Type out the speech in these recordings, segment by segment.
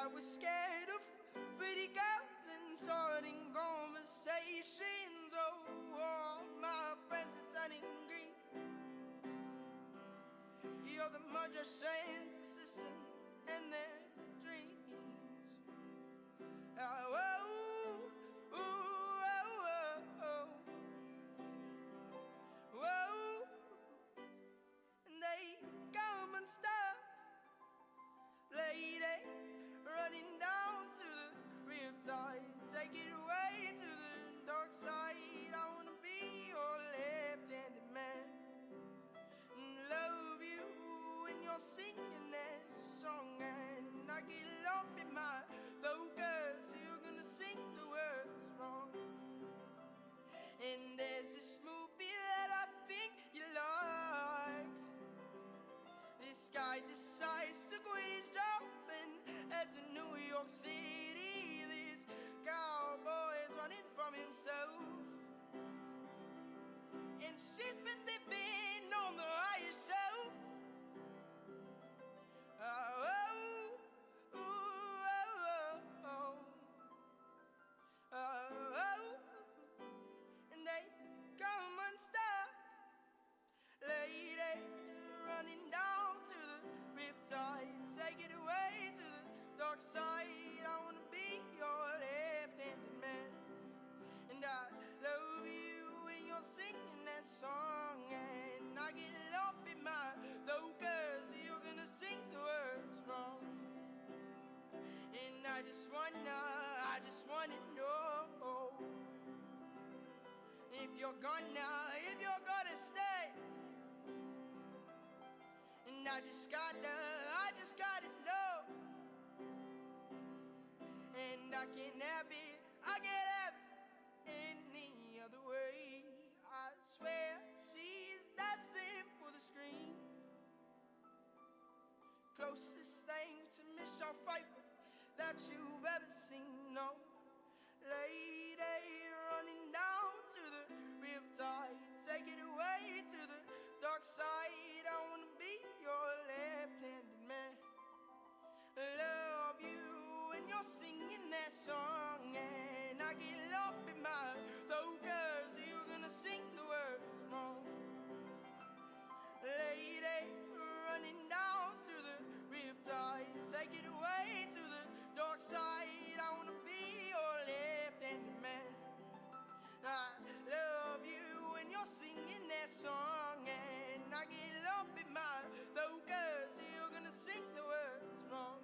I was scared of pretty girls and starting conversations. Oh, all my friends are turning green. You're the magician's assistant and their dreams. Oh, oh, oh, oh, oh, oh. And they come unstuck, lady, running down to the riptide. Take it away to the dark side. I wanna be your left-handed man and love you when you're singing that song. And I get lost in my throat 'cause you're gonna sing the words wrong. And there's this movie that I think you like. This guy decides to quit his job and head to New York City. This cowboy is running from himself, and she's been living on the highest shelf. Oh, oh, oh, oh, oh, oh. And they come unstuck, lady, running down to the riptide. Take it away to the dark side. I wanna be your left-handed man, and I love you when you're singing that song. And I get lost in my throat 'cause you're gonna sing the words wrong. And I just wanna know if you're gonna stay. And I just gotta know. And I can't have it any other way. I swear she's destined for the screen. Closest thing to Michelle Pfeiffer that you've ever seen. No, lady, running down to the riptide. Take it away to the dark side. I wanna be your left-handed man. Love you when you're singing that song. And I get lost in my throat 'cause you're gonna sing the words wrong. Lady, running down to the riptide. Take it away to the dark side. I wanna be your left-handed man. I love you when you're singing that song. And I get lost in my throat 'cause you're gonna sing the words wrong.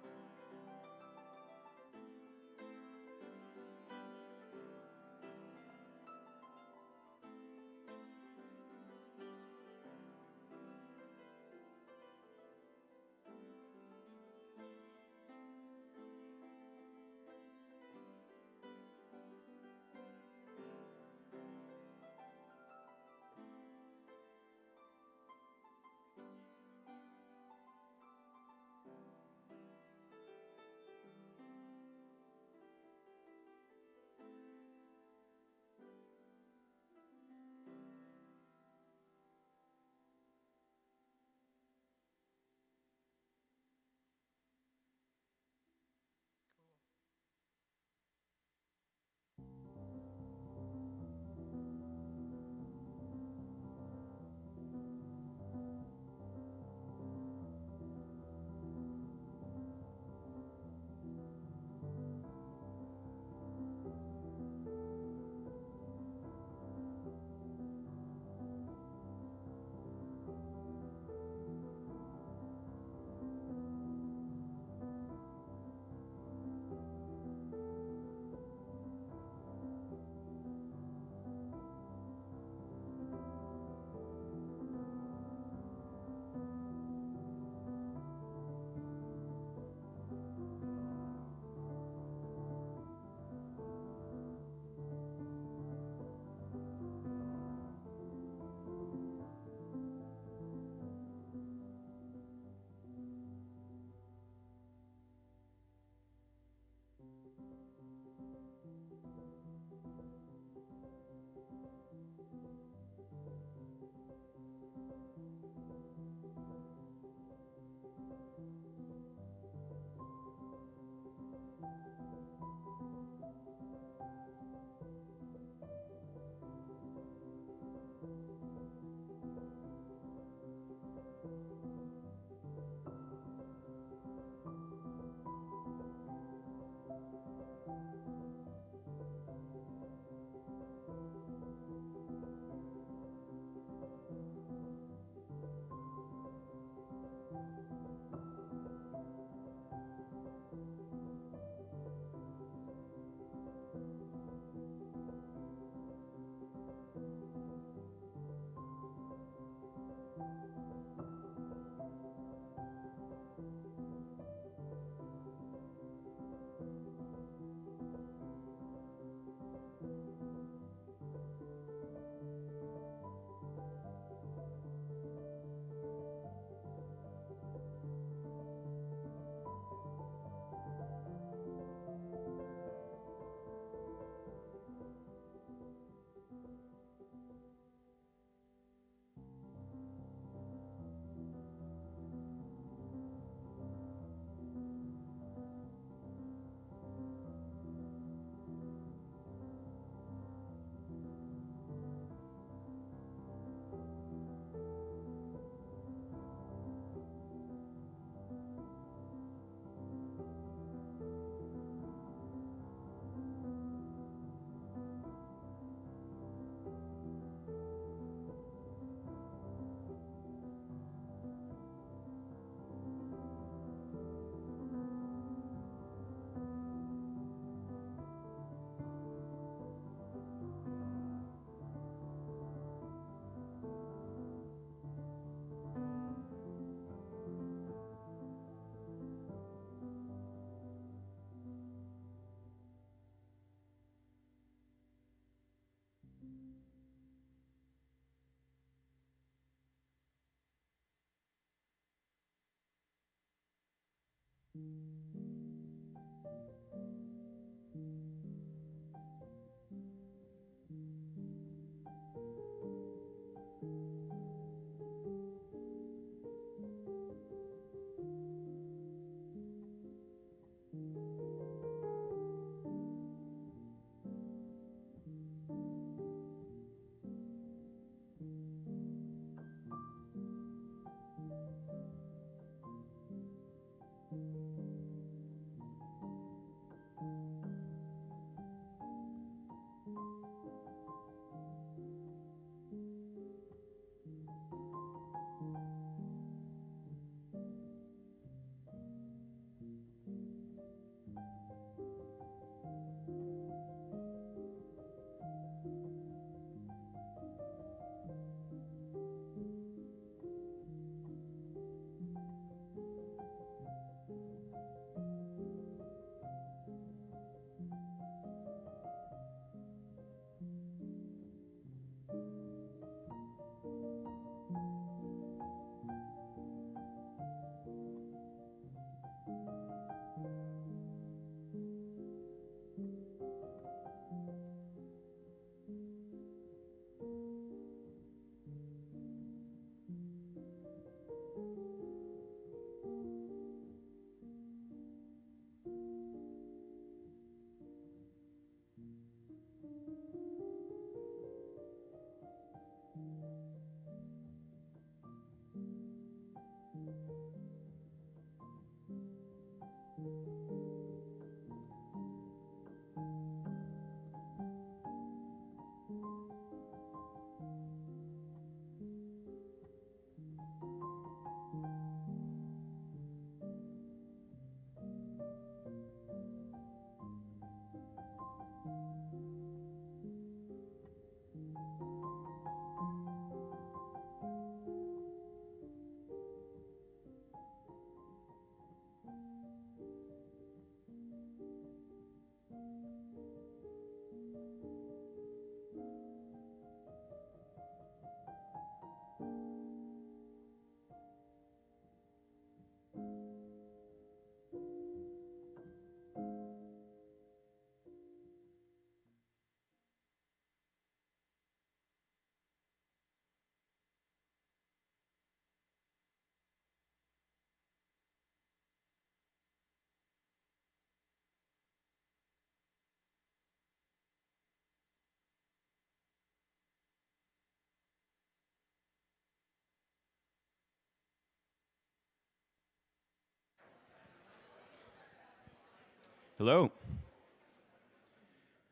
Hello.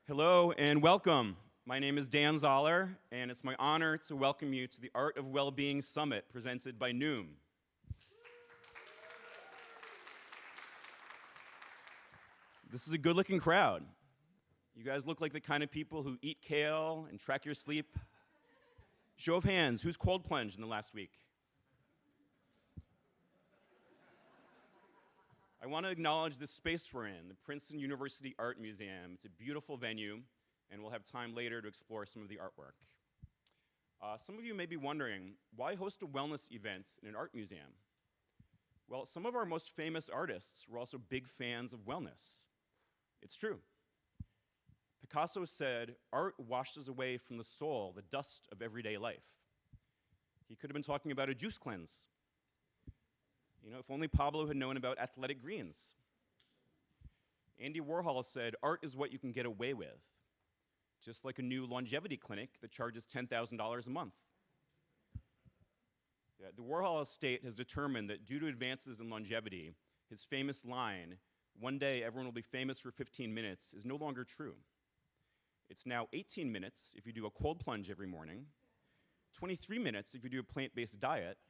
Hello and welcome. My name is Dan Zoller, and it's my honor to welcome you to the Art of Wellbeing Summit presented by Noom. This is a good-looking crowd. You guys look like the kind of people who eat kale and track your sleep. Show of hands, who's cold plunged in the last week? I want to acknowledge the space we're in, the Princeton University Art Museum. It's a beautiful venue, and we'll have time later to explore some of the artwork. Some of you may be wondering, why host a wellness event in an art museum? Well, some of our most famous artists were also big fans of wellness. It's true. Picasso said, "Art washes away from the soul the dust of everyday life." He could have been talking about a juice cleanse. You know, if only Pablo had known about athletic greens. Andy Warhol said, "Art is what you can get away with," just like a new longevity clinic that charges $10,000 a month. Yeah, the Warhol estate has determined that due to advances in longevity, his famous line, "One day everyone will be famous for 15 minutes, is no longer true. It's now 18 minutes if you do a cold plunge every morning, 23 minutes if you do a plant-based diet,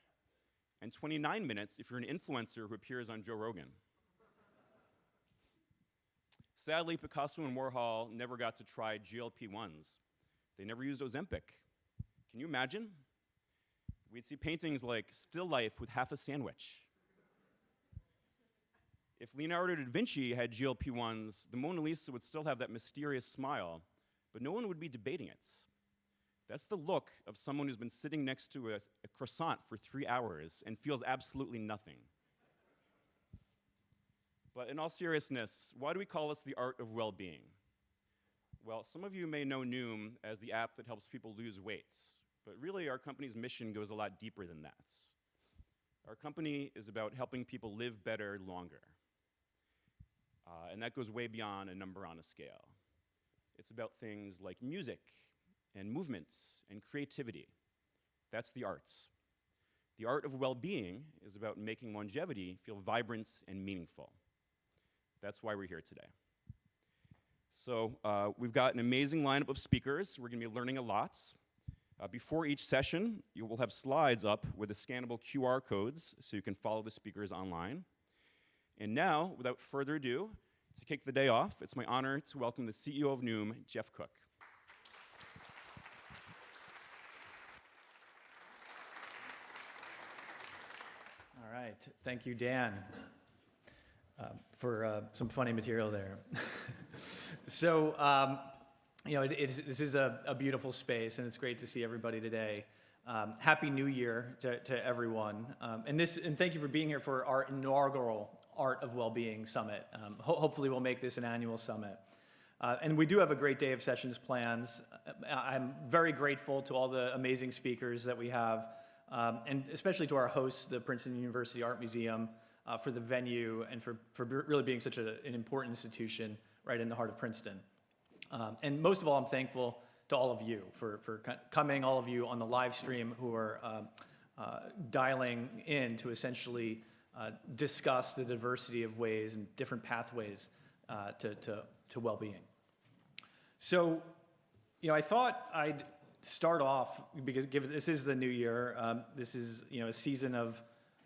and 29 minutes if you're an influencer who appears on Joe Rogan." Sadly, Picasso and Warhol never got to try GLP-1s. They never used Ozempic. Can you imagine? We'd see paintings like still life with half a sandwich. If Leonardo da Vinci had GLP-1s, the Mona Lisa would still have that mysterious smile, but no one would be debating it. That's the look of someone who's been sitting next to a croissant for 3 hours and feels absolutely nothing. But in all seriousness, why do we call this the art of well-being? Well, some of you may know Noom as the app that helps people lose weight, but really our company's mission goes a lot deeper than that. Our company is about helping people live better longer. And that goes way beyond a number on a scale. It's about things like music and movements and creativity. That's the arts. The art of well-being is about making longevity feel vibrant and meaningful. That's why we're here today. So we've got an amazing lineup of speakers. We're going to be learning a lot. Before each session, you will have slides up with the scannable QR codes so you can follow the speakers online. And now, without further ado, to kick the day off, it's my honor to welcome the CEO of Noom, Jeff Cook. All right, thank you, Dan, for some funny material there. So, this is a beautiful space, and it's great to see everybody today. Happy New Year to everyone, and thank you for being here for our inaugural Art of Wellbeing Summit. Hopefully, we'll make this an annual summit. And we do have a great day of sessions plans. I'm very grateful to all the amazing speakers that we have, and especially to our hosts, the Princeton University Art Museum, for the venue and for really being such an important institution right in the heart of Princeton. And most of all, I'm thankful to all of you for coming, all of you on the live stream who are dialing in to essentially discuss the diversity of ways and different pathways to well-being. So, I thought I'd start off, because given this is the new year, this is a season of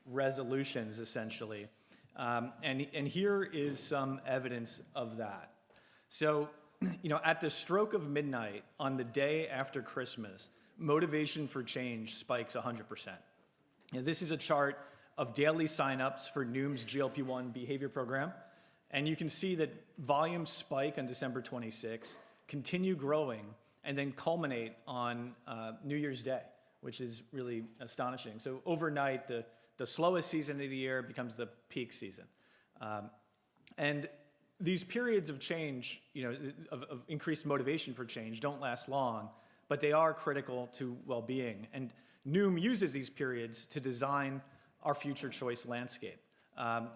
resolutions essentially, and here is some evidence of that. So, at the stroke of midnight on the day after Christmas, motivation for change spikes 100%. This is a chart of daily signups for Noom's GLP-1 behavior program, and you can see that volumes spike on December 26, continue growing, and then culminate on New Year's Day, which is really astonishing. So overnight, the slowest season of the year becomes the peak season. And these periods of change, of increased motivation for change, don't last long, but they are critical to well-being. And Noom uses these periods to design our future choice landscape.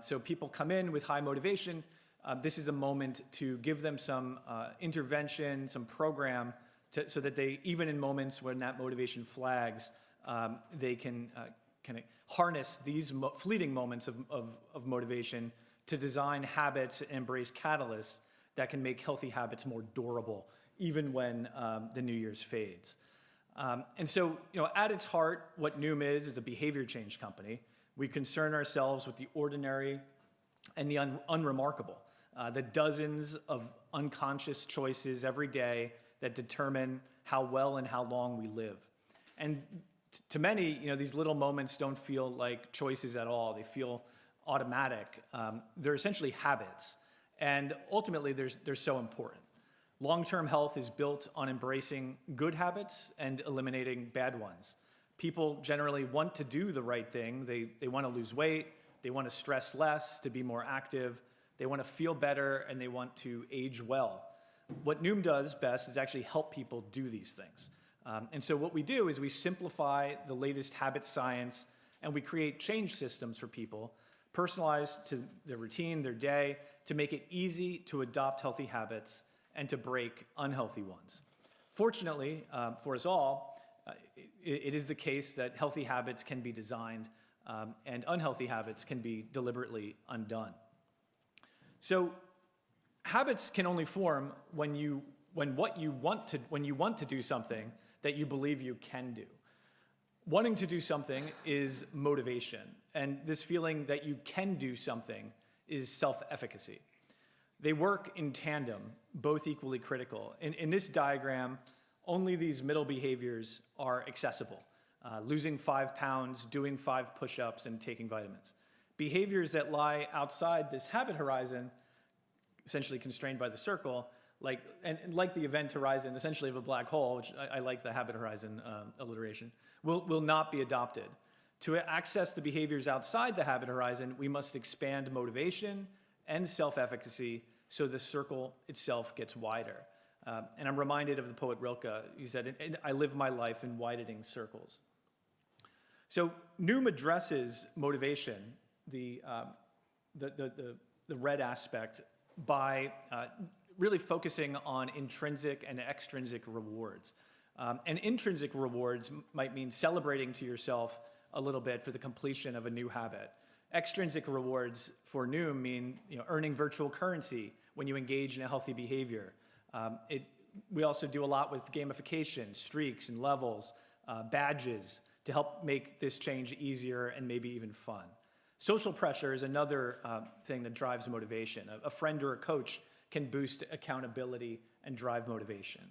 So people come in with high motivation. This is a moment to give them some intervention, some program, so that they, even in moments when that motivation flags, they can kind of harness these fleeting moments of motivation to design habits and embrace catalysts that can make healthy habits more durable, even when the New Year's fades. And so, at its heart, what Noom is a behavior change company. We concern ourselves with the ordinary and the unremarkable, the dozens of unconscious choices every day that determine how well and how long we live. And to many, these little moments don't feel like choices at all. They feel automatic. They're essentially habits. And ultimately, they're so important. Long-term health is built on embracing good habits and eliminating bad ones. People generally want to do the right thing. They want to lose weight. They want to stress less, to be more active. They want to feel better, and they want to age well. What Noom does best is actually help people do these things. And so what we do is we simplify the latest habit science, and we create change systems for people, personalized to their routine, their day, to make it easy to adopt healthy habits and to break unhealthy ones. Fortunately, for us all, it is the case that healthy habits can be designed and unhealthy habits can be deliberately undone. So habits can only form when you want to do something that you believe you can do. Wanting to do something is motivation, and this feeling that you can do something is self-efficacy. They work in tandem, both equally critical. In this diagram, only these middle behaviors are accessible. Losing 5 pounds, doing 5 push-ups, and taking vitamins. Behaviors that lie outside this habit horizon, essentially constrained by the circle, like the event horizon, essentially of a black hole, which I like the habit horizon alliteration, will not be adopted. To access the behaviors outside the habit horizon, we must expand motivation and self-efficacy so the circle itself gets wider. And I'm reminded of the poet Rilke. He said, "I live my life in widening circles." So Noom addresses motivation, the red aspect, by really focusing on intrinsic and extrinsic rewards. And intrinsic rewards might mean celebrating to yourself a little bit for the completion of a new habit. Extrinsic rewards for Noom mean earning virtual currency when you engage in a healthy behavior. We also do a lot with gamification, streaks and levels, badges, to help make this change easier and maybe even fun. Social pressure is another thing that drives motivation. A friend or a coach can boost accountability and drive motivation.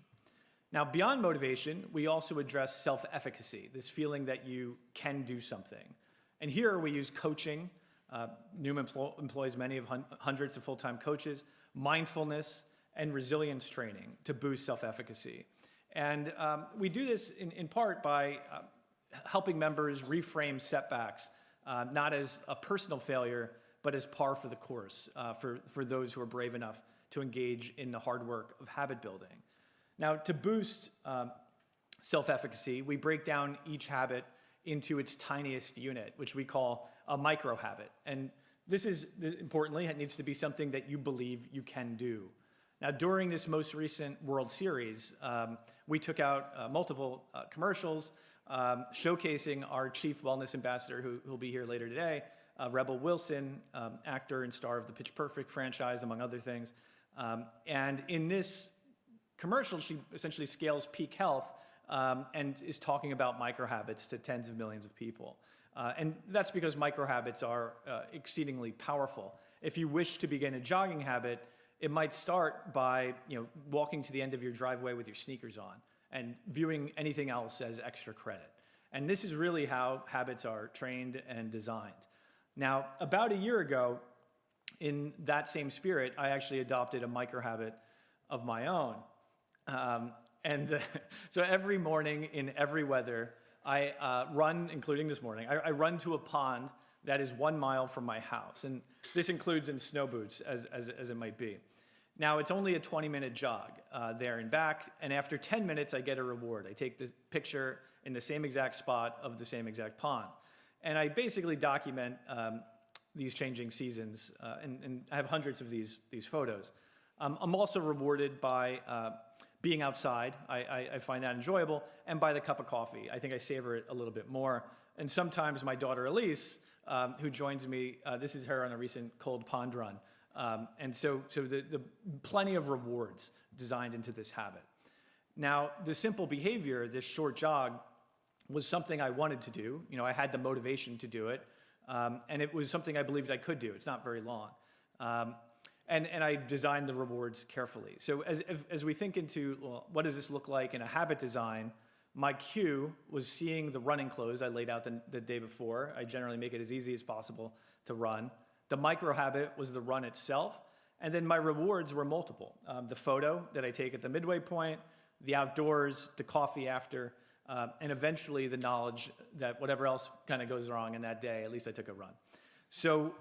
Now, beyond motivation, we also address self-efficacy, this feeling that you can do something. And here we use coaching. Noom employs many of hundreds of full-time coaches, mindfulness, and resilience training to boost self-efficacy. And we do this in part by helping members reframe setbacks, not as a personal failure, but as par for the course for those who are brave enough to engage in the hard work of habit building. Now, to boost self-efficacy, we break down each habit into its tiniest unit, which we call a micro-habit. And this is, importantly, it needs to be something that you believe you can do. Now, during this most recent World Series, we took out multiple commercials showcasing our chief wellness ambassador, who will be here later today, Rebel Wilson, actor and star of the Pitch Perfect franchise, among other things. And in this commercial, she essentially scales peak health and is talking about microhabits to tens of millions of people. And that's because microhabits are exceedingly powerful. If you wish to begin a jogging habit, it might start by walking to the end of your driveway with your sneakers on and viewing anything else as extra credit. And this is really how habits are trained and designed. Now, about a year ago, in that same spirit, I actually adopted a microhabit of my own. So every morning in every weather, I run, including this morning, I run to a pond that is 1 mile from my house. And this includes in snow boots, as it might be. Now, it's only a 20-minute jog there and back, and after 10 minutes, I get a reward. I take the picture in the same exact spot of the same exact pond. And I basically document these changing seasons, and I have hundreds of these photos. I'm also rewarded by being outside. I find that enjoyable, and by the cup of coffee. I think I savor it a little bit more. And sometimes my daughter Elise, who joins me, this is her on a recent cold pond run. And so the plenty of rewards designed into this habit. Now, the simple behavior, this short jog, was something I wanted to do. I had the motivation to do it, and it was something I believed I could do. It's not very long. And I designed the rewards carefully. So as we think into, well, what does this look like in a habit design, my cue was seeing the running clothes I laid out the day before. I generally make it as easy as possible to run. The micro habit was the run itself. And then my rewards were multiple. The photo that I take at the midway point, the outdoors, the coffee after, and eventually the knowledge that whatever else kind of goes wrong in that day, at least I took a run. So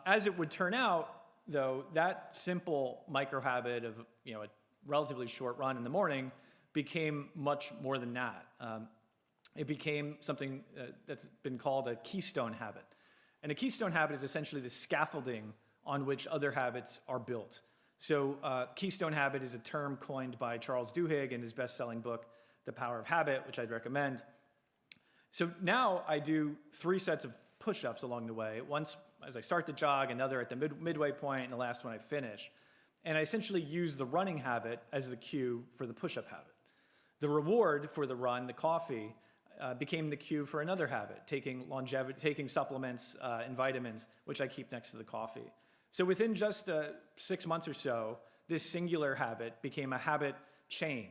as it would turn out, though, that simple micro habit of a relatively short run in the morning became much more than that. It became something that's been called a keystone habit. And a keystone habit is essentially the scaffolding on which other habits are built. So keystone habit is a term coined by Charles Duhigg in his best-selling book, The Power of Habit, which I'd recommend. So now I do 3 sets of push-ups along the way. Once as I start to jog, another at the midway point, and the last one I finish. And I essentially use the running habit as the cue for the push-up habit. The reward for the run, the coffee, became the cue for another habit, taking supplements and vitamins, which I keep next to the coffee. So within just 6 months or so, this singular habit became a habit chain,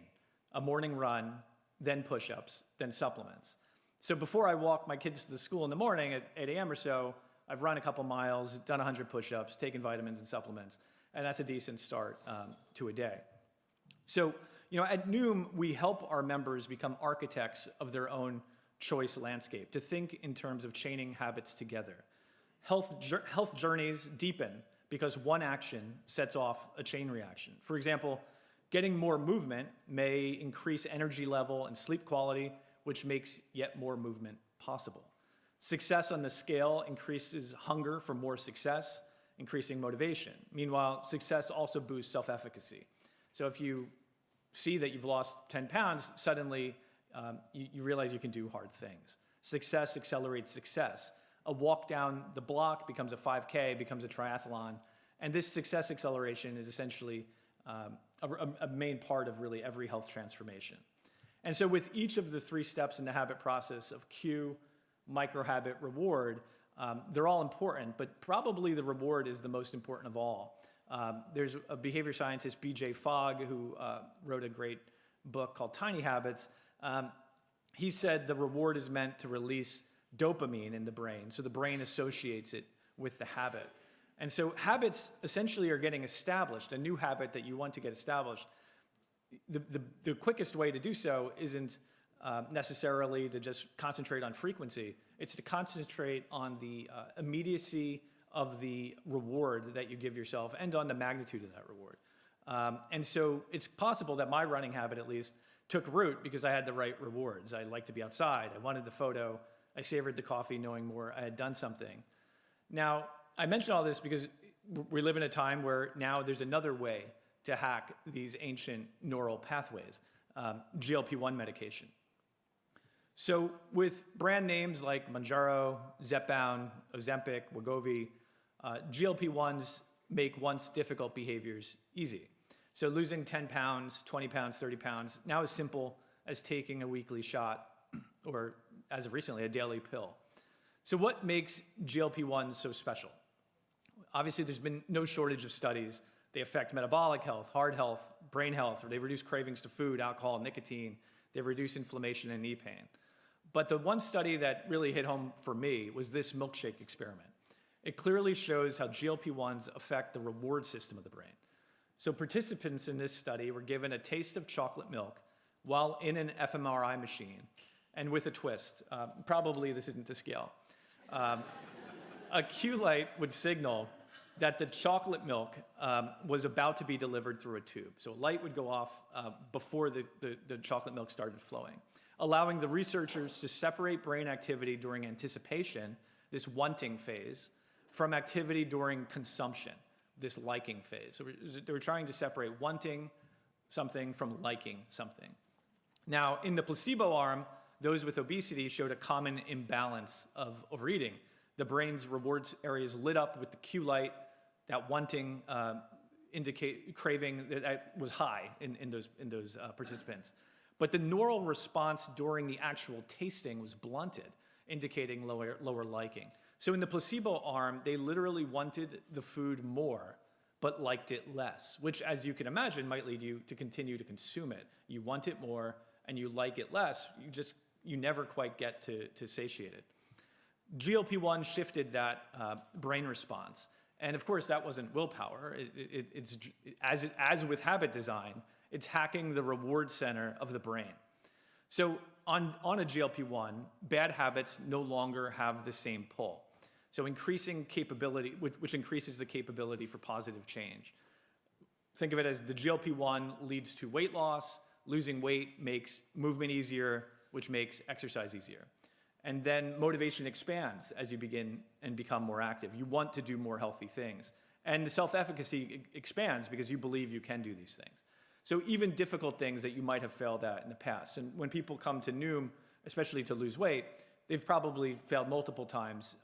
a morning run, then push-ups, then supplements. So before I walk my kids to the school in the morning at 8 a.m. or so, I've run a couple miles, done 100 push-ups, taken vitamins and supplements, and that's a decent start to a day. So, at Noom, we help our members become architects of their own choice landscape, to think in terms of chaining habits together. Health journeys deepen because one action sets off a chain reaction. For example, getting more movement may increase energy level and sleep quality, which makes yet more movement possible. Success on the scale increases hunger for more success, increasing motivation. Meanwhile, success also boosts self-efficacy. So if you see that you've lost 10 pounds, suddenly you realize you can do hard things. Success accelerates success. A walk down the block becomes a 5K, becomes a triathlon. And this success acceleration is essentially a main part of really every health transformation. And so with each of the 3 steps in the habit process of cue, micro-habit, reward, they're all important, but probably the reward is the most important of all. There's a behavior scientist, B.J. Fogg, who wrote a great book called Tiny Habits. He said the reward is meant to release dopamine in the brain, so the brain associates it with the habit. And so habits essentially are getting established. A new habit that you want to get established, the quickest way to do so isn't necessarily to just concentrate on frequency. It's to concentrate on the immediacy of the reward that you give yourself and on the magnitude of that reward. And so it's possible that my running habit, at least, took root because I had the right rewards. I liked to be outside. I wanted the photo. I savored the coffee knowing more I had done something. Now, I mention all this because we live in a time where now there's another way to hack these ancient neural pathways, GLP-1 medication. So with brand names like Mounjaro, Zepbound, Ozempic, Wegovy, GLP-1s make once difficult behaviors easy. So losing 10 pounds, 20 pounds, 30 pounds, now as simple as taking a weekly shot or, as of recently, a daily pill. So what makes GLP-1s so special? Obviously, there's been no shortage of studies. They affect metabolic health, heart health, brain health, or they reduce cravings to food, alcohol, nicotine. They reduce inflammation and knee pain. But the one study that really hit home for me was this milkshake experiment. It clearly shows how GLP-1s affect the reward system of the brain. So participants in this study were given a taste of chocolate milk while in an fMRI machine, and with a twist. Probably this isn't to scale. A cue light would signal that the chocolate milk was about to be delivered through a tube. So a light would go off before the chocolate milk started flowing, allowing the researchers to separate brain activity during anticipation, this wanting phase, from activity during consumption, this liking phase. So they were trying to separate wanting something from liking something. Now, in the placebo arm, those with obesity showed a common imbalance of overeating. The brain's rewards areas lit up with the cue light, that wanting craving that was high in those participants. But the neural response during the actual tasting was blunted, indicating lower liking. So in the placebo arm, they literally wanted the food more, but liked it less, which, as you can imagine, might lead you to continue to consume it. You want it more and you like it less, you never quite get to satiate it. GLP-1 shifted that brain response. And of course, that wasn't willpower. It's as with habit design, it's hacking the reward center of the brain. So on a GLP-1, bad habits no longer have the same pull. So increasing capability, which increases the capability for positive change. Think of it as the GLP-1 leads to weight loss. Losing weight makes movement easier, which makes exercise easier. And then motivation expands as you begin and become more active. You want to do more healthy things. And the self-efficacy expands because you believe you can do these things. So even difficult things that you might have failed at in the past. And when people come to Noom, especially to lose weight, they've probably failed multiple times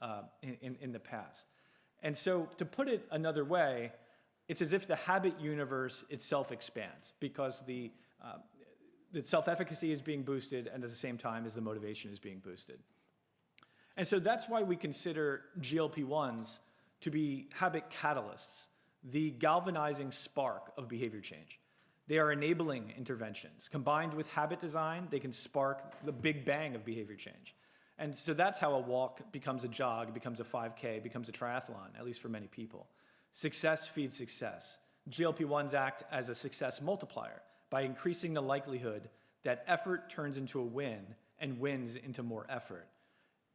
in the past. And so to put it another way, it's as if the habit universe itself expands because the self-efficacy is being boosted and at the same time as the motivation is being boosted. And so that's why we consider GLP-1s to be habit catalysts, the galvanizing spark of behavior change. They are enabling interventions. Combined with habit design, they can spark the big bang of behavior change. And so that's how a walk becomes a jog, becomes a 5K, becomes a triathlon, at least for many people. Success feeds success. GLP-1s act as a success multiplier by increasing the likelihood that effort turns into a win and wins into more effort.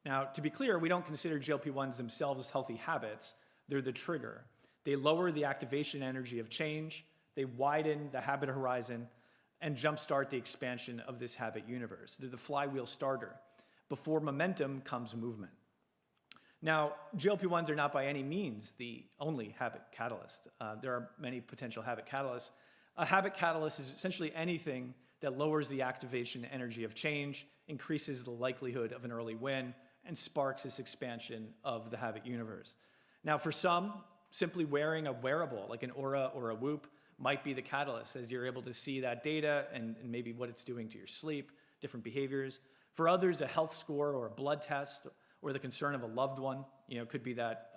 Now, to be clear, we don't consider GLP-1s themselves healthy habits. They're the trigger. They lower the activation energy of change, they widen the habit horizon, and jumpstart the expansion of this habit universe. They're the flywheel starter. Before momentum comes movement. Now, GLP-1s are not by any means the only habit catalyst. There are many potential habit catalysts. A habit catalyst is essentially anything that lowers the activation energy of change, increases the likelihood of an early win, and sparks this expansion of the habit universe. Now, for some, simply wearing a wearable like an Aura or a Whoop might be the catalyst, as you're able to see that data and maybe what it's doing to your sleep, different behaviors. For others, a health score or a blood test or the concern of a loved one, could be that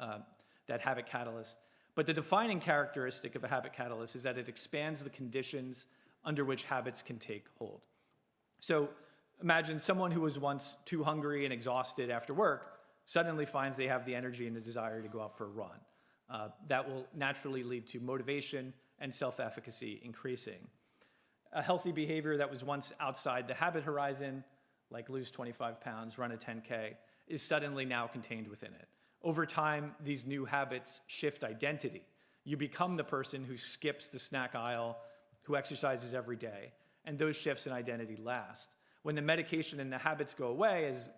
habit catalyst. But the defining characteristic of a habit catalyst is that it expands the conditions under which habits can take hold. So imagine someone who was once too hungry and exhausted after work suddenly finds they have the energy and the desire to go out for a run. That will naturally lead to motivation and self-efficacy increasing. A healthy behavior that was once outside the habit horizon, like lose 25 pounds, run a 10K, is suddenly now contained within it. Over time, these new habits shift identity. You become the person who skips the snack aisle, who exercises every day, and those shifts in identity last. When the medication and the habits go away, as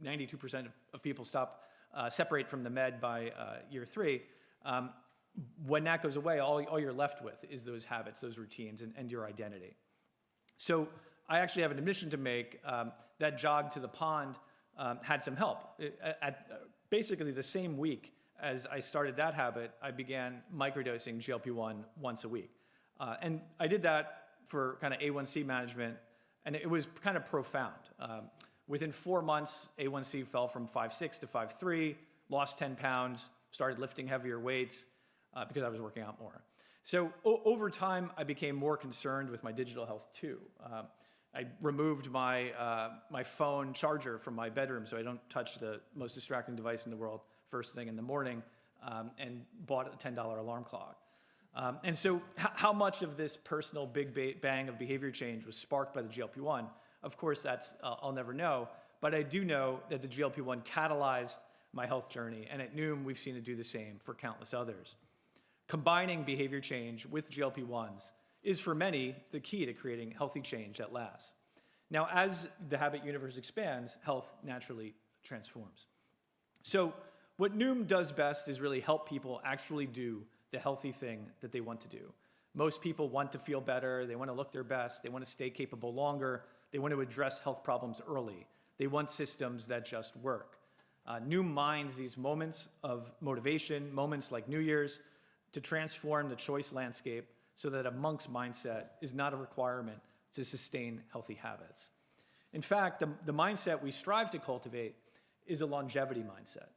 92% of people separate from the med by year 3, when that goes away, all you're left with is those habits, those routines, and your identity. So I actually have an admission to make. That jog to the pond had some help. At basically the same week as I started that habit, I began microdosing GLP-1 once a week. And I did that for kind of A1C management, and it was kind of profound. Within 4 months, A1C fell from 5.6 to 5.3, lost 10 pounds, started lifting heavier weights because I was working out more. So over time, I became more concerned with my digital health too. I removed my phone charger from my bedroom so I don't touch the most distracting device in the world first thing in the morning, and bought a $10 alarm clock. And so how much of this personal big bang of behavior change was sparked by the GLP-1? Of course, I'll never know, but I do know that the GLP-1 catalyzed my health journey, and at Noom, we've seen it do the same for countless others. Combining behavior change with GLP-1s is for many the key to creating healthy change that lasts. Now, as the habit universe expands, health naturally transforms. So what Noom does best is really help people actually do the healthy thing that they want to do. Most people want to feel better, they want to look their best, they want to stay capable longer, they want to address health problems early. They want systems that just work. Noom mines these moments of motivation, moments like New Year's, to transform the choice landscape so that a monk's mindset is not a requirement to sustain healthy habits. In fact, the mindset we strive to cultivate is a longevity mindset.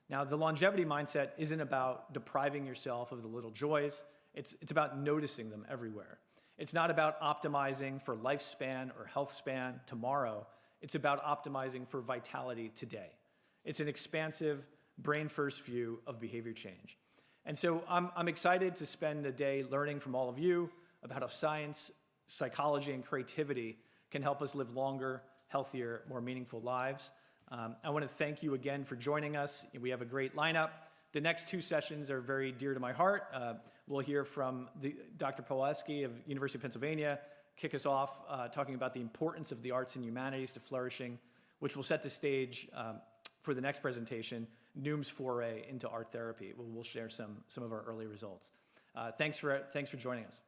Now, the longevity mindset isn't about depriving yourself of the little joys. It's about noticing them everywhere. It's not about optimizing for lifespan or health span tomorrow. It's about optimizing for vitality today. It's an expansive, brain-first view of behavior change. And so I'm excited to spend the day learning from all of you about how science, psychology, and creativity can help us live longer, healthier, more meaningful lives. I want to thank you again for joining us. We have a great lineup. The next 2 sessions are very dear to my heart. We'll hear from Dr. Pawelski of University of Pennsylvania, kick us off talking about the importance of the arts and humanities to flourishing, which will set the stage for the next presentation, Noom's foray into art therapy. We'll share some of our early results. Thanks for joining us.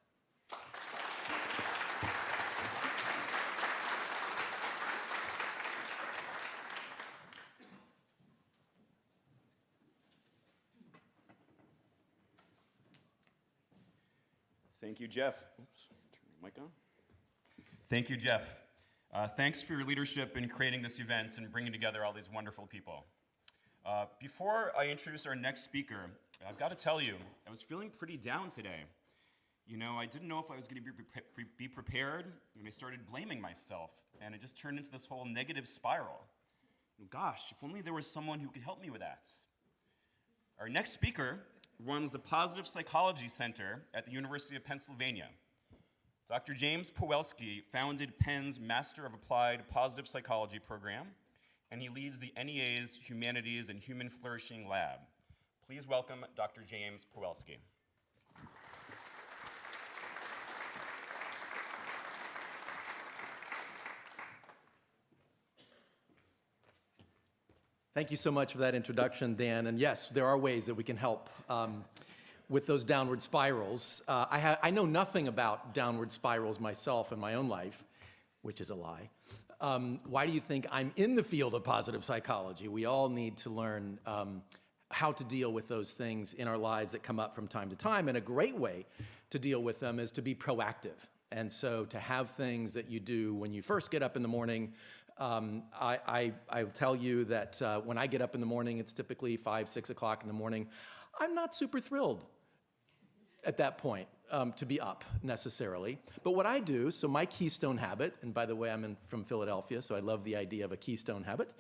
Thank you, Jeff. Oops, turn your mic on. Thank you, Jeff. Thanks for your leadership in creating this event and bringing together all these wonderful people. Before I introduce our next speaker, I've got to tell you, I was feeling pretty down today. I didn't know if I was going to be prepared, and I started blaming myself, and it just turned into this whole negative spiral. Gosh, if only there was someone who could help me with that. Our next speaker runs the Positive Psychology Center at the University of Pennsylvania. Dr. James Pawelski founded Penn's Master of Applied Positive Psychology program, and he leads the NEA's Humanities and Human Flourishing Lab. Please welcome Dr. James Pawelski. Thank you so much for that introduction, Dan. And yes, there are ways that we can help with those downward spirals. I know nothing about downward spirals myself in my own life, which is a lie. Why do you think I'm in the field of positive psychology? We all need to learn how to deal with those things in our lives that come up from time to time. And a great way to deal with them is to be proactive. And so to have things that you do when you first get up in the morning. I'll tell you that when I get up in the morning, it's typically 5, 6 o'clock in the morning. I'm not super thrilled at that point to be up necessarily. But what I do, so my keystone habit, and by the way, I'm from Philadelphia, so I love the idea of a keystone habit.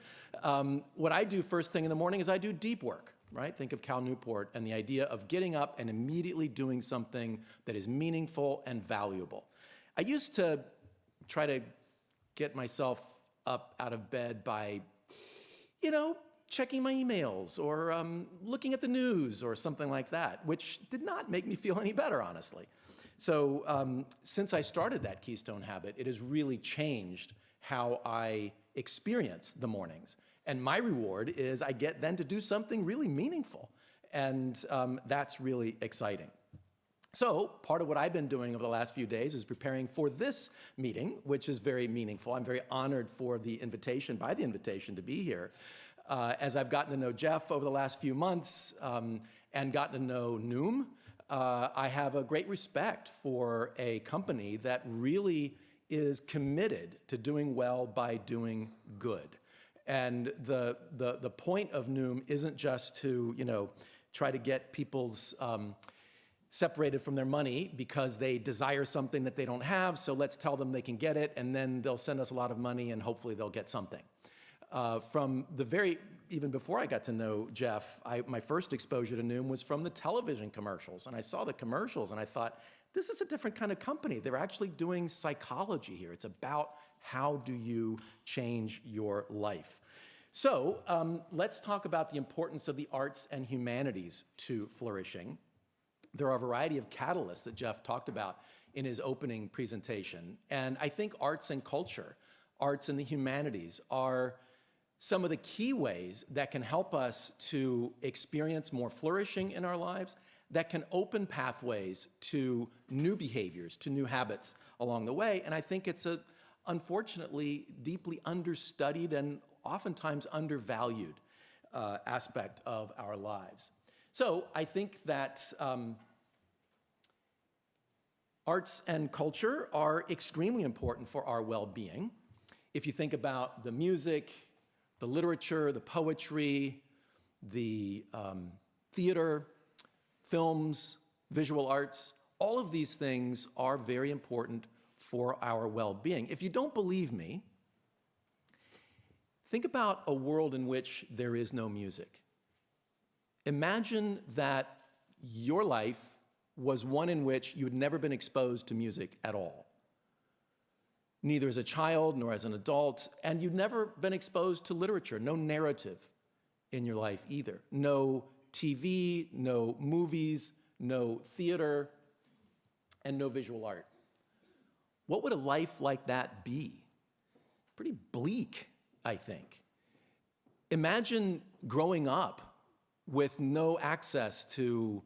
What I do first thing in the morning is I do deep work, right? Think of Cal Newport and the idea of getting up and immediately doing something that is meaningful and valuable. I used to try to get myself up out of bed by, checking my emails or looking at the news or something like that, which did not make me feel any better, honestly. So since I started that keystone habit, it has really changed how I experience the mornings. And my reward is I get then to do something really meaningful. And that's really exciting. So part of what I've been doing over the last few days is preparing for this meeting, which is very meaningful. I'm very honored for the invitation to be here. As I've gotten to know Jeff over the last few months and gotten to know Noom, I have a great respect for a company that really is committed to doing well by doing good. And the point of Noom isn't just to, try to get people's separated from their money because they desire something that they don't have, so let's tell them they can get it, and then they'll send us a lot of money, and hopefully they'll get something. Even before I got to know Jeff, my first exposure to Noom was from the television commercials, and I saw the commercials, and I thought, this is a different kind of company. They're actually doing psychology here. It's about how do you change your life. So let's talk about the importance of the arts and humanities to flourishing. There are a variety of catalysts that Jeff talked about in his opening presentation. And I think arts and culture, arts and the humanities are some of the key ways that can help us to experience more flourishing in our lives, that can open pathways to new behaviors, to new habits along the way. And I think it's a, unfortunately, deeply understudied and oftentimes undervalued aspect of our lives. So I think that arts and culture are extremely important for our well-being. If you think about the music, the literature, the poetry, the theater, films, visual arts, all of these things are very important for our well-being. If you don't believe me, think about a world in which there is no music. Imagine that your life was one in which you had never been exposed to music at all. Neither as a child nor as an adult, and you'd never been exposed to literature, no narrative in your life either. No TV, no movies, no theater, and no visual art. What would a life like that be? Pretty bleak, I think. Imagine growing up with no access to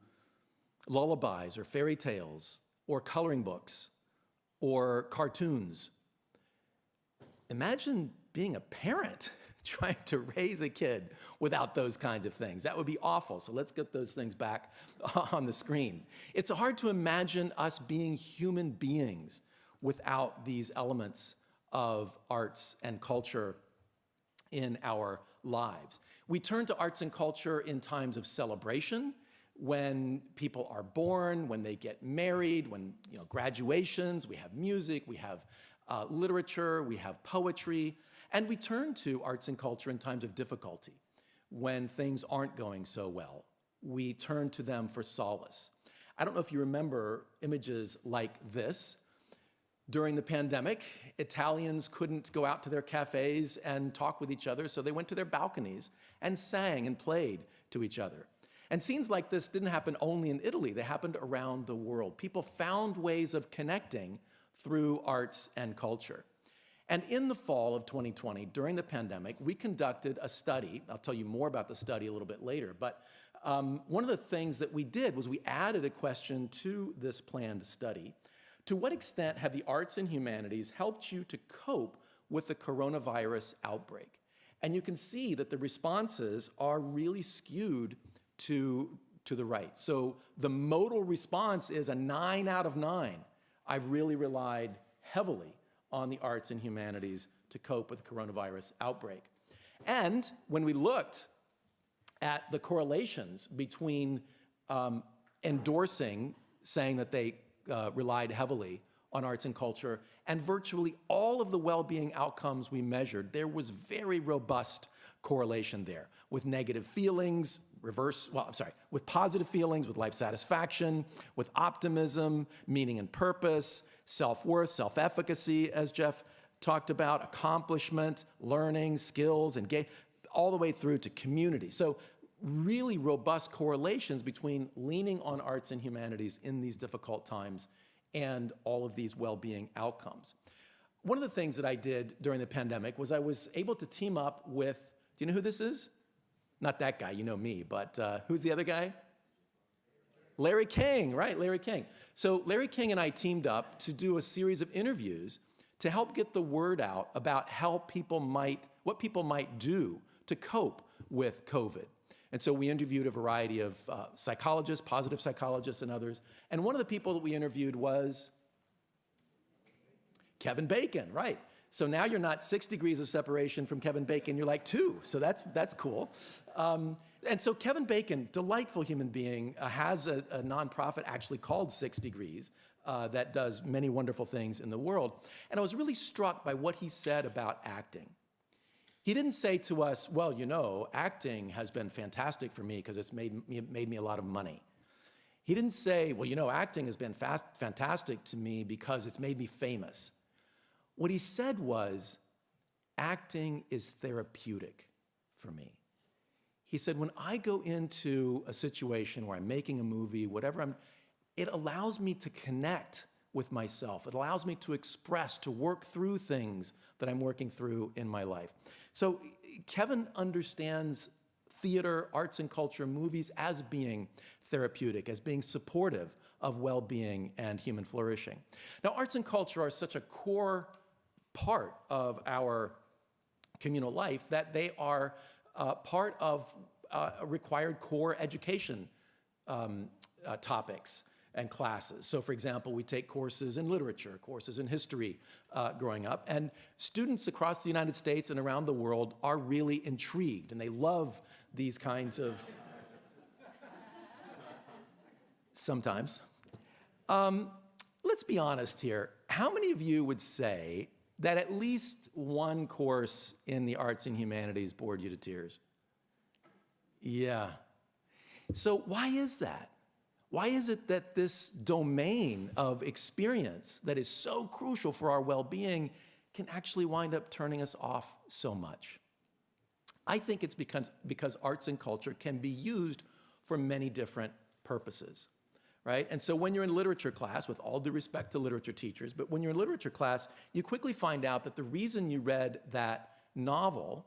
lullabies or fairy tales or coloring books or cartoons. Imagine being a parent trying to raise a kid without those kinds of things. That would be awful. So let's get those things back on the screen. It's hard to imagine us being human beings without these elements of arts and culture in our lives. We turn to arts and culture in times of celebration, when people are born, when they get married, when graduations, we have music, we have literature, we have poetry, and we turn to arts and culture in times of difficulty, when things aren't going so well. We turn to them for solace. I don't know if you remember images like this. During the pandemic, Italians couldn't go out to their cafes and talk with each other, so they went to their balconies and sang and played to each other. And scenes like this didn't happen only in Italy, they happened around the world. People found ways of connecting through arts and culture. And in the fall of 2020, during the pandemic, we conducted a study. I'll tell you more about the study a little bit later. But one of the things that we did was we added a question to this planned study. To what extent have the arts and humanities helped you to cope with the coronavirus outbreak? And you can see that the responses are really skewed to the right. So the modal response is a 9 out of 9. I've really relied heavily on the arts and humanities to cope with the coronavirus outbreak. And when we looked at the correlations between endorsing, saying that they relied heavily on arts and culture, and virtually all of the well-being outcomes we measured, there was very robust correlation there with negative feelings, with positive feelings, with life satisfaction, with optimism, meaning and purpose, self-worth, self-efficacy, as Jeff talked about, accomplishment, learning, skills, all the way through to community. So really robust correlations between leaning on arts and humanities in these difficult times and all of these well-being outcomes. One of the things that I did during the pandemic was I was able to team up with, do you know who this is? Not that guy, you know me, but who's the other guy? Larry King, right, Larry King. So Larry King and I teamed up to do a series of interviews to help get the word out about what people might do to cope with COVID. And so we interviewed a variety of psychologists, positive psychologists, and others. And one of the people that we interviewed was Kevin Bacon, right? So now you're not 6 degrees of separation from Kevin Bacon, you're like 2. So that's cool. And so Kevin Bacon, delightful human being, has a nonprofit actually called 6 Degrees that does many wonderful things in the world. And I was really struck by what he said about acting. He didn't say to us, well, you know, acting has been fantastic for me because it's made me a lot of money. He didn't say, well, you know, acting has been fantastic to me because it's made me famous. What he said was, acting is therapeutic for me. He said, when I go into a situation where I'm making a movie, it allows me to connect with myself. It allows me to express, to work through things that I'm working through in my life. So Kevin understands theater, arts and culture, movies as being therapeutic, as being supportive of well-being and human flourishing. Now, arts and culture are such a core part of our communal life that they are part of required core education topics and classes. So for example, we take courses in literature, courses in history growing up, and students across the United States and around the world are really intrigued, and they love these kinds of, sometimes. Let's be honest here. How many of you would say that at least one course in the arts and humanities bored you to tears? Yeah. So why is that? Why is it that this domain of experience that is so crucial for our well-being can actually wind up turning us off so much? I think it's because arts and culture can be used for many different purposes, right? And so when you're in literature class, with all due respect to literature teachers, but when you're in literature class, you quickly find out that the reason you read that novel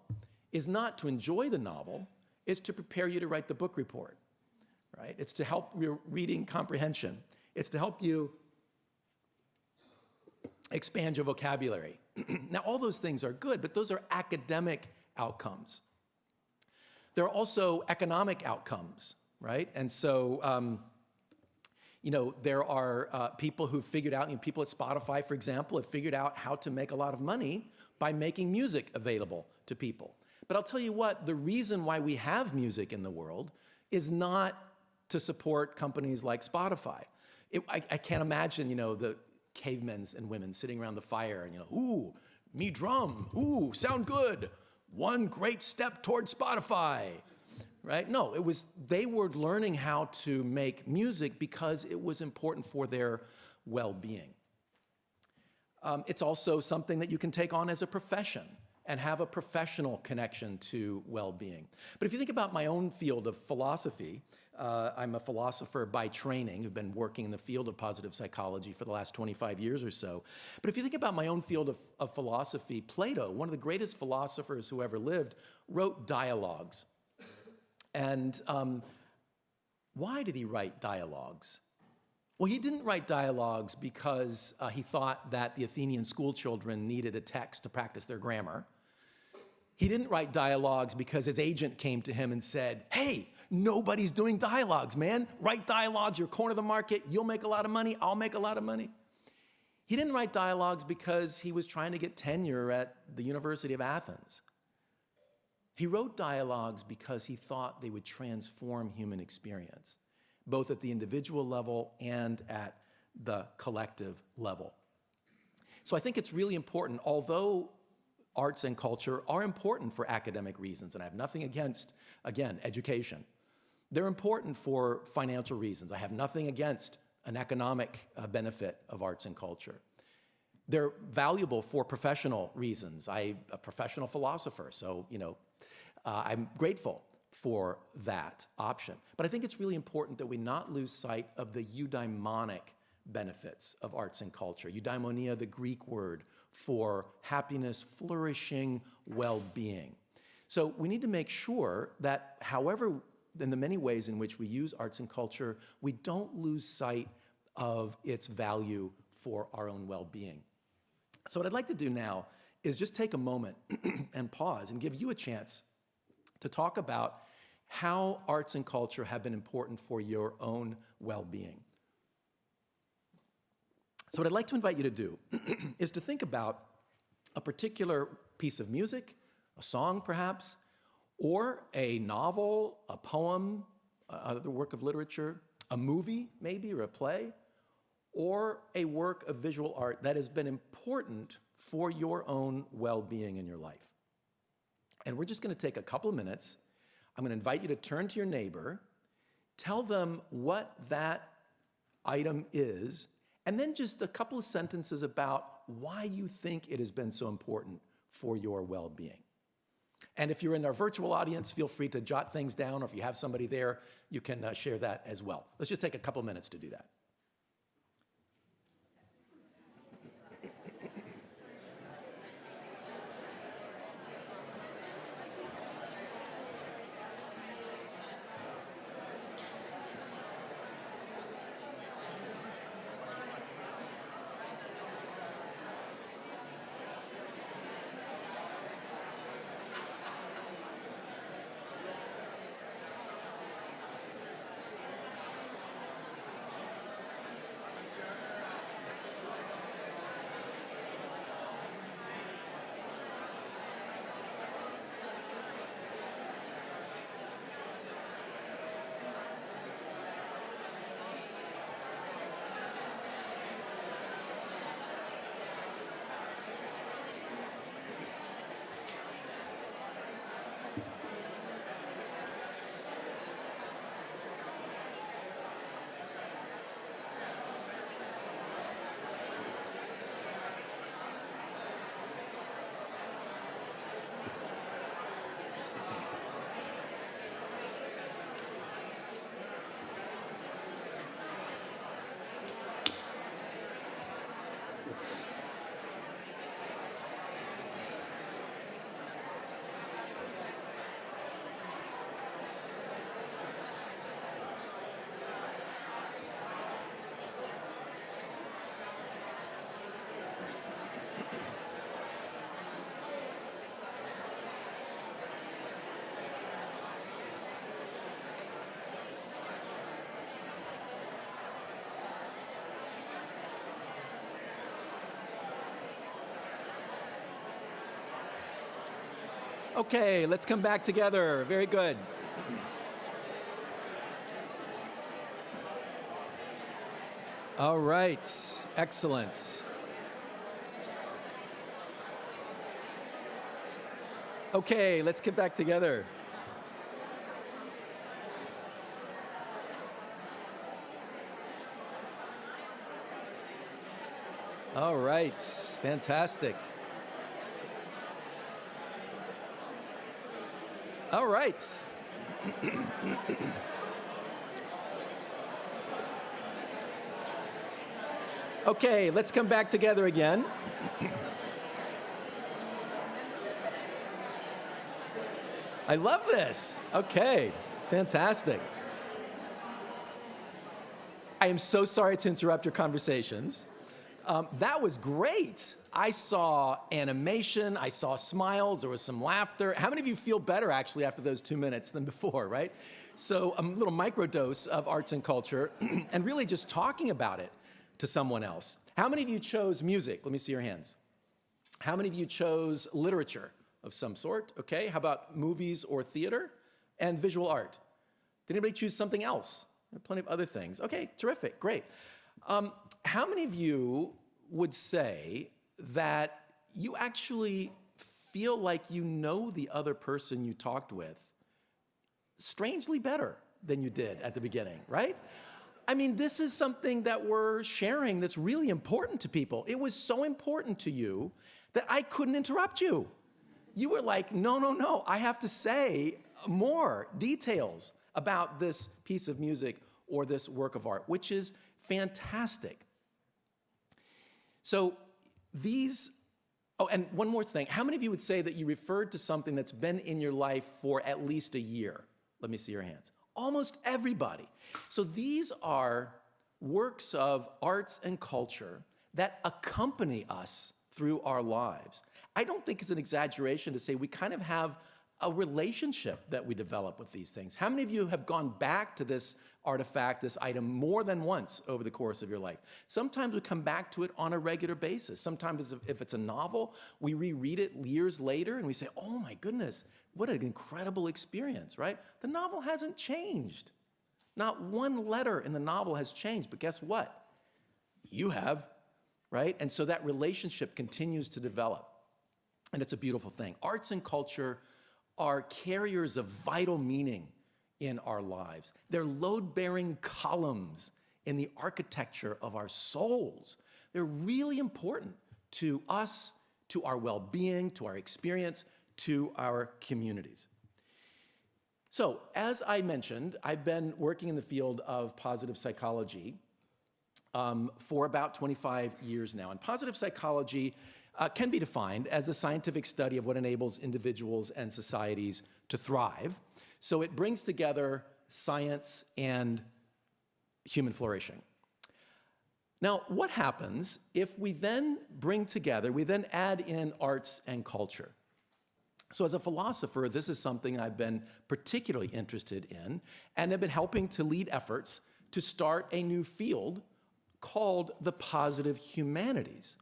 is not to enjoy the novel, it's to prepare you to write the book report. Right? It's to help your reading comprehension. It's to help you expand your vocabulary. Now, all those things are good, but those are academic outcomes. There are also economic outcomes, right? And so, there are people who've figured out, people at Spotify, for example, have figured out how to make a lot of money by making music available to people. But I'll tell you what, the reason why we have music in the world is not to support companies like Spotify. I can't imagine, the cavemen and women sitting around the fire and, ooh, me drum, ooh, sound good. One great step toward Spotify, right? No, they were learning how to make music because it was important for their well-being. It's also something that you can take on as a profession and have a professional connection to well-being. But if you think about my own field of philosophy, I'm a philosopher by training, who've been working in the field of positive psychology for the last 25 years or so. But if you think about my own field of philosophy, Plato, one of the greatest philosophers who ever lived, wrote dialogues. And why did he write dialogues? Well, he didn't write dialogues because he thought that the Athenian school children needed a text to practice their grammar. He didn't write dialogues because his agent came to him and said, hey, nobody's doing dialogues, man. Write dialogues, you're corner of the market, you'll make a lot of money, I'll make a lot of money. He didn't write dialogues because he was trying to get tenure at the University of Athens. He wrote dialogues because he thought they would transform human experience, both at the individual level and at the collective level. So I think it's really important, although arts and culture are important for academic reasons, and I have nothing against, again, education. They're important for financial reasons. I have nothing against an economic benefit of arts and culture. They're valuable for professional reasons. I'm a professional philosopher, so, I'm grateful for that option. But I think it's really important that we not lose sight of the eudaimonic benefits of arts and culture. Eudaimonia, the Greek word for happiness, flourishing, well-being. So we need to make sure that however, in the many ways in which we use arts and culture, we don't lose sight of its value for our own well-being. So what I'd like to do now is just take a moment and pause and give you a chance to talk about how arts and culture have been important for your own well-being. So what I'd like to invite you to do is to think about a particular piece of music, a song perhaps, or a novel, a poem, other work of literature, a movie maybe, or a play, or a work of visual art that has been important for your own well-being in your life. And we're just going to take a couple of minutes. I'm going to invite you to turn to your neighbor, tell them what that item is, and then just a couple of sentences about why you think it has been so important for your well-being. And if you're in our virtual audience, feel free to jot things down, or if you have somebody there, you can share that as well. Let's just take a couple of minutes to do that. Okay, let's come back together. Very good. All right, excellent. Okay, let's get back together. All right, fantastic. All right. Okay, let's come back together again. I love this. Okay, fantastic. I am so sorry to interrupt your conversations. That was great. I saw animation, I saw smiles, there was some laughter. How many of you feel better actually after those 2 minutes than before, right? So a little microdose of arts and culture and really just talking about it to someone else. How many of you chose music? Let me see your hands. How many of you chose literature of some sort? Okay, how about movies or theater and visual art? Did anybody choose something else? There are plenty of other things. Okay, terrific, great. How many of you would say that you actually feel like you know the other person you talked with strangely better than you did at the beginning, right? I mean, this is something that we're sharing that's really important to people. It was so important to you that I couldn't interrupt you. You were like, no, I have to say more details about this piece of music or this work of art, which is fantastic. So and one more thing. How many of you would say that you referred to something that's been in your life for at least a year? Let me see your hands. Almost everybody. So these are works of arts and culture that accompany us through our lives. I don't think it's an exaggeration to say we kind of have a relationship that we develop with these things. How many of you have gone back to this artifact, this item, more than once over the course of your life? Sometimes we come back to it on a regular basis. Sometimes if it's a novel, we reread it years later and we say, oh my goodness, what an incredible experience, right? The novel hasn't changed. Not one letter in the novel has changed, but guess what? You have, right? And so that relationship continues to develop. And it's a beautiful thing. Arts and culture are carriers of vital meaning in our lives. They're load-bearing columns in the architecture of our souls. They're really important to us, to our well-being, to our experience, to our communities. So, as I mentioned, I've been working in the field of positive psychology for about 25 years now. And positive psychology can be defined as a scientific study of what enables individuals and societies to thrive. So it brings together science and human flourishing. Now, what happens if we then add in arts and culture? So as a philosopher, this is something I've been particularly interested in, and have been helping to lead efforts to start a new field called the positive humanities.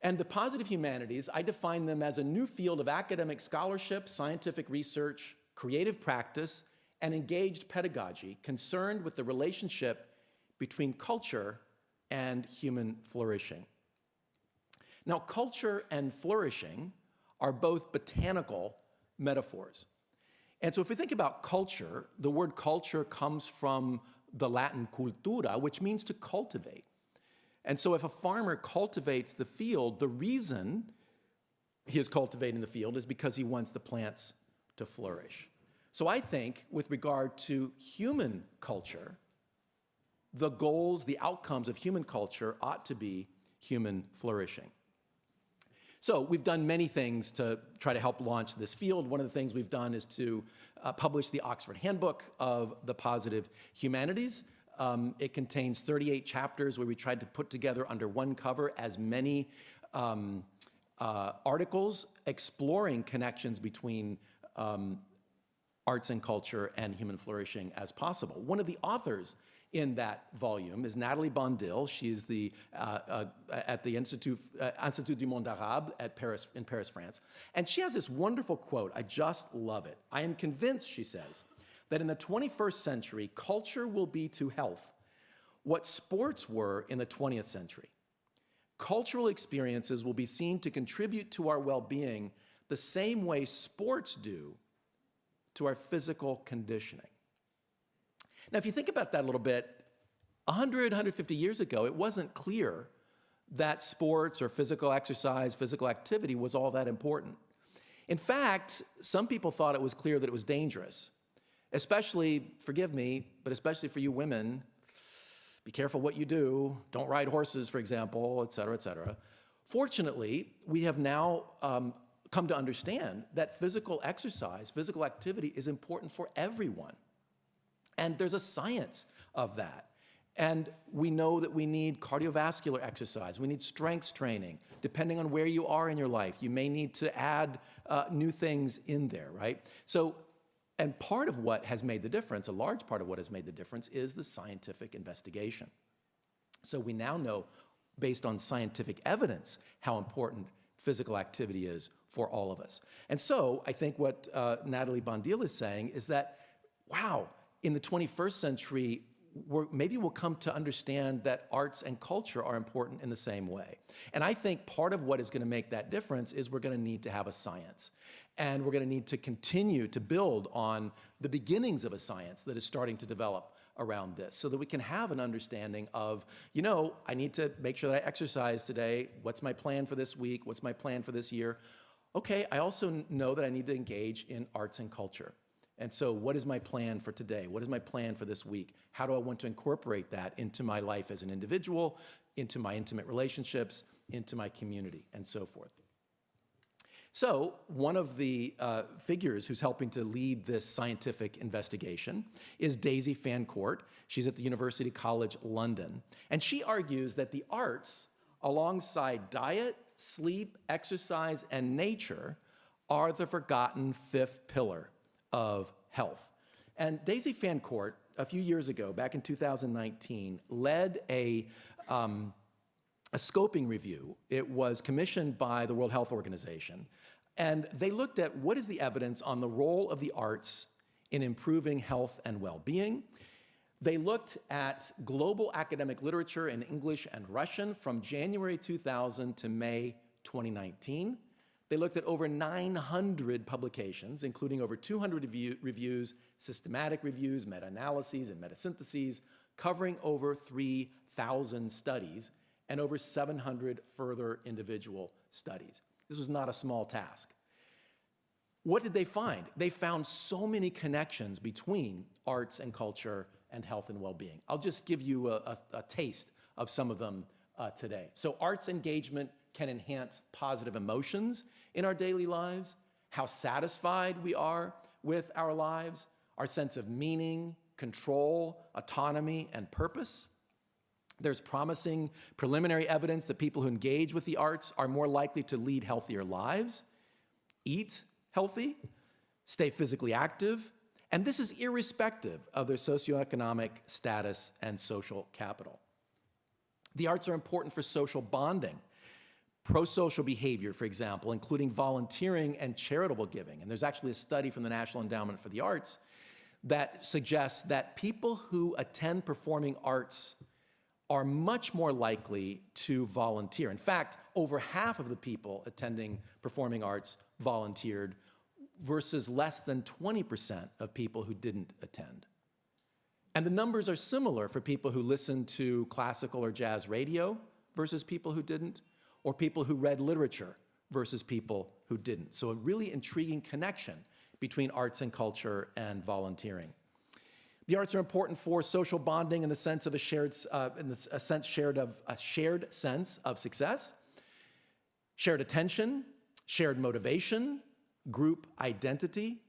And the positive humanities, I define them as a new field of academic scholarship, scientific research, creative practice, and engaged pedagogy concerned with the relationship between culture and human flourishing. Now, culture and flourishing are both botanical metaphors. And so if we think about culture, the word culture comes from the Latin cultura, which means to cultivate. And so if a farmer cultivates the field, the reason he is cultivating the field is because he wants the plants to flourish. So I think with regard to human culture, the goals, the outcomes of human culture ought to be human flourishing. So we've done many things to try to help launch this field. One of the things we've done is to publish the Oxford Handbook of the Positive Humanities. It contains 38 chapters where we tried to put together under one cover as many articles exploring connections between arts and culture and human flourishing as possible. One of the authors in that volume is Nathalie Bondil. She's at the Institut du Monde Arabe in Paris, France. And she has this wonderful quote. I just love it. I am convinced, she says, that in the 21st century, culture will be to health what sports were in the 20th century. Cultural experiences will be seen to contribute to our well-being the same way sports do to our physical conditioning. Now, if you think about that a little bit, 100, 150 years ago, it wasn't clear that sports or physical exercise, physical activity was all that important. In fact, some people thought it was clear that it was dangerous. Especially, forgive me, but especially for you women, be careful what you do, don't ride horses, for example, et cetera, et cetera. Fortunately, we have now come to understand that physical exercise, physical activity is important for everyone. And there's a science of that. And we know that we need cardiovascular exercise, we need strength training. Depending on where you are in your life, you may need to add new things in there, right? So, and part of what has made the difference, a large part of what has made the difference, is the scientific investigation. So we now know, based on scientific evidence, how important physical activity is for all of us. And so I think what Natalie Bondil is saying is that, wow, in the 21st century, maybe we'll come to understand that arts and culture are important in the same way. And I think part of what is going to make that difference is we're going to need to have a science. And we're going to need to continue to build on the beginnings of a science that is starting to develop around this so that we can have an understanding of, I need to make sure that I exercise today. What's my plan for this week? What's my plan for this year? Okay, I also know that I need to engage in arts and culture. And so what is my plan for today? What is my plan for this week? How do I want to incorporate that into my life as an individual, into my intimate relationships, into my community, and so forth? So one of the figures who's helping to lead this scientific investigation is Daisy Fancourt. She's at the University College London. And she argues that the arts, alongside diet, sleep, exercise, and nature, are the forgotten fifth pillar of health. And Daisy Fancourt, a few years ago, back in 2019, led a scoping review. It was commissioned by the World Health Organization. And they looked at what is the evidence on the role of the arts in improving health and well-being. They looked at global academic literature in English and Russian from January 2000 to May 2019. They looked at over 900 publications, including over 200 reviews, systematic reviews, meta-analyses, and metasyntheses, covering over 3,000 studies and over 700 further individual studies. This was not a small task. What did they find? They found so many connections between arts and culture and health and well-being. I'll just give you a taste of some of them today. So arts engagement can enhance positive emotions in our daily lives, how satisfied we are with our lives, our sense of meaning, control, autonomy, and purpose. There's promising preliminary evidence that people who engage with the arts are more likely to lead healthier lives, eat healthy, stay physically active, and this is irrespective of their socioeconomic status and social capital. The arts are important for social bonding, pro-social behavior, for example, including volunteering and charitable giving. And there's actually a study from the National Endowment for the Arts that suggests that people who attend performing arts are much more likely to volunteer. In fact, over half of the people attending performing arts volunteered versus less than 20% of people who didn't attend. And the numbers are similar for people who listened to classical or jazz radio versus people who didn't, or people who read literature versus people who didn't. So a really intriguing connection between arts and culture and volunteering. The arts are important for social bonding in the sense of a shared sense of success, shared attention, shared motivation, group identity,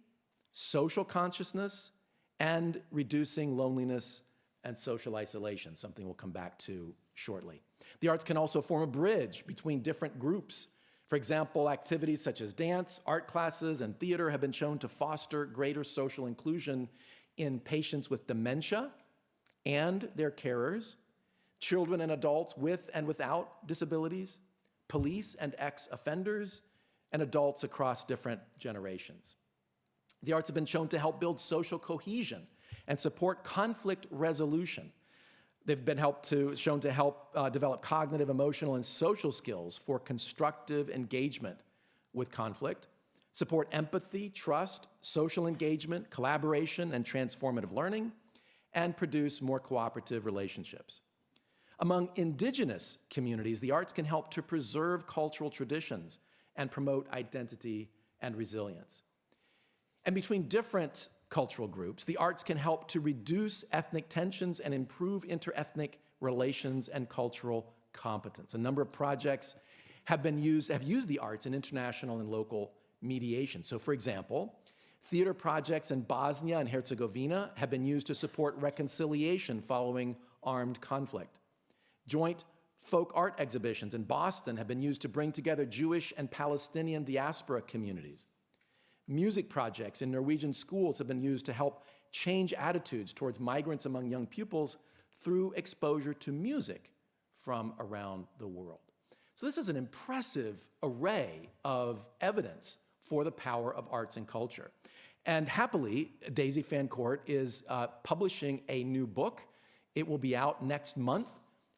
social consciousness, and reducing loneliness and social isolation, something we'll come back to shortly. The arts can also form a bridge between different groups. For example, activities such as dance, art classes, and theater have been shown to foster greater social inclusion in patients with dementia and their carers, children and adults with and without disabilities, police and ex-offenders, and adults across different generations. The arts have been shown to help build social cohesion and support conflict resolution. They've been shown to help develop cognitive, emotional, and social skills for constructive engagement with conflict, support empathy, trust, social engagement, collaboration, and transformative learning, and produce more cooperative relationships. Among indigenous communities, the arts can help to preserve cultural traditions and promote identity and resilience. And between different cultural groups, the arts can help to reduce ethnic tensions and improve inter-ethnic relations, and cultural competence. A number of projects have used the arts in international and local mediation. So for example, theater projects in Bosnia and Herzegovina have been used to support reconciliation following armed conflict. Joint folk art exhibitions in Boston have been used to bring together Jewish and Palestinian diaspora communities. Music projects in Norwegian schools have been used to help change attitudes towards migrants among young pupils through exposure to music from around the world. So this is an impressive array of evidence for the power of arts and culture. And happily, Daisy Fancourt is publishing a new book. It will be out next month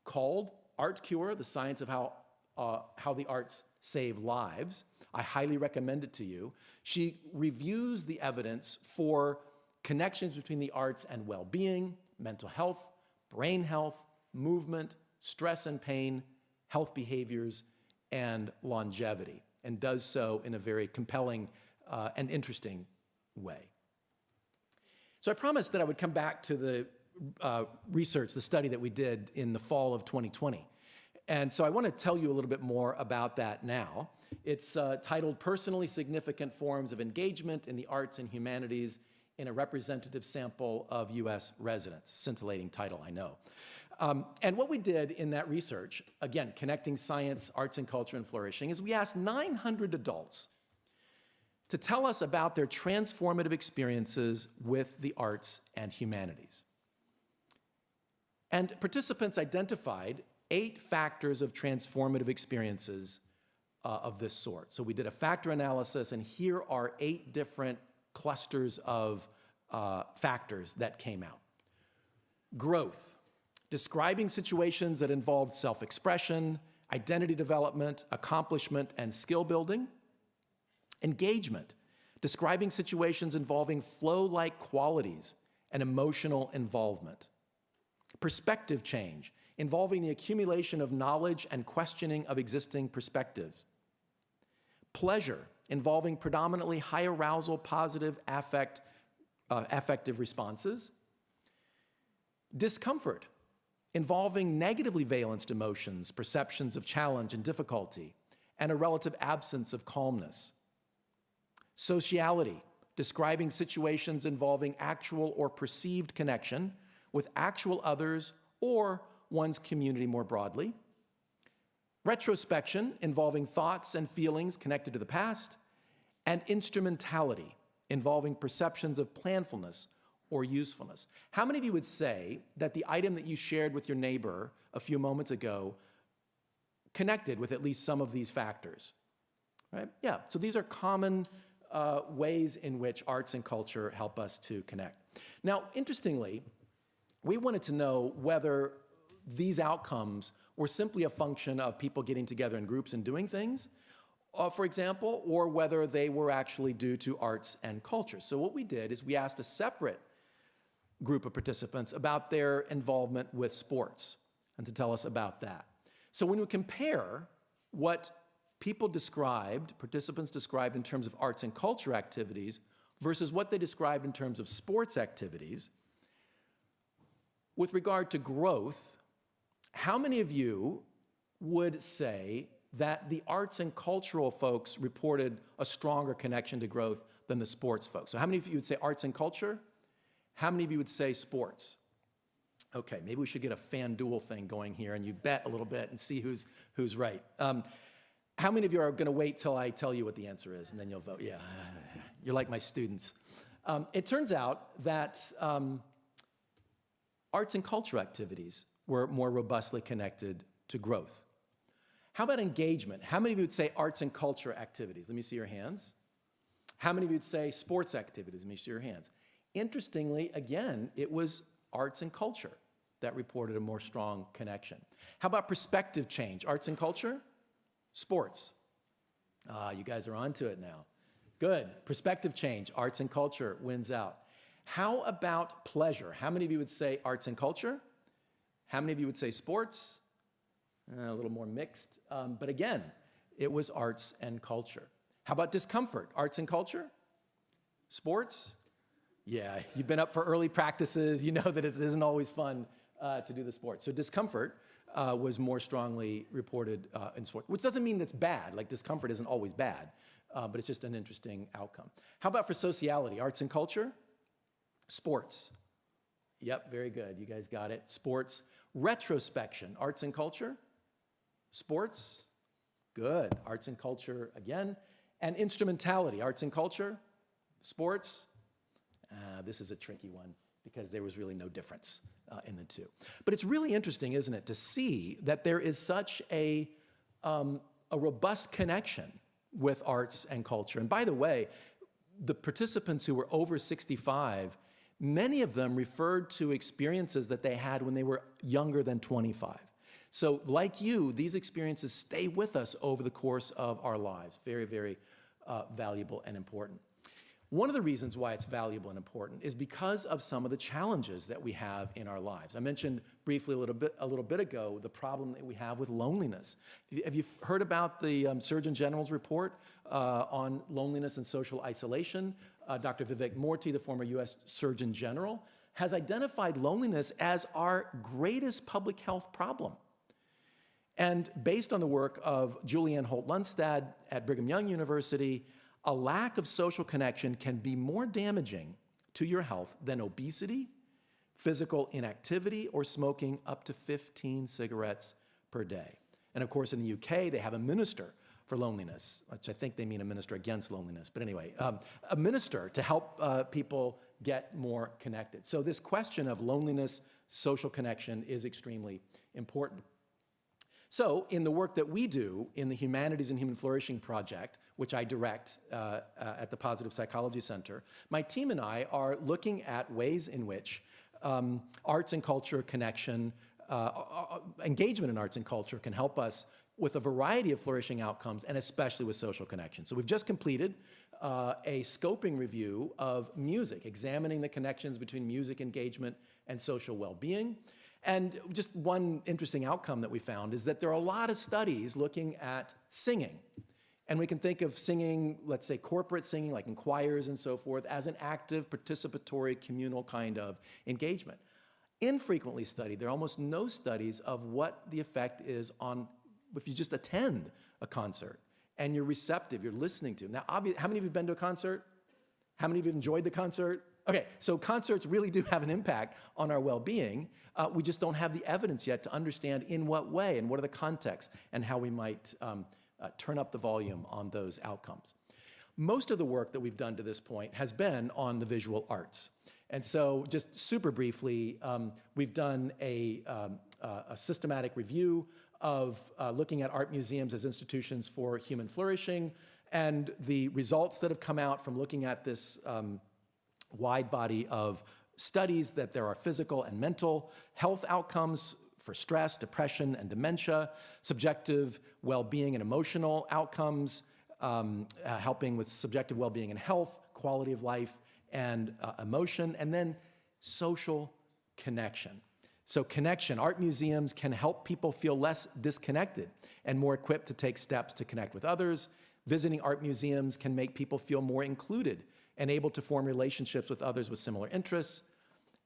called Art Cure, The Science of How the Arts Save Lives. I highly recommend it to you. She reviews the evidence for connections between the arts and well-being, mental health, brain health, movement, stress and pain, health behaviors, and longevity, and does so in a very compelling and interesting way. So I promised that I would come back to the research, the study that we did in the fall of 2020. And so I want to tell you a little bit more about that now. It's titled Personally Significant Forms of Engagement in the Arts and Humanities in a Representative Sample of U.S. Residents. Scintillating title, I know. And what we did in that research, again, connecting science, arts and culture, and flourishing, is we asked 900 adults to tell us about their transformative experiences with the arts and humanities. And participants identified 8 factors of transformative experiences of this sort. So we did a factor analysis, and here are 8 different clusters of factors that came out. Growth, describing situations that involved self-expression, identity development, accomplishment, and skill building. Engagement, describing situations involving flow-like qualities and emotional involvement. Perspective change, involving the accumulation of knowledge and questioning of existing perspectives. Pleasure, involving predominantly high arousal, positive affective responses. Discomfort, involving negatively valenced emotions, perceptions of challenge and difficulty, and a relative absence of calmness. Sociality, describing situations involving actual or perceived connection with actual others or one's community more broadly. Retrospection, involving thoughts and feelings connected to the past. And instrumentality, involving perceptions of planfulness or usefulness. How many of you would say that the item that you shared with your neighbor a few moments ago connected with at least some of these factors? Right? Yeah, so these are common ways in which arts and culture help us to connect. Now, interestingly, we wanted to know whether these outcomes were simply a function of people getting together in groups and doing things, for example, or whether they were actually due to arts and culture. So what we did is we asked a separate group of participants about their involvement with sports and to tell us about that. So when we compare what participants described in terms of arts and culture activities versus what they described in terms of sports activities, with regard to growth, how many of you would say that the arts and cultural folks reported a stronger connection to growth than the sports folks? So how many of you would say arts and culture? How many of you would say sports? Okay, maybe we should get a FanDuel thing going here and you bet a little bit and see who's right. How many of you are going to wait till I tell you what the answer is and then you'll vote? Yeah, you're like my students. It turns out that arts and culture activities were more robustly connected to growth. How about engagement? How many of you would say arts and culture activities? Let me see your hands. How many of you would say sports activities? Let me see your hands. Interestingly, again, it was arts and culture that reported a more strong connection. How about perspective change? Arts and culture? Sports. You guys are onto it now. Good. Perspective change. Arts and culture wins out. How about pleasure? How many of you would say arts and culture? How many of you would say sports? A little more mixed. But again, it was arts and culture. How about discomfort? Arts and culture? Sports? Yeah, you've been up for early practices. You know that it isn't always fun to do the sport. So discomfort was more strongly reported in sport, which doesn't mean that's bad. Like discomfort isn't always bad, but it's just an interesting outcome. How about for sociality, arts and culture? Sports. Yep, very good. You guys got it. Sports. Retrospection, arts and culture? Sports. Good. Arts and culture again. And instrumentality, arts and culture? Sports. This is a tricky one because there was really no difference in the two. But it's really interesting, isn't it, to see that there is such a robust connection with arts and culture. And by the way, the participants who were over 65, many of them referred to experiences that they had when they were younger than 25. So like you, these experiences stay with us over the course of our lives. Very, very valuable and important. One of the reasons why it's valuable and important is because of some of the challenges that we have in our lives. I mentioned briefly a little bit ago the problem that we have with loneliness. Have you heard about the Surgeon General's report on loneliness and social isolation? Dr. Vivek Murthy, the former US Surgeon General, has identified loneliness as our greatest public health problem. And based on the work of Julianne Holt-Lundstad at Brigham Young University, a lack of social connection can be more damaging to your health than obesity, physical inactivity, or smoking up to 15 cigarettes per day. And of course, in the UK, they have a minister for loneliness, which I think they mean a minister against loneliness. But anyway, a minister to help people get more connected. So this question of loneliness, social connection is extremely important. So in the work that we do in the Humanities and Human Flourishing Project, which I direct at the Positive Psychology Center, my team and I are looking at ways in which arts and culture connection, engagement in arts and culture can help us with a variety of flourishing outcomes, and especially with social connection. So we've just completed a scoping review of music, examining the connections between music engagement and social well-being. And just one interesting outcome that we found is that there are a lot of studies looking at singing. And we can think of singing, let's say corporate singing, like in choirs and so forth, as an active, participatory, communal kind of engagement. Infrequently studied, there are almost no studies of what the effect is on if you just attend a concert and you're receptive, you're listening to. Now, how many of you have been to a concert? How many of you have enjoyed the concert? Okay, so concerts really do have an impact on our well-being. We just don't have the evidence yet to understand in what way and what are the contexts and how we might turn up the volume on those outcomes. Most of the work that we've done to this point has been on the visual arts. And so just super briefly, we've done a systematic review of looking at art museums as institutions for human flourishing, and the results that have come out from looking at this wide body of studies that there are physical and mental health outcomes for stress, depression, and dementia, subjective well-being and emotional outcomes, helping with subjective well-being and health, quality of life, and emotion, and then social connection. So connection, art museums can help people feel less disconnected and more equipped to take steps to connect with others. Visiting art museums can make people feel more included and able to form relationships with others with similar interests.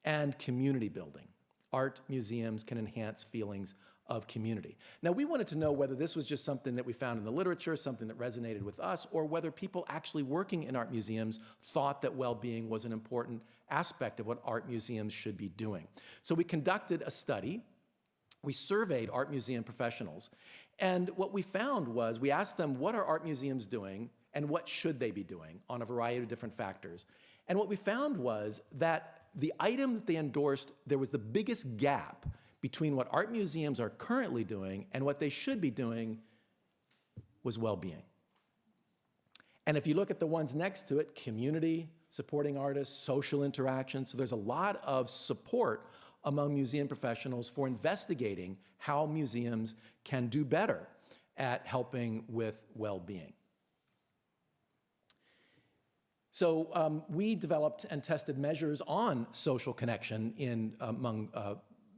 And community building. Art museums can enhance feelings of community. Now, we wanted to know whether this was just something that we found in the literature, something that resonated with us, or whether people actually working in art museums thought that well-being was an important aspect of what art museums should be doing. So we conducted a study. We surveyed art museum professionals. And what we found was we asked them, what are art museums doing and what should they be doing on a variety of different factors? And what we found was that the item that they endorsed, there was the biggest gap between what art museums are currently doing and what they should be doing was well-being. And if you look at the ones next to it, community, supporting artists, social interaction, so there's a lot of support among museum professionals for investigating how museums can do better at helping with well-being. So we developed and tested measures on social connection among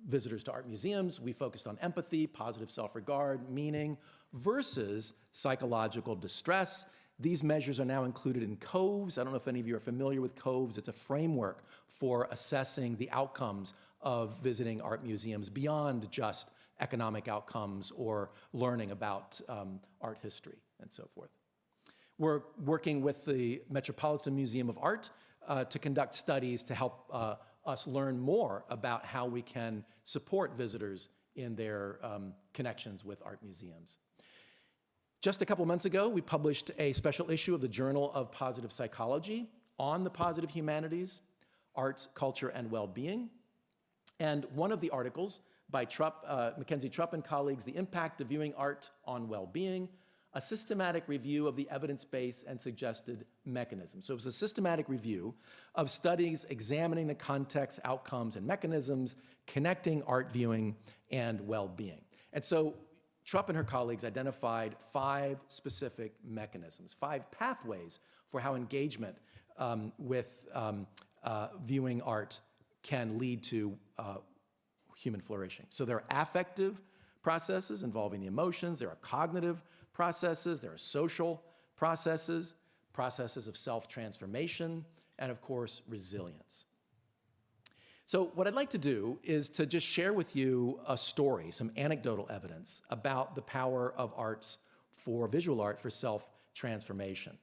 visitors to art museums. We focused on empathy, positive self-regard, meaning, versus psychological distress. These measures are now included in COVES. I don't know if any of you are familiar with COVES. It's a framework for assessing the outcomes of visiting art museums beyond just economic outcomes or learning about art history and so forth. We're working with the Metropolitan Museum of Art to conduct studies to help us learn more about how we can support visitors in their connections with art museums. Just a couple months ago, we published a special issue of the Journal of Positive Psychology on the positive humanities, arts, culture, and well-being. And one of the articles by Mackenzie Trupp and colleagues, The Impact of Viewing Art on Well-Being, a systematic review of the evidence base and suggested mechanisms. So it was a systematic review of studies examining the context, outcomes, and mechanisms connecting art viewing and well-being. And so Trupp and her colleagues identified 5 specific mechanisms, 5 pathways for how engagement with viewing art can lead to human flourishing. So there are affective processes involving the emotions, there are cognitive processes, there are social processes, processes of self-transformation, and of course, resilience. So what I'd like to do is to just share with you a story, some anecdotal evidence about the power of arts for visual art for self-transformation.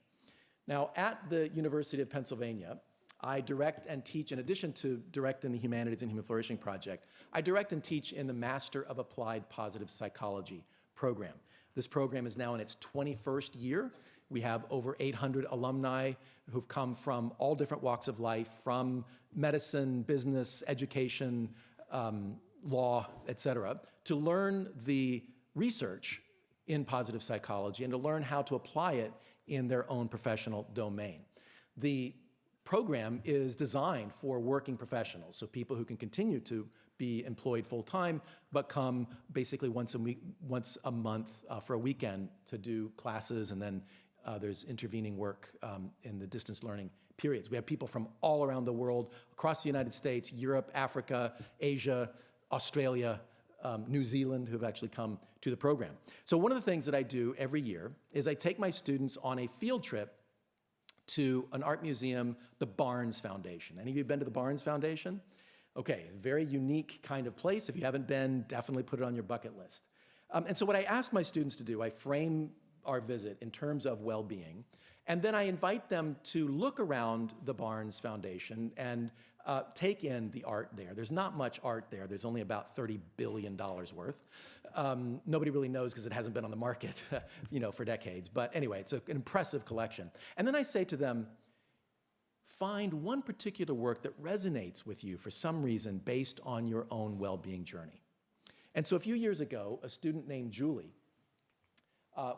Now, at the University of Pennsylvania, I direct and teach, in addition to directing the Humanities and Human Flourishing Project, I direct and teach in the Master of Applied Positive Psychology program. This program is now in its 21st year. We have over 800 alumni who've come from all different walks of life, from medicine, business, education, law, et cetera, to learn the research in positive psychology and to learn how to apply it in their own professional domain. The program is designed for working professionals, so people who can continue to be employed full-time, but come basically once a month for a weekend to do classes, and then there's intervening work in the distance learning periods. We have people from all around the world, across the United States, Europe, Africa, Asia, Australia, New Zealand, who've actually come to the program. So one of the things that I do every year is I take my students on a field trip to an art museum, the Barnes Foundation. Any of you been to the Barnes Foundation? Okay, very unique kind of place. If you haven't been, definitely put it on your bucket list. And so what I ask my students to do, I frame our visit in terms of well-being, and then I invite them to look around the Barnes Foundation and take in the art there. There's not much art there. There's only about $30 billion worth. Nobody really knows because it hasn't been on the market for decades. But anyway, it's an impressive collection. And then I say to them, find one particular work that resonates with you for some reason based on your own well-being journey. And so a few years ago, a student named Julie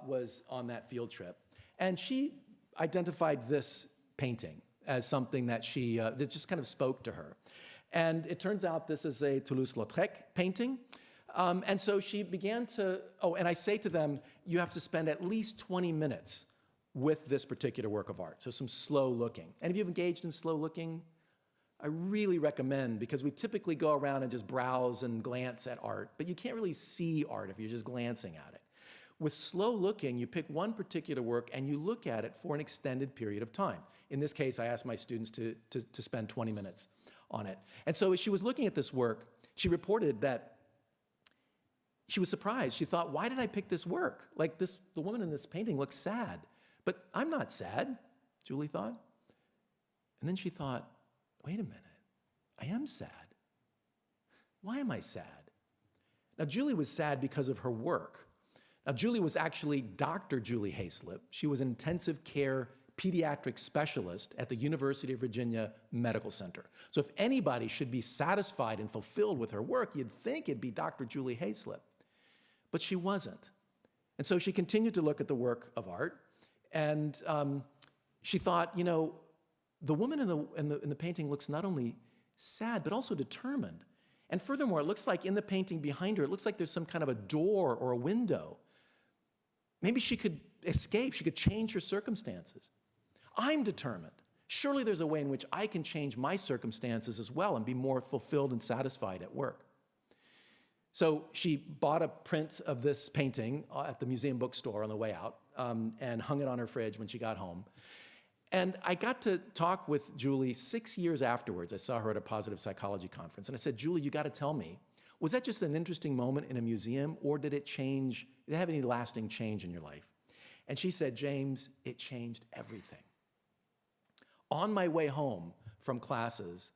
was on that field trip, and she identified this painting as something that that just kind of spoke to her. And it turns out this is a Toulouse-Lautrec painting. And so she began to, and I say to them, you have to spend at least 20 minutes with this particular work of art. So some slow looking. And if you've engaged in slow looking, I really recommend, because we typically go around and just browse and glance at art, but you can't really see art if you're just glancing at it. With slow looking, you pick one particular work and you look at it for an extended period of time. In this case, I asked my students to spend 20 minutes on it. And so as she was looking at this work, she reported that she was surprised. She thought, why did I pick this work? Like the woman in this painting looks sad, but I'm not sad, Julie thought. And then she thought, wait a minute, I am sad. Why am I sad? Now, Julie was sad because of her work. Now, Julie was actually Dr. Julie Hayslip. She was an intensive care pediatric specialist at the University of Virginia Medical Center. So if anybody should be satisfied and fulfilled with her work, you'd think it'd be Dr. Julie Hayslip. But she wasn't. And so she continued to look at the work of art, and she thought, the woman in the painting looks not only sad, but also determined. And furthermore, it looks like in the painting behind her, it looks like there's some kind of a door or a window. Maybe she could escape, she could change her circumstances. I'm determined. Surely there's a way in which I can change my circumstances as well and be more fulfilled and satisfied at work. So she bought a print of this painting at the museum bookstore on the way out and hung it on her fridge when she got home. And I got to talk with Julie 6 years afterwards. I saw her at a positive psychology conference. And I said, Julie, you got to tell me, was that just an interesting moment in a museum, or did it have any lasting change in your life? And she said, James, it changed everything. On my way home from classes,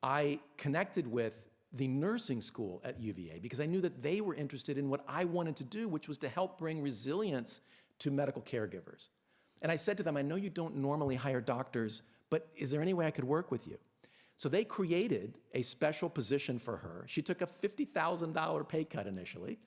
I connected with the nursing school at UVA because I knew that they were interested in what I wanted to do, which was to help bring resilience to medical caregivers. And I said to them, I know you don't normally hire doctors, but is there any way I could work with you? So they created a special position for her. She took a $50,000 pay cut initially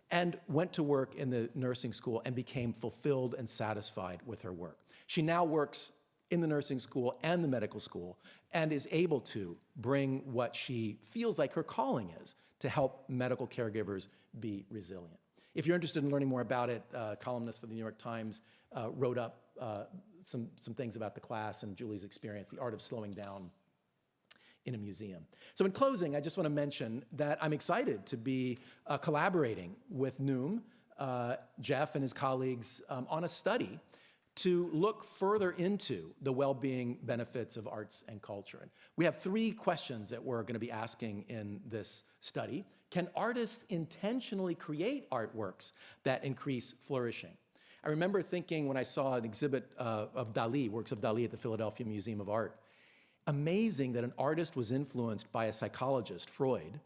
and went to work in the nursing school and became fulfilled and satisfied with her work. She now works in the nursing school and the medical school and is able to bring what she feels like her calling is to help medical caregivers be resilient. If you're interested in learning more about it, columnist for the New York Times wrote up some things about the class and Julie's experience, the art of slowing down in a museum. So in closing, I just want to mention that I'm excited to be collaborating with Noom, Jeff and his colleagues on a study to look further into the well-being benefits of arts and culture. And we have 3 questions that we're going to be asking in this study. Can artists intentionally create artworks that increase flourishing? I remember thinking when I saw an exhibit of Dali, works of Dali at the Philadelphia Museum of Art, amazing that an artist was influenced by a psychologist, Freud.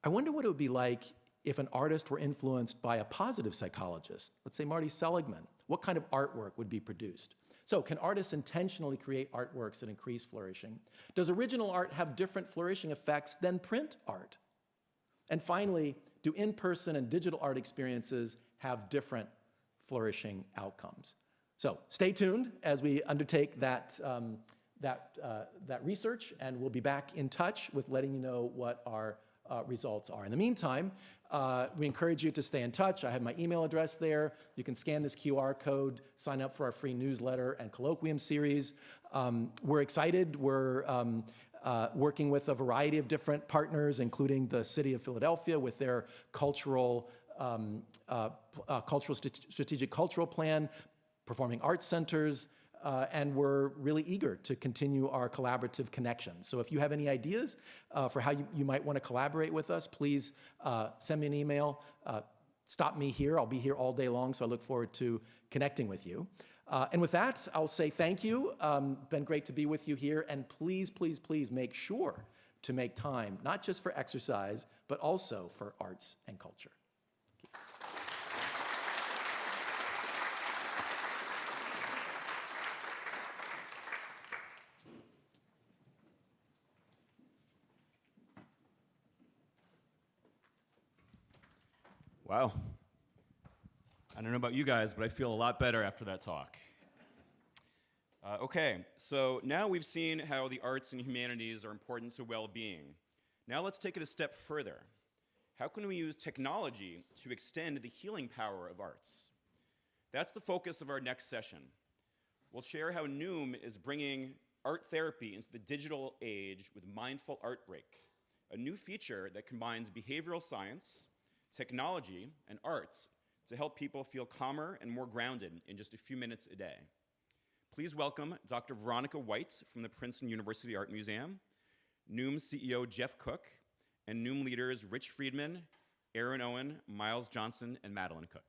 I wonder what it would be like if an artist were influenced by a positive psychologist, let's say Marty Seligman. What kind of artwork would be produced? So can artists intentionally create artworks that increase flourishing? Does original art have different flourishing effects than print art? And finally, do in-person and digital art experiences have different flourishing outcomes? So stay tuned as we undertake that research, and we'll be back in touch with letting you know what our results are. In the meantime, we encourage you to stay in touch. I have my email address there. You can scan this QR code, sign up for our free newsletter and colloquium series. We're excited. We're working with a variety of different partners, including the City of Philadelphia with their strategic cultural plan, performing arts centers, and we're really eager to continue our collaborative connections. So if you have any ideas for how you might want to collaborate with us, please send me an email. Stop me here. I'll be here all day long, so I look forward to connecting with you. And with that, I'll say thank you. Been great to be with you here. And please, please, please make sure to make time, not just for exercise, but also for arts and culture. Wow. I don't know about you guys, but I feel a lot better after that talk. Okay, so now we've seen how the arts and humanities are important to well-being. Now let's take it a step further. How can we use technology to extend the healing power of arts? That's the focus of our next session. We'll share how Noom is bringing art therapy into the digital age with Mindful Artbreak, a new feature that combines behavioral science, technology, and arts to help people feel calmer and more grounded in just a few minutes a day. Please welcome Dr. Veronica White from the Princeton University Art Museum, Noom CEO Jeff Cook, and Noom leaders Rich Friedman, Aaron Owen, Miles Johnson, and Madeline Cook.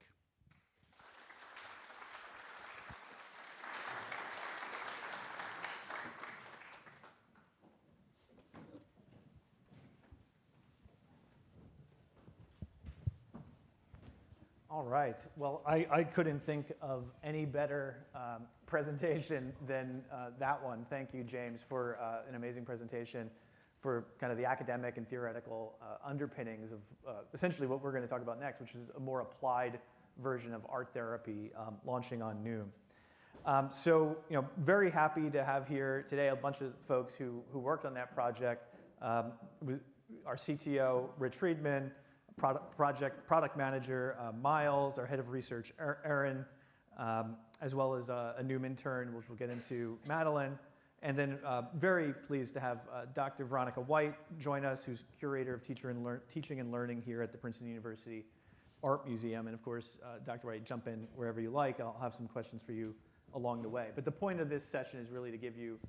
All right. Well, I couldn't think of any better presentation than that one. Thank you, James, for an amazing presentation for kind of the academic and theoretical underpinnings of essentially what we're going to talk about next, which is a more applied version of art therapy launching on Noom. So, very happy to have here today a bunch of folks who worked on that project. Our CTO, Rich Friedman, product manager, Miles, our head of research, Aaron, as well as a Noom intern, which we'll get into, Madeline. And then very pleased to have Dr. Veronica White join us, who's curator of teaching and learning here at the Princeton University Art Museum. And of course, Dr. White, jump in wherever you like. I'll have some questions for you along the way. But the point of this session is really to give you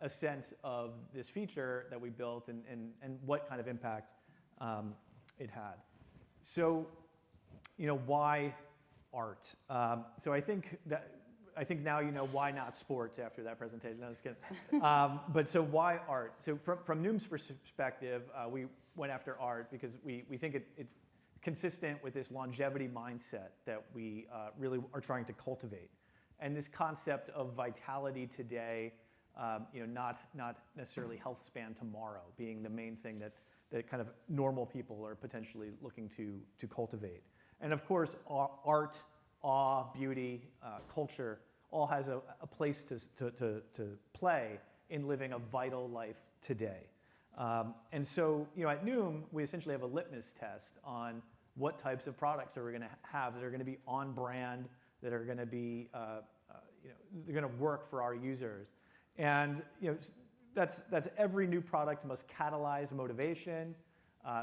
a sense of this feature that we built and what kind of impact it had. So, why art? So I think now you know why not sports after that presentation. No, I was kidding. But so why art? So from Noom's perspective, we went after art because we think it's consistent with this longevity mindset that we really are trying to cultivate. And this concept of vitality today, not necessarily health span tomorrow being the main thing that kind of normal people are potentially looking to cultivate. And of course, art, awe, beauty, culture, all has a place to play in living a vital life today. And so, at Noom, we essentially have a litmus test on what types of products are we going to have that are going to be on brand, that are going to be, they're going to work for our users. And that's every new product must catalyze motivation,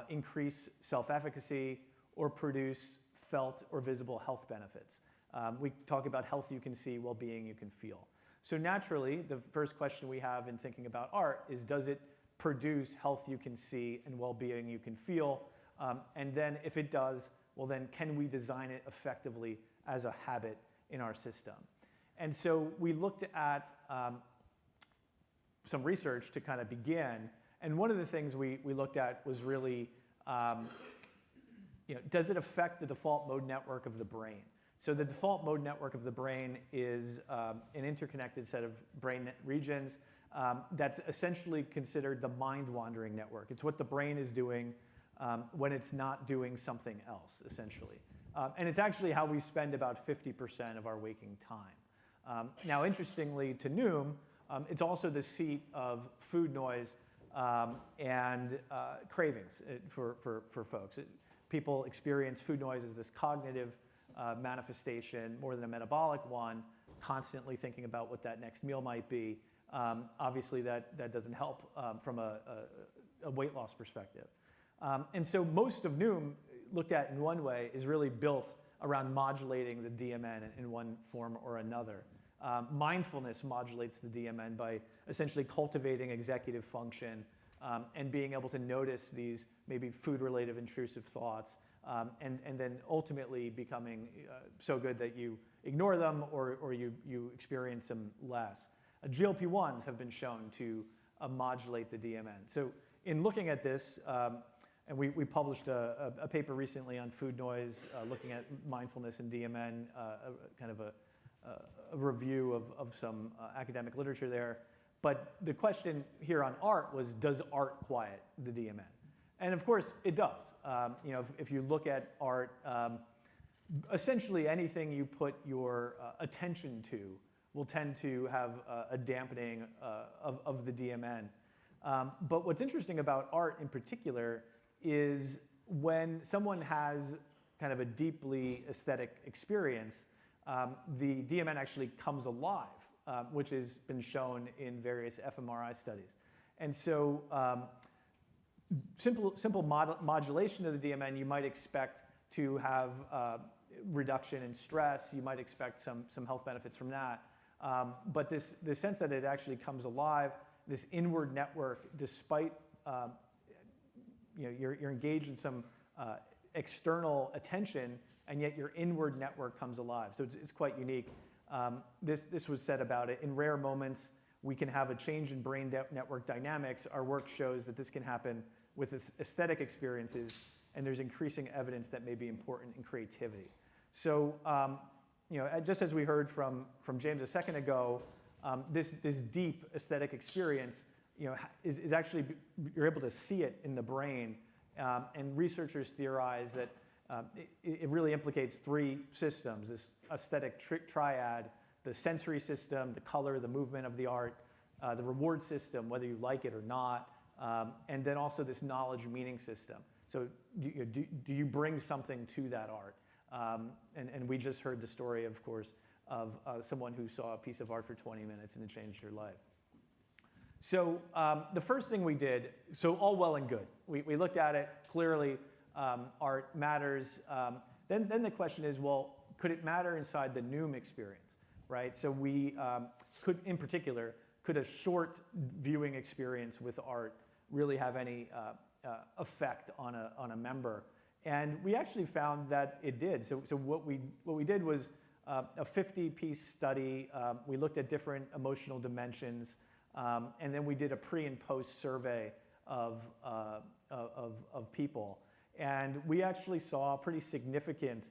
increase self-efficacy, or produce felt or visible health benefits. We talk about health you can see, well-being you can feel. So naturally, the first question we have in thinking about art is, does it produce health you can see and well-being you can feel? And then if it does, well then can we design it effectively as a habit in our system? And so we looked at some research to kind of begin. And one of the things we looked at was really, does it affect the default mode network of the brain? So the default mode network of the brain is an interconnected set of brain regions that's essentially considered the mind-wandering network. It's what the brain is doing when it's not doing something else, essentially. And it's actually how we spend about 50% of our waking time. Now, interestingly, to Noom, it's also the seat of food noise and cravings for folks. People experience food noise as this cognitive manifestation more than a metabolic one, constantly thinking about what that next meal might be. Obviously, that doesn't help from a weight loss perspective. And so most of Noom, looked at in one way, is really built around modulating the DMN in one form or another. Mindfulness modulates the DMN by essentially cultivating executive function and being able to notice these maybe food-related intrusive thoughts and then ultimately becoming so good that you ignore them or you experience them less. GLP-1s have been shown to modulate the DMN. So in looking at this, and we published a paper recently on food noise, looking at mindfulness and DMN, kind of a review of some academic literature there. But the question here on art was, does art quiet the DMN? And of course, it does. If you look at art, essentially anything you put your attention to will tend to have a dampening of the DMN. But what's interesting about art in particular is when someone has kind of a deeply aesthetic experience, the DMN actually comes alive, which has been shown in various fMRI studies. And so simple modulation of the DMN, you might expect to have reduction in stress. You might expect some health benefits from that. But the sense that it actually comes alive, this inward network, despite you're engaged in some external attention, and yet your inward network comes alive. So it's quite unique. This was said about it. In rare moments, we can have a change in brain network dynamics. Our work shows that this can happen with aesthetic experiences, and there's increasing evidence that may be important in creativity. So, just as we heard from James a second ago, this deep aesthetic experience, is actually, you're able to see it in the brain, and researchers theorize that it really implicates three systems: this aesthetic triad, the sensory system, the color, the movement of the art, the reward system, whether you like it or not, and then also this knowledge meaning system. So do you bring something to that art? And we just heard the story, of course, of someone who saw a piece of art for 20 minutes and it changed their life. So the first thing we did, so all well and good. We looked at it, clearly art matters. Then the question is, well, could it matter inside the Noom experience? right? So we could, in particular, could a short viewing experience with art really have any effect on a member? And we actually found that it did. So what we did was a 50-piece study. We looked at different emotional dimensions, and then we did a pre and post survey of people. And we actually saw pretty significant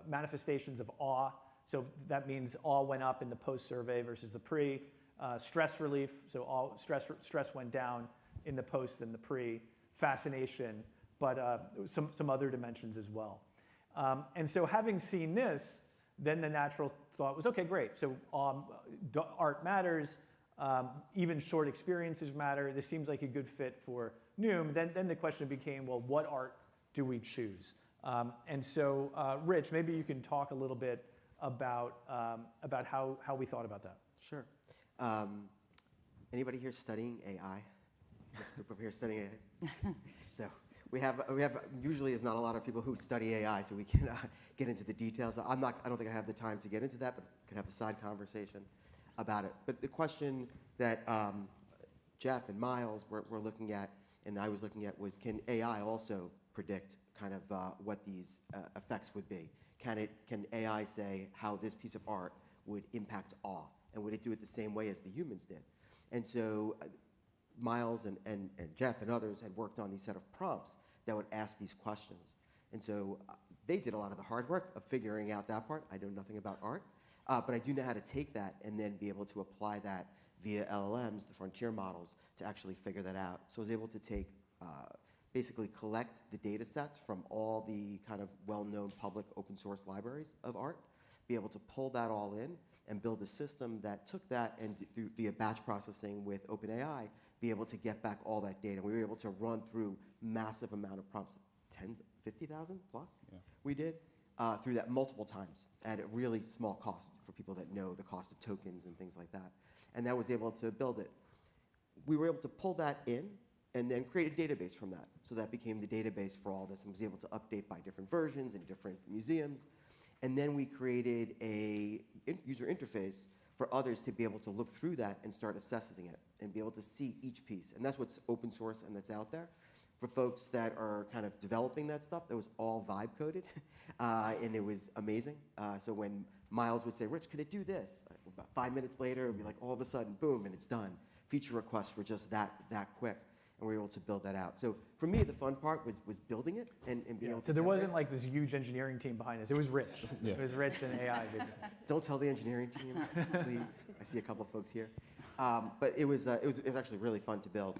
manifestations of awe. So that means awe went up in the post survey versus the pre. Stress relief, so all stress went down in the post and the pre. Fascination, but some other dimensions as well. And so having seen this, then the natural thought was, okay, great. So art matters, even short experiences matter. This seems like a good fit for Noom. Then the question became, well, what art do we choose? And so, Rich, maybe you can talk a little bit about how we thought about that. Sure. Anybody here studying AI? Is this group over here studying AI? Yes. So we have usually is not a lot of people who study AI, so we can get into the details. I don't think I have the time to get into that, but could have a side conversation about it. But the question that Jeff and Miles were looking at, and I was looking at, was can AI also predict kind of what these effects would be? Can AI say how this piece of art would impact awe, and would it do it the same way as the humans did? And so Miles and Jeff and others had worked on these set of prompts that would ask these questions. And so they did a lot of the hard work of figuring out that part. I know nothing about art, but I do know how to take that and then be able to apply that via LLMs, the frontier models, to actually figure that out. So I was able to take, basically collect the data sets from all the kind of well-known public open source libraries of art, be able to pull that all in and build a system that took that and via batch processing with OpenAI, be able to get back all that data. We were able to run through massive amount of prompts, 50,000 plus, we did, through that multiple times at a really small cost for people that know the cost of tokens and things like that. And that was able to build it. We were able to pull that in and then create a database from that. So that became the database for all this and was able to update by different versions in different museums. And then we created a user interface for others to be able to look through that and start assessing it and be able to see each piece. And that's what's open source and that's out there. For folks that are kind of developing that stuff, that was all vibe coded, and it was amazing. So when Miles would say, Rich, could it do this? About 5 minutes later, it would be like all of a sudden, boom, and it's done. Feature requests were just that quick, and we were able to build that out. So for me, the fun part was building it and being able to. So there wasn't like this huge engineering team behind us. It was Rich. Yeah. It was Rich and AI, basically. Don't tell the engineering team, please. I see a couple of folks here. But it was actually really fun to build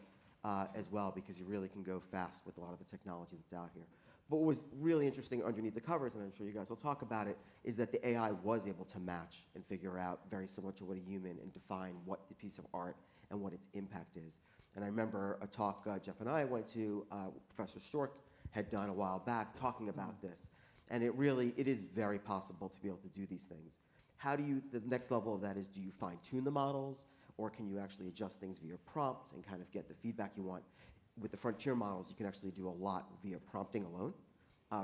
as well, because you really can go fast with a lot of the technology that's out here. But what was really interesting underneath the covers, and I'm sure you guys will talk about it, is that the AI was able to match and figure out, very similar to what a human, and define what the piece of art and what its impact is. And I remember a talk Jeff and I went to, Professor Stork had done a while back, talking about this. And it is very possible to be able to do these things. The next level of that is, do you fine tune the models? Or can you actually adjust things via prompts and kind of get the feedback you want? With the frontier models, you can actually do a lot via prompting alone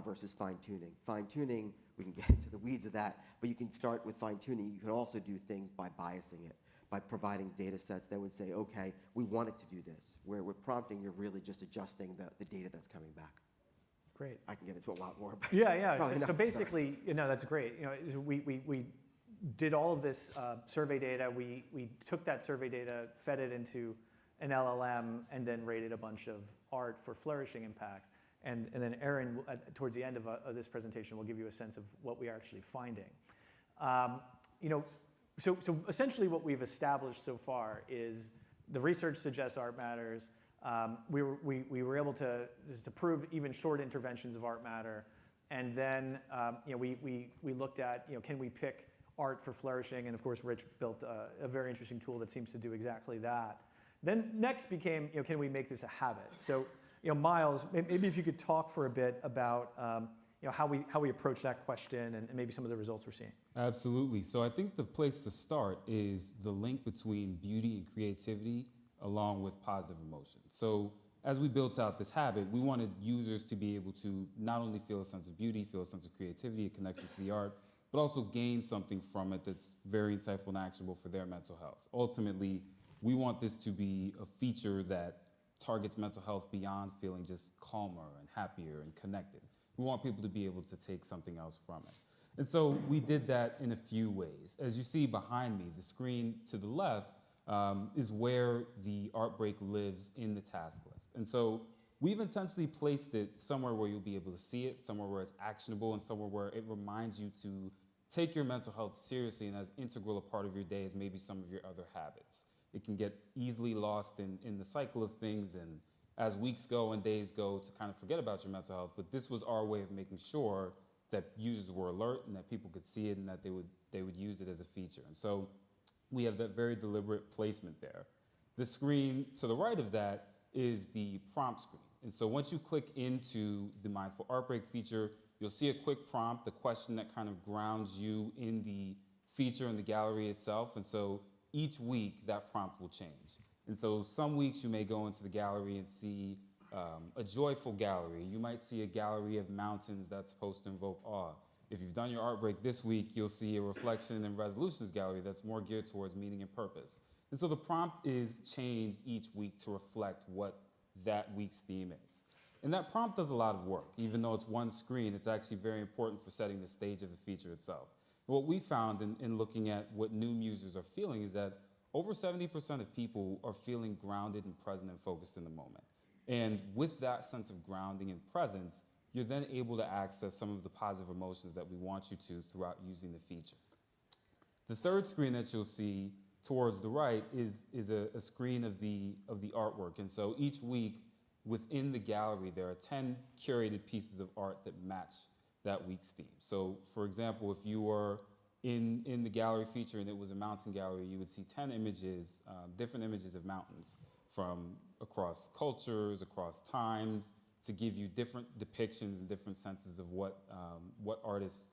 versus fine-tuning. Fine-tuning, we can get into the weeds of that, but you can start with fine-tuning. You can also do things by biasing it, by providing data sets that would say, okay, we want it to do this. Where with prompting, you're really just adjusting the data that's coming back. Great. I can get into a lot more. But Yeah. So basically, that's great. We did all of this survey data. We took that survey data, fed it into an LLM, and then rated a bunch of art for flourishing impacts. And then Aaron, towards the end of this presentation, will give you a sense of what we are actually finding. So essentially what we've established so far is the research suggests art matters. We were able to prove even short interventions of art matter. And then we looked at, can we pick art for flourishing? And of course, Rich built a very interesting tool that seems to do exactly that. Then next became, can we make this a habit? So, Miles, maybe if you could talk for a bit about how we approach that question and maybe some of the results we're seeing. Absolutely. So I think the place to start is the link between beauty and creativity along with positive emotions. So as we built out this habit, we wanted users to be able to not only feel a sense of beauty, feel a sense of creativity, a connection to the art, but also gain something from it that's very insightful and actionable for their mental health. Ultimately, we want this to be a feature that targets mental health beyond feeling just calmer and happier and connected. We want people to be able to take something else from it. And so we did that in a few ways. As you see behind me, the screen to the left is where the Artbreak lives in the task list. And so we've intentionally placed it somewhere where you'll be able to see it, somewhere where it's actionable, and somewhere where it reminds you to take your mental health seriously and as integral a part of your day as maybe some of your other habits. It can get easily lost in the cycle of things, and as weeks go and days go, to kind of forget about your mental health. But this was our way of making sure that users were alert and that people could see it and that they would use it as a feature. And so we have that very deliberate placement there. The screen to the right of that is the prompt screen. And so once you click into the Mindful Artbreak feature, you'll see a quick prompt, the question that kind of grounds you in the feature and the gallery itself. And so each week that prompt will change. And so some weeks you may go into the gallery and see a joyful gallery. You might see a gallery of mountains that's supposed to invoke awe. If you've done your Artbreak this week, you'll see a reflection and resolutions gallery that's more geared towards meaning and purpose. And so the prompt is changed each week to reflect what that week's theme is. And that prompt does a lot of work. Even though it's one screen, it's actually very important for setting the stage of the feature itself. And what we found in looking at what Noom users are feeling is that over 70% of people are feeling grounded and present and focused in the moment. And with that sense of grounding and presence, you're then able to access some of the positive emotions that we want you to throughout using the feature. The third screen that you'll see towards the right is a screen of the artwork. And so each week within the gallery, there are 10 curated pieces of art that match that week's theme. So for example, if you were in the gallery feature and it was a mountain gallery, you would see 10 images, different images of mountains from across cultures, across times, to give you different depictions and different senses of what artists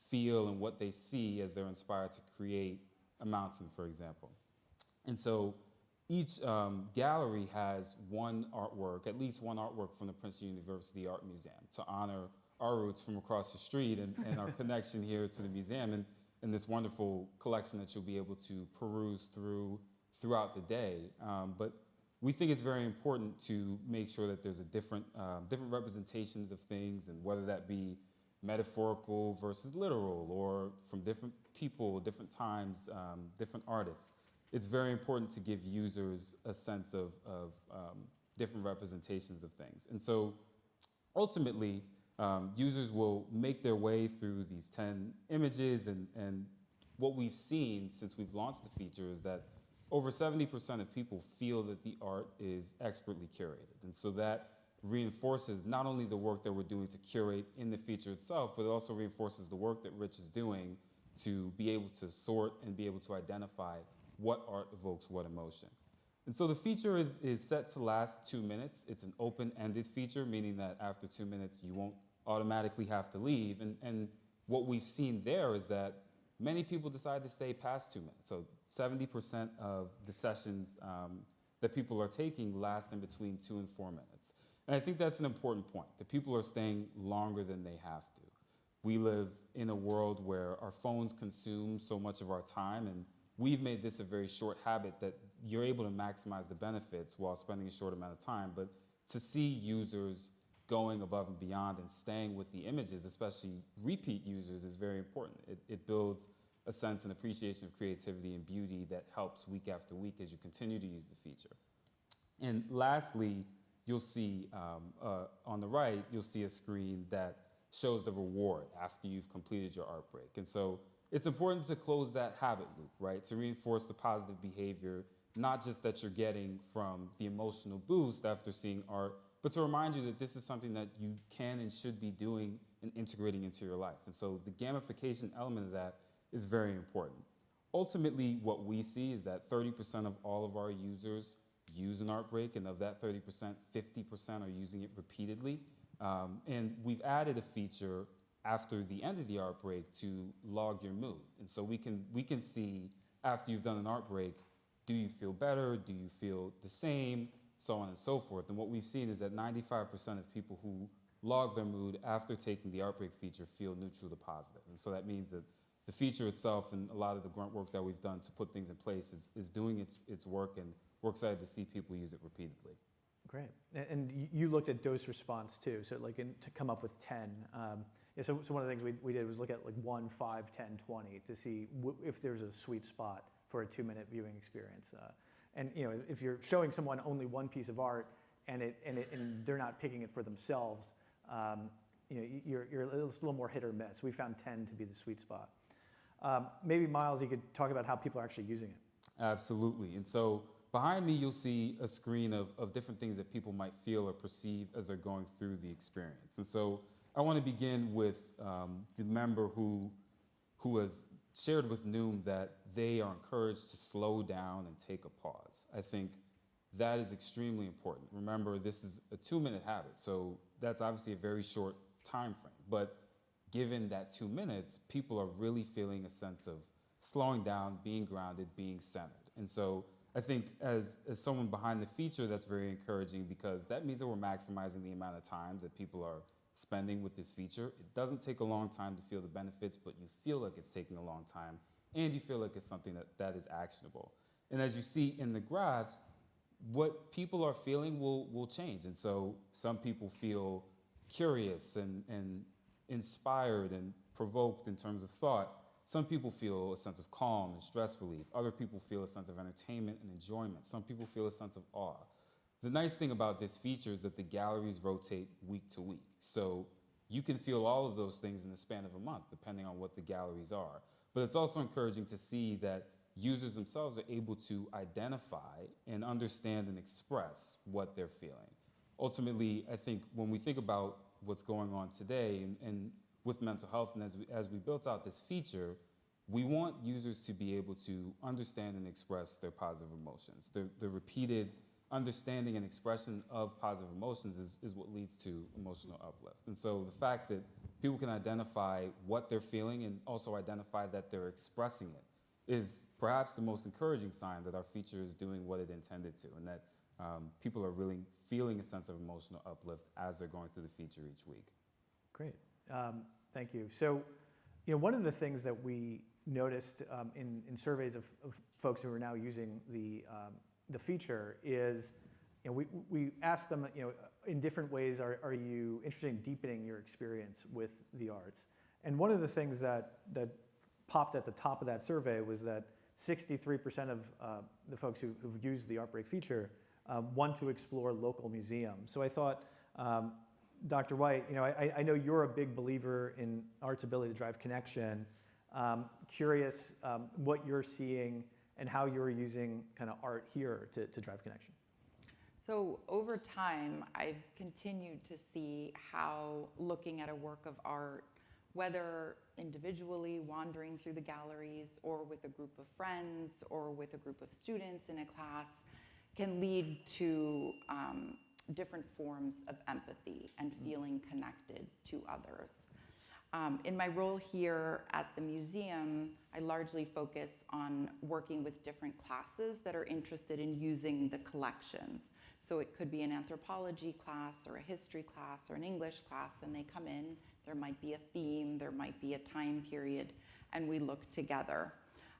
feel and what they see as they're inspired to create a mountain, for example. And so each gallery has one artwork, at least one artwork from the Princeton University Art Museum, to honor our roots from across the street and our connection here to the museum and this wonderful collection that you'll be able to peruse throughout the day. But we think it's very important to make sure that there's a different representations of things, and whether that be metaphorical versus literal, or from different people, different times, different artists. It's very important to give users a sense of different representations of things. And so ultimately, users will make their way through these 10 images, and what we've seen since we've launched the feature is that over 70% of people feel that the art is expertly curated. And so that reinforces not only the work that we're doing to curate in the feature itself, but it also reinforces the work that Rich is doing to be able to sort and be able to identify what art evokes what emotion. And so the feature is set to last 2 minutes. It's an open-ended feature, meaning that after 2 minutes, you won't automatically have to leave. And what we've seen there is that many people decide to stay past 2 minutes. So 70% of the sessions that people are taking last in between 2 and 4 minutes. And I think that's an important point, that people are staying longer than they have to. We live in a world where our phones consume so much of our time, and we've made this a very short habit that you're able to maximize the benefits while spending a short amount of time. But to see users going above and beyond and staying with the images, especially repeat users, is very important. It builds a sense and appreciation of creativity and beauty that helps week after week as you continue to use the feature. And lastly, you'll see on the right, you'll see a screen that shows the reward after you've completed your Artbreak. And so it's important to close that habit loop, right? To reinforce the positive behavior, not just that you're getting from the emotional boost after seeing art, but to remind you that this is something that you can and should be doing and integrating into your life. And so the gamification element of that is very important. Ultimately, what we see is that 30% of all of our users use an Artbreak, and of that 30%, 50% are using it repeatedly. And we've added a feature after the end of the Artbreak to log your mood. And so we can see after you've done an Artbreak, do you feel better? Do you feel the same? So on and so forth. And what we've seen is that 95% of people who log their mood after taking the Artbreak feature feel neutral to positive. And so that means that the feature itself and a lot of the grunt work that we've done to put things in place is doing its work, and we're excited to see people use it repeatedly. Great. And you looked at dose response too, so like to come up with 10. Yeah, so one of the things we did was look at like 1, 5, 10, 20 to see if there's a sweet spot for a 2-minute viewing experience. And you know, if you're showing someone only one piece of art and they're not picking it for themselves, you know, you're a little more hit or miss. We found 10 to be the sweet spot. Maybe Miles, you could talk about how people are actually using it. Absolutely. And so behind me, you'll see a screen of different things that people might feel or perceive as they're going through the experience. And so I want to begin with the member who has shared with Noom that they are encouraged to slow down and take a pause. I think that is extremely important. Remember, this is a 2-minute habit, so that's obviously a very short time frame. But given that 2 minutes, people are really feeling a sense of slowing down, being grounded, being centered. And so I think as someone behind the feature, that's very encouraging, because that means that we're maximizing the amount of time that people are spending with this feature. It doesn't take a long time to feel the benefits, but you feel like it's taking a long time, and you feel like it's something that is actionable. And as you see in the graphs, what people are feeling will change. And so some people feel curious and inspired and provoked in terms of thought. Some people feel a sense of calm and stress relief. Other people feel a sense of entertainment and enjoyment. Some people feel a sense of awe. The nice thing about this feature is that the galleries rotate week to week. So you can feel all of those things in the span of a month, depending on what the galleries are. But it's also encouraging to see that users themselves are able to identify and understand and express what they're feeling. Ultimately, I think when we think about what's going on today and with mental health, and as we built out this feature, we want users to be able to understand and express their positive emotions. The repeated understanding and expression of positive emotions is what leads to emotional uplift. And so the fact that people can identify what they're feeling and also identify that they're expressing it is perhaps the most encouraging sign that our feature is doing what it intended to, and that people are really feeling a sense of emotional uplift as they're going through the feature each week. Great, thank you. So, you know, one of the things that we noticed in surveys of folks who are now using the feature is, you know, we asked them, you know, in different ways, are you interested in deepening your experience with the arts? And one of the things that popped at the top of that survey was that 63% of the folks who've used the Artbreak feature want to explore local museums. So I thought, Dr. White, you know, I know you're a big believer in art's ability to drive connection. Curious what you're seeing and how you're using kind of art here to drive connection. So over time, I've continued to see how looking at a work of art, whether individually wandering through the galleries or with a group of friends or with a group of students in a class, can lead to different forms of empathy and feeling connected to others. In my role here at the museum, I largely focus on working with different classes that are interested in using the collections. So it could be an anthropology class or a history class or an English class, and they come in, there might be a theme, there might be a time period, and we look together.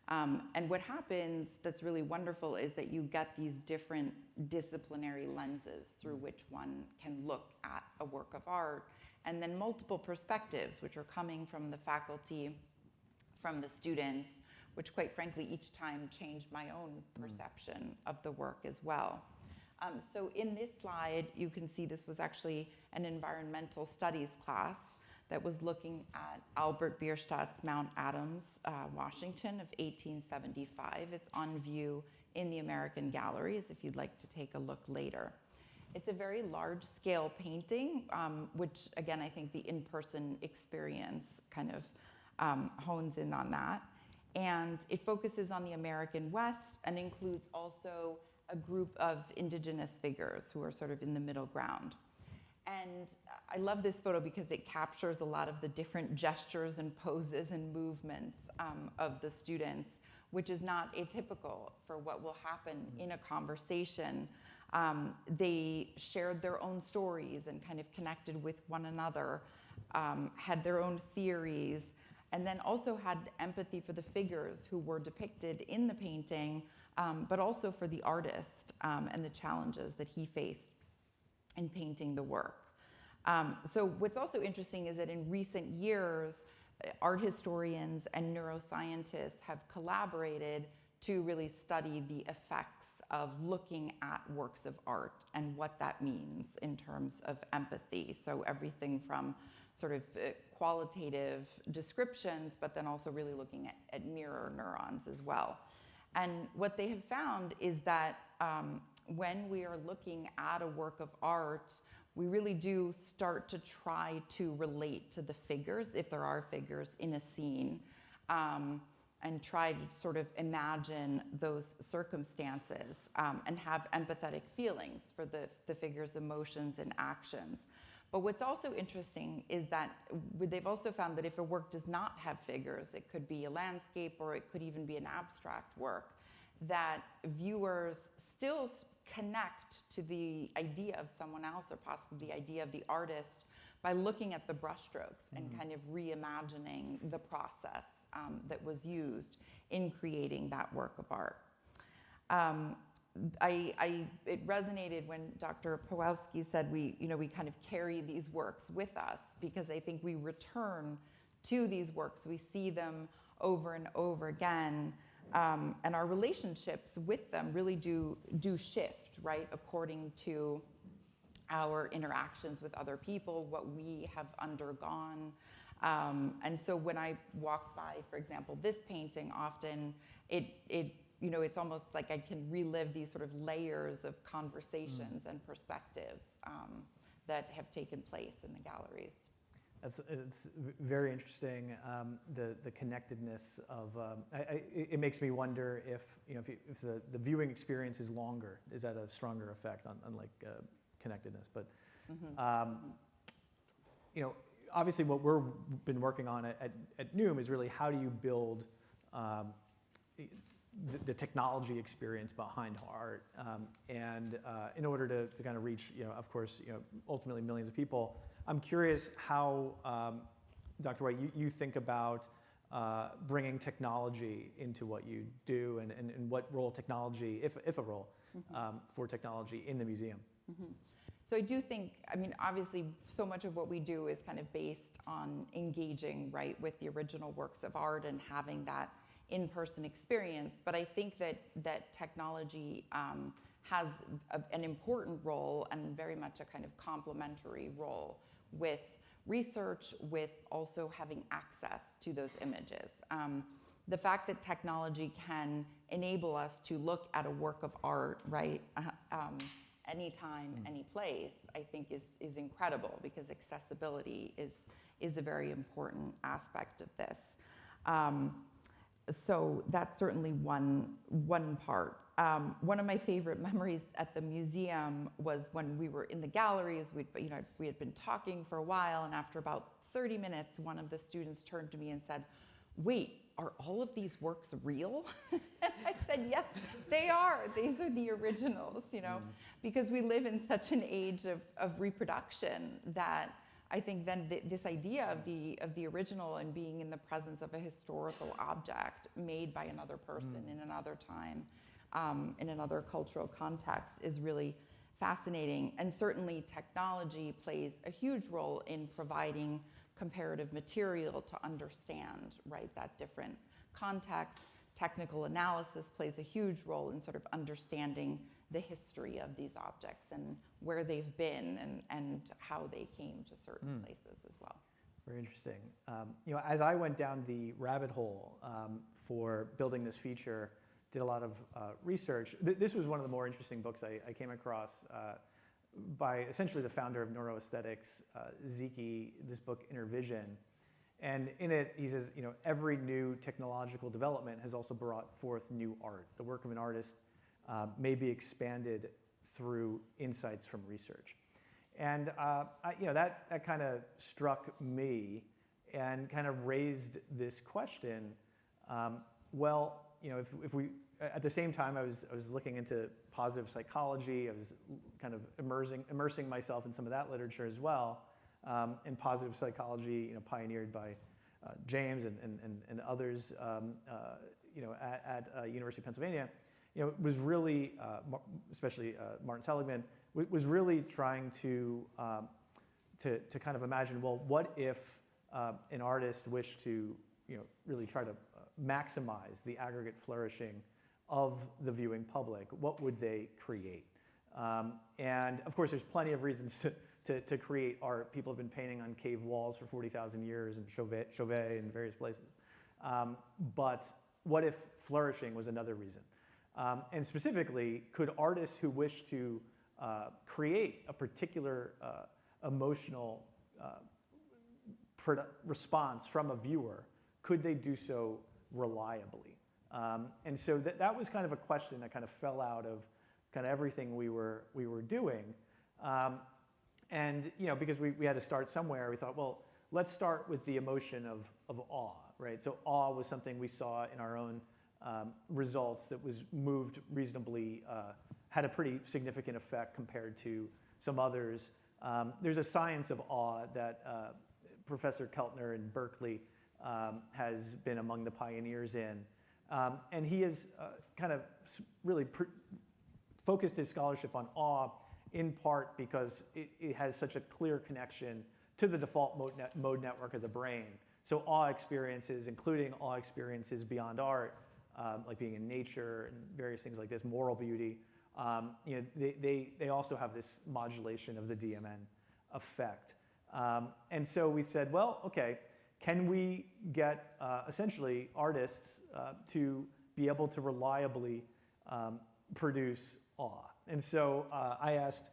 And what happens that's really wonderful is that you get these different disciplinary lenses through which one can look at a work of art, and then multiple perspectives, which are coming from the faculty, from the students, which quite frankly each time changed my own perception of the work as well. So in this slide, you can see this was actually an environmental studies class that was looking at Albert Bierstadt's Mount Adams, Washington of 1875. It's on view in the American galleries if you'd like to take a look later. It's a very large scale painting, which again, I think the in-person experience kind of hones in on that. And it focuses on the American West and includes also a group of indigenous figures who are sort of in the middle ground. And I love this photo because it captures a lot of the different gestures and poses and movements of the students, which is not atypical for what will happen in a conversation They shared their own stories and kind of connected with one another, had their own theories, and then also had empathy for the figures who were depicted in the painting, but also for the artist and the challenges that he faced in painting the work. So what's also interesting is that in recent years, art historians and neuroscientists have collaborated to really study the effects of looking at works of art and what that means in terms of empathy. So everything from sort of qualitative descriptions, but then also really looking at mirror neurons as well. And what they have found is that when we are looking at a work of art, we really do start to try to relate to the figures, if there are figures in a scene, and try to sort of imagine those circumstances and have empathetic feelings for the figures' emotions and actions. But what's also interesting is that they've also found that if a work does not have figures, it could be a landscape or it could even be an abstract work, that viewers still connect to the idea of someone else or possibly the idea of the artist by looking at the brushstrokes and kind of reimagining the process that was used in creating that work of art. It resonated when Dr. Pawelski said we kind of carry these works with us, because I think we return to these works. We see them over and over again, and our relationships with them really do shift, right, according to our interactions with other people, what we have undergone. And so when I walk by, for example, this painting, often it's almost like I can relive these sort of layers of conversations and perspectives that have taken place in the galleries. It's very interesting, the connectedness of. It makes me wonder if the viewing experience is longer, is that a stronger effect on like connectedness? But obviously, what we've been working on at Noom is really how do you build the technology experience behind art, and in order to kind of reach, of course, ultimately millions of people. I'm curious how, Dr. White, you think about bringing technology into what you do, and what role technology, if a role, for technology in the museum. So I do think, obviously, so much of what we do is kind of based on engaging, right, with the original works of art and having that in-person experience. But I think that technology has an important role and very much a kind of complementary role with research, with also having access to those images. The fact that technology can enable us to look at a work of art, right, anytime, any place, I think is incredible, because accessibility is a very important aspect of this. So that's certainly one part. One of my favorite memories at the museum was when we were in the galleries. We had been talking for a while, and after about 30 minutes, one of the students turned to me and said, "Wait, are all of these works real?" I said, "Yes, they are. These are the originals, because we live in such an age of reproduction that I think then this idea of the original and being in the presence of a historical object made by another person in another time, in another cultural context, is really fascinating. And certainly technology plays a huge role in providing comparative material to understand, right, that different context. Technical analysis plays a huge role in sort of understanding the history of these objects and where they've been and how they came to certain places as well. Very interesting. As I went down the rabbit hole for building this feature, did a lot of research. This was one of the more interesting books I came across by essentially the founder of neuroaesthetics, Ziki, this book, Inner Vision. And in it, he says, every new technological development has also brought forth new art. The work of an artist may be expanded through insights from research. And that kind of struck me and kind of raised this question. Well, if we, at the same time, I was looking into positive psychology. I was kind of immersing myself in some of that literature as well. And positive psychology, pioneered by James and others, at University of Pennsylvania, was really, especially Martin Seligman, was really trying to kind of imagine, well, what if an artist wished to, really try to maximize the aggregate flourishing of the viewing public? What would they create? And of course, there's plenty of reasons to create art. People have been painting on cave walls for 40,000 years, and Chauvet in various places. But what if flourishing was another reason? And specifically, could artists who wish to create a particular emotional response from a viewer, could they do so reliably? And so that was kind of a question that kind of fell out of kind of everything we were doing. And because we had to start somewhere, we thought, well, let's start with the emotion of awe, right? So awe was something we saw in our own results that was moved reasonably, had a pretty significant effect compared to some others. There's a science of awe that Professor Keltner in Berkeley has been among the pioneers in. And he has kind of really focused his scholarship on awe, in part because it has such a clear connection to the default mode network of the brain. So awe experiences, including awe experiences beyond art, like being in nature and various things like this, moral beauty, they also have this modulation of the DMN effect. And so we said, well, okay, can we get essentially artists to be able to reliably produce awe? And so I asked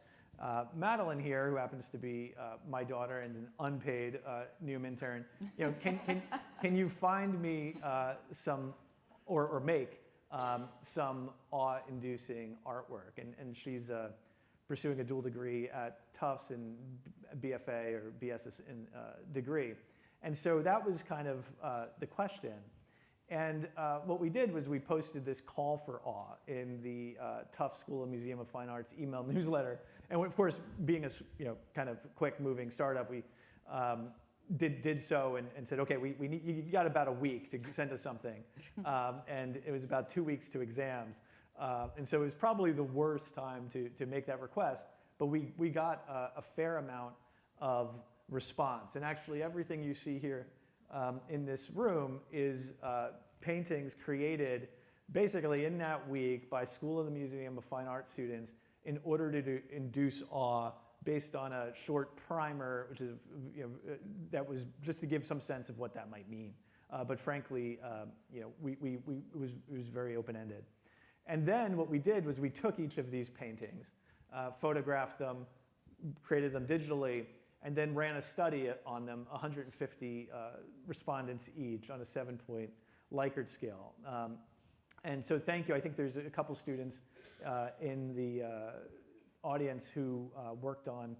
Madeline here, who happens to be my daughter and an unpaid Noom intern, can you find me some, or make some awe-inducing artwork? And she's pursuing a dual degree at Tufts in BFA or BS in degree. And so that was kind of the question. And what we did was we posted this call for awe in the Tufts School and Museum of Fine Arts email newsletter. And of course, being a kind of quick-moving startup, we did so and said, okay, you got about a week to send us something. And it was about 2 weeks to exams. And so it was probably the worst time to make that request. But we got a fair amount of response. And actually, everything you see here in this room is paintings created basically in that week by School of the Museum of Fine Arts students in order to induce awe based on a short primer, which is that was just to give some sense of what that might mean. But frankly, it was very open-ended. And then what we did was we took each of these paintings, photographed them, created them digitally, and then ran a study on them, 150 respondents each on a 7-point Likert scale. And so thank you. I think there's a couple students in the audience who worked on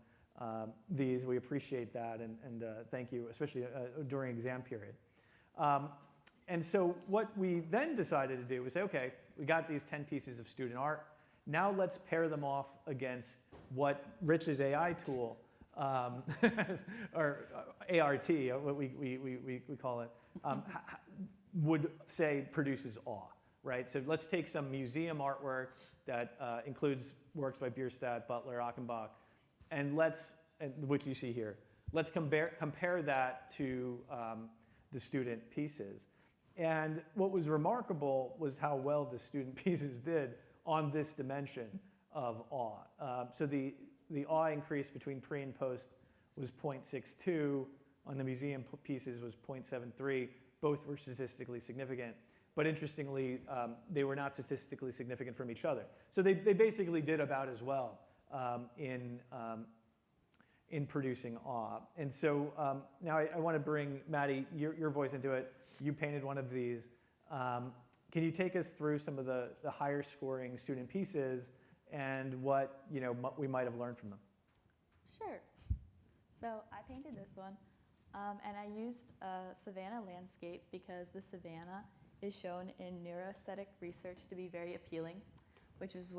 these. We appreciate that, and thank you, especially during exam period. And so what we then decided to do was say, okay, we got these 10 pieces of student art. Now let's pair them off against what Rich's AI tool, or ART, what we call it, would say produces awe, right? So let's take some museum artwork that includes works by Bierstadt, Butler, Achenbach, and which you see here. Let's compare that to the student pieces. And what was remarkable was how well the student pieces did on this dimension of awe. So the awe increase between pre and post was 0.62. On the museum pieces was 0.73. Both were statistically significant. But interestingly, they were not statistically significant from each other. So they basically did about as well in producing awe. And so now I want to bring Maddie, your voice into it. You painted one of these. Can you take us through some of the higher scoring student pieces and what we might have learned from them? Sure. So I painted this one, and I used a savanna landscape because the savanna is shown in neuroaesthetic research to be very appealing, which is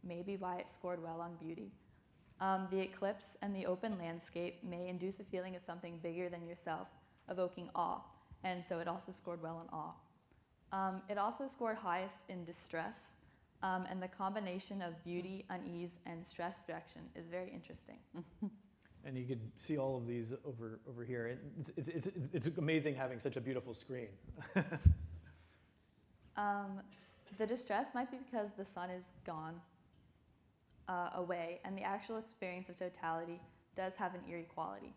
maybe why it scored well on beauty. The eclipse and the open landscape may induce a feeling of something bigger than yourself, evoking awe, and so it also scored well on awe. It also scored highest in distress, and the combination of beauty, unease, and stress reduction is very interesting. And you could see all of these over here. It's amazing having such a beautiful screen. The distress might be because the sun is gone away, and the actual experience of totality does have an eerie quality.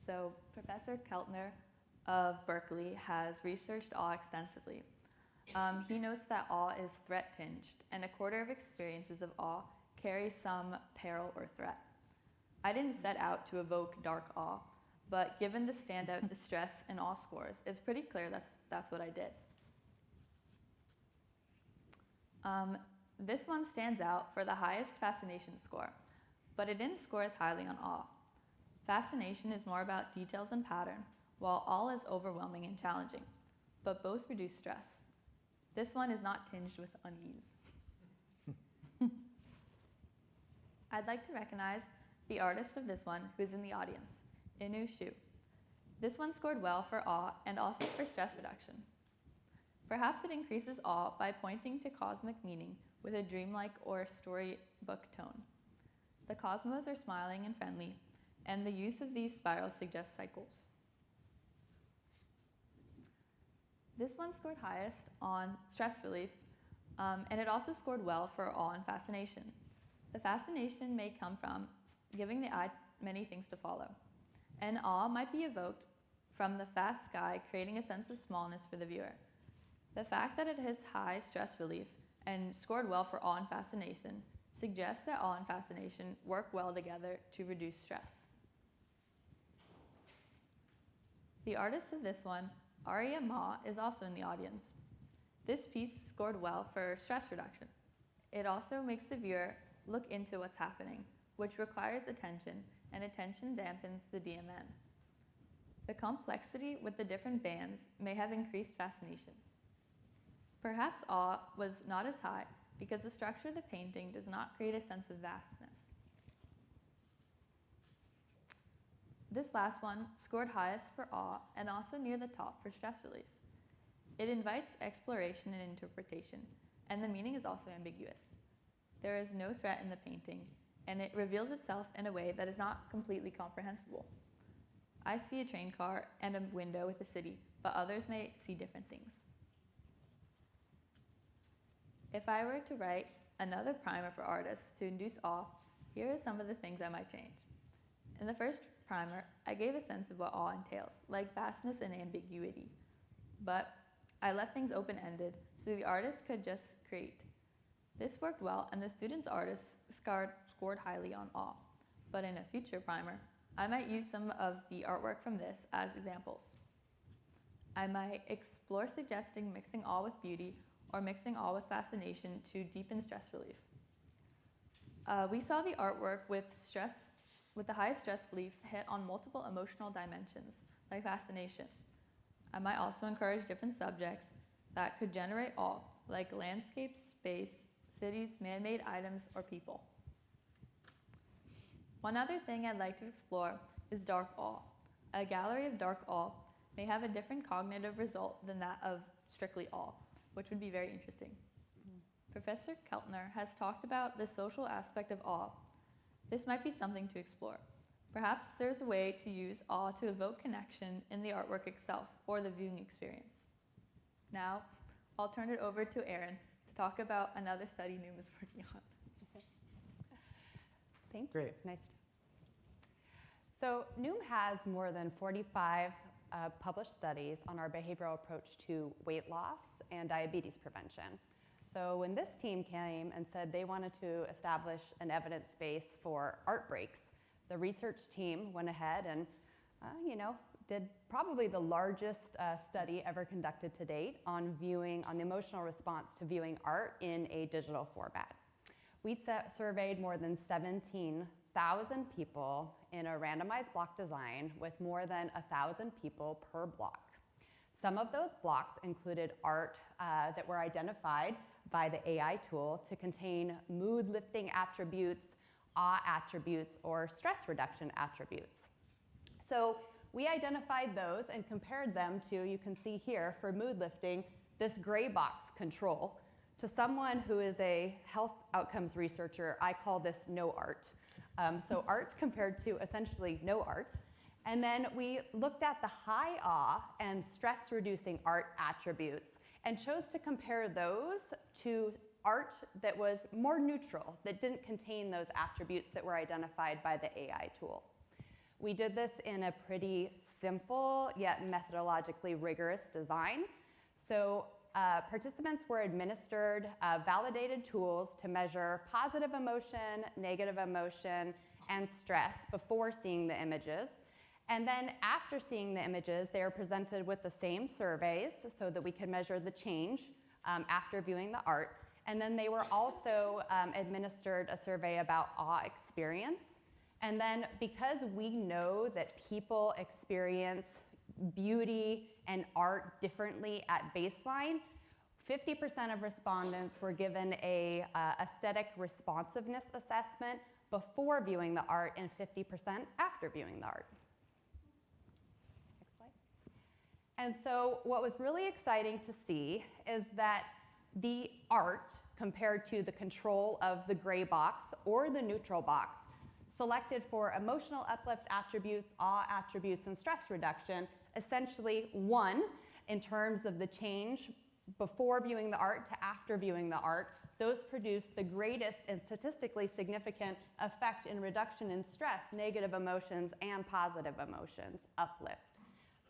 So Professor Keltner of Berkeley has researched awe extensively. He notes that awe is threat-tinged, and a quarter of experiences of awe carry some peril or threat. I didn't set out to evoke dark awe, but given the standout distress and awe scores, it's pretty clear that's what I did. This one stands out for the highest fascination score, but it didn't score as highly on awe. Fascination is more about details and pattern, while awe is overwhelming and challenging, but both reduce stress. This one is not tinged with unease. I'd like to recognize the artist of this one who is in the audience, Inu Shu. This one scored well for awe and also for stress reduction. Perhaps it increases awe by pointing to cosmic meaning with a dreamlike or storybook tone. The cosmos are smiling and friendly, and the use of these spirals suggests cycles. This one scored highest on stress relief, and it also scored well for awe and fascination. The fascination may come from giving the eye many things to follow, and awe might be evoked from the vast sky, creating a sense of smallness for the viewer. The fact that it has high stress relief and scored well for awe and fascination suggests that awe and fascination work well together to reduce stress. The artist of this one, Arya Ma, is also in the audience. This piece scored well for stress reduction. It also makes the viewer look into what's happening, which requires attention, and attention dampens the DMN. The complexity with the different bands may have increased fascination. Perhaps awe was not as high because the structure of the painting does not create a sense of vastness. This last one scored highest for awe and also near the top for stress relief. It invites exploration and interpretation, and the meaning is also ambiguous. There is no threat in the painting, and it reveals itself in a way that is not completely comprehensible. I see a train car and a window with a city, but others may see different things. If I were to write another primer for artists to induce awe, here are some of the things I might change. In the first primer, I gave a sense of what awe entails, like vastness and ambiguity, but I left things open-ended so the artist could just create. This worked well, and the student's artists scored highly on awe. But in a future primer, I might use some of the artwork from this as examples. I might explore suggesting mixing awe with beauty or mixing awe with fascination to deepen stress relief. We saw the artwork with the highest stress relief hit on multiple emotional dimensions, like fascination. I might also encourage different subjects that could generate awe, like landscapes, space, cities, man-made items, or people. One other thing I'd like to explore is dark awe. A gallery of dark awe may have a different cognitive result than that of strictly awe, which would be very interesting. Professor Keltner has talked about the social aspect of awe. This might be something to explore. Perhaps there's a way to use awe to evoke connection in the artwork itself or the viewing experience. Now, I'll turn it over to Erin to talk about another study Noom is working on. Thank you. Great. Nice. So Noom has more than 45 published studies on our behavioral approach to weight loss and diabetes prevention. So when this team came and said they wanted to establish an evidence base for Artbreaks, the research team went ahead and, did probably the largest study ever conducted to date on the emotional response to viewing art in a digital format. We surveyed more than 17,000 people in a randomized block design with more than 1,000 people per block. Some of those blocks included art that were identified by the AI tool to contain mood lifting attributes, awe attributes, or stress reduction attributes. So we identified those and compared them to, you can see here, for mood lifting, this gray box control. To someone who is a health outcomes researcher, I call this no art. So art compared to essentially no art. And then we looked at the high awe and stress-reducing art attributes and chose to compare those to art that was more neutral, that didn't contain those attributes that were identified by the AI tool. We did this in a pretty simple yet methodologically rigorous design. So participants were administered validated tools to measure positive emotion, negative emotion, and stress before seeing the images. And then after seeing the images, they are presented with the same surveys so that we could measure the change after viewing the art. And then they were also administered a survey about awe experience. And then because we know that people experience beauty and art differently at baseline, 50% of respondents were given a aesthetic responsiveness assessment before viewing the art and 50% after viewing the art. Next slide. And so what was really exciting to see is that the art compared to the control of the gray box or the neutral box selected for emotional uplift attributes, awe attributes, and stress reduction essentially won in terms of the change before viewing the art to after viewing the art. Those produced the greatest and statistically significant effect in reduction in stress, negative emotions, and positive emotions, uplift.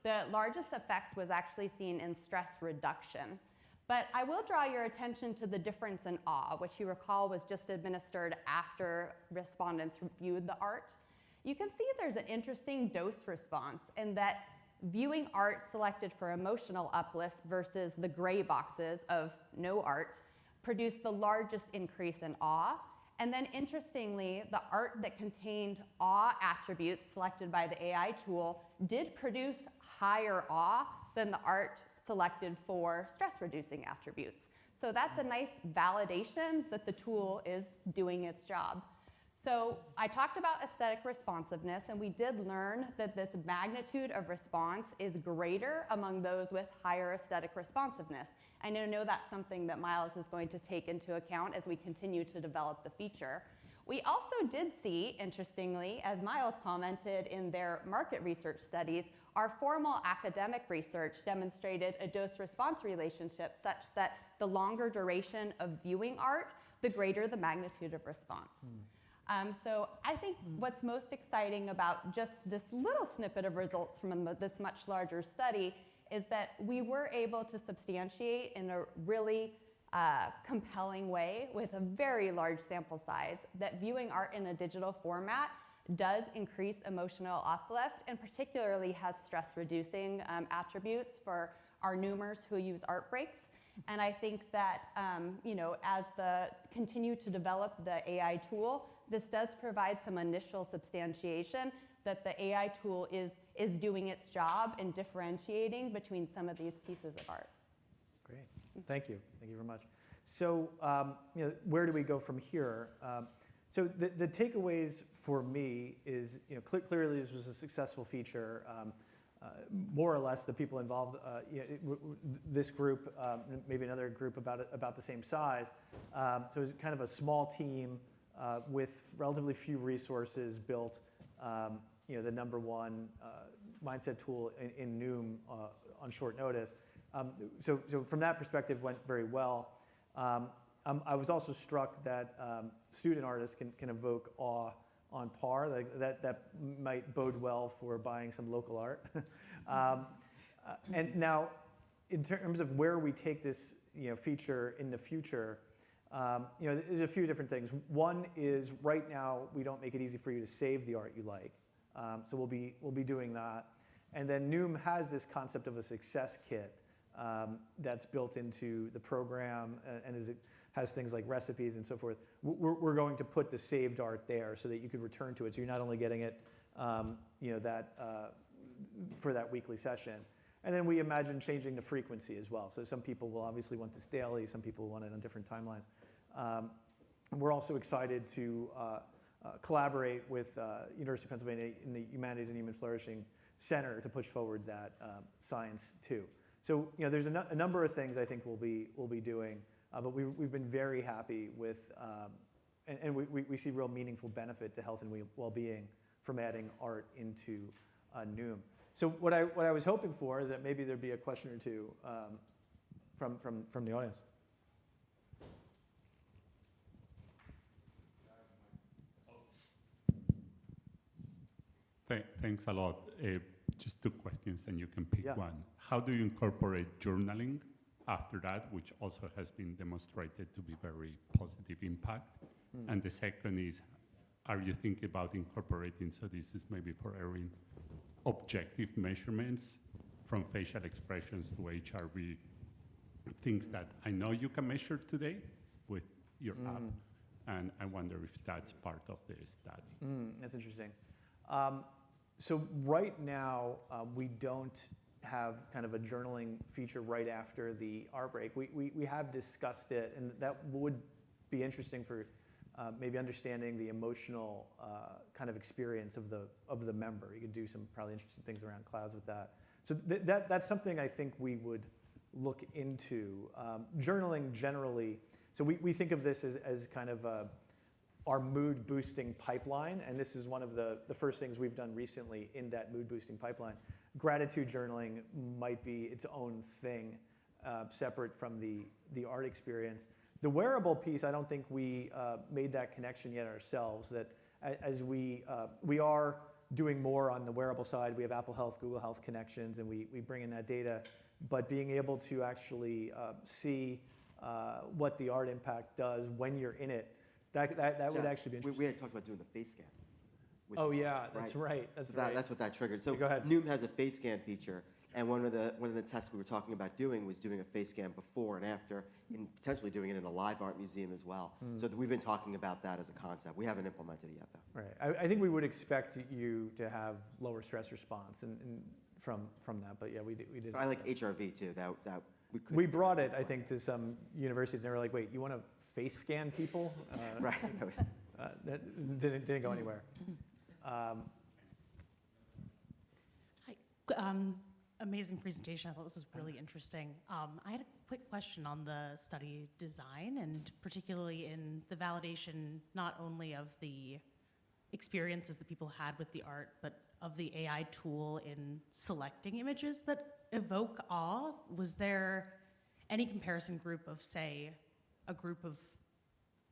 The largest effect was actually seen in stress reduction. But I will draw your attention to the difference in awe, which you recall was just administered after respondents viewed the art. You can see there's an interesting dose response in that viewing art selected for emotional uplift versus the gray boxes of no art produced the largest increase in awe. And then interestingly, the art that contained awe attributes selected by the AI tool did produce higher awe than the art selected for stress-reducing attributes. So that's a nice validation that the tool is doing its job. So I talked about aesthetic responsiveness, and we did learn that this magnitude of response is greater among those with higher aesthetic responsiveness. And I know that's something that Miles is going to take into account as we continue to develop the feature. We also did see, interestingly, as Miles commented in their market research studies, our formal academic research demonstrated a dose-response relationship such that the longer duration of viewing art, the greater the magnitude of response. So I think what's most exciting about just this little snippet of results from this much larger study is that we were able to substantiate in a really compelling way with a very large sample size that viewing art in a digital format does increase emotional uplift and particularly has stress-reducing attributes for our Noomers who use Artbreaks. And I think that as the continue to develop the AI tool, this does provide some initial substantiation that the AI tool is doing its job in differentiating between some of these pieces of art. Great, thank you very much. So where do we go from here? So the takeaways for me is, clearly this was a successful feature. More or less, the people involved, this group, maybe another group about the same size. So it was kind of a small team with relatively few resources built, the number one mindset tool in Noom on short notice. So from that perspective, went very well. I was also struck that student artists can evoke awe on par. That might bode well for buying some local art. And now, in terms of where we take this feature in the future, there's a few different things. One is right now we don't make it easy for you to save the art you like, so we'll be doing that. And then Noom has this concept of a success kit that's built into the program, and it has things like recipes and so forth. We're going to put the saved art there so that you could return to it. So you're not only getting it, for that weekly session. And then we imagine changing the frequency as well. So some people will obviously want this daily, some people will want it on different timelines. We're also excited to collaborate with University of Pennsylvania in the Humanities and Human Flourishing Center to push forward that science too. So there's a number of things I think we'll be doing, but we've been very happy with, and we see real meaningful benefit to health and well-being from adding art into Noom. So what I was hoping for is that maybe there'd be a question or two from the audience. Thanks a lot. Just two questions, and you can pick Yeah. one. How do you incorporate journaling after that, which also has been demonstrated to be very positive impact? And the second is, are you thinking about incorporating, so this is maybe for Erin, objective measurements from facial expressions to HRV, things that I know you can measure today with your app, and I wonder if that's part of the study. That's interesting. So right now, we don't have kind of a journaling feature right after the Artbreak. We have discussed it, and that would be interesting for maybe understanding the emotional kind of experience of the member. You could do some probably interesting things around clouds with that. So that's something I think we would look into. Journaling generally, so we think of this as kind of our mood boosting pipeline, and this is one of the first things we've done recently in that mood boosting pipeline. Gratitude journaling might be its own thing, separate from the art experience. The wearable piece, I don't think we made that connection yet ourselves, that as we are doing more on the wearable side. We have Apple Health, Google Health connections, and we bring in that data, but being able to actually see what the art impact does when you're in it, that would actually be interesting. We had talked about doing the face scan. Oh yeah, that's right. That's what that triggered. So go ahead. Noom has a face scan feature, and one of the tests we were talking about doing was doing a face scan before and after, and potentially doing it in a live art museum as well. So we've been talking about that as a concept. We haven't implemented it yet, though. Right. I think we would expect you to have lower stress response and from that, but yeah, we did. I like HRV too. That we could. We brought it, I think, to some universities, and they were like, "Wait, you want to face scan people?" Right. That didn't go anywhere. Hi. Amazing presentation. I thought this was really interesting. I had a quick question on the study design, and particularly in the validation not only of the experiences that people had with the art, but of the AI tool in selecting images that evoke awe. Was there any comparison group of, say, a group of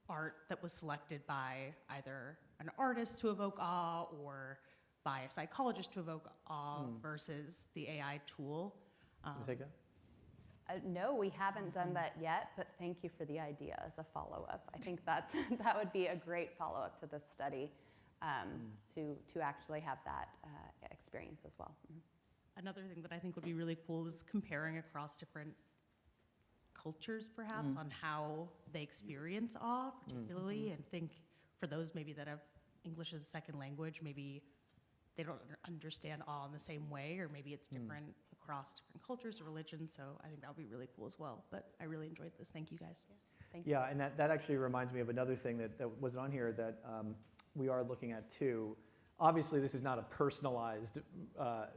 art that was selected by either an artist to evoke awe or by a psychologist to evoke awe versus the AI tool? You take that? No, we haven't done that yet, but thank you for the idea as a follow-up. I think that would be a great follow-up to this study, to actually have that experience as well. Another thing that I think would be really cool is comparing across different cultures, perhaps, on how they experience awe, particularly, and think for those maybe that have English as a second language, maybe they don't understand awe in the same way, or maybe it's different across different cultures or religions. So I think that would be really cool as well. But I really enjoyed this. Thank you, guys. Thank you. Yeah, and that actually reminds me of another thing that wasn't on here that we are looking at too. Obviously, this is not a personalized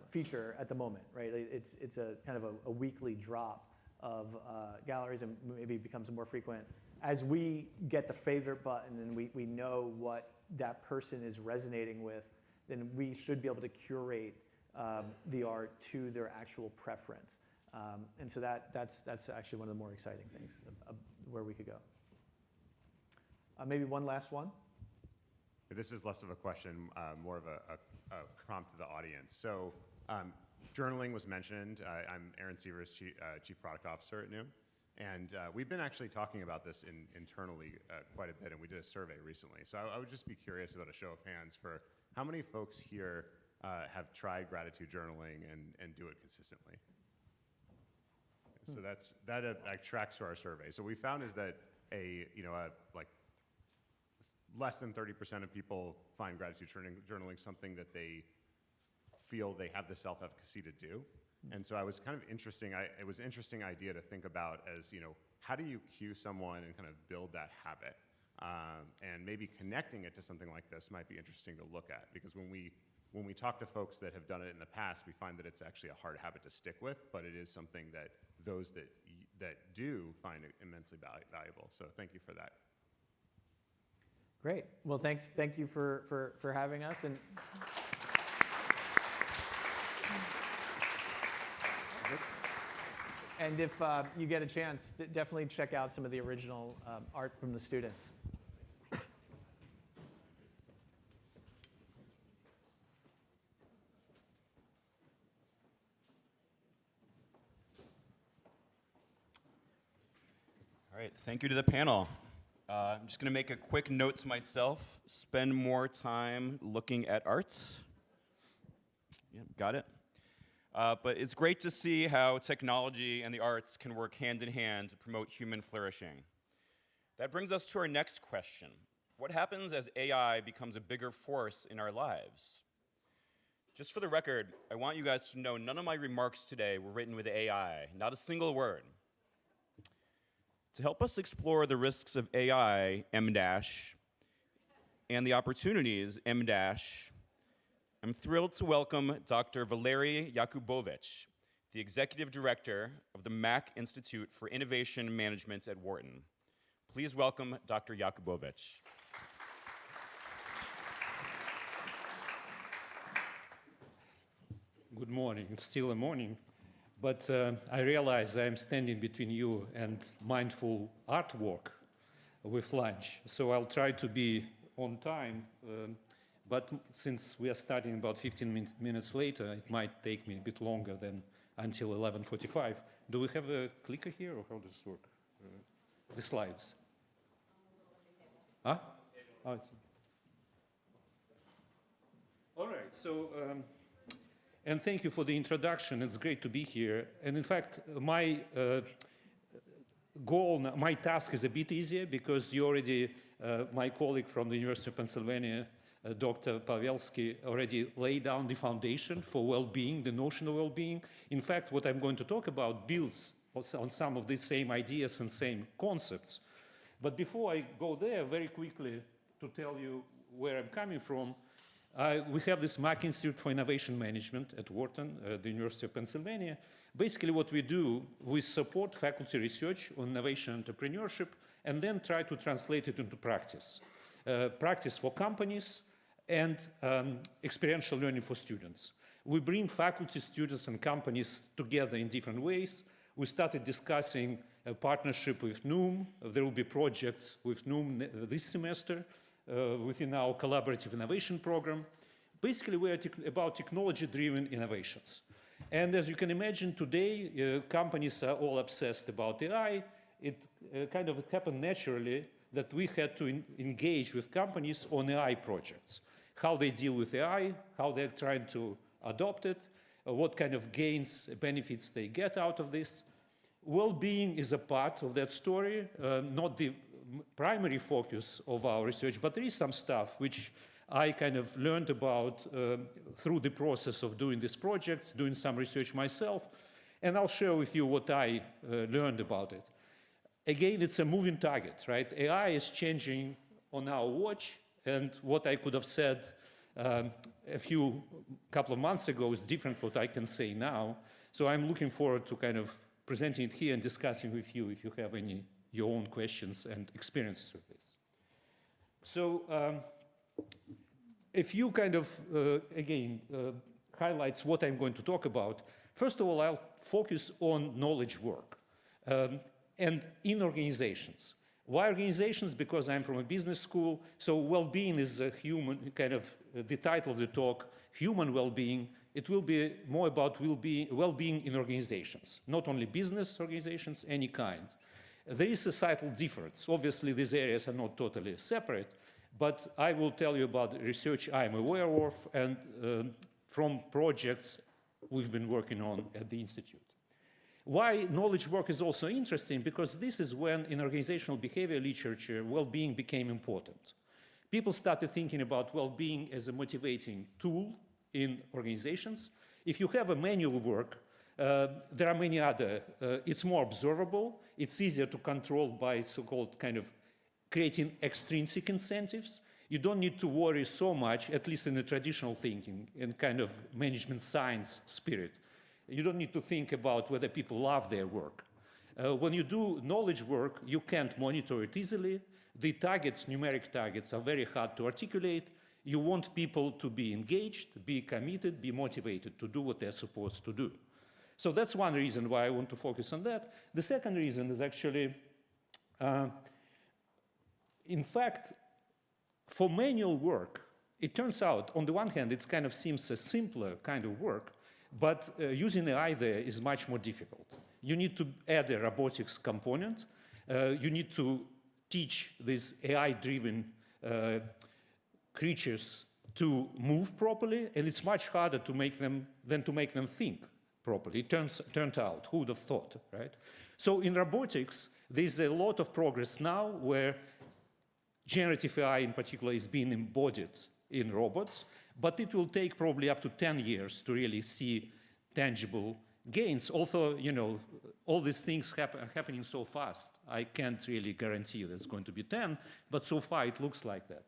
feature at the moment, right? It's a kind of a weekly drop of galleries, and maybe it becomes more frequent. As we get the favorite button and we know what that person is resonating with, then we should be able to curate the art to their actual preference. And so that's actually one of the more exciting things where we could go. Maybe one last one. This is less of a question, more of a prompt to the audience. So journaling was mentioned. I'm Aaron Sievers, Chief Product Officer at Noom. And we've been actually talking about this internally quite a bit, and we did a survey recently. So I would just be curious about a show of hands for how many folks here have tried gratitude journaling and do it consistently? So that tracks to our survey. So we found is that like less than 30% of people find gratitude journaling something that they feel they have the self-efficacy to do. And so I was kind of interesting. It was an interesting idea to think about as, how do you cue someone and kind of build that habit? And maybe connecting it to something like this might be interesting to look at, because when we talk to folks that have done it in the past, we find that it's actually a hard habit to stick with, but it is something that those that do find it immensely valuable. So thank you for that. Great. Well, thank you for having us. And if you get a chance, definitely check out some of the original art from the students. All right, thank you to the panel. I'm just going to make a quick note to myself. Spend more time looking at art. Yeah, got it. But it's great to see how technology and the arts can work hand in hand to promote human flourishing. That brings us to our next question. What happens as AI becomes a bigger force in our lives? Just for the record, I want you guys to know none of my remarks today were written with AI, not a single word. To help us explore the risks of AI, and the opportunities, I'm thrilled to welcome Dr. Valery Yakubovich, the Executive Director of the Mack Institute for Innovation Management at Wharton. Please welcome Dr. Yakubovich. Good morning. It's still a morning, but I realize I'm standing between you and mindful artwork with lunch, so I'll try to be on time. But since we are starting about 15 minutes later, it might take me a bit longer than until 11:45. Do we have a clicker here, or how does this work? The slides. Huh? Oh, I see. All right, so, and thank you for the introduction. It's great to be here. And in fact, my goal, my task is a bit easier because you already, my colleague from the University of Pennsylvania, Dr. Pawelski, already laid down the foundation for well-being, the notion of well-being. In fact, what I'm going to talk about builds on some of these same ideas and same concepts. But before I go there, very quickly, to tell you where I'm coming from, we have this Mack Institute for Innovation Management at Wharton, the University of Pennsylvania. Basically what we do, we support faculty research on innovation entrepreneurship and then try to translate it into practice. Practice for companies and experiential learning for students. We bring faculty, students, and companies together in different ways. We started discussing a partnership with Noom. There will be projects with Noom this semester within our collaborative innovation program. Basically, we are about technology-driven innovations. And as you can imagine, today, companies are all obsessed about AI. It kind of happened naturally that we had to engage with companies on AI projects, how they deal with AI, how they're trying to adopt it, what kind of gains, benefits they get out of this. Well-being is a part of that story, not the primary focus of our research, but there is some stuff which I kind of learned about through the process of doing these projects, doing some research myself, and I'll share with you what I learned about it. Again, it's a moving target, right? AI is changing on our watch, and what I could have said a couple of months ago is different from what I can say now. So I'm looking forward to kind of presenting it here and discussing with you if you have your own questions and experiences with this. So a few kind of, highlights what I'm going to talk about. First of all, I'll focus on knowledge work. And in organizations. Why organizations? Because I'm from a business school, so well-being is a human, kind of the title of the talk, human well-being. It will be more about well-being in organizations, not only business organizations, any kind. There is societal difference. Obviously, these areas are not totally separate, but I will tell you about the research I'm aware of and from projects we've been working on at the Institute. Why knowledge work is also interesting, because this is when in organizational behavior literature, well-being became important. People started thinking about well-being as a motivating tool in organizations. If you have a manual work, There are many other. It's more observable. It's easier to control by so-called kind of creating extrinsic incentives. You don't need to worry so much, at least in the traditional thinking, in kind of management science spirit. You don't need to think about whether people love their work. When you do knowledge work, you can't monitor it easily. The targets, numeric targets, are very hard to articulate. You want people to be engaged, be committed, be motivated to do what they're supposed to do. So that's one reason why I want to focus on that. The second reason is actually, in fact, for manual work, it turns out, on the one hand, it kind of seems a simpler kind of work, but using AI there is much more difficult. You need to add a robotics component. You need to teach these AI-driven creatures to move properly, and it's much harder to make them than to make them think properly. It turned out, who would have thought, right? So in robotics, there's a lot of progress now where generative AI in particular is being embodied in robots, but it will take probably up to 10 years to really see tangible gains. Although, you know, all these things are happening so fast, I can't really guarantee that it's going to be 10, but so far it looks like that.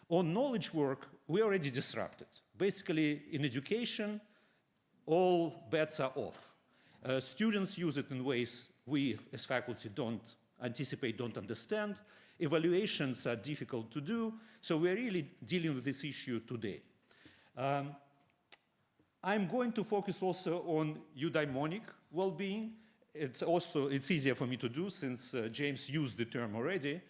On knowledge work, we're already disrupted. Basically, in education, all bets are off. Students use it in ways we, as faculty, don't anticipate, don't understand. Evaluations are difficult to do, so we're really dealing with this issue today. I'm going to focus also on eudaimonic well-being. It's easier for me to do since James used the term already,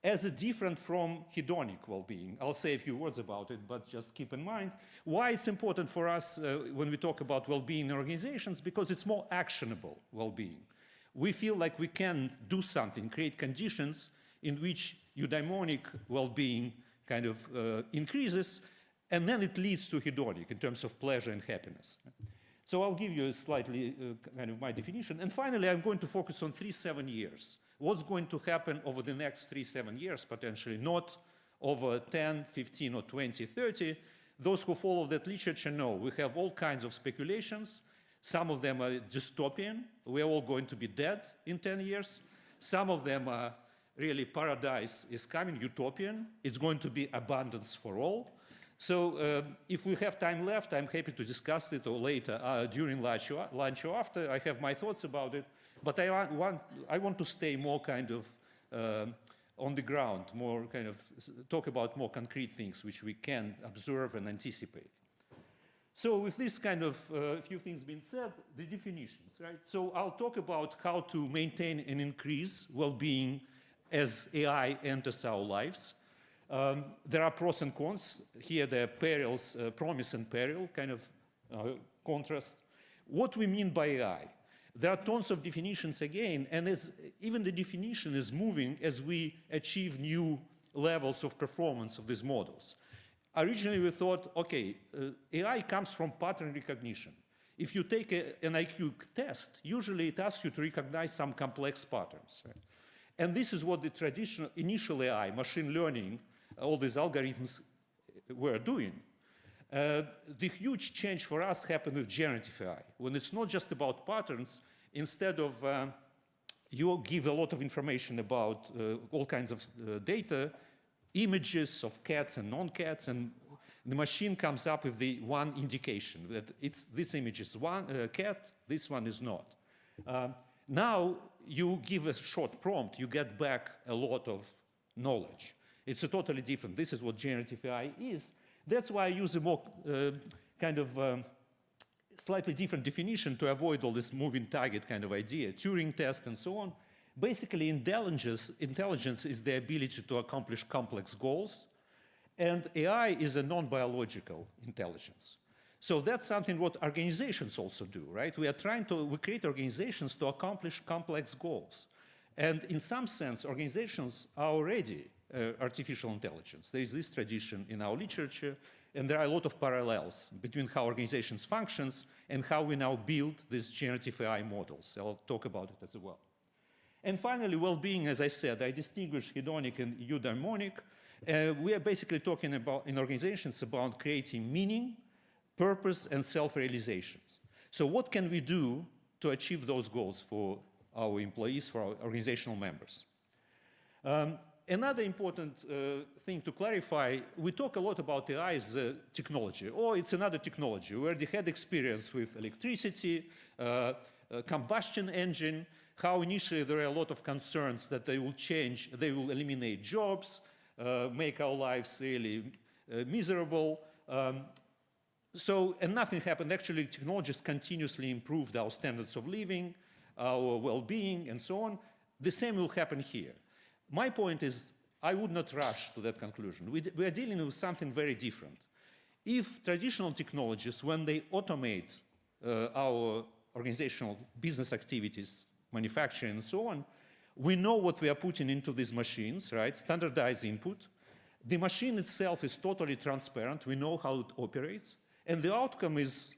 as different from hedonic well-being. I'll say a few words about it, but just keep in mind why it's important for us when we talk about well-being in organizations, because it's more actionable well-being. We feel like we can do something, create conditions in which eudaimonic well-being kind of increases, and then it leads to hedonic in terms of pleasure and happiness. So I'll give you a slightly kind of my definition. And finally, I'm going to focus on 3-7 years. What's going to happen over the next 3-7 years, potentially, not over 10, 15, or 20, 30. Those who follow that literature know we have all kinds of speculations. Some of them are dystopian. We're all going to be dead in 10 years. Some of them are really paradise is coming, utopian. It's going to be abundance for all. So if we have time left, I'm happy to discuss it or later during lunch or after. I have my thoughts about it. But I want to stay more kind of on the ground, more kind of talk about more concrete things which we can observe and anticipate. So with this kind of few things being said, the definitions, right? So I'll talk about how to maintain and increase well-being as AI enters our lives. There are pros and cons. Here there are perils, promise and peril, kind of contrast. What we mean by AI? There are tons of definitions again, and even the definition is moving as we achieve new levels of performance of these models. Originally we thought, okay, AI comes from pattern recognition. If you take an IQ test, usually it asks you to recognize some complex patterns. Right? And this is what the traditional initial AI, machine learning, all these algorithms were doing. The huge change for us happened with generative AI, when it's not just about patterns. Instead of you give a lot of information about all kinds of data, images of cats and non-cats, and the machine comes up with the one indication that this image is one cat, this one is not. Now you give a short prompt, you get back a lot of knowledge. It's a totally different. This is what generative AI is. That's why I use a more kind of slightly different definition to avoid all this moving target kind of idea, Turing test and so on. Basically, intelligence is the ability to accomplish complex goals, and AI is a non-biological intelligence. So that's something what organizations also do, right? We create organizations to accomplish complex goals. And in some sense, organizations are already artificial intelligence. There is this tradition in our literature, and there are a lot of parallels between how organizations function and how we now build these generative AI models. I'll talk about it as well. And finally, well-being, as I said, I distinguish hedonic and eudaimonic. We are basically talking about, in organizations, about creating meaning, purpose, and self-realization. So what can we do to achieve those goals for our employees, for our organizational members? Another important thing to clarify, we talk a lot about AI as a technology. Oh, it's another technology. We already had experience with electricity, combustion engine, how initially there are a lot of concerns that they will change, they will eliminate jobs, make our lives really miserable. And nothing happened. Actually, technologies continuously improved our standards of living, our well-being, and so on. The same will happen here. My point is, I would not rush to that conclusion. We are dealing with something very different. If traditional technologies, when they automate our organizational business activities, manufacturing, and so on, we know what we are putting into these machines, right? Standardized input. The machine itself is totally transparent. We know how it operates. And the outcome is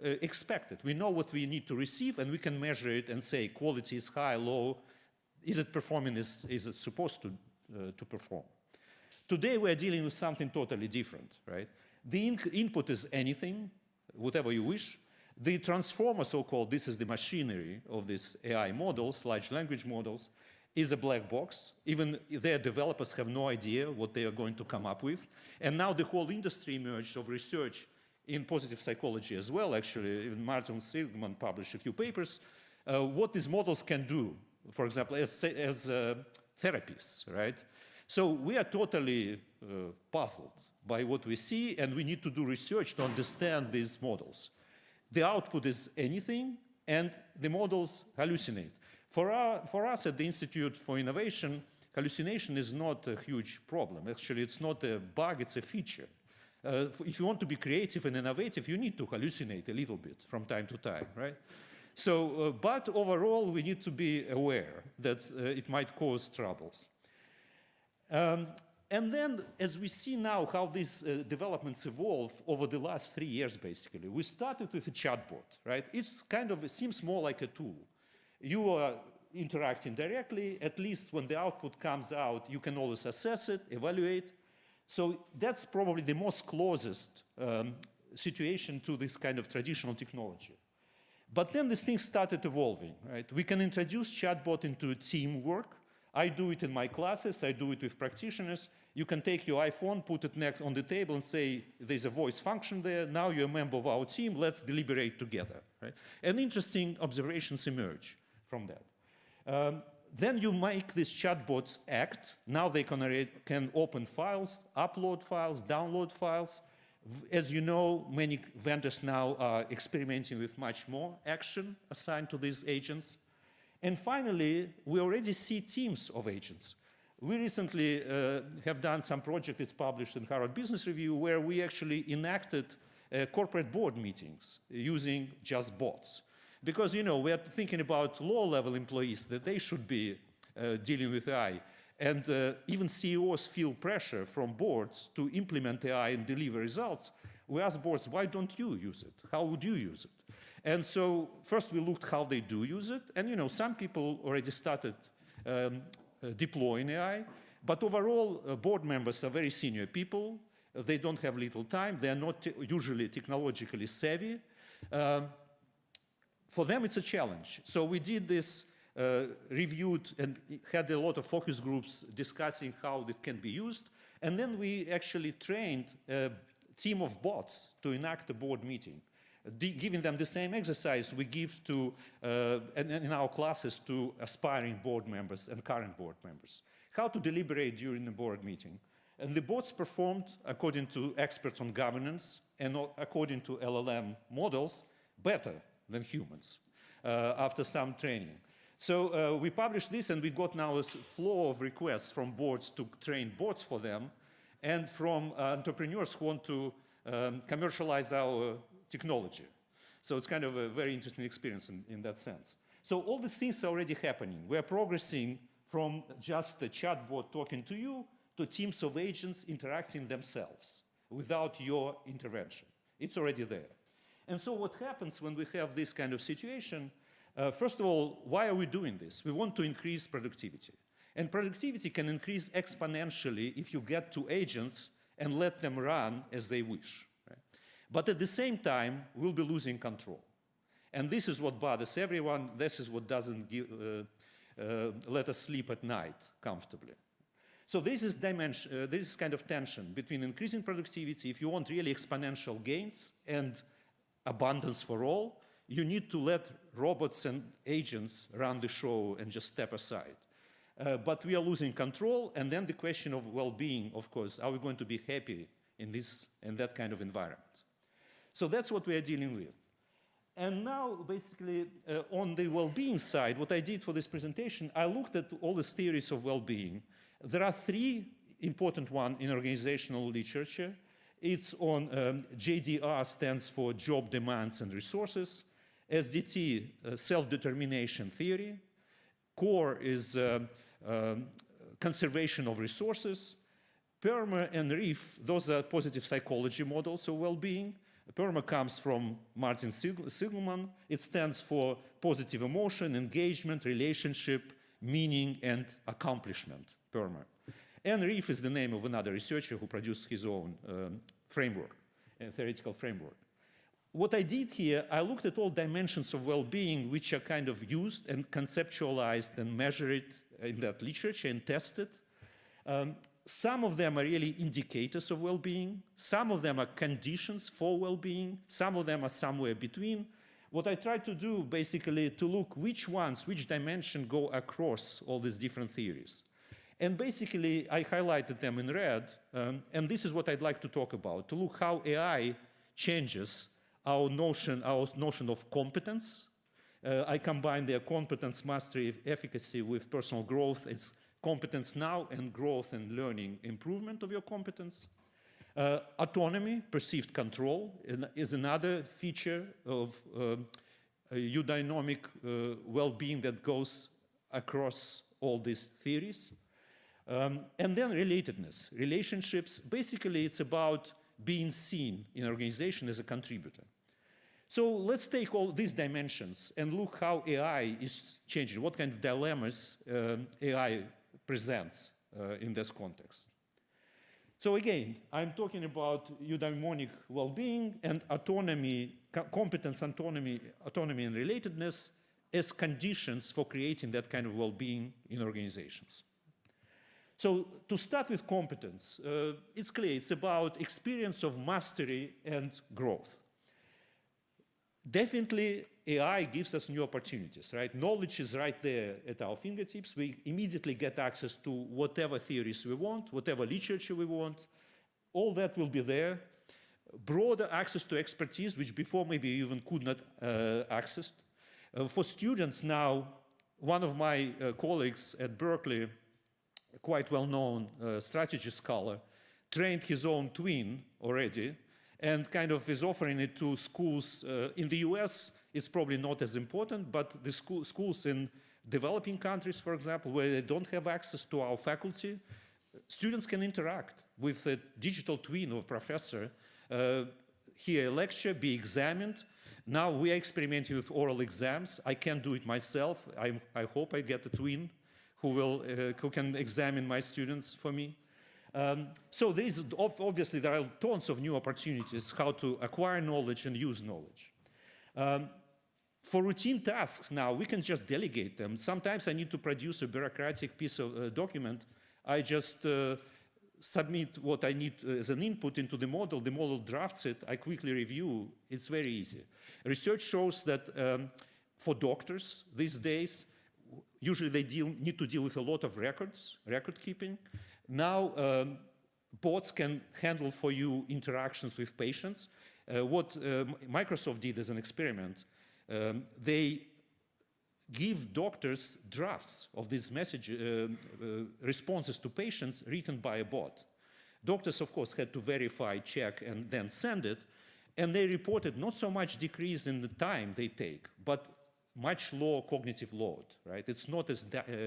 expected. We know what we need to receive, and we can measure it and say quality is high, low. Is it performing as is it supposed to perform? Today, we're dealing with something totally different, right? The input is anything, whatever you wish. The transformer, so-called, this is the machinery of these AI models, large language models, is a black box. Even their developers have no idea what they are going to come up with. And now the whole industry emerged of research in positive psychology as well, actually. Even Martin Seligman published a few papers, what these models can do, for example, as therapists, right? So we are totally puzzled by what we see, and we need to do research to understand these models. The output is anything, and the models hallucinate. For us at the Institute for Innovation, hallucination is not a huge problem. Actually, it's not a bug, it's a feature. If you want to be creative and innovative, you need to hallucinate a little bit from time to time, right? So, but overall, we need to be aware that it might cause troubles. And then, as we see now how these developments evolve over the last 3 years, basically, we started with a chatbot, right? It's kind of, it seems more like a tool. You are interacting directly, at least when the output comes out, you can always assess it, evaluate. So that's probably the most closest situation to this kind of traditional technology. But then these things started evolving, right? We can introduce chatbot into teamwork. I do it in my classes, I do it with practitioners. You can take your iPhone, put it next on the table and say, there's a voice function there, now you're a member of our team, let's deliberate together, right? And interesting observations emerge from that. Then you make these chatbots act. Now they can open files, upload files, download files. As you know, many vendors now are experimenting with much more action assigned to these agents. And finally, we already see teams of agents. We recently have done some project that's published in Harvard Business Review where we actually enacted corporate board meetings using just bots. Because, you know, we are thinking about low-level employees that they should be dealing with AI. And even CEOs feel pressure from boards to implement AI and deliver results. We ask boards, why don't you use it? How would you use it? And so first we looked how they do use it. And, you know, some people already started deploying AI. But overall, board members are very senior people. They don't have little time. They are not usually technologically savvy. For them, it's a challenge. So we did this, reviewed and had a lot of focus groups discussing how it can be used. And then we actually trained a team of bots to enact a board meeting, giving them the same exercise we give to, in our classes to aspiring board members and current board members. How to deliberate during the board meeting. And the bots performed, according to experts on governance and according to LLM models, better than humans after some training. So we published this, and we got now a flow of requests from boards to train bots for them, and from entrepreneurs who want to commercialize our technology. So it's kind of a very interesting experience in that sense. So all these things are already happening. We are progressing from just a chatbot talking to you to teams of agents interacting themselves without your intervention. It's already there. And so what happens when we have this kind of situation, first of all, why are we doing this? We want to increase productivity. And productivity can increase exponentially if you get to agents and let them run as they wish. Right? But at the same time, we'll be losing control. And this is what bothers everyone. This is what doesn't let us sleep at night comfortably. So this is this kind of tension between increasing productivity, if you want really exponential gains, and abundance for all, you need to let robots and agents run the show and just step aside. But we are losing control, and then the question of well-being, of course, are we going to be happy in that kind of environment? So that's what we are dealing with. And now, basically, on the well-being side, what I did for this presentation, I looked at all the theories of well-being. There are three important ones in organizational literature. It's on JDR, stands for job demands and resources. SDT, self-determination theory. CORE is conservation of resources. PERMA and REEF, those are positive psychology models of well-being. PERMA comes from Martin Seligman. It stands for positive emotion, engagement, relationship, meaning, and accomplishment, PERMA. And REEF is the name of another researcher who produced his own framework, theoretical framework. What I did here, I looked at all dimensions of well-being which are kind of used and conceptualized and measured in that literature and tested. Some of them are really indicators of well-being. Some of them are conditions for well-being. Some of them are somewhere between. What I tried to do, basically, to look which dimension go across all these different theories. And basically, I highlighted them in red, and this is what I'd like to talk about, to look how AI changes our notion of competence. I combine their competence, mastery, efficacy with personal growth. It's competence now and growth and learning improvement of your competence. Autonomy, perceived control, is another feature of eudaimonia well-being that goes across all these theories. And then relatedness. Relationships, basically it's about being seen in an organization as a contributor. So let's take all these dimensions and look how AI is changing, what kind of dilemmas AI presents in this context. So again, I'm talking about eudaimonic well-being and autonomy, competence, autonomy and relatedness as conditions for creating that kind of well-being in organizations. So to start with competence, it's clear it's about experience of mastery and growth. Definitely, AI gives us new opportunities, right? Knowledge is right there at our fingertips. We immediately get access to whatever theories we want, whatever literature we want. All that will be there. Broader access to expertise, which before maybe even could not access. For students now, one of my colleagues at Berkeley, a quite well-known strategy scholar, trained his own twin already, and kind of is offering it to schools in the US. It's probably not as important, but the schools in developing countries, for example, where they don't have access to our faculty, students can interact with a digital twin of a professor, hear a lecture, be examined. Now we are experimenting with oral exams. I can't do it myself. I hope I get a twin who can examine my students for me. So obviously there are tons of new opportunities how to acquire knowledge and use knowledge. For routine tasks now, we can just delegate them. Sometimes I need to produce a bureaucratic piece of document. I just submit what I need as an input into the model drafts it, I quickly review, it's very easy. Research shows that for doctors these days, usually they need to deal with a lot of record keeping. Now, bots can handle for you interactions with patients. What Microsoft did as an experiment, they give doctors drafts of these responses to patients written by a bot. Doctors, of course, had to verify, check, and then send it. And they reported not so much decrease in the time they take, but much lower cognitive load, right? It's not as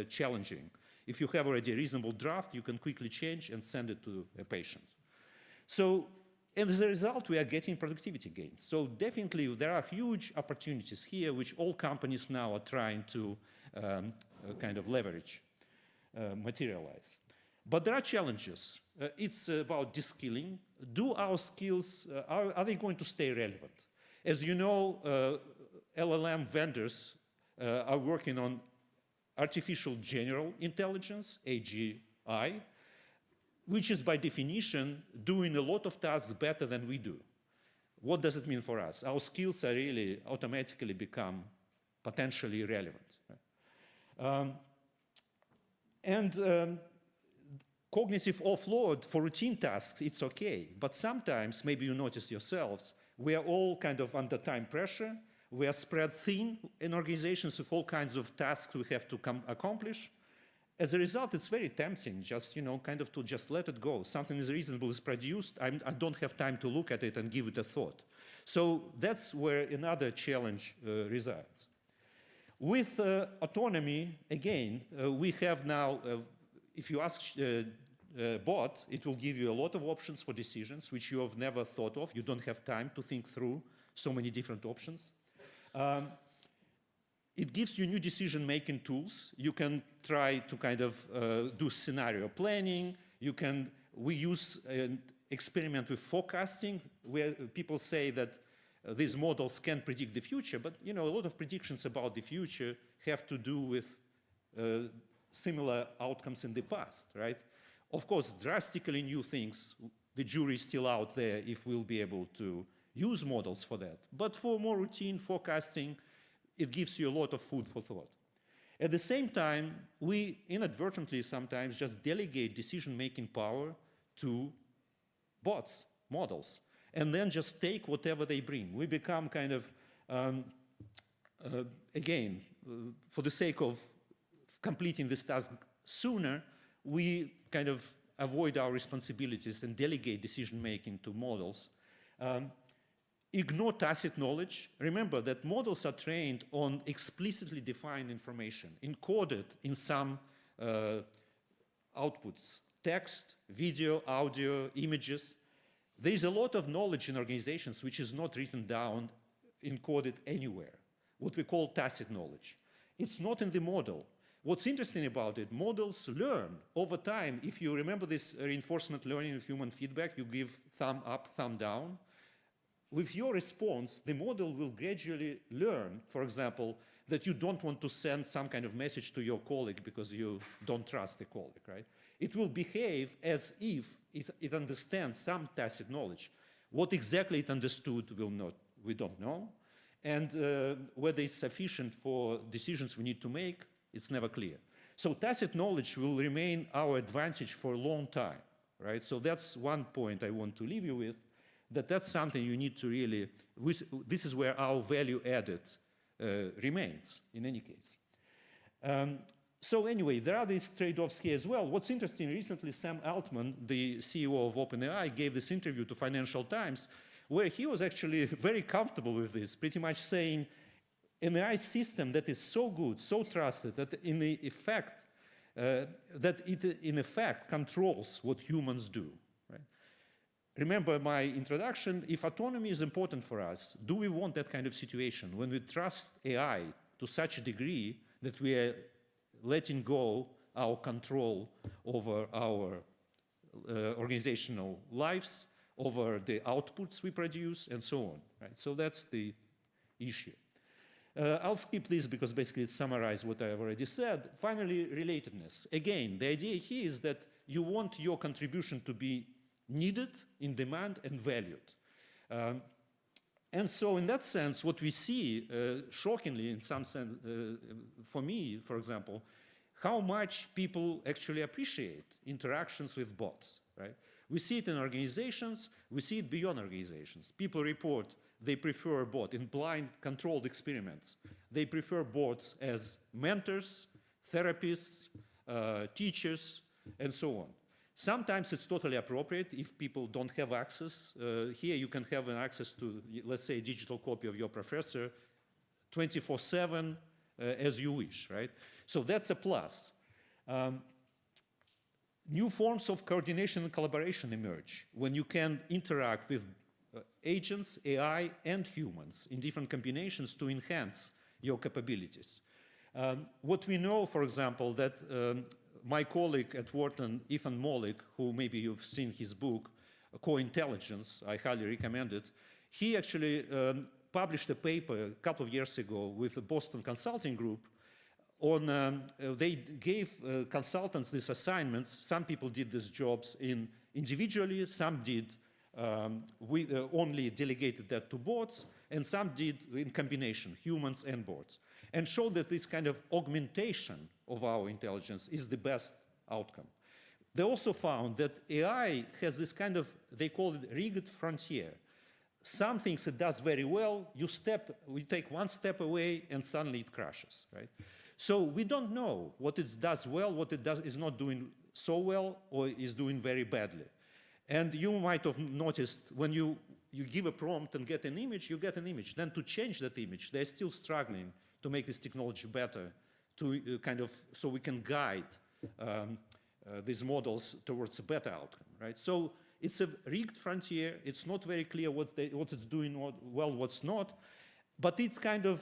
challenging. If you have already a reasonable draft, you can quickly change and send it to a patient. So, and as a result, we are getting productivity gains. So definitely there are huge opportunities here, which all companies now are trying to kind of leverage, materialize. But there are challenges. It's about de-skilling. Do our skills, are they going to stay relevant? As you know, LLM vendors are working on artificial general intelligence, AGI, which is by definition doing a lot of tasks better than we do. What does it mean for us? Our skills are really automatically become potentially irrelevant. Right? Cognitive offload for routine tasks, it's okay. But sometimes, maybe you notice yourselves, we are all kind of under time pressure. We are spread thin in organizations with all kinds of tasks we have to accomplish. As a result, it's very tempting just, kind of to just let it go. Something is reasonable, is produced. I don't have time to look at it and give it a thought. So that's where another challenge resides. With autonomy, again, we have now, if you ask bot, it will give you a lot of options for decisions which you have never thought of. You don't have time to think through so many different options. It gives you new decision-making tools. You can try to kind of do scenario planning. We use an experiment with forecasting, where people say that these models can predict the future, but a lot of predictions about the future have to do with similar outcomes in the past, right? Of course, drastically new things, the jury is still out there if we'll be able to use models for that. But for more routine forecasting, it gives you a lot of food for thought. At the same time, we inadvertently sometimes just delegate decision-making power to bots, models, and then just take whatever they bring. We become kind of, again, for the sake of completing this task sooner, we kind of avoid our responsibilities and delegate decision-making to models. Ignore tacit knowledge. Remember that models are trained on explicitly defined information, encoded in some outputs, text, video, audio, images. There is a lot of knowledge in organizations which is not written down, encoded anywhere, what we call tacit knowledge. It's not in the model. What's interesting about it, models learn over time. If you remember this reinforcement learning with human feedback, you give thumb up, thumb down. With your response, the model will gradually learn, for example, that you don't want to send some kind of message to your colleague because you don't trust the colleague, right? It will behave as if it understands some tacit knowledge. What exactly it understood, we don't know. And whether it's sufficient for decisions we need to make, it's never clear. So tacit knowledge will remain our advantage for a long time, right? So that's one point I want to leave you with. That's something you need to really, this is where our value added remains, in any case. So anyway, there are these trade-offs here as well. What's interesting, recently Sam Altman, the CEO of OpenAI, gave this interview to Financial Times, where he was actually very comfortable with this, pretty much saying, an AI system that is so good, so trusted, that in effect controls what humans do. Remember my introduction, if autonomy is important for us, do we want that kind of situation when we trust AI to such a degree that we are letting go our control over our organizational lives, over the outputs we produce, and so on, right? So that's the issue. I'll skip this because basically it summarizes what I've already said. Finally, relatedness. Again, the idea here is that you want your contribution to be needed, in demand, and valued. And so in that sense, what we see, shockingly in some sense, for me, for example, how much people actually appreciate interactions with bots, right? We see it in organizations, we see it beyond organizations. People report they prefer a bot in blind controlled experiments. They prefer bots as mentors, therapists, teachers, and so on. Sometimes it's totally appropriate if people don't have access. Here you can have an access to, let's say, a digital copy of your professor 24/7 as you wish, right? So that's a plus. New forms of coordination and collaboration emerge when you can interact with agents, AI, and humans in different combinations to enhance your capabilities. What we know, for example, that my colleague at Wharton, Ethan Mollick, who maybe you've seen his book, Co-Intelligence, I highly recommend it, he actually published a paper a couple of years ago with the Boston Consulting Group on, they gave consultants these assignments. Some people did these jobs individually, some did, we only delegated that to bots, and some did in combination, humans and bots, and showed that this kind of augmentation of our intelligence is the best outcome. They also found that AI has this kind of, they call it rigged frontier. Some things it does very well, you take one step away and suddenly it crashes, right? So we don't know what it does well, what it is not doing so well, or is doing very badly. And you might have noticed when you give a prompt and get an image, you get an image. Then to change that image, they're still struggling to make this technology better, to so we can guide these models towards a better outcome, right? So it's a rigged frontier. It's not very clear what it's doing well, what's not, but it kind of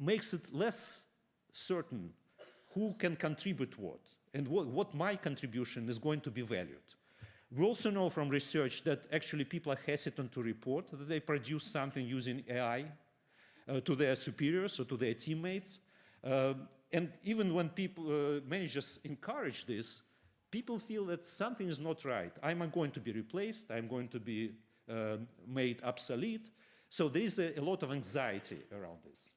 makes it less certain who can contribute what, and what my contribution is going to be valued. We also know from research that actually people are hesitant to report that they produce something using AI to their superiors or to their teammates. And even when managers encourage this, people feel that something is not right. I'm going to be replaced, I'm going to be made obsolete. So there is a lot of anxiety around this.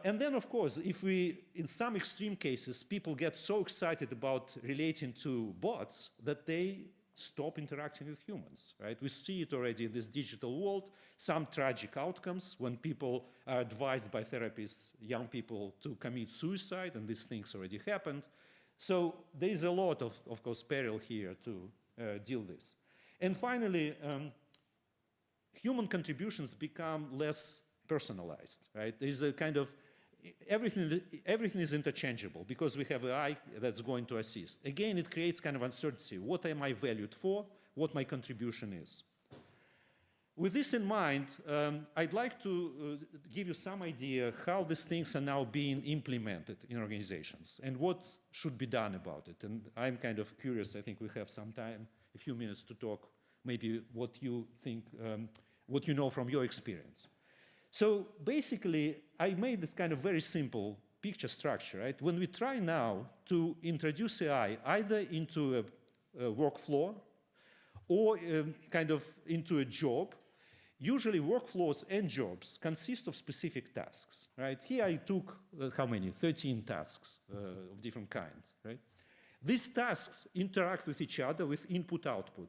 And then, of course, if in some extreme cases, people get so excited about relating to bots that they stop interacting with humans, right? We see it already in this digital world, some tragic outcomes when people are advised by therapists, young people, to commit suicide, and these things already happened. So there is a lot of course, peril here to deal with this. And finally, human contributions become less personalized, right? There's a kind of, everything is interchangeable because we have AI that's going to assist. Again, it creates kind of uncertainty. What am I valued for? What my contribution is? With this in mind, I'd like to give you some idea how these things are now being implemented in organizations and what should be done about it. And I'm kind of curious, I think we have some time, a few minutes to talk, maybe what you think, what you know from your experience. So basically, I made this kind of very simple picture structure, right? When we try now to introduce AI either into a workflow or kind of into a job, usually workflows and jobs consist of specific tasks, right? Here I took, how many? 13 tasks of different kinds, right? These tasks interact with each other with input-output.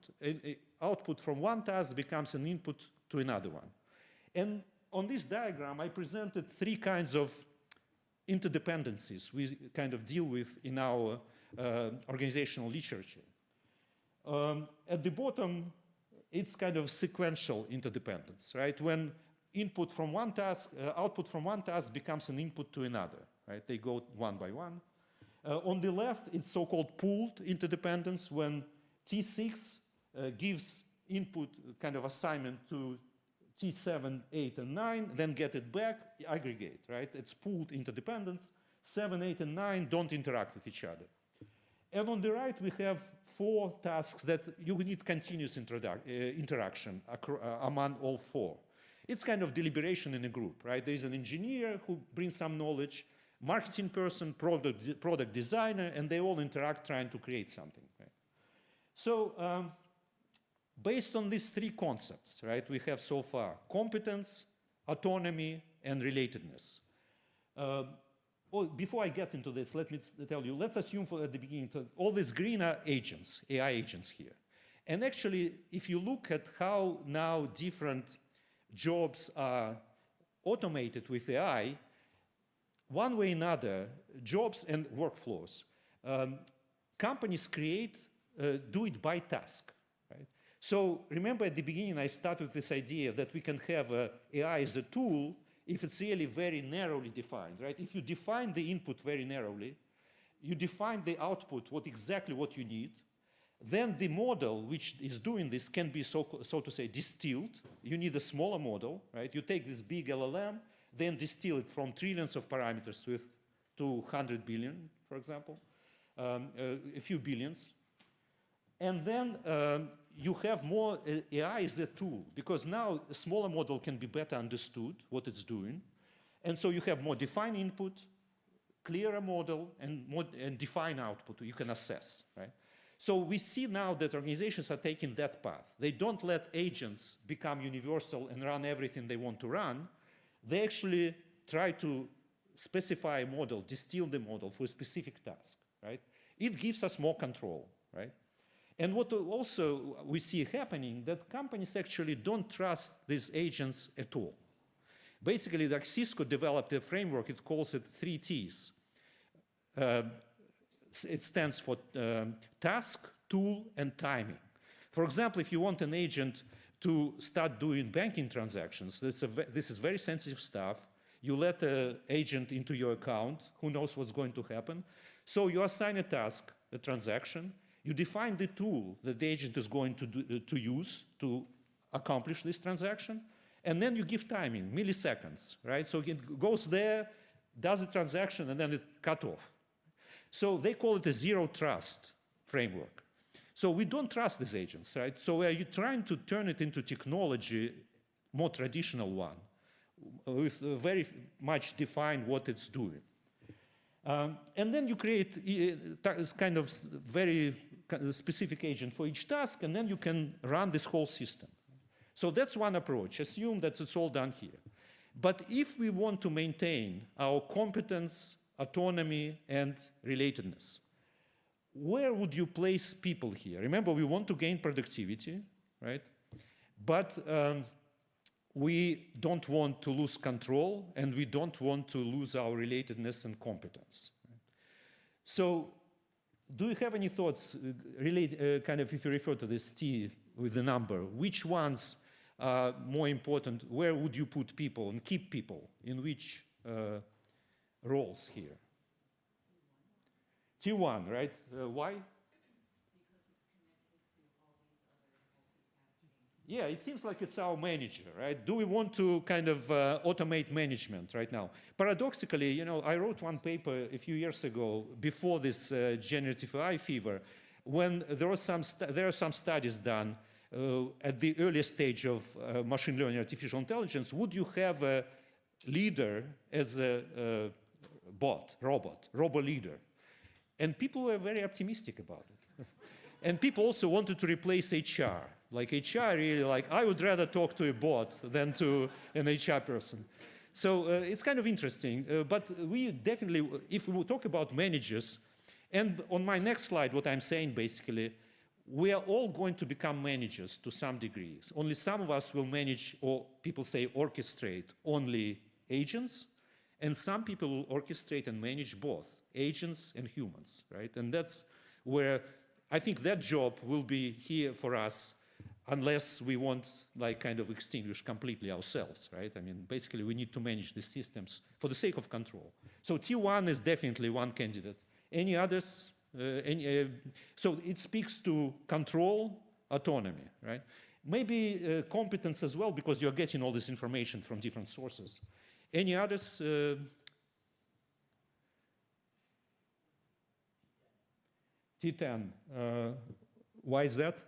Output from one task becomes an input to another one. And on this diagram, I presented three kinds of interdependencies we kind of deal with in our organizational literature. At the bottom, it's kind of sequential interdependence, right? When input from one task, output from one task becomes an input to another, right? They go one by one. On the left, it's so-called pooled interdependence when T6 gives input kind of assignment to T7, 8, and 9, then get it back, aggregate, right? It's pooled interdependence. 7, 8, and 9 don't interact with each other. And on the right, we have 4 tasks that you need continuous interaction among all 4. It's kind of deliberation in a group, right? There's an engineer who brings some knowledge, marketing person, product designer, and they all interact trying to create something, right? So, based on these 3 concepts, right, we have so far competence, autonomy, and relatedness. Well, before I get into this, let me tell you, let's assume at the beginning that all these green are agents, AI agents here. And actually, if you look at how now different jobs are automated with AI, one way or another, jobs and workflows, companies do it by task. So remember at the beginning, I started with this idea that we can have AI as a tool if it's really very narrowly defined, right? If you define the input very narrowly, you define the output, exactly what you need, then the model which is doing this can be, so to say, distilled. You need a smaller model, right? You take this big LLM, then distill it from trillions of parameters to 100 billion, for example, a few billions. And then you have more AI as a tool, because now a smaller model can be better understood what it's doing. And so you have more defined input, clearer model, and defined output you can assess, right? So we see now that organizations are taking that path. They don't let agents become universal and run everything they want to run. They actually try to specify a model, distill the model for a specific task, right? It gives us more control, right? And what also we see happening, that companies actually don't trust these agents at all. Basically, like Cisco developed a framework, it calls it 3 T's. It stands for task, tool, and timing. For example, if you want an agent to start doing banking transactions, this is very sensitive stuff. You let an agent into your account, who knows what's going to happen. So you assign a task, a transaction, you define the tool that the agent is going to use to accomplish this transaction, and then you give timing, milliseconds, right? So it goes there, does the transaction, and then it cut off. So they call it a zero trust framework. So we don't trust these agents, right? So we are trying to turn it into technology, more traditional one, with very much define what it's doing. And then you create kind of very specific agent for each task, and then you can run this whole system. So that's one approach. Assume that it's all done here. But if we want to maintain our competence, autonomy, and relatedness, where would you place people here? Remember, we want to gain productivity, right? But we don't want to lose control, and we don't want to lose our relatedness and competence. So do you have any thoughts, kind of if you refer to this T with the number, which ones are more important? Where would you put people and keep people in which roles here? T1, right? Why? Yeah, it seems like it's our manager, right? Do we want to kind of automate management right now? Paradoxically, you know, I wrote one paper a few years ago before this generative AI fever, when there are some studies done at the earliest stage of machine learning, artificial intelligence. Would you have a leader as a robot leader? And people were very optimistic about it. And people also wanted to replace HR. Like HR, really, like I would rather talk to a bot than to an HR person. So it's kind of interesting. But we definitely, if we talk about managers, and on my next slide, what I'm saying basically, we are all going to become managers to some degree. Only some of us will manage, or people say orchestrate, only agents, and some people will orchestrate and manage both agents and humans, right? And that's where I think that job will be here for us, unless we want, like, kind of extinguish completely ourselves, right? I mean, basically, we need to manage the systems for the sake of control. So T1 is definitely one candidate. Any others? So it speaks to control, autonomy, right? Maybe competence as well, because you're getting all this information from different sources. Any others? T10. Why is that?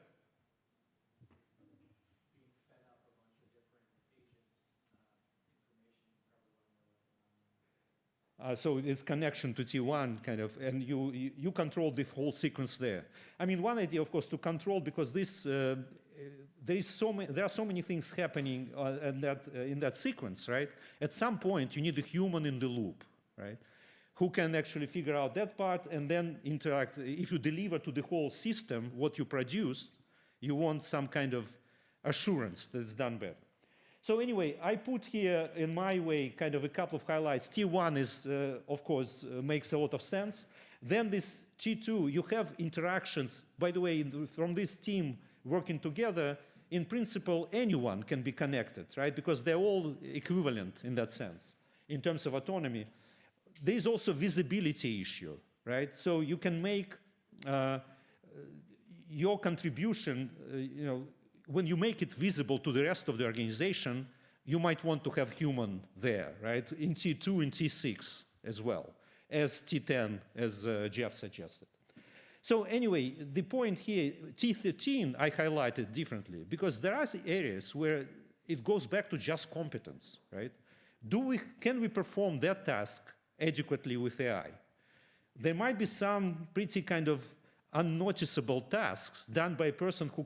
So it's connection to T1 kind of, and you control the whole sequence there. I mean, one idea, of course, to control, because this there are so many things happening in that sequence, right? At some point, you need a human in the loop, right? Who can actually figure out that part and then interact. If you deliver to the whole system what you produced, you want some kind of assurance that it's done better. So anyway, I put here, in my way, kind of a couple of highlights. T1 is, of course, makes a lot of sense. Then this T2, you have interactions. By the way, from this team working together, in principle, anyone can be connected, right? Because they're all equivalent in that sense, in terms of autonomy. There's also visibility issue, right? So you can make your contribution, you know, when you make it visible to the rest of the organization, you might want to have human there, right? In T2 and T6 as well, as T10, as Jeff suggested. So anyway, the point here, T13, I highlighted differently because there are areas where it goes back to just competence, right? Can we perform that task adequately with AI? There might be some pretty kind of unnoticeable tasks done by a person who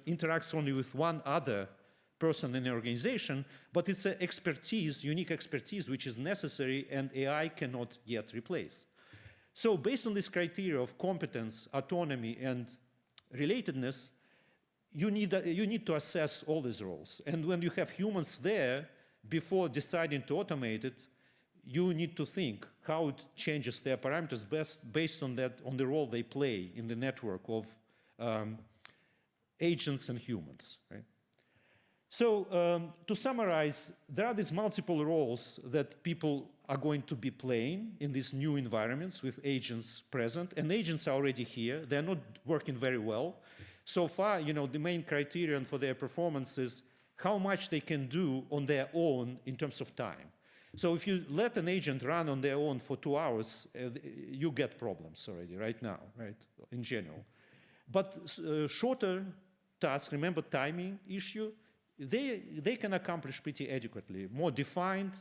interacts only with one other person in the organization, but it's an expertise, unique expertise, which is necessary and AI cannot yet replace. So based on this criteria of competence, autonomy, and relatedness, you need to assess all these roles. And when you have humans there, before deciding to automate it, you need to think how it changes their parameters based on the role they play in the network of agents and humans, right? So to summarize, there are these multiple roles that people are going to be playing in these new environments with agents present, and agents are already here. They're not working very well. So far, the main criterion for their performance is how much they can do on their own in terms of time. So if you let an agent run on their own for 2 hours, you get problems already right now, right, in general. But shorter tasks, remember timing issue, they can accomplish pretty adequately. More defined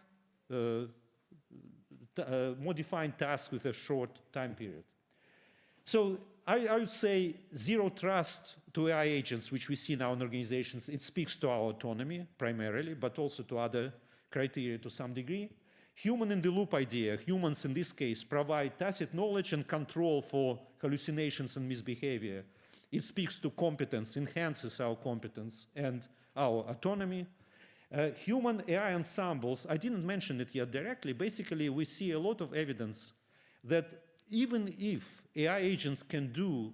tasks with a short time period. So I would say zero trust to AI agents, which we see now in organizations. It speaks to our autonomy primarily, but also to other criteria to some degree. Human in the loop idea. Humans in this case provide tacit knowledge and control for hallucinations and misbehavior. It speaks to competence, enhances our competence and our autonomy. Human AI ensembles, I didn't mention it yet directly. Basically, we see a lot of evidence that even if AI agents can do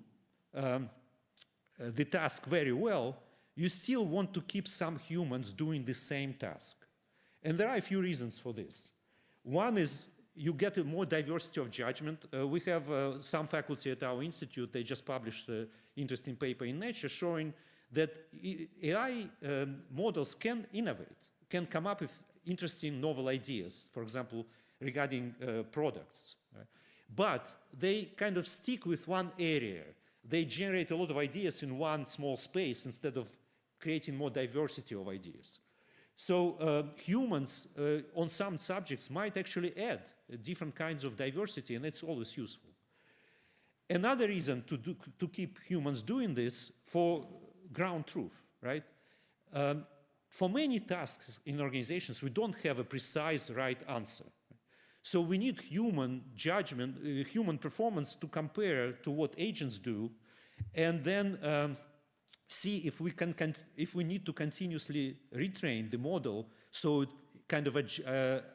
the task very well, you still want to keep some humans doing the same task. And there are a few reasons for this. One is you get a more diversity of judgment. We have some faculty at our institute, they just published an interesting paper in Nature showing that AI models can innovate, can come up with interesting novel ideas, for example, regarding products. Right? But they kind of stick with one area. They generate a lot of ideas in one small space instead of creating more diversity of ideas. So humans on some subjects might actually add different kinds of diversity, and it's always useful. Another reason to keep humans doing this for ground truth, right? For many tasks in organizations, we don't have a precise right answer. So we need human judgment, human performance to compare to what agents do, and then see if we need to continuously retrain the model so it kind of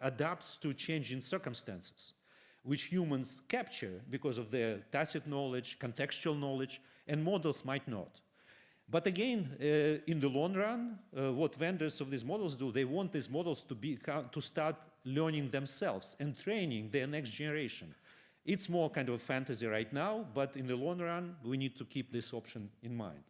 adapts to changing circumstances, which humans capture because of their tacit knowledge, contextual knowledge, and models might not. But again, in the long run, what vendors of these models do, they want these models to start learning themselves and training their next generation. It's more kind of a fantasy right now, but in the long run, we need to keep this option in mind.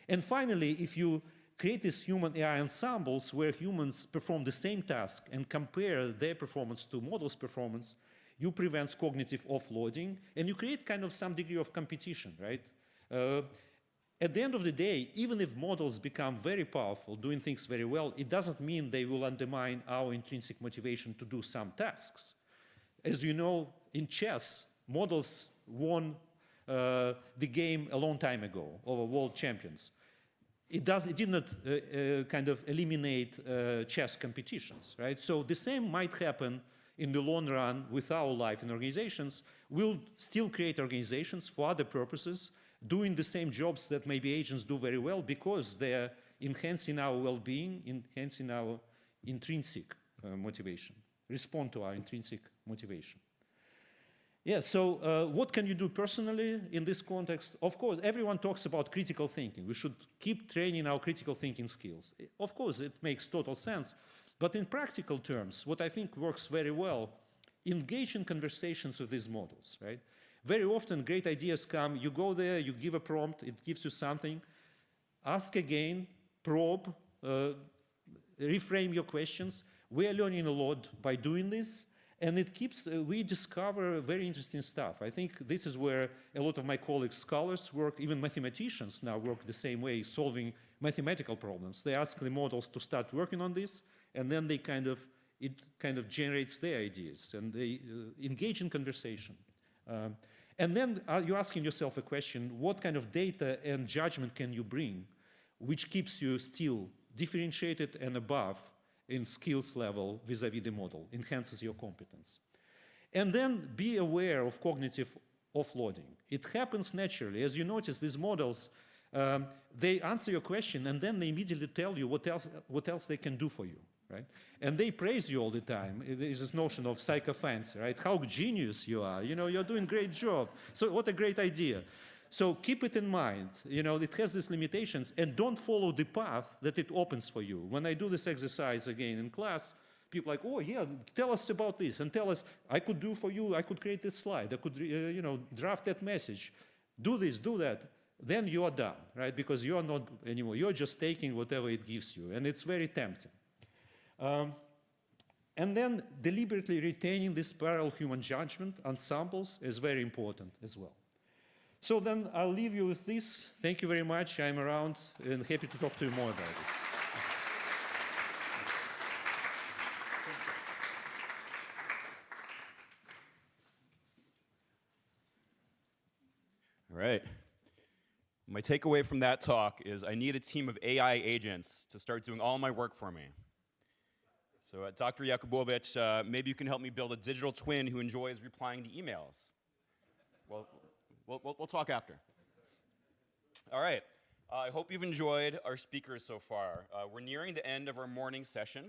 And finally, if you create these human AI ensembles where humans perform the same task and compare their performance to models' performance, you prevent cognitive offloading, and you create kind of some degree of competition, right? At the end of the day, even if models become very powerful, doing things very well, it doesn't mean they will undermine our intrinsic motivation to do some tasks. As you know, in chess, models won the game a long time ago over world champions. It did not kind of eliminate chess competitions, right? So the same might happen in the long run with our life in organizations. We'll still create organizations for other purposes, doing the same jobs that maybe agents do very well because they're enhancing our well-being, enhancing our intrinsic motivation, respond to our intrinsic motivation. Yeah, so what can you do personally in this context? Of course, everyone talks about critical thinking. We should keep training our critical thinking skills. Of course, it makes total sense. But in practical terms, what I think works very well, engage in conversations with these models, right? Very often, great ideas come, you go there, you give a prompt, it gives you something. Ask again, probe, reframe your questions. We are learning a lot by doing this. And it keeps, we discover very interesting stuff. I think this is where a lot of my colleagues, scholars work, even mathematicians now work the same way, solving mathematical problems. They ask the models to start working on this, and then they it kind of generates their ideas, and they engage in conversation. And then you're asking yourself a question, what kind of data and judgment can you bring, which keeps you still differentiated and above in skills level vis-a-vis the model, enhances your competence. And then be aware of cognitive offloading. It happens naturally. As you notice, these models, they answer your question and then they immediately tell you what else they can do for you, right? And they praise you all the time. There's this notion of psychophancy, right? How genius you are. You know, you're doing a great job. So what a great idea. So keep it in mind, you know, it has these limitations, and don't follow the path that it opens for you. When I do this exercise again in class, people are like, oh yeah, tell us about this, and tell us, I could do for you, I could create this slide, I could, you know, draft that message, do this, do that. Then you are done, right? Because you are not anymore, you're just taking whatever it gives you, and it's very tempting. And then deliberately retaining this parallel human judgment ensembles is very important as well. So then I'll leave you with this. Thank you very much. I'm around and happy to talk to you more about this. All right. My takeaway from that talk is I need a team of AI agents to start doing all my work for me. So Dr. Yakubovich, maybe you can help me build a digital twin who enjoys replying to emails. Well, we'll talk after. All right. I hope you've enjoyed our speakers so far. We're nearing the end of our morning session,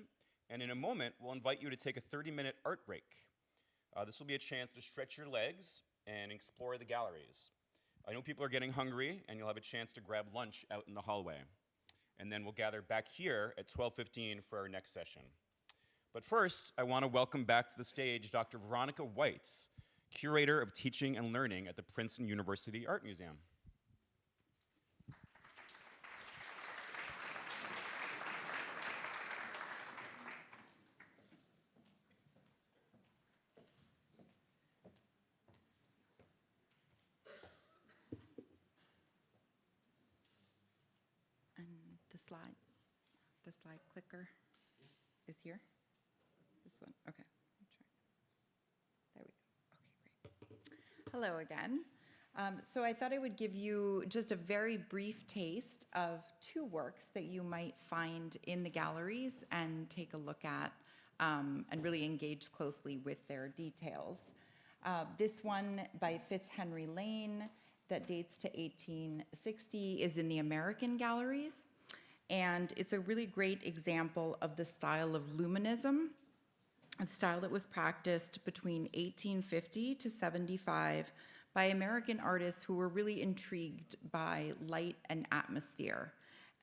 and in a moment, we'll invite you to take a 30-minute art break. This will be a chance to stretch your legs and explore the galleries. I know people are getting hungry, and you'll have a chance to grab lunch out in the hallway. And then we'll gather back here at 12:15 for our next session. But first, I want to welcome back to the stage Dr. Veronica White, Curator of Teaching and Learning at the Princeton University Art Museum. And the slide clicker is here. This one, okay. There we go. Okay, great. Hello again. So I thought I would give you just a very brief taste of two works that you might find in the galleries and take a look at and really engage closely with their details. This one by Fitzhenry Lane that dates to 1860 is in the American galleries. And it's a really great example of the style of luminism, a style that was practiced between 1850 to 75 by American artists who were really intrigued by light and atmosphere.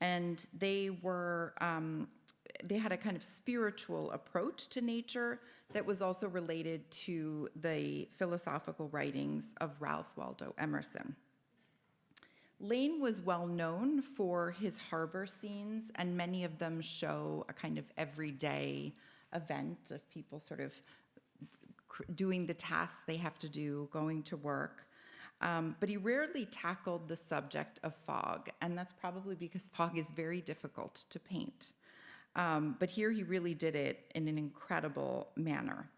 And they were, they had a kind of spiritual approach to nature that was also related to the philosophical writings of Ralph Waldo Emerson. Lane was well known for his harbor scenes, and many of them show a kind of everyday event of people sort of doing the tasks they have to do, going to work. But he rarely tackled the subject of fog, and that's probably because fog is very difficult to paint. But here he really did it in an incredible manner.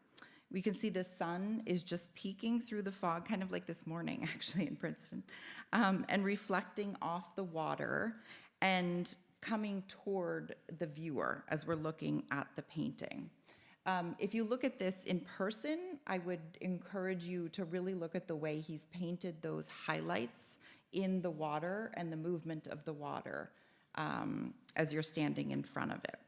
We can see the sun is just peeking through the fog, kind of like this morning, actually, in Princeton, and reflecting off the water and coming toward the viewer as we're looking at the painting. If you look at this in person, I would encourage you to really look at the way he's painted those highlights in the water and the movement of the water as you're standing in front of it.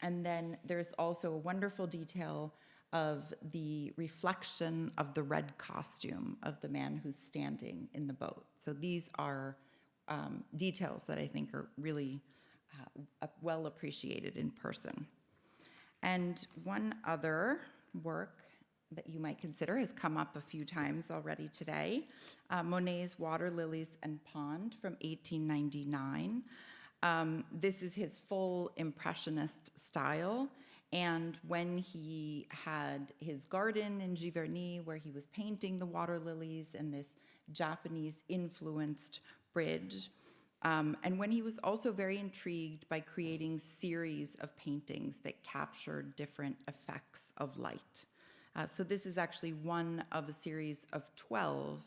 And then there's also a wonderful detail of the reflection of the red costume of the man who's standing in the boat. So these are details that I think are really well appreciated in person. And one other work that you might consider has come up a few times already today, Monet's Water Lilies and Pond from 1899. This is his full impressionist style, And when he had his garden in Giverny, where he was painting the water lilies in this Japanese-influenced bridge, and when he was also very intrigued by creating series of paintings that captured different effects of light. So this is actually one of a series of 12,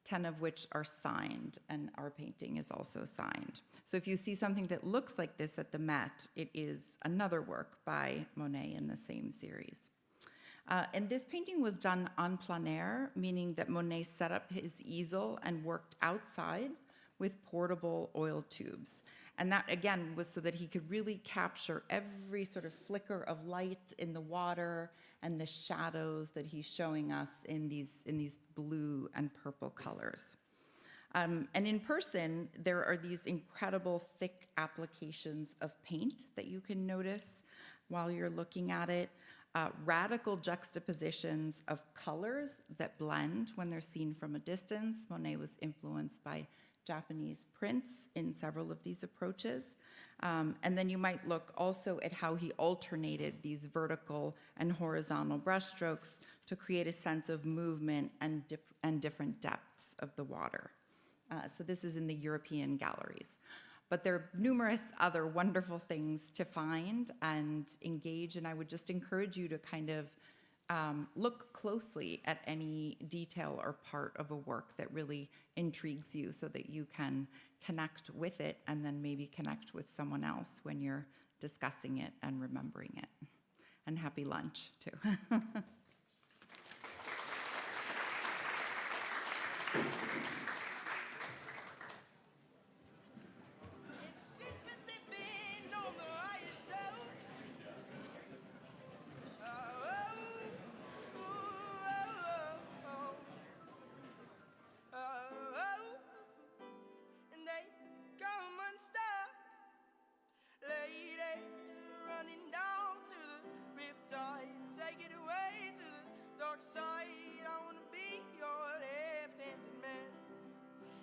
10 of which are signed, and our painting is also signed. So if you see something that looks like this at the Met, it is another work by Monet in the same series. And this painting was done en plein air, meaning that Monet set up his easel and worked outside with portable oil tubes. And that, again, was so that he could really capture every sort of flicker of light in the water and the shadows that he's showing us in these blue and purple colors. And in person, there are these incredible thick applications of paint that you can notice while you're looking at it. Radical juxtapositions of colors that blend when they're seen from a distance. Monet was influenced by Japanese prints in several of these approaches. And then you might look also at how he alternated these vertical and horizontal brushstrokes to create a sense of movement and different depths of the water. So this is in the European galleries. But there are numerous other wonderful things to find and engage, and I would just encourage you to kind of look closely at any detail or part of a work that really intrigues you so that you can connect with it and then maybe connect with someone else when you're discussing it and remembering it. And happy lunch, too. Take it away to the dark side. I wanna be your left-handed man.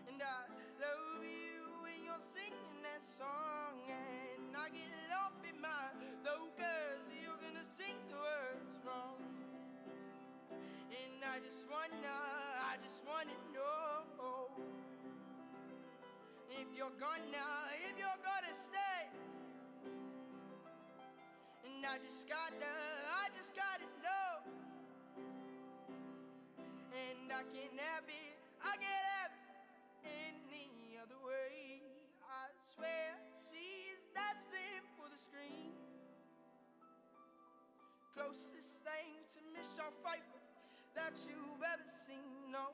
And I love you when you're singing that song. And I get up in my throat 'cause you're gonna sing the words wrong. And I just wanna know if you're gonna stay. And I just gotta know. And I can't have it any other way. I swear she's destined for the screen. Closest thing to Michelle Pfeiffer that you've ever seen. No,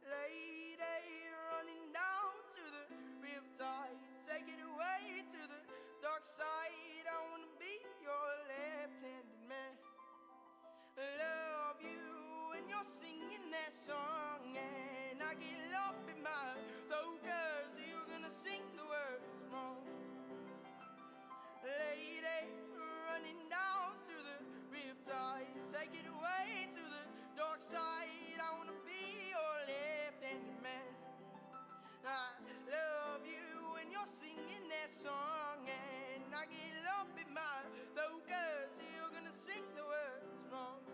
lady running down to the riptide. Take it away to the dark side. I wanna be your left-handed man. Love you when you're singing that song. And I get up in my throat 'cause you're gonna sing the words wrong. Lady running down to the riptide. Take it away to the dark side. I wanna be your left-handed man. I love you when you're singing that song. And I get up in my throat 'cause you're gonna sing the words wrong.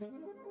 Mm-hmm.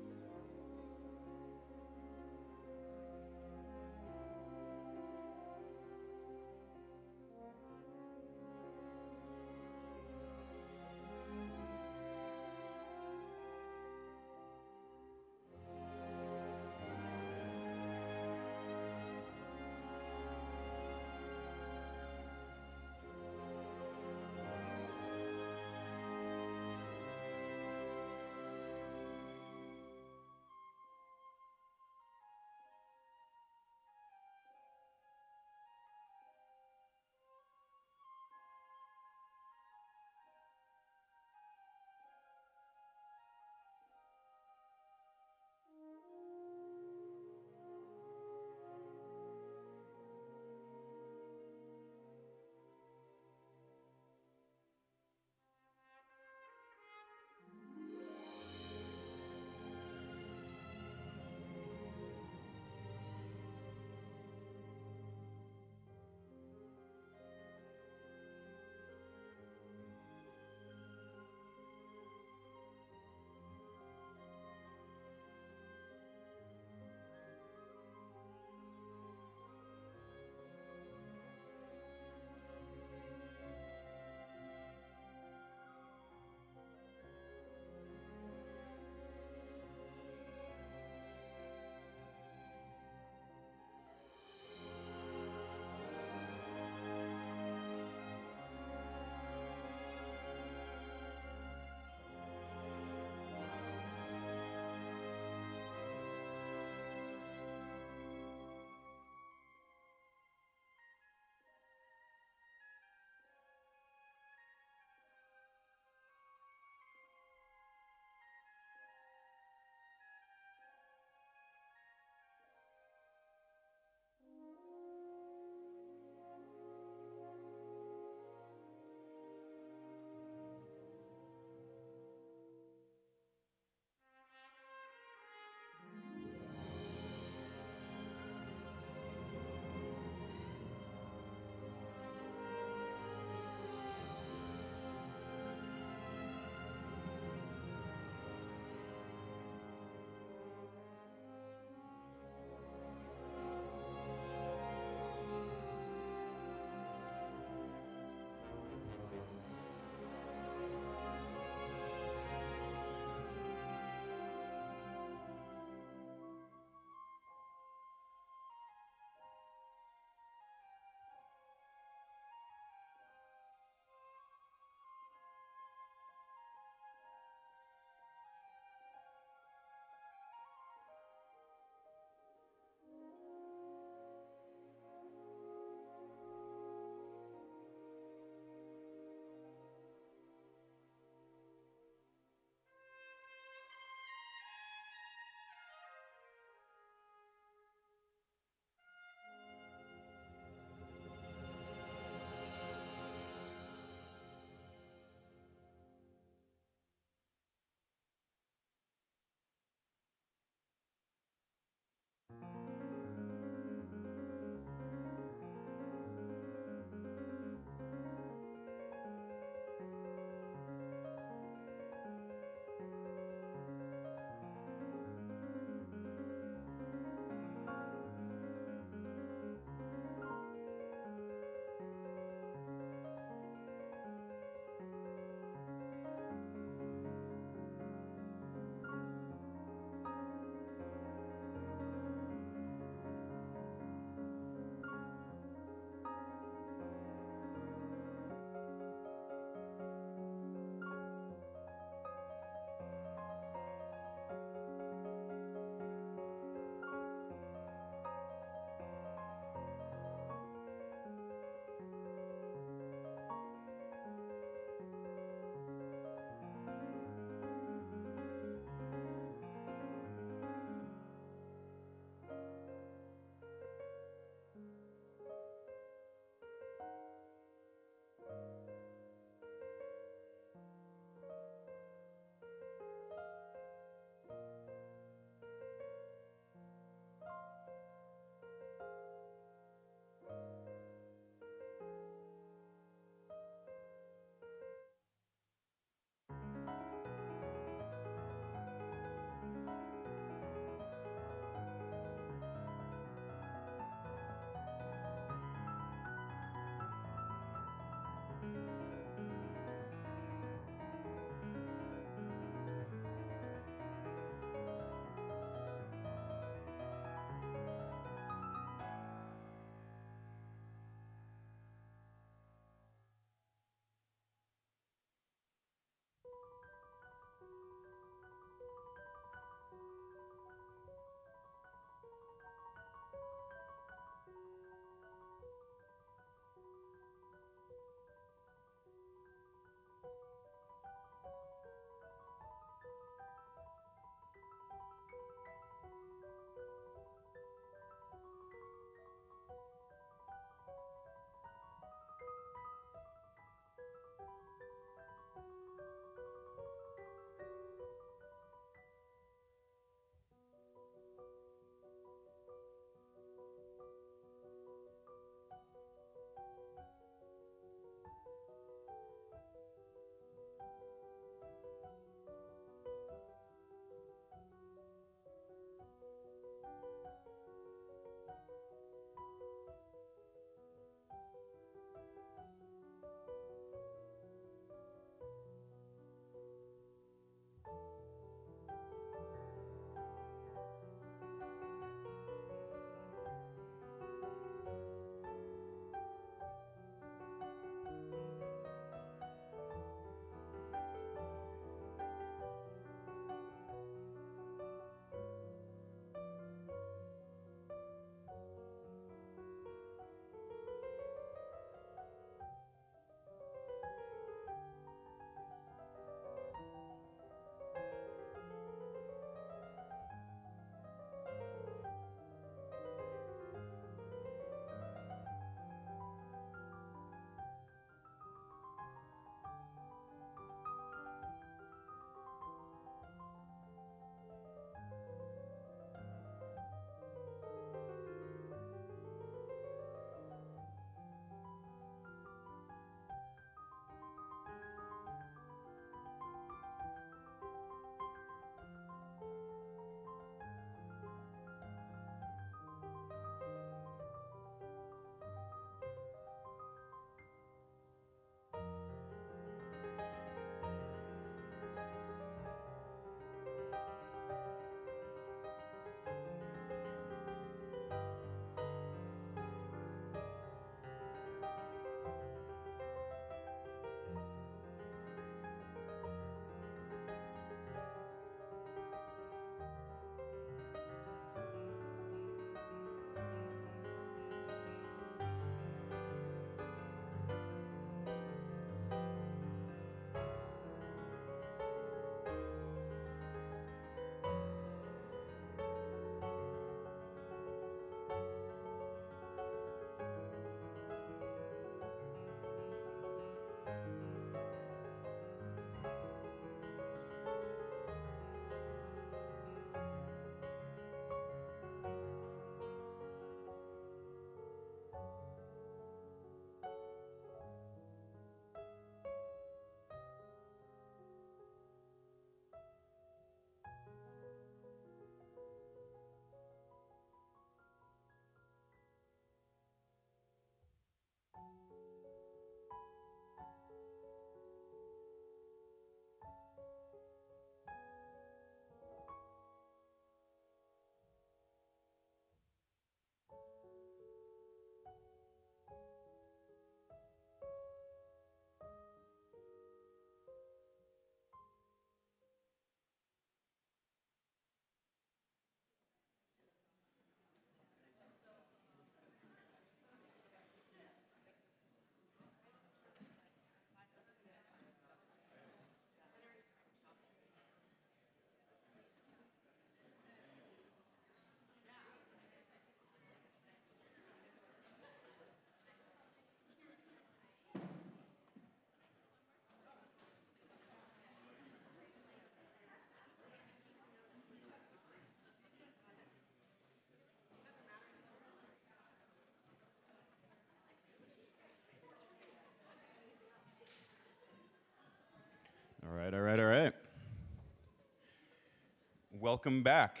Welcome back.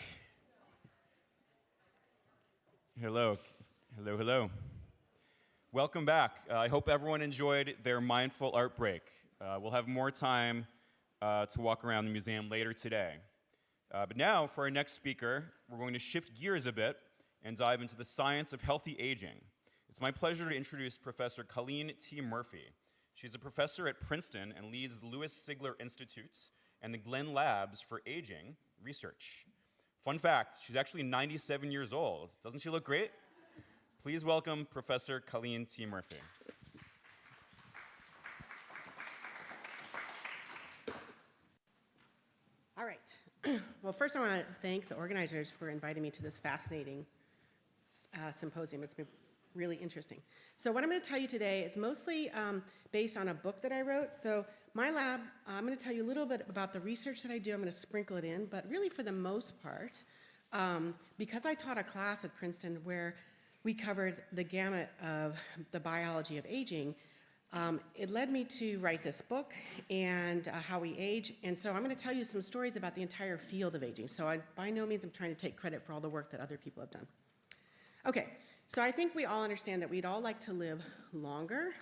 Hello, hello, hello. Welcome back. I hope everyone enjoyed their mindful art break. We'll have more time to walk around the museum later today. But now, for our next speaker, we're going to shift gears a bit and dive into the science of healthy aging. It's my pleasure to introduce Professor Colleen T. Murphy. She's a professor at Princeton and leads the Louis Sigler Institutes and the Glenn Labs for Aging Research. Fun fact, she's actually 97 years old. Doesn't she look great? Please welcome Professor Colleen T. Murphy. All right. Well, first I want to thank the organizers for inviting me to this fascinating symposium. It's been really interesting. So what I'm going to tell you today is mostly based on a book that I wrote. So my lab, I'm going to tell you a little bit about the research that I do. I'm going to sprinkle it in, but really for the most part, because I taught a class at Princeton where we covered the gamut of the biology of aging, it led me to write this book and how we age. And so I'm going to tell you some stories about the entire field of aging. So by no means I'm trying to take credit for all the work that other people have done. Okay, so I think we all understand that we'd all like to live longer,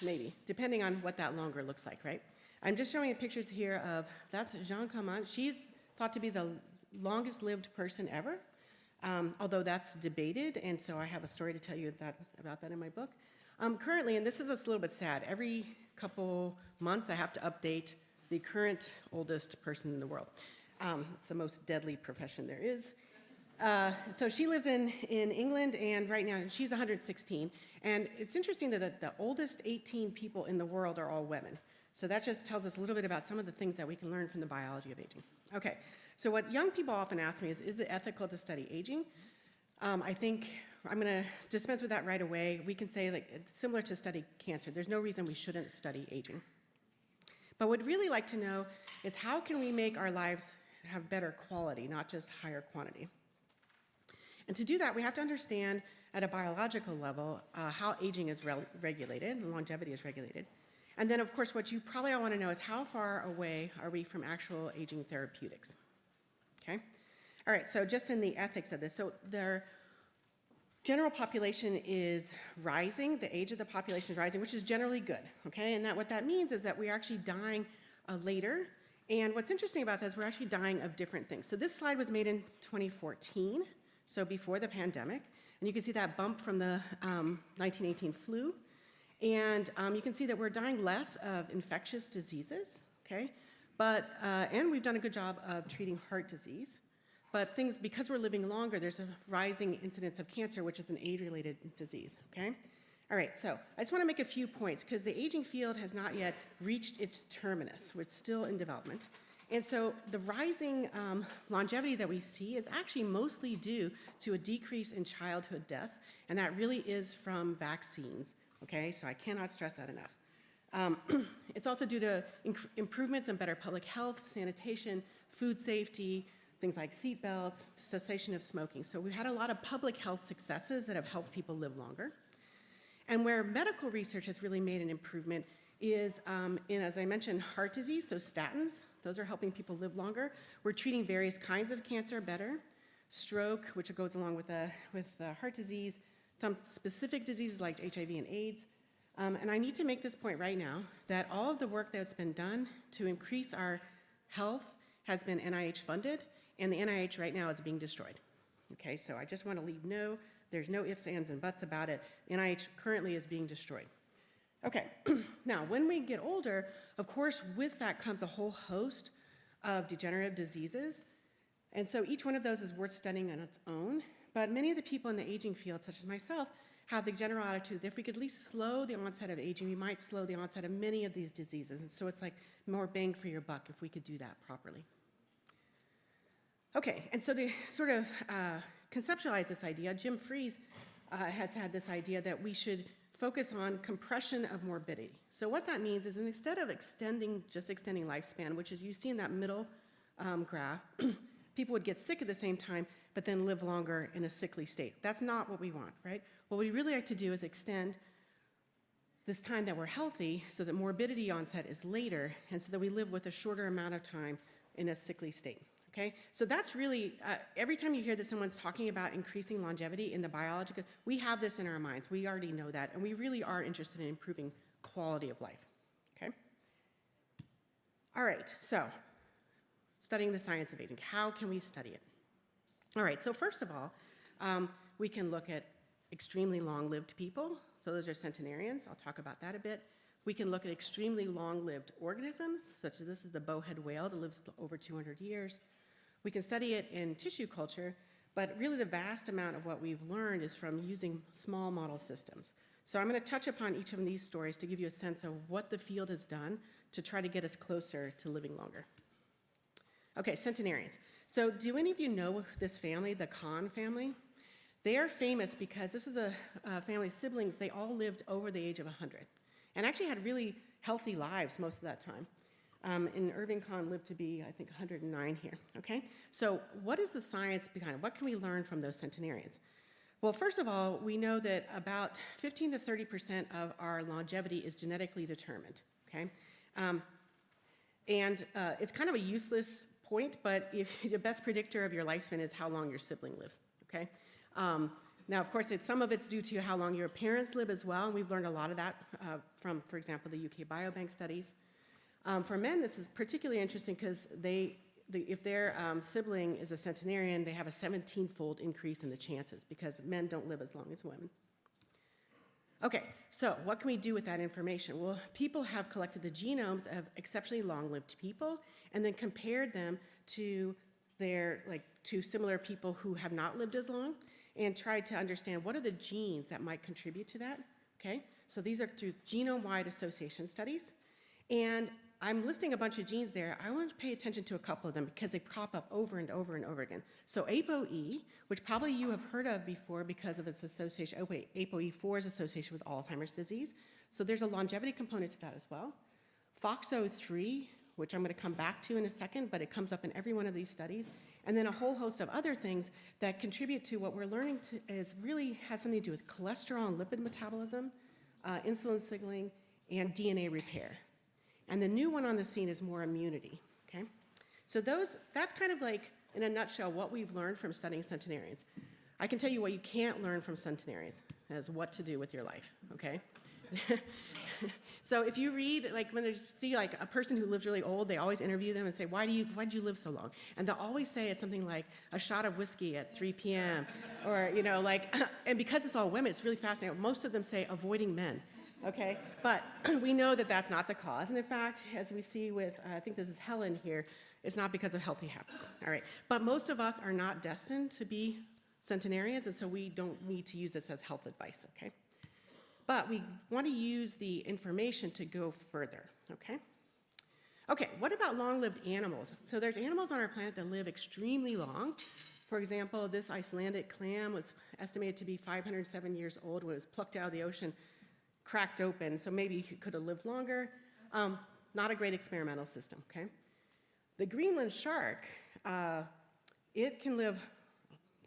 maybe, depending on what that longer looks like, right? I'm just showing you pictures here of, that's Jean Calment. She's thought to be the longest lived person ever, although that's debated, and so I have a story to tell you about that in my book. Currently, and this is a little bit sad, every couple months I have to update the current oldest person in the world. It's the most deadly profession there is. So she lives in England, and right now she's 116. And it's interesting that the oldest 18 people in the world are all women. So that just tells us a little bit about some of the things that we can learn from the biology of aging. Okay, so what young people often ask me is it ethical to study aging? I think I'm going to dispense with that right away. We can say, like, it's similar to study cancer. There's no reason we shouldn't study aging. But what we'd really like to know is how can we make our lives have better quality, not just higher quantity? And to do that, we have to understand at a biological level how aging is regulated, and longevity is regulated. And then, of course, what you probably all want to know is how far away are we from actual aging therapeutics? Okay? All right, so just in the ethics of this, so their general population is rising, the age of the population is rising, which is generally good, okay? And what that means is that we're actually dying later. And what's interesting about that is we're actually dying of different things. So this slide was made in 2014, so before the pandemic. And you can see that bump from the 1918 flu. And you can see that we're dying less of infectious diseases, okay? But, and we've done a good job of treating heart disease. But because we're living longer, there's a rising incidence of cancer, which is an age-related disease, okay? All right, so I just want to make a few points, because the aging field has not yet reached its terminus. It's still in development. And so the rising longevity that we see is actually mostly due to a decrease in childhood deaths, and that really is from vaccines, okay? So I cannot stress that enough. It's also due to improvements in better public health, sanitation, food safety, things like seat belts, cessation of smoking. So we've had a lot of public health successes that have helped people live longer. And where medical research has really made an improvement is in, as I mentioned, heart disease, so statins. Those are helping people live longer. We're treating various kinds of cancer better. Stroke, which goes along with heart disease, some specific diseases like HIV and AIDS. And I need to make this point right now, that all of the work that's been done to increase our health has been NIH funded, and the NIH right now is being destroyed. Okay, so I just want to leave there's no ifs, ands, and buts about it. NIH currently is being destroyed. Okay, now when we get older, of course, with that comes a whole host of degenerative diseases. And so each one of those is worth studying on its own. But many of the people in the aging field, such as myself, have the general attitude that if we could at least slow the onset of aging, we might slow the onset of many of these diseases. And so it's like more bang for your buck if we could do that properly. Okay, and so to sort of conceptualize this idea, Jim Fries has had this idea that we should focus on compression of morbidity. So what that means is instead of just extending lifespan, which is you see in that middle graph, people would get sick at the same time, but then live longer in a sickly state. That's not what we want, right? What we really like to do is extend this time that we're healthy so that morbidity onset is later, and so that we live with a shorter amount of time in a sickly state. Okay, so that's really, every time you hear that someone's talking about increasing longevity in the biological, we have this in our minds. We already know that, and we really are interested in improving quality of life. Okay? All right, so studying the science of aging. How can we study it? All right, so first of all, we can look at extremely long-lived people. So those are centenarians. I'll talk about that a bit. We can look at extremely long-lived organisms, such as this is the bowhead whale that lives over 200 years. We can study it in tissue culture, but really the vast amount of what we've learned is from using small model systems. So I'm going to touch upon each of these stories to give you a sense of what the field has done to try to get us closer to living longer. Okay, centenarians. So do any of you know this family, the Kahn family? They are famous because this is a family of siblings. They all lived over the age of 100 and actually had really healthy lives most of that time. And Irving Kahn lived to be, I think, 109 here, okay? So what is the science behind it? What can we learn from those centenarians? Well, first of all, we know that about 15 to 30% of our longevity is genetically determined, okay? It's kind of a useless point, but if the best predictor of your lifespan is how long your sibling lives, okay? Now, of course, some of it's due to how long your parents live as well, and we've learned a lot of that from, for example, the UK Biobank studies. For men, this is particularly interesting because if their sibling is a centenarian, they have a 17-fold increase in the chances because men don't live as long as women. Okay, so what can we do with that information? Well, people have collected the genomes of exceptionally long-lived people and then compared them to to similar people who have not lived as long and tried to understand what are the genes that might contribute to that, okay? So these are through genome-wide association studies. And I'm listing a bunch of genes there. I want to pay attention to a couple of them because they crop up over and over and over again. So ApoE, which probably you have heard of before because of its association, ApoE4's association with Alzheimer's disease. So there's a longevity component to that as well. FOXO3, which I'm going to come back to in a second, but it comes up in every one of these studies. And then a whole host of other things that contribute to what we're learning is really has something to do with cholesterol and lipid metabolism, insulin signaling, and DNA repair. And the new one on the scene is more immunity, okay? So that's kind of like, in a nutshell, what we've learned from studying centenarians. I can tell you what you can't learn from centenarians, is what to do with your life, okay? So if you read, like when they see like a person who lives really old, they always interview them and say, why did you live so long? And they'll always say it's something like a shot of whiskey at 3 p.m. or, and because it's all women, it's really fascinating. Most of them say avoiding men. Okay, but we know that that's not the cause. And in fact, as we see with, I think this is Helen here, it's not because of healthy habits. All right, but most of us are not destined to be centenarians, and so we don't need to use this as health advice, okay? But we want to use the information to go further, okay? Okay, what about long-lived animals? So there's animals on our planet that live extremely long. For example, this Icelandic clam was estimated to be 507 years old when it was plucked out of the ocean, cracked open, so maybe he could have lived longer. Not a great experimental system, okay? The Greenland shark, it can live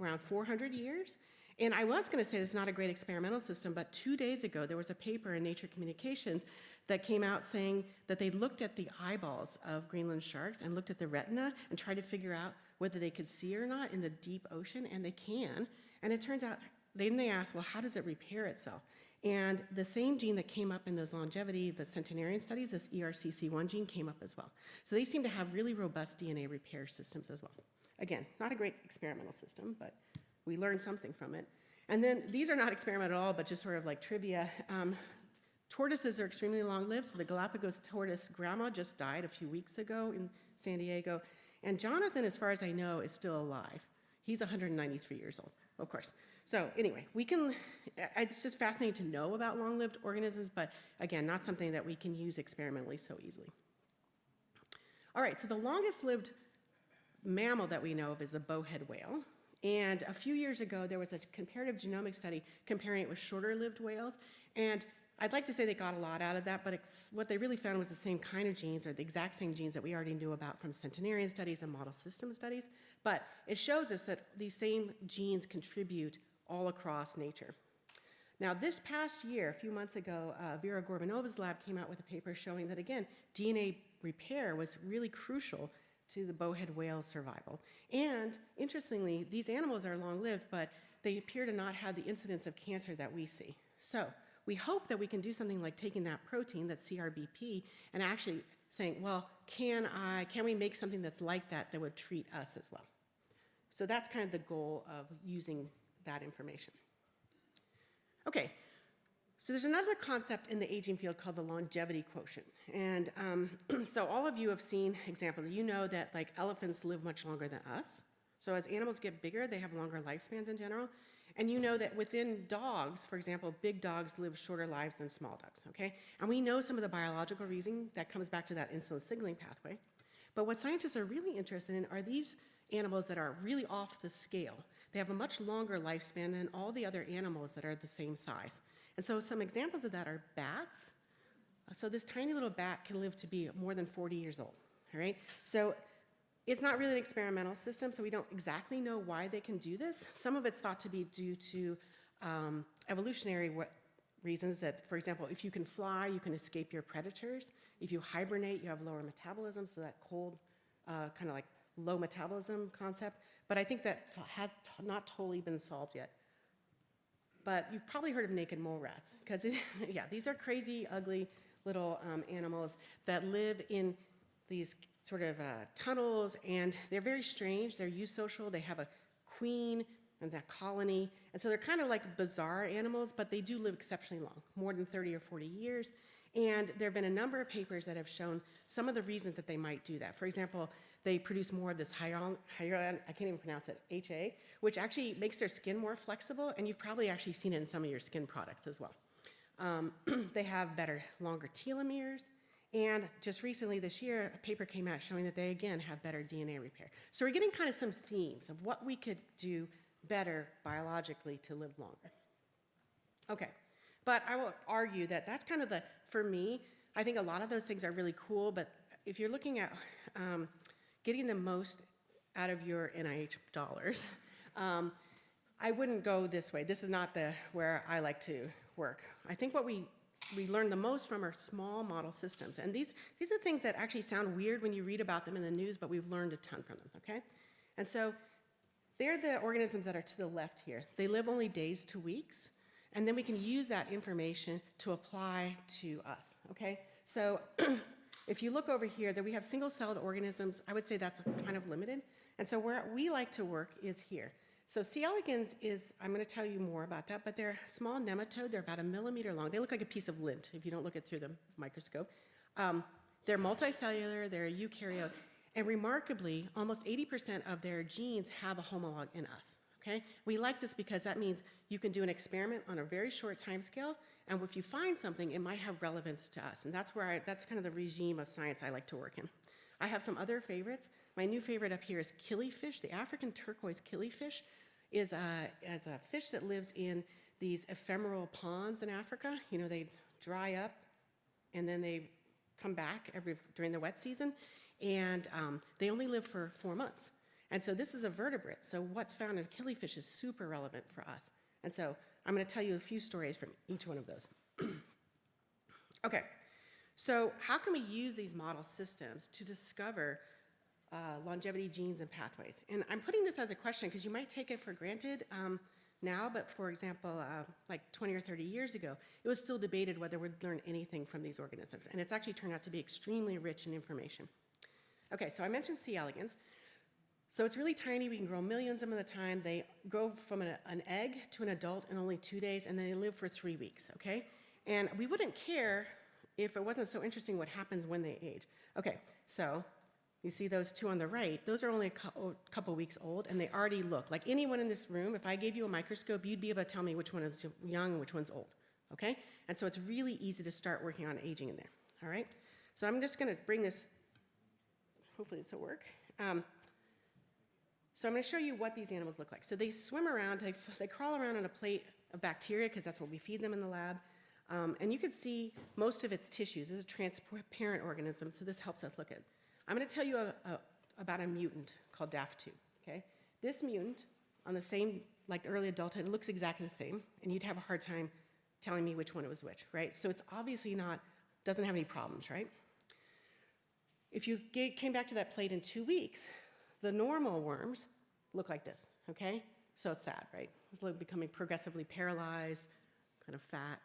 around 400 years. And I was going to say it's not a great experimental system, but 2 days ago there was a paper in Nature Communications that came out saying that they looked at the eyeballs of Greenland sharks and looked at the retina and tried to figure out whether they could see or not in the deep ocean, and they can. And it turns out, then they asked, well, how does it repair itself? And the same gene that came up in those longevity, the centenarian studies, this ERCC1 gene came up as well. So they seem to have really robust DNA repair systems as well. Again, not a great experimental system, but we learned something from it. And then these are not experimental at all, but just sort of like trivia. Tortoises are extremely long-lived. So the Galapagos tortoise grandma just died a few weeks ago in San Diego. And Jonathan, as far as I know, is still alive. He's 193 years old, of course. So anyway, it's just fascinating to know about long-lived organisms, but again, not something that we can use experimentally so easily. All right, so the longest-lived mammal that we know of is a bowhead whale. And a few years ago, there was a comparative genomic study comparing it with shorter-lived whales. And I'd like to say they got a lot out of that, but what they really found was the same kind of genes, or the exact same genes that we already knew about from centenarian studies and model system studies. But it shows us that these same genes contribute all across nature. Now, this past year, a few months ago, Vera Gorbanova's lab came out with a paper showing that, again, DNA repair was really crucial to the bowhead whale's survival. And interestingly, these animals are long-lived, but they appear to not have the incidence of cancer that we see. So we hope that we can do something like taking that protein, that CRBP, and actually saying, well, can we make something that's like that that would treat us as well? So that's kind of the goal of using that information. Okay, so there's another concept in the aging field called the longevity quotient. And so all of you have seen examples. You know that like elephants live much longer than us. So as animals get bigger, they have longer lifespans in general. And you know that within dogs, for example, big dogs live shorter lives than small dogs, okay? And we know some of the biological reasoning that comes back to that insulin signaling pathway. But what scientists are really interested in are these animals that are really off the scale. They have a much longer lifespan than all the other animals that are the same size. And so some examples of that are bats. So this tiny little bat can live to be more than 40 years old, all right? So it's not really an experimental system, so we don't exactly know why they can do this. Some of it's thought to be due to evolutionary reasons that, for example, if you can fly, you can escape your predators. If you hibernate, you have lower metabolism, so that cold, kind of like low metabolism concept. But I think that has not totally been solved yet. But you've probably heard of naked mole rats, because yeah, these are crazy, ugly little animals that live in these sort of tunnels, and they're very strange. They're eusocial. They have a queen and that colony, and so they're kind of like bizarre animals, but they do live exceptionally long, more than 30 or 40 years. And there have been a number of papers that have shown some of the reasons that they might do that. For example, they produce more of this hyaluron, I can't even pronounce it, HA, which actually makes their skin more flexible, and you've probably actually seen it in some of your skin products as well. They have longer telomeres, and just recently this year, a paper came out showing that they, again, have better DNA repair. So we're getting kind of some themes of what we could do better biologically to live longer. Okay, but I will argue that that's kind of for me, I think a lot of those things are really cool, but if you're looking at getting the most out of your NIH dollars, I wouldn't go this way. This is not where I like to work. I think what we learn the most from are small model systems. And these are things that actually sound weird when you read about them in the news, but we've learned a ton from them, okay? And so they're the organisms that are to the left here. They live only days to weeks, and then we can use that information to apply to us, okay? So if you look over here, that we have single-celled organisms, I would say that's kind of limited. And so where we like to work is here. So C. elegans I'm going to tell you more about that, but they're a small nematode. They're about 1 millimeter long. They look like a piece of lint if you don't look at through the microscope. They're multicellular, they're a eukaryote, and remarkably, almost 80% of their genes have a homolog in us, okay? We like this because that means you can do an experiment on a very short time scale, and if you find something, it might have relevance to us, and that's kind of the regime of science I like to work in. I have some other favorites. My new favorite up here is killifish. The African turquoise killifish is a fish that lives in these ephemeral ponds in Africa. You know, they dry up and then they come back during the wet season, and they only live for 4 months. And so this is a vertebrate, so what's found in killifish is super relevant for us. And so I'm going to tell you a few stories from each one of those. Okay, so how can we use these model systems to discover longevity genes and pathways? And I'm putting this as a question because you might take it for granted now, but for example, like 20 or 30 years ago, it was still debated whether we'd learn anything from these organisms, and it's actually turned out to be extremely rich in information. Okay, so I mentioned C. elegans. So it's really tiny. We can grow millions of them at a time. They grow from an egg to an adult in only 2 days, and then they live for 3 weeks, okay? And we wouldn't care if it wasn't so interesting what happens when they age. Okay, so you see those two on the right, those are only a couple weeks old, and they already look like anyone in this room. If I gave you a microscope, you'd be able to tell me which one is young and which one's old, okay? And so it's really easy to start working on aging in there, all right? So I'm just gonna bring this, hopefully this will work. So I'm gonna show you what these animals look like. So they swim around, they crawl around on a plate of bacteria, because that's what we feed them in the lab. And you can see most of its tissues. This is a transparent organism, so this helps us look at it. I'm going to tell you about a mutant called DAF2, okay? This mutant, on the same, like early adulthood, it looks exactly the same, and you'd have a hard time telling me which one was which, right? So it's obviously doesn't have any problems, right? If you came back to that plate in 2 weeks, the normal worms look like this, okay? So it's sad, right? It's like becoming progressively paralyzed, kind of fat,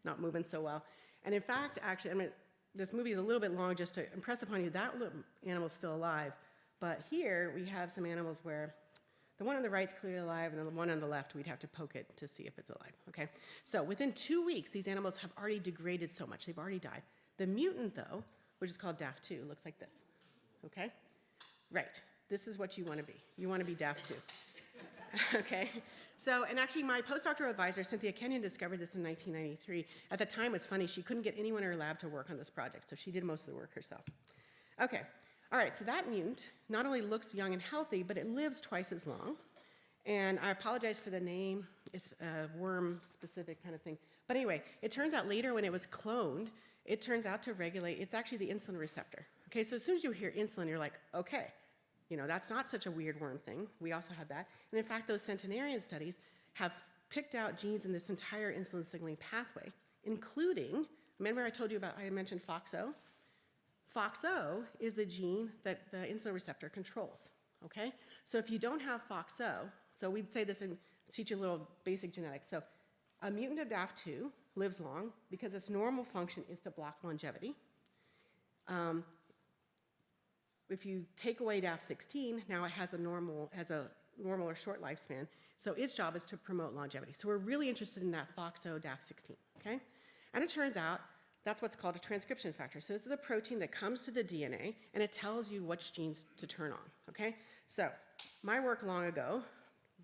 not moving so well. And in fact, actually, I mean, this movie is a little bit long just to impress upon you that animal's still alive. But here we have some animals where the one on the right's clearly alive, and the one on the left, we'd have to poke it to see if it's alive, okay? So within 2 weeks, these animals have already degraded so much. They've already died. The mutant, though, which is called DAF2, looks like this, okay? Right, this is what you want to be. You want to be DAF2, okay? So, and actually my postdoctoral advisor, Cynthia Kenyon, discovered this in 1993. At the time, it was funny, she couldn't get anyone in her lab to work on this project, so she did most of the work herself. Okay, all right, so that mutant not only looks young and healthy, but it lives twice as long. And I apologize for the name, it's a worm-specific kind of thing. But anyway, it turns out later when it was cloned, it turns out to regulate, it's actually the insulin receptor. Okay, so as soon as you hear insulin, you're like, okay, you know, that's not such a weird worm thing. We also had that. And in fact, those centenarian studies have picked out genes in this entire insulin signaling pathway, including, remember I told you about, I mentioned FOXO? FOXO is the gene that the insulin receptor controls, okay? So if you don't have FOXO, so we'd say this and teach you a little basic genetics. So a mutant of DAF2 lives long because its normal function is to block longevity. If you take away DAF16, now it has a normal or short lifespan. So its job is to promote longevity. So we're really interested in that FOXO DAF16, okay? And it turns out that's what's called a transcription factor. So this is a protein that comes to the DNA and it tells you which genes to turn on, okay? So my work long ago,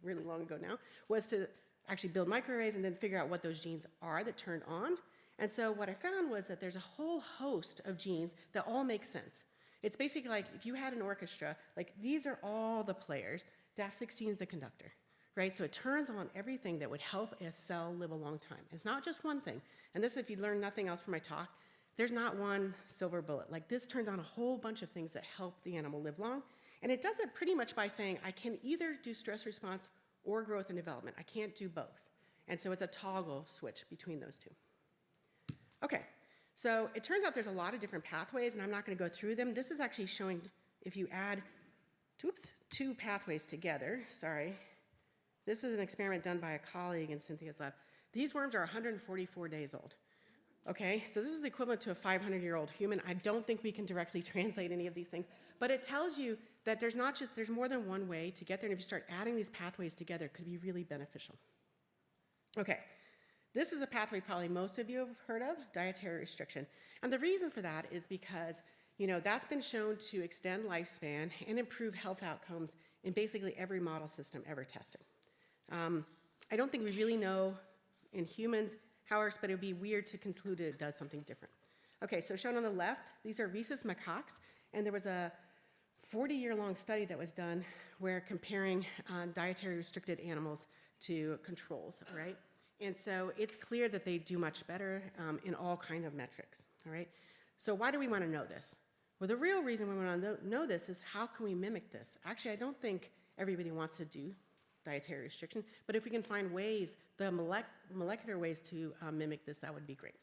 really long ago now, was to actually build microarrays and then figure out what those genes are that turn on. And so what I found was that there's a whole host of genes that all make sense. It's basically like if you had an orchestra, like these are all the players, DAF16 is the conductor, right? So it turns on everything that would help a cell live a long time. It's not just one thing. And this, if you learn nothing else from my talk, there's not one silver bullet. Like this turns on a whole bunch of things that help the animal live long. And it does it pretty much by saying, I can either do stress response or growth and development. I can't do both. And so it's a toggle switch between those two. Okay, so it turns out there's a lot of different pathways, and I'm not going to go through them. This is actually showing if you add, two pathways together, sorry. This was an experiment done by a colleague in Cynthia's lab. These worms are 144 days old. Okay, so this is equivalent to a 500-year-old human. I don't think we can directly translate any of these things, but it tells you that there's more than one way to get there, and if you start adding these pathways together, it could be really beneficial. Okay, this is a pathway probably most of you have heard of, dietary restriction. And the reason for that is because, you know, that's been shown to extend lifespan and improve health outcomes in basically every model system ever tested. I don't think we really know in humans how it works, but it would be weird to conclude it does something different. Okay, so shown on the left, these are rhesus macaques, and there was a 40-year-long study that was done where comparing dietary restricted animals to controls, all right? And so it's clear that they do much better in all kinds of metrics, all right? So why do we want to know this? Well, the real reason we want to know this is how can we mimic this? Actually, I don't think everybody wants to do dietary restriction, but if we can find ways, the molecular ways to mimic this, that would be great,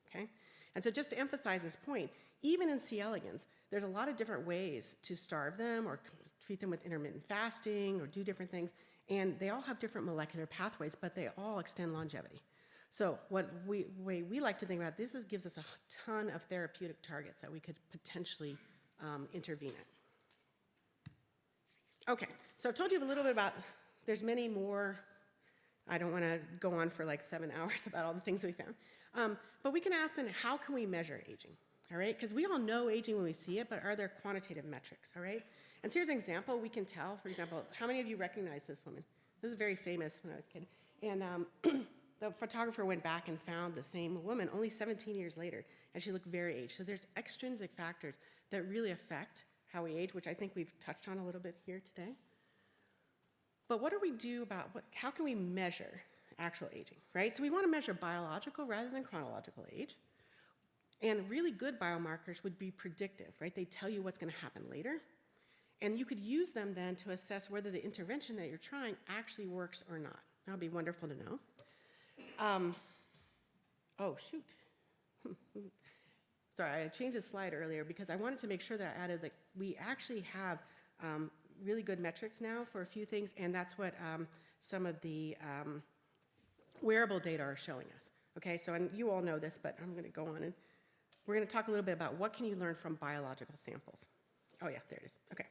okay? And so just to emphasize this point, even in C. elegans, there's a lot of different ways to starve them or treat them with intermittent fasting or do different things, and they all have different molecular pathways, but they all extend longevity. So what way we like to think about this is gives us a ton of therapeutic targets that we could potentially intervene in. Okay, so I've told you a little bit about, there's many more. I don't want to go on for like 7 hours about all the things we found. But we can ask then, how can we measure aging? All right, because we all know aging when we see it, but are there quantitative metrics, all right? And so here's an example. We can tell, for example, how many of you recognize this woman? This was very famous when I was a kid. And the photographer went back and found the same woman only 17 years later, and she looked very aged. So there's extrinsic factors that really affect how we age, which I think we've touched on a little bit here today. But what do we do about, how can we measure actual aging, right? So we want to measure biological rather than chronological age. And really good biomarkers would be predictive, right? They tell you what's going to happen later. And you could use them then to assess whether the intervention that you're trying actually works or not. That would be wonderful to know. Oh, shoot. sorry, I changed the slide earlier because I wanted to make sure that I added that we actually have really good metrics now for a few things, and that's what some of the wearable data are showing us. Okay, so and you all know this, but I'm going to go on and we're going to talk a little bit about what can you learn from biological samples. Oh yeah, there it is. Okay.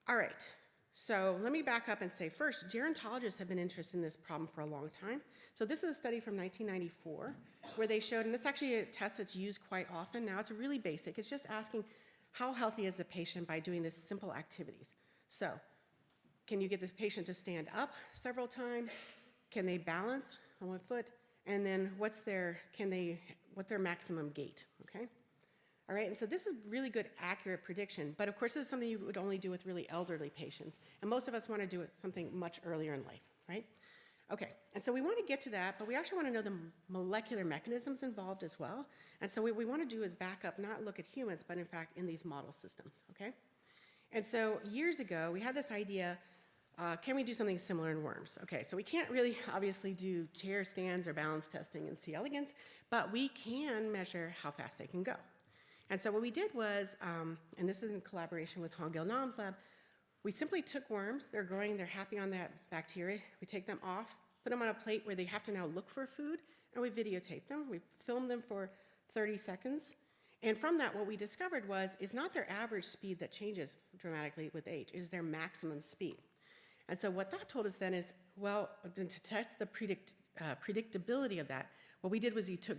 All right. So let me back up and say first, gerontologists have been interested in this problem for a long time. So this is a study from 1994 where they showed, and it's actually a test that's used quite often now. It's really basic. It's just asking how healthy is the patient by doing this simple activities. So can you get this patient to stand up several times? Can they balance on one foot? And then what's their maximum gait, okay? All right, and so this is really good, accurate prediction, but of course this is something you would only do with really elderly patients, and most of us want to do it something much earlier in life, right? Okay, and so we want to get to that, but we actually want to know the molecular mechanisms involved as well, and so what we want to do is back up, not look at humans, but in fact in these model systems, okay? And so years ago, we had this idea, can we do something similar in worms? Okay, so we can't really obviously do chair stands or balance testing in C. elegans, but we can measure how fast they can go. And so what we did was, and this is in collaboration with Hong-Gil Nam's lab, we simply took worms, they're growing, they're happy on that bacteria, we take them off, put them on a plate where they have to now look for food, and we videotape them, we film them for 30 seconds, and from that what we discovered was, it's not their average speed that changes dramatically with age, it is their maximum speed. And so what that told us then is, well, to test the predictability of that, what we did was you took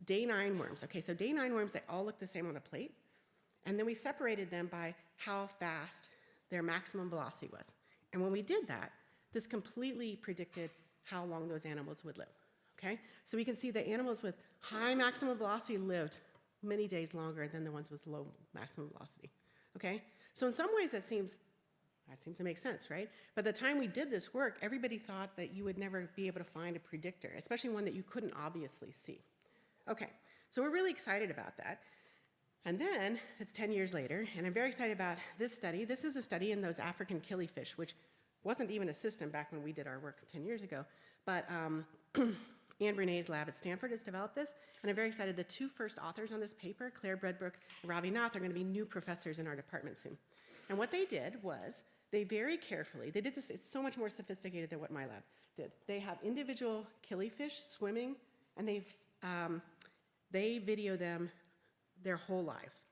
day 9 worms. Okay, so day 9 worms, they all look the same on a plate. And then we separated them by how fast their maximum velocity was. And when we did that, this completely predicted how long those animals would live. Okay, so we can see that animals with high maximum velocity lived many days longer than the ones with low maximum velocity. Okay, so in some ways that seems to make sense, right? By the time we did this work, everybody thought that you would never be able to find a predictor, especially one that you couldn't obviously see. Okay, so we're really excited about that. And then, it's 10 years later, and I'm very excited about this study. This is a study in those African killifish, which wasn't even a system back when we did our work 10 years ago. But Anne Brené's lab at Stanford has developed this, and I'm very excited. The 2 first authors on this paper, Claire Bredbrook and Ravi Nath, are going to be new professors in our department soon. And what they did was, they very carefully, they did this, it's so much more sophisticated than what my lab did. They have individual killifish swimming, and they video them their whole lives,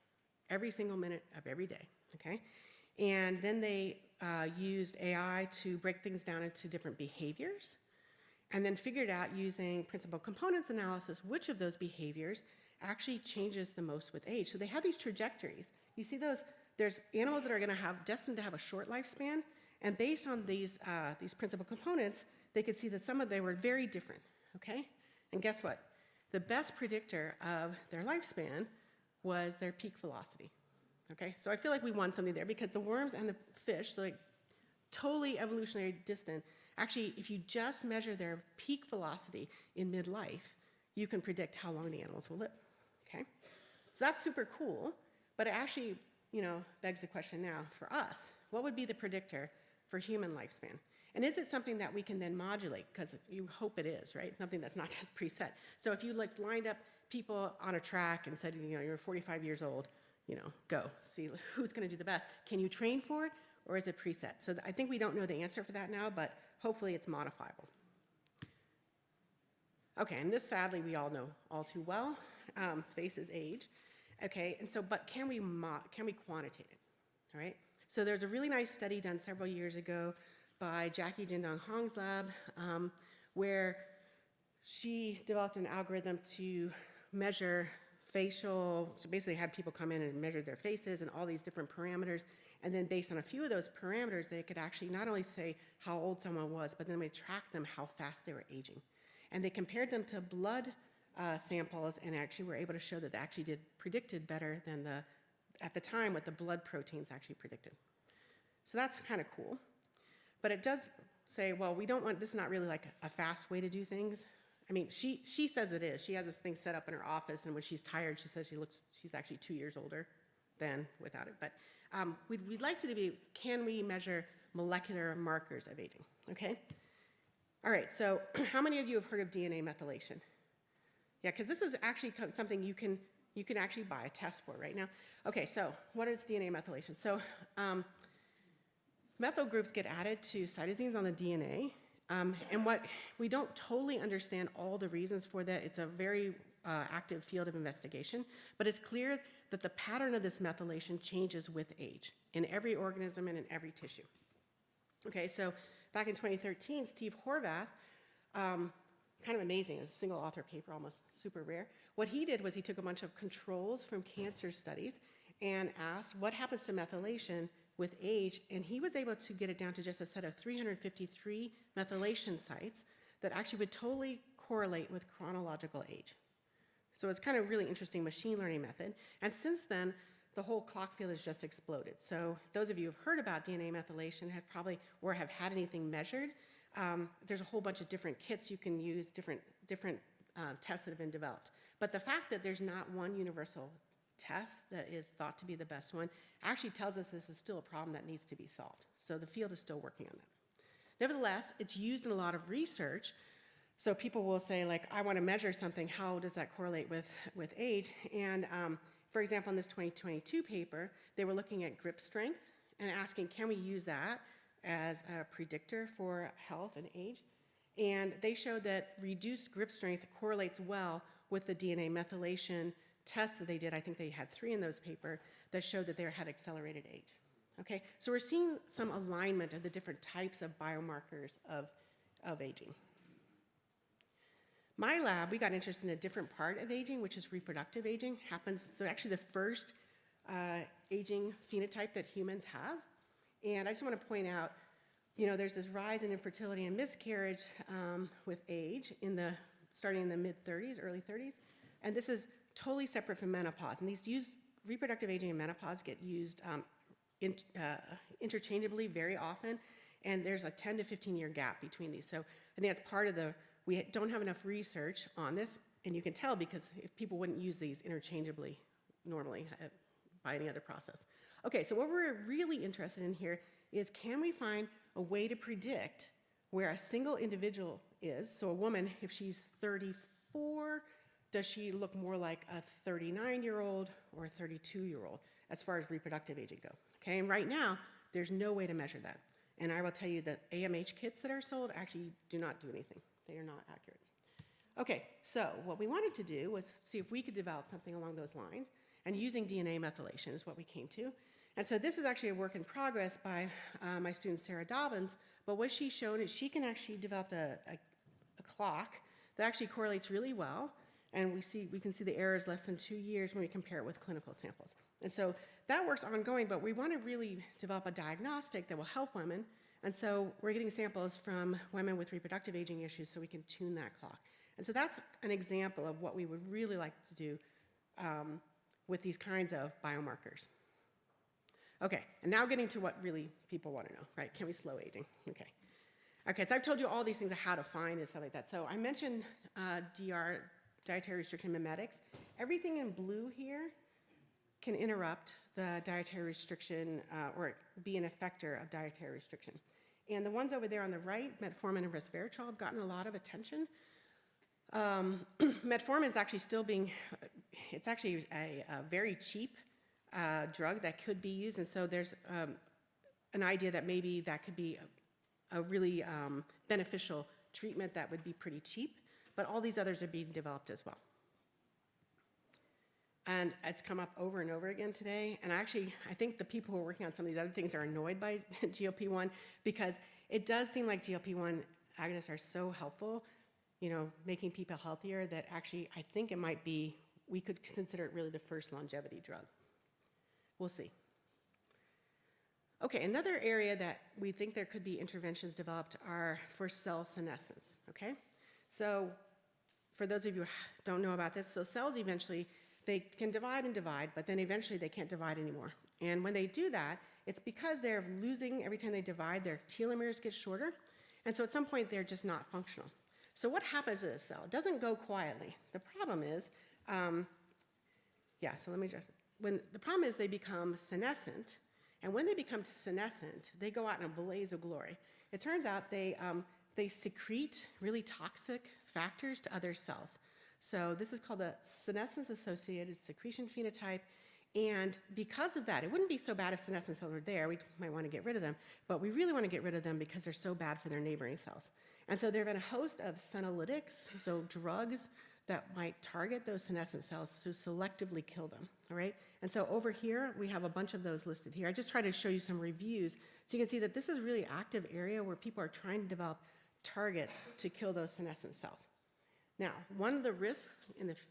every single minute of every day, okay? And then they used AI to break things down into different behaviors, and then figured out using principal components analysis which of those behaviors actually changes the most with age. So they have these trajectories. You see those? There's animals that are destined to have a short lifespan, and based on these principal components, they could see that they were very different, okay? And guess what? The best predictor of their lifespan was their peak velocity, okay? So I feel like we won something there because the worms and the fish, like totally evolutionary distant, actually, if you just measure their peak velocity in midlife, you can predict how long the animals will live, okay? So that's super cool, but it actually, begs the question now for us, what would be the predictor for human lifespan? And is it something that we can then modulate? Because you hope it is, right? Something that's not just preset. So if you lined up people on a track and said, you're 45 years old, go, see who's gonna do the best. Can you train for it, or is it preset? So I think we don't know the answer for that now, but hopefully it's modifiable. Okay, and this sadly we all know all too well, faces age. Okay, and so, but can we quantitate it, all right? So there's a really nice study done several years ago by Jackie Jindong Hong's lab, where she developed an algorithm to measure so basically had people come in and measure their faces and all these different parameters, and then based on a few of those parameters, they could actually not only say how old someone was, but then we track them how fast they were aging. And they compared them to blood samples, and actually were able to show that they actually predicted better than at the time what the blood proteins actually predicted. So that's kind of cool. But it does say, well, this is not really like a fast way to do things. I mean, she says it is. She has this thing set up in her office, and when she's tired, she says she's actually 2 years older than without it. But we'd like to be, can we measure molecular markers of aging, okay? All right, so how many of you have heard of DNA methylation? Yeah, because this is actually something you can you can actually buy a test for right now. Okay, so what is DNA methylation? So methyl groups get added to cytosines on the DNA, and what we don't totally understand all the reasons for that. It's a very active field of investigation, but it's clear that the pattern of this methylation changes with age in every organism and in every tissue. Okay, so back in 2013, Steve Horvath, kind of amazing, it's a single author paper, almost super rare. What he did was he took a bunch of controls from cancer studies and asked what happens to methylation with age, and he was able to get it down to just a set of 353 methylation sites that actually would totally correlate with chronological age. So it's kind of really interesting machine learning method. And since then, the whole clock field has just exploded. So those of you who've heard about DNA methylation have probably, or have had anything measured, there's a whole bunch of different kits you can use, different tests that have been developed. But the fact that there's not one universal test that is thought to be the best one actually tells us this is still a problem that needs to be solved. So the field is still working on that. Nevertheless, it's used in a lot of research. So people will say, like, I want to measure something, how does that correlate with age? And for example, in this 2022 paper, they were looking at grip strength and asking, can we use that as a predictor for health and age? And they showed that reduced grip strength correlates well with the DNA methylation tests that they did. I think they had 3 in those paper that showed that they had accelerated age. Okay, so we're seeing some alignment of the different types of biomarkers of aging. My lab, we got interested in a different part of aging, which is reproductive aging. So actually the first aging phenotype that humans have. And I just want to point out, you know, there's this rise in infertility and miscarriage with age starting in the mid-30s, early 30s. And this is totally separate from menopause. And reproductive aging and menopause get used interchangeably very often. And there's a 10 to 15 year gap between these. So I think that's part of we don't have enough research on this, and you can tell because if people wouldn't use these interchangeably normally by any other process. Okay, so what we're really interested in here is, can we find a way to predict where a single individual is? So a woman, if she's 34, does she look more like a 39-year-old or a 32-year-old as far as reproductive aging go? Okay, and right now, there's no way to measure that. And I will tell you that AMH kits that are sold actually do not do anything. They are not accurate. Okay, so what we wanted to do was see if we could develop something along those lines, and using DNA methylation is what we came to. And so this is actually a work in progress by my student Sarah Dobbins, but what she's shown is she can actually develop a clock that actually correlates really well, and we can see the error is less than 2 years when we compare it with clinical samples. And so that work's ongoing, but we want to really develop a diagnostic that will help women. And so we're getting samples from women with reproductive aging issues so we can tune that clock. And so that's an example of what we would really like to do with these kinds of biomarkers. Okay, and now getting to what really people want to know, right? Can we slow aging? Okay. Okay, so I've told you all these things of how to find and stuff like that. So I mentioned DR, dietary restriction mimetics. Everything in blue here can interrupt the dietary restriction or be an effector of dietary restriction. And the ones over there on the right, metformin and resveratrol, have gotten a lot of attention. Metformin is actually still it's actually a very cheap drug that could be used, and so there's an idea that maybe that could be a really beneficial treatment that would be pretty cheap, but all these others are being developed as well. And it's come up over and over again today. And I think the people who are working on some of these other things are annoyed by GLP-1 because it does seem like GLP-1 agonists are so helpful, you know, making people healthier, that actually I think it might be, we could consider it really the first longevity drug. We'll see. Okay, another area that we think there could be interventions developed are for cell senescence, okay? So for those of you who don't know about this, so cells eventually, they can divide and divide, but then eventually they can't divide anymore. And when they do that, it's because they're losing, every time they divide, their telomeres get shorter. And so at some point, they're just not functional. So what happens to this cell? It doesn't go quietly. The problem is, the problem is they become senescent. And when they become senescent, they go out in a blaze of glory. It turns out they secrete really toxic factors to other cells. So this is called a senescence-associated secretion phenotype. And because of that, it wouldn't be so bad if senescent cells were there. We might want to get rid of them, but we really want to get rid of them because they're so bad for their neighboring cells. And so there have been a host of senolytics, so drugs that might target those senescent cells to selectively kill them, all right? And so over here, we have a bunch of those listed here. I just try to show you some reviews so you can see that this is a really active area where people are trying to develop targets to kill those senescent cells. Now, one of the risks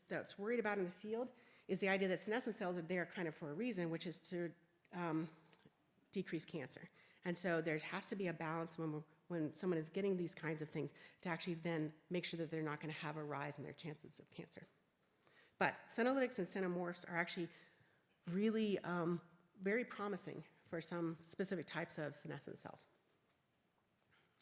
that's worried about in the field is the idea that senescent cells are there kind of for a reason, which is to decrease cancer. And so there has to be a balance when someone is getting these kinds of things to actually then make sure that they're not going to have a rise in their chances of cancer. But senolytics and senomorphs are actually really very promising for some specific types of senescent cells.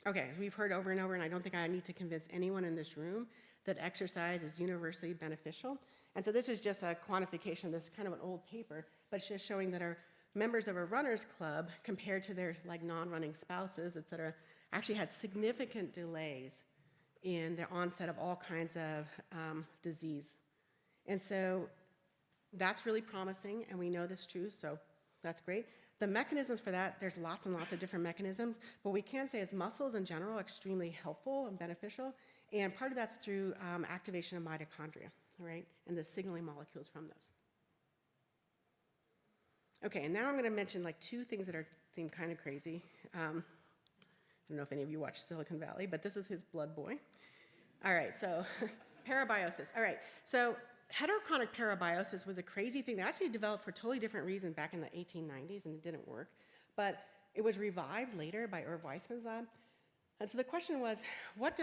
Okay, we've heard over and over, and I don't think I need to convince anyone in this room that exercise is universally beneficial. And so this is just a quantification. This is kind of an old paper, but it's just showing that our members of a runners club, compared to their non-running spouses, et cetera, actually had significant delays in the onset of all kinds of disease. And so that's really promising, and we know this is true, so that's great. The mechanisms for that, there's lots and lots of different mechanisms, but we can say is muscles in general are extremely helpful and beneficial, and part of that's through activation of mitochondria, all right, and the signaling molecules from those. Okay, and now I'm going to mention two things that seem kind of crazy. I don't know if any of you watch Silicon Valley, but this is his blood boy. All right, so parabiosis. All right, so heterochronic parabiosis was a crazy thing that actually developed for a totally different reason back in the 1890s, and it didn't work. But it was revived later by Irv Weissman's lab. And so the question was, what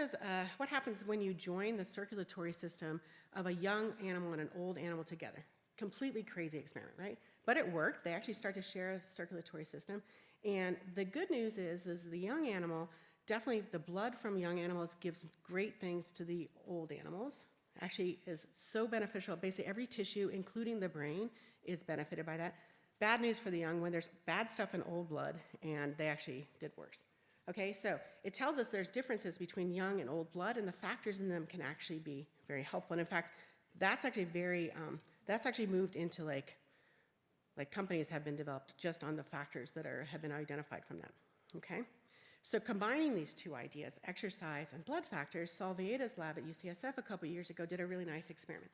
happens when you join the circulatory system of a young animal and an old animal together? Completely crazy experiment, right? But it worked. They actually start to share a circulatory system. And the good news is the young animal, definitely the blood from young animals gives great things to the old animals. Actually is so beneficial. Basically every tissue, including the brain, is benefited by that. Bad news for the young, when there's bad stuff in old blood, and they actually did worse. Okay, so it tells us there's differences between young and old blood, and the factors in them can actually be very helpful. And in fact, that's actually that's actually moved into like companies have been developed just on the factors that have been identified from that. Okay, so combining these two ideas, exercise and blood factors, Salvieda's lab at UCSF a couple years ago did a really nice experiment.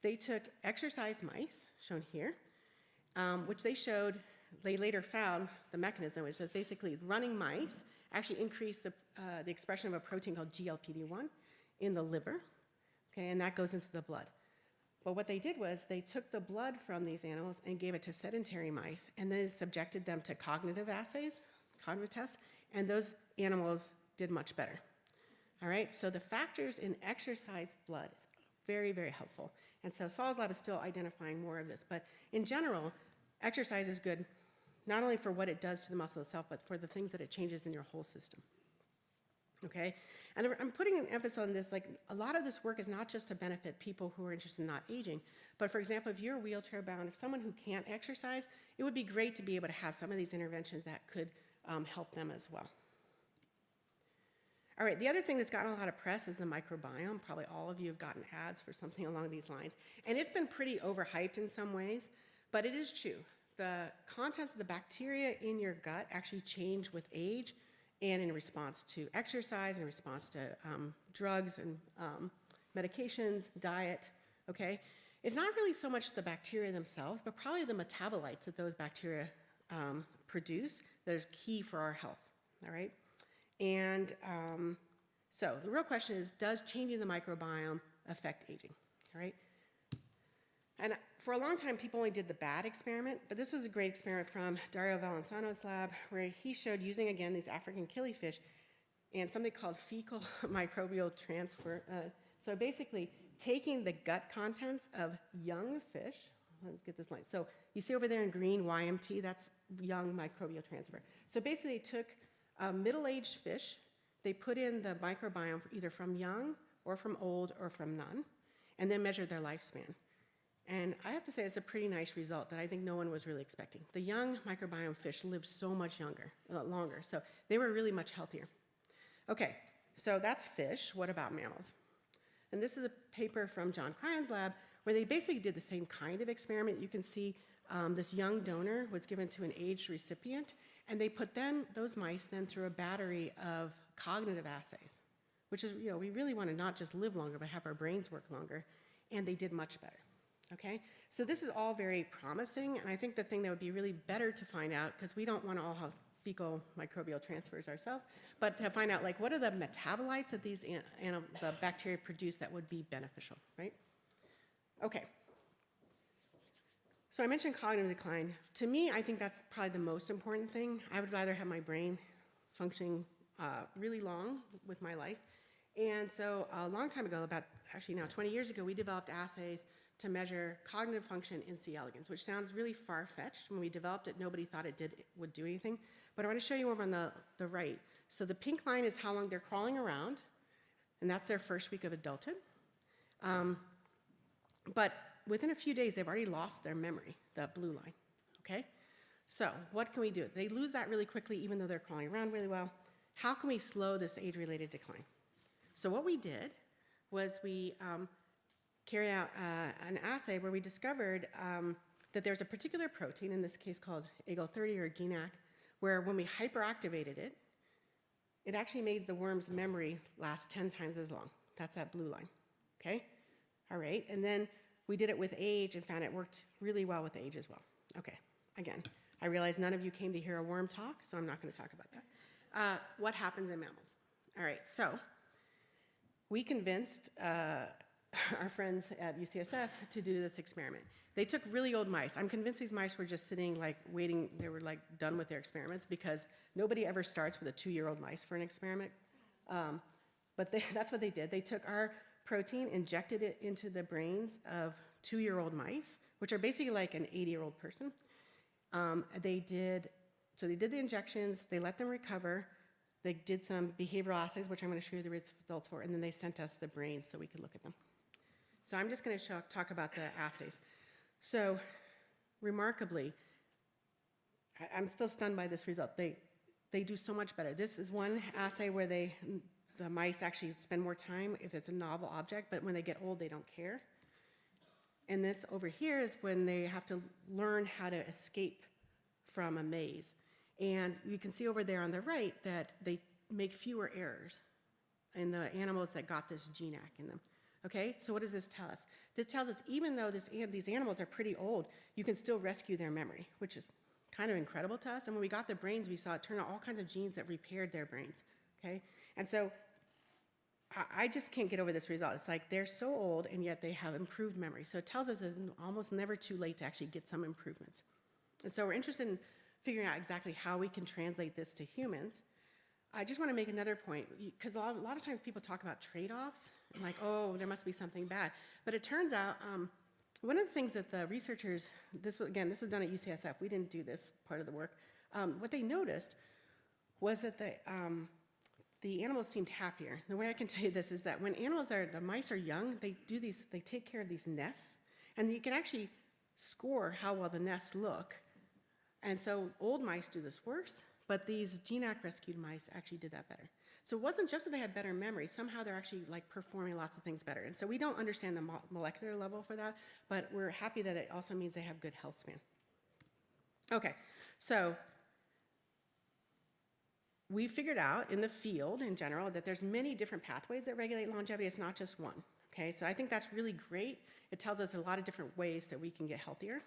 They took exercise mice, shown here, which they later found the mechanism, which is basically running mice actually increase the expression of a protein called GLPD1 in the liver, okay, and that goes into the blood. But what they did was they took the blood from these animals and gave it to sedentary mice, and then subjected them to cognitive tests, and those animals did much better. All right, so the factors in exercise blood is very, very helpful. And so Saul's lab is still identifying more of this, but in general, exercise is good, not only for what it does to the muscle itself, but for the things that it changes in your whole system. Okay, and I'm putting an emphasis on this, a lot of this work is not just to benefit people who are interested in not aging, but for example, if you're wheelchair bound, if someone who can't exercise, it would be great to be able to have some of these interventions that could help them as well. All right, the other thing that's gotten a lot of press is the microbiome. Probably all of you have gotten ads for something along these lines, and it's been pretty overhyped in some ways, but it is true. The contents of the bacteria in your gut actually change with age and in response to exercise, in response to drugs and medications, diet, okay? It's not really so much the bacteria themselves, but probably the metabolites that those bacteria produce that are key for our health, all right? And so the real question is, does changing the microbiome affect aging, all right? And for a long time, people only did the bad experiment, but this was a great experiment from Dario Valenzano's lab, where he showed using, again, these African killifish and something called fecal microbial transfer. So basically, taking the gut contents of young fish, let's get this line. So you see over there in green, YMT, that's young microbial transfer. So basically, they took middle-aged fish, they put in the microbiome either from young or from old or from none, and then measured their lifespan. And I have to say it's a pretty nice result that I think no one was really expecting. The young microbiome fish lived so much longer, so they were really much healthier. Okay, so that's fish. What about mammals? And this is a paper from John Cryon's lab where they basically did the same kind of experiment. You can see this young donor was given to an aged recipient, and they put those mice then through a battery of cognitive assays, which is, we really want to not just live longer, but have our brains work longer, and they did much better, okay? So this is all very promising, and I think the thing that would be really better to find out, because we don't want to all have fecal microbial transfers ourselves, but to find out, like, what are the metabolites that the bacteria produce that would be beneficial, right? Okay. So I mentioned cognitive decline. To me, I think that's probably the most important thing. I would rather have my brain functioning really long with my life. And so a long time ago, actually now 20 years ago, we developed assays to measure cognitive function in C. elegans, which sounds really far-fetched. When we developed it, nobody thought it would do anything. But I want to show you over on the right. So the pink line is how long they're crawling around, and that's their first week of adulthood. But within a few days, they've already lost their memory, the blue line, okay? So what can we do? They lose that really quickly, even though they're crawling around really well. How can we slow this age-related decline? So what we did was we carried out an assay where we discovered that there's a particular protein, in this case called AGL30 or GNAC, where when we hyperactivated it, it actually made the worm's memory last 10 times as long. That's that blue line, okay? All right, and then we did it with age and found it worked really well with age as well. Okay, again, I realize none of you came to hear a worm talk, so I'm not going to talk about that. What happens in mammals? All right, so we convinced our friends at UCSF to do this experiment. They took really old mice. I'm convinced these mice were just sitting, like, waiting. They were, like, done with their experiments because nobody ever starts with a 2-year-old mice for an experiment. But that's what they did. They took our protein, injected it into the brains of 2-year-old mice, which are basically like an 80-year-old person. They did the injections, they let them recover, they did some behavioral assays, which I'm going to show you the results for, and then they sent us the brains so we could look at them. So I'm just going to talk about the assays. So remarkably, I'm still stunned by this result. They do so much better. This is one assay where the mice actually spend more time if it's a novel object, but when they get old, they don't care. And this over here is when they have to learn how to escape from a maze. And you can see over there on the right that they make fewer errors in the animals that got this GNAC in them. Okay, so what does this tell us? This tells us even though these animals are pretty old, you can still rescue their memory, which is kind of incredible to us. And when we got the brains, we saw it turn out all kinds of genes that repaired their brains. Okay, and so I just can't get over this result. It's like they're so old and yet they have improved memory. So it tells us it's almost never too late to actually get some improvements. And so we're interested in figuring out exactly how we can translate this to humans. I just want to make another point, because a lot of times people talk about trade-offs, and like, oh, there must be something bad. But it turns out, one of the things that the researchers, this was done at UCSF, we didn't do this part of the work, what they noticed was that the animals seemed happier. The way I can tell you this is that when the mice are young, they take care of these nests, and you can actually score how well the nests look. And so old mice do this worse, but these GNAC rescued mice actually did that better. So it wasn't just that they had better memory, somehow they're actually like performing lots of things better. And so we don't understand the molecular level for that, but we're happy that it also means they have good health span. Okay, so we figured out in the field in general that there's many different pathways that regulate longevity. It's not just one. Okay, so I think that's really great. It tells us a lot of different ways that we can get healthier.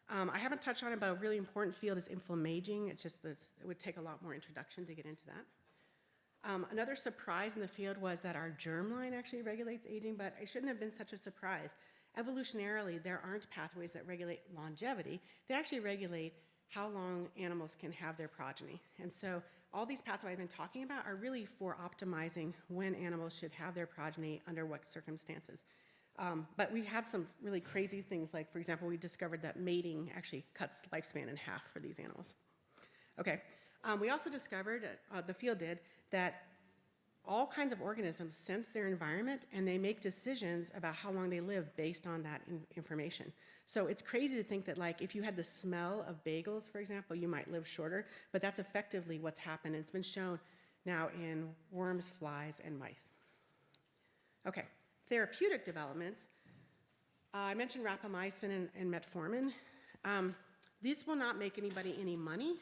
I haven't touched on it, but a really important field is inflammaging. It's just that it would take a lot more introduction to get into that. Another surprise in the field was that our germline actually regulates aging, but it shouldn't have been such a surprise. Evolutionarily, there aren't pathways that regulate longevity. They actually regulate how long animals can have their progeny. And so all these pathways I've been talking about are really for optimizing when animals should have their progeny under what circumstances. But we have some really crazy things, like, for example, we discovered that mating actually cuts lifespan in half for these animals. Okay, we also discovered, the field did, that all kinds of organisms sense their environment and they make decisions about how long they live based on that information. So it's crazy to think that, like, if you had the smell of bagels, for example, you might live shorter, but that's effectively what's happened. And it's been shown now in worms, flies, and mice. Okay. therapeutic developments, I mentioned rapamycin and metformin. These will not make anybody any money,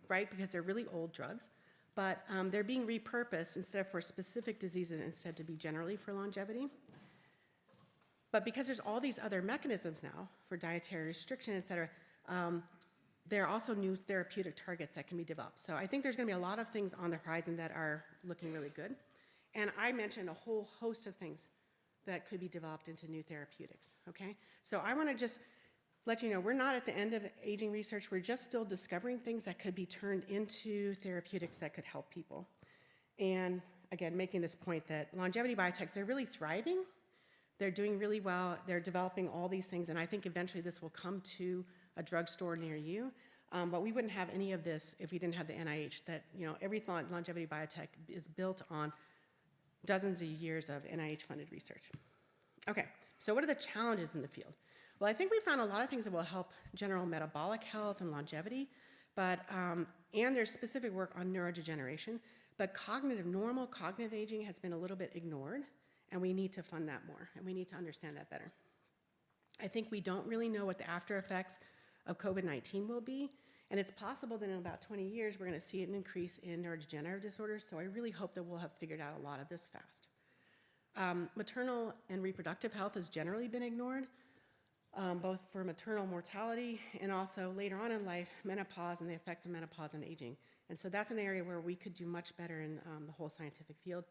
right, because they're really old drugs, but they're being repurposed instead of for specific diseases, instead to be generally for longevity. But because there's all these other mechanisms now for dietary restriction, et cetera, there are also new therapeutic targets that can be developed. So I think there's going to be a lot of things on the horizon that are looking really good. And I mentioned a whole host of things that could be developed into new therapeutics, okay? So I want to just let you know, we're not at the end of aging research. We're just still discovering things that could be turned into therapeutics that could help people. And again, making this point that longevity biotechs, they're really thriving. They're doing really well. They're developing all these things, and I think eventually this will come to a drugstore near you. But we wouldn't have any of this if we didn't have the NIH. That, you know, every longevity biotech is built on dozens of years of NIH-funded research. Okay, so what are the challenges in the field? Well, I think we found a lot of things that will help general metabolic health and longevity, but and there's specific work on neurodegeneration. But normal cognitive aging has been a little bit ignored, and we need to fund that more, and we need to understand that better. I think we don't really know what the after effects of COVID-19 will be, and it's possible that in about 20 years we're going to see an increase in neurodegenerative disorders, so I really hope that we'll have figured out a lot of this fast. Maternal and reproductive health has generally been ignored, both for maternal mortality and also later on in life, menopause and the effects of menopause and aging. And so that's an area where we could do much better in the whole scientific field.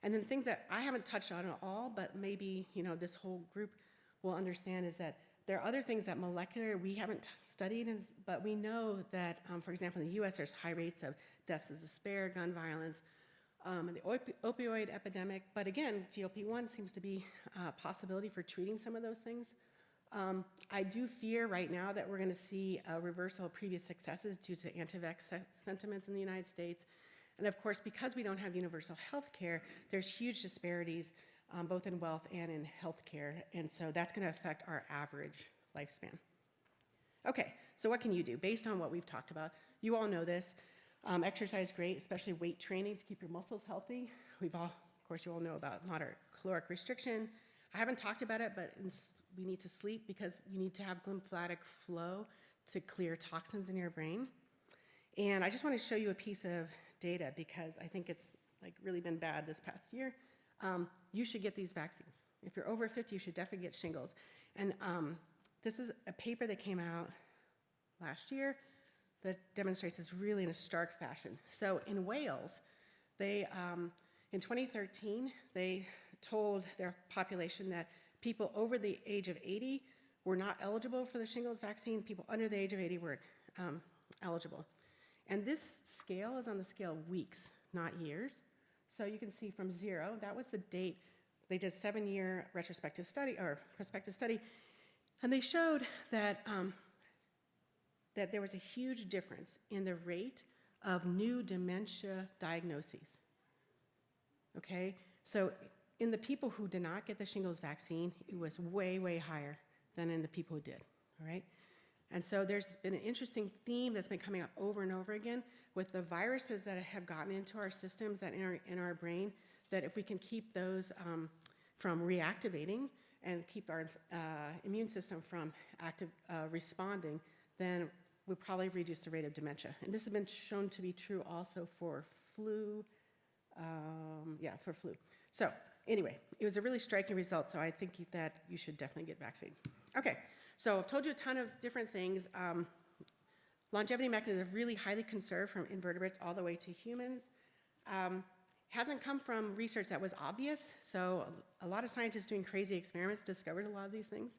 And then things that I haven't touched on at all, but maybe, you know, this whole group will understand, is that there are other things that molecular we haven't studied, but we know that, for example, in the US, there's high rates of deaths of despair, gun violence, and the opioid epidemic. But again, GLP-1 seems to be a possibility for treating some of those things. I do fear right now that we're going to see a reversal of previous successes due to anti-vax sentiments in the United States. And of course, because we don't have universal health care, there's huge disparities both in wealth and in health care. And so that's going to affect our average lifespan. Okay, so what can you do? Based on what we've talked about, you all know this. Exercise is great, especially weight training to keep your muscles healthy. Of course, you all know about moderate caloric restriction. I haven't talked about it, but we need to sleep because you need to have lymphatic flow to clear toxins in your brain. And I just want to show you a piece of data because I think it's like really been bad this past year. You should get these vaccines. If you're over 50, you should definitely get shingles. And this is a paper that came out last year that demonstrates this really in a stark fashion. So in Wales, they, in 2013, they told their population that people over the age of 80 were not eligible for the shingles vaccine. People under the age of 80 were eligible. And this scale is on the scale of weeks, not years. So you can see from 0, that was the date. They did a 7-year retrospective study or prospective study, and they showed that that there was a huge difference in the rate of new dementia diagnoses. Okay, so in the people who did not get the shingles vaccine, it was way, way higher than in the people who did. All right. And so there's been an interesting theme that's been coming up over and over again with the viruses that have gotten into our systems, that in our brain, that if we can keep those from reactivating and keep our immune system from responding, then we'll probably reduce the rate of dementia. And this has been shown to be true also for flu. For flu. So anyway, it was a really striking result, so I think that you should definitely get vaccinated. Okay. So I've told you a ton of different things. Longevity mechanisms are really highly conserved from invertebrates all the way to humans. Hasn't come from research that was obvious, so a lot of scientists doing crazy experiments discovered a lot of these things.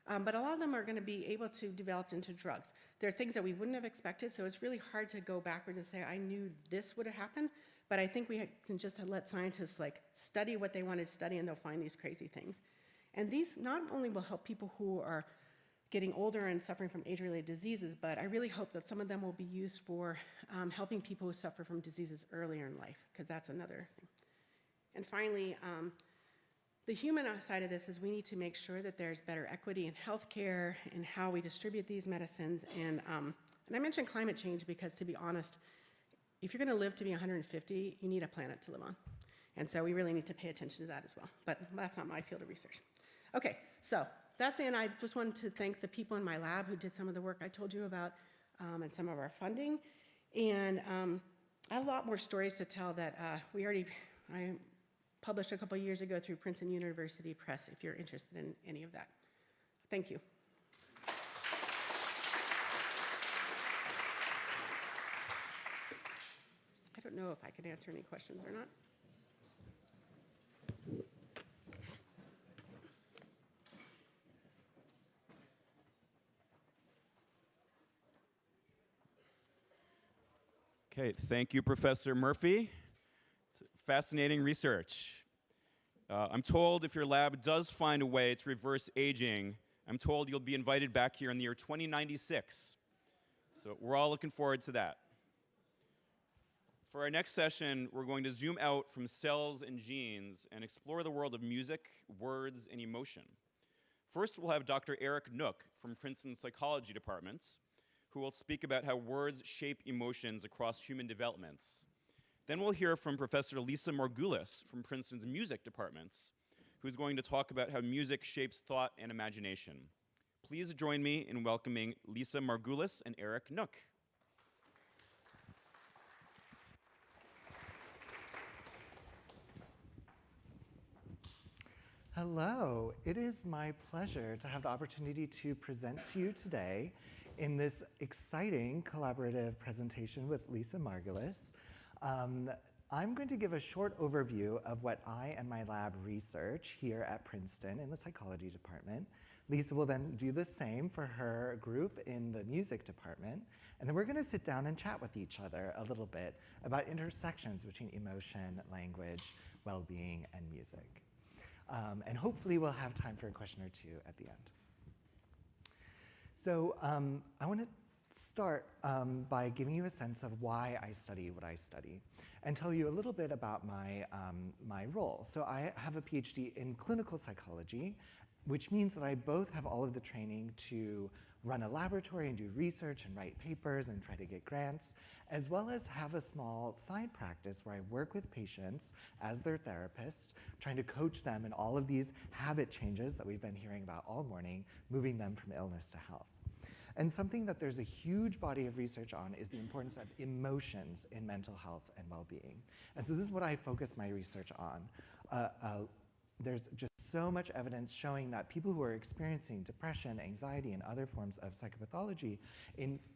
But a lot of them are going to be able to develop into drugs. There are things that we wouldn't have expected, so it's really hard to go backward and say, I knew this would have happened, but I think we can just let scientists study what they wanted to study, and they'll find these crazy things. And these not only will help people who are getting older and suffering from age-related diseases, but I really hope that some of them will be used for helping people who suffer from diseases earlier in life, because that's another thing. And finally, the human side of this is we need to make sure that there's better equity in healthcare and how we distribute these medicines. And I mentioned climate change because, to be honest, if you're going to live to be 150, you need a planet to live on. And so we really need to pay attention to that as well. But that's not my field of research. Okay, so that's it. And I just wanted to thank the people in my lab who did some of the work I told you about and some of our funding. And I have a lot more stories to tell that I published a couple years ago through Princeton University Press if you're interested in any of that. Thank you. I don't know if I can answer any questions or not. Okay, thank you, Professor Murphy. It's fascinating research. I'm told if your lab does find a way to reverse aging, I'm told you'll be invited back here in the year 2096. So we're all looking forward to that. For our next session, we're going to zoom out from cells and genes and explore the world of music, words, and emotion. First, we'll have Dr. Eric Nook from Princeton's Psychology Department, who will speak about how words shape emotions across human developments. Then we'll hear from Professor Lisa Margulis from Princeton's Music Department, who's going to talk about how music shapes thought and imagination. Please join me in welcoming Lisa Margulis and Eric Nook. Hello, it is my pleasure to have the opportunity to present to you today in this exciting collaborative presentation with Lisa Margulis. I'm going to give a short overview of what I and my lab research here at Princeton in the psychology department. Lisa will then do the same for her group in the music department. And then we're going to sit down and chat with each other a little bit about intersections between emotion, language, well-being, and music. And hopefully we'll have time for a question or two at the end. So I want to start by giving you a sense of why I study what I study and tell you a little bit about my role. So I have a PhD in clinical psychology, which means that I both have all of the training to run a laboratory and do research and write papers and try to get grants, as well as have a small side practice where I work with patients as their therapist, trying to coach them in all of these habit changes that we've been hearing about all morning, moving them from illness to health. And something that there's a huge body of research on is the importance of emotions in mental health and well-being. And so this is what I focus my research on. There's just so much evidence showing that people who are experiencing depression, anxiety, and other forms of psychopathology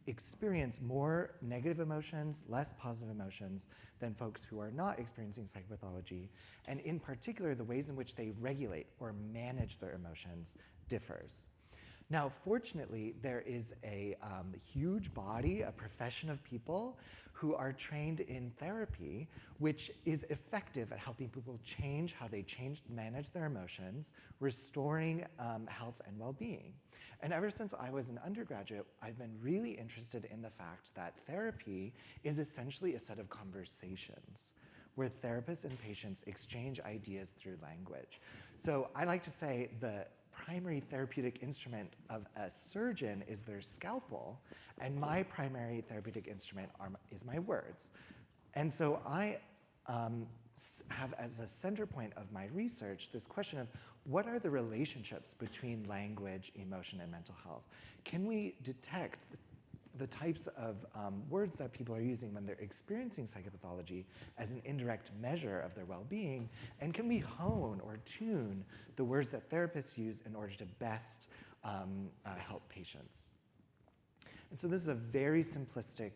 experience more negative emotions, less positive emotions than folks who are not experiencing psychopathology. And in particular, the ways in which they regulate or manage their emotions differs. Now, fortunately, there is a huge body, a profession of people who are trained in therapy, which is effective at helping people change how they manage their emotions, restoring health and well-being. And ever since I was an undergraduate, I've been really interested in the fact that therapy is essentially a set of conversations where therapists and patients exchange ideas through language. So I like to say the primary therapeutic instrument of a surgeon is their scalpel, and my primary therapeutic instrument is my words. And so I have as a center point of my research this question of what are the relationships between language, emotion, and mental health? Can we detect the types of words that people are using when they're experiencing psychopathology as an indirect measure of their well-being? And can we hone or tune the words that therapists use in order to best help patients? And so this is a very simplistic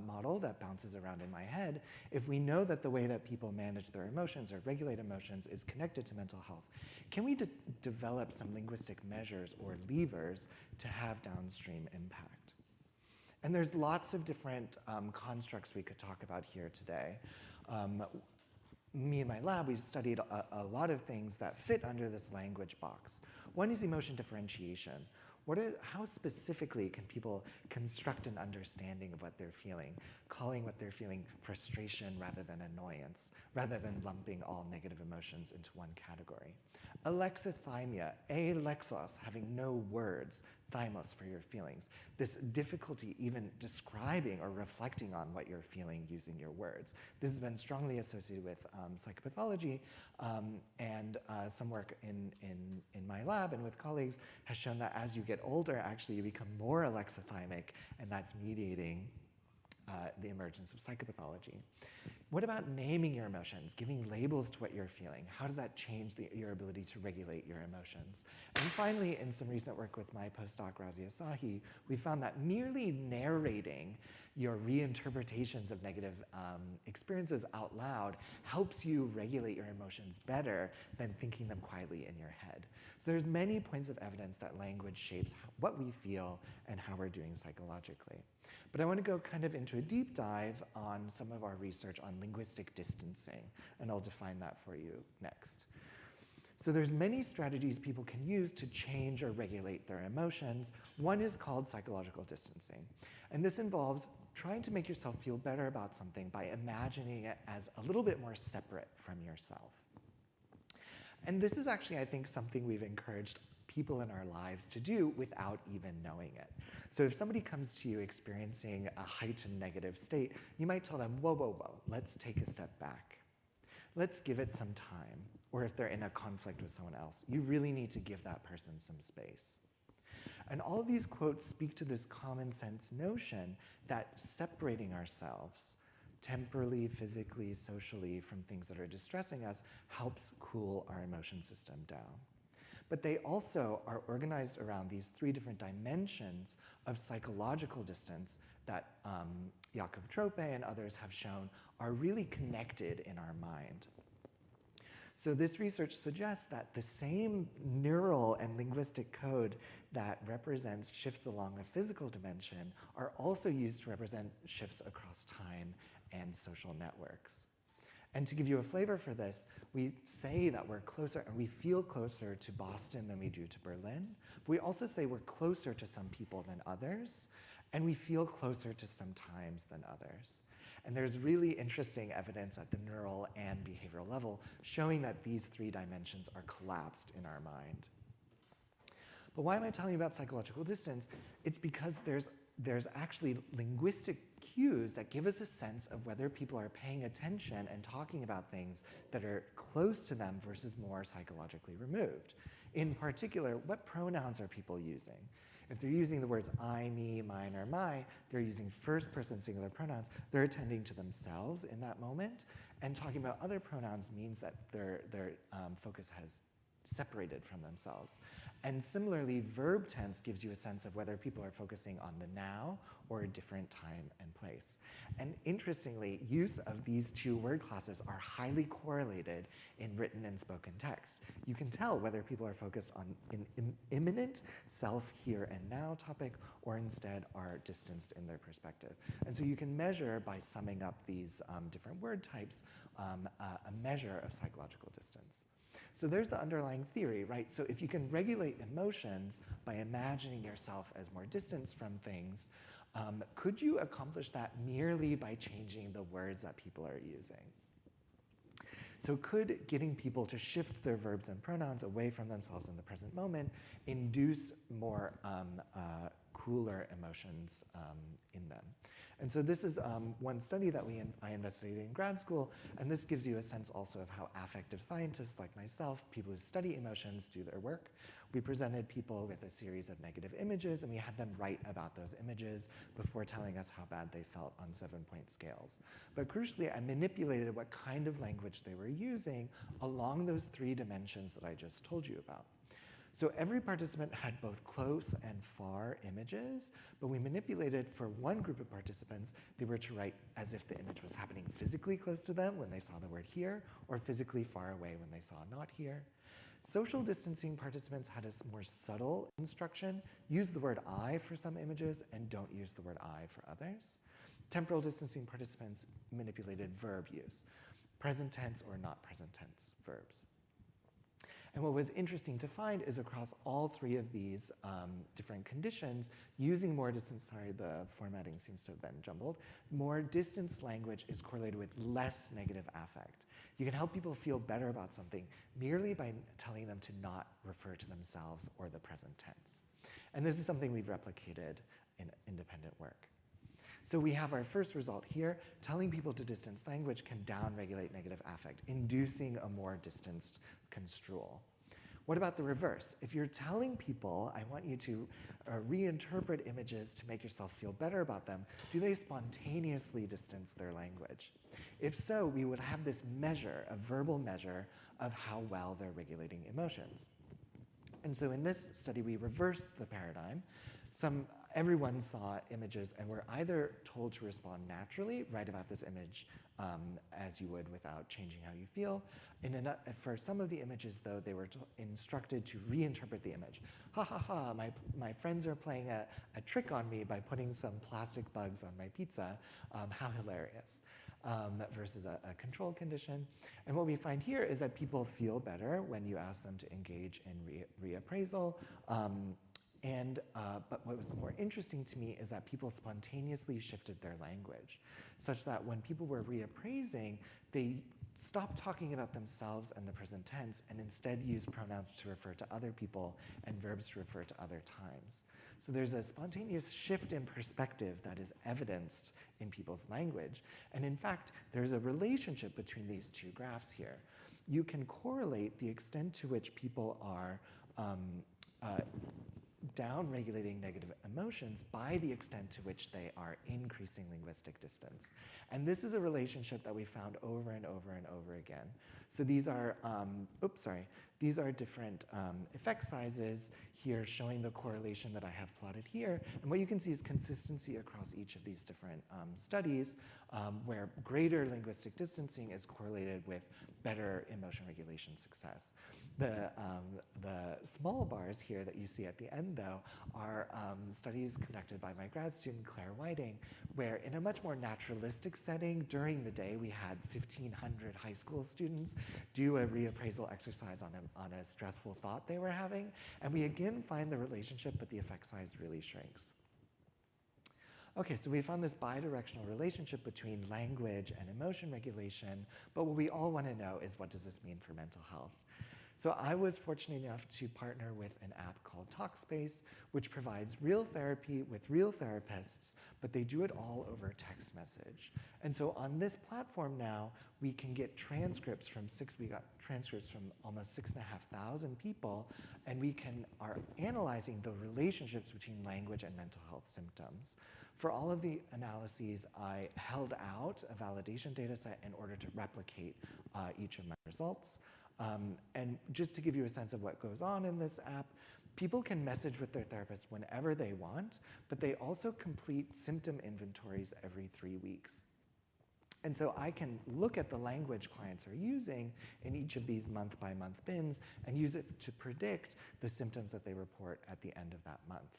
model that bounces around in my head. If we know that the way that people manage their emotions or regulate emotions is connected to mental health, can we develop some linguistic measures or levers to have downstream impact? And there's lots of different constructs we could talk about here today. Me and my lab, we've studied a lot of things that fit under this language box. One is emotion differentiation. How specifically can people construct an understanding of what they're feeling? calling what they're feeling frustration rather than annoyance, rather than lumping all negative emotions into one category. Alexithymia, alexos, having no words, thymos for your feelings. This difficulty even describing or reflecting on what you're feeling using your words. This has been strongly associated with psychopathology, and some work in my lab and with colleagues has shown that as you get older, actually you become more alexithymic, and that's mediating the emergence of psychopathology. What about naming your emotions, giving labels to what you're feeling? How does that change your ability to regulate your emotions? And finally, in some recent work with my postdoc, Razia Sahi, we found that merely narrating your reinterpretations of negative experiences out loud helps you regulate your emotions better than thinking them quietly in your head. So there's many points of evidence that language shapes what we feel and how we're doing psychologically. But I want to go kind of into a deep dive on some of our research on linguistic distancing, and I'll define that for you next. So there's many strategies people can use to change or regulate their emotions. One is called psychological distancing. And this involves trying to make yourself feel better about something by imagining it as a little bit more separate from yourself. And this is actually, I think, something we've encouraged people in our lives to do without even knowing it. So if somebody comes to you experiencing a heightened negative state, you might tell them, whoa, whoa, whoa, let's take a step back. Let's give it some time. Or if they're in a conflict with someone else, you really need to give that person some space. And all of these quotes speak to this common sense notion that separating ourselves temporally, physically, socially from things that are distressing us helps cool our emotion system down. But they also are organized around these three different dimensions of psychological distance that Yakov Trope and others have shown are really connected in our mind. So this research suggests that the same neural and linguistic code that represents shifts along a physical dimension are also used to represent shifts across time and social networks. And to give you a flavor for this, we say that we're closer and we feel closer to Boston than we do to Berlin. But we also say we're closer to some people than others, and we feel closer to some times than others. And there's really interesting evidence at the neural and behavioral level showing that these three dimensions are collapsed in our mind. But why am I telling you about psychological distance? It's because there's actually linguistic cues that give us a sense of whether people are paying attention and talking about things that are close to them versus more psychologically removed. In particular, what pronouns are people using? If they're using the words I, me, mine, or my, they're using first-person singular pronouns. They're attending to themselves in that moment, and talking about other pronouns means that their focus has separated from themselves. And similarly, verb tense gives you a sense of whether people are focusing on the now or a different time and place. And interestingly, use of these two word classes are highly correlated in written and spoken text. You can tell whether people are focused on an imminent self, here, and now topic, or instead are distanced in their perspective. And so you can measure, by summing up these different word types, a measure of psychological distance. So there's the underlying theory, right? So if you can regulate emotions by imagining yourself as more distanced from things, could you accomplish that merely by changing the words that people are using? So could getting people to shift their verbs and pronouns away from themselves in the present moment induce more cooler emotions in them? And so this is one study that I investigated in grad school, and this gives you a sense also of how affective scientists like myself, people who study emotions, do their work. We presented people with a series of negative images, and we had them write about those images before telling us how bad they felt on 7-point scales. But crucially, I manipulated what kind of language they were using along those three dimensions that I just told you about. So every participant had both close and far images, but we manipulated for one group of participants, they were to write as if the image was happening physically close to them when they saw the word here, or physically far away when they saw not here. Social distancing participants had a more subtle instruction, use the word I for some images and don't use the word I for others. Temporal distancing participants manipulated verb use, present tense or not present tense verbs. And what was interesting to find is across all three of these different conditions, using more distance, sorry, the formatting seems to have been jumbled, more distance language is correlated with less negative affect. You can help people feel better about something merely by telling them to not refer to themselves or the present tense. And this is something we've replicated in independent work. So we have our first result here. Telling people to distance language can downregulate negative affect, inducing a more distanced construal. What about the reverse? If you're telling people, I want you to reinterpret images to make yourself feel better about them, do they spontaneously distance their language? If so, we would have this measure, a verbal measure, of how well they're regulating emotions. And so in this study, we reversed the paradigm. Everyone saw images and were either told to respond naturally, write about this image as you would without changing how you feel. For some of the images, though, they were instructed to reinterpret the image. Ha ha ha, my friends are playing a trick on me by putting some plastic bugs on my pizza. How hilarious. Versus a control condition. And what we find here is that people feel better when you ask them to engage in reappraisal. But what was more interesting to me is that people spontaneously shifted their language, such that when people were reappraising, they stopped talking about themselves and the present tense and instead used pronouns to refer to other people and verbs to refer to other times. So there's a spontaneous shift in perspective that is evidenced in people's language. And in fact, there's a relationship between these two graphs here. You can correlate the extent to which people are down-regulating negative emotions by the extent to which they are increasing linguistic distance. And this is a relationship that we found over and over and over again. So these are, these are different effect sizes here showing the correlation that I have plotted here. And what you can see is consistency across each of these different studies where greater linguistic distancing is correlated with better emotion regulation success. The small bars here that you see at the end, though, are studies conducted by my grad student, Claire Whiting, where in a much more naturalistic setting, during the day, we had 1,500 high school students do a reappraisal exercise on a stressful thought they were having. And we again find the relationship, but the effect size really shrinks. Okay, so we found this bidirectional relationship between language and emotion regulation, but what we all want to know is, what does this mean for mental health? So I was fortunate enough to partner with an app called Talkspace, which provides real therapy with real therapists, but they do it all over text message. And so on this platform now, we can get transcripts we got transcripts from almost 6,500 people, and we are analyzing the relationships between language and mental health symptoms. For all of the analyses, I held out a validation data set in order to replicate each of my results. And just to give you a sense of what goes on in this app, people can message with their therapist whenever they want, but they also complete symptom inventories every 3 weeks. And so I can look at the language clients are using in each of these month-by-month bins and use it to predict the symptoms that they report at the end of that month.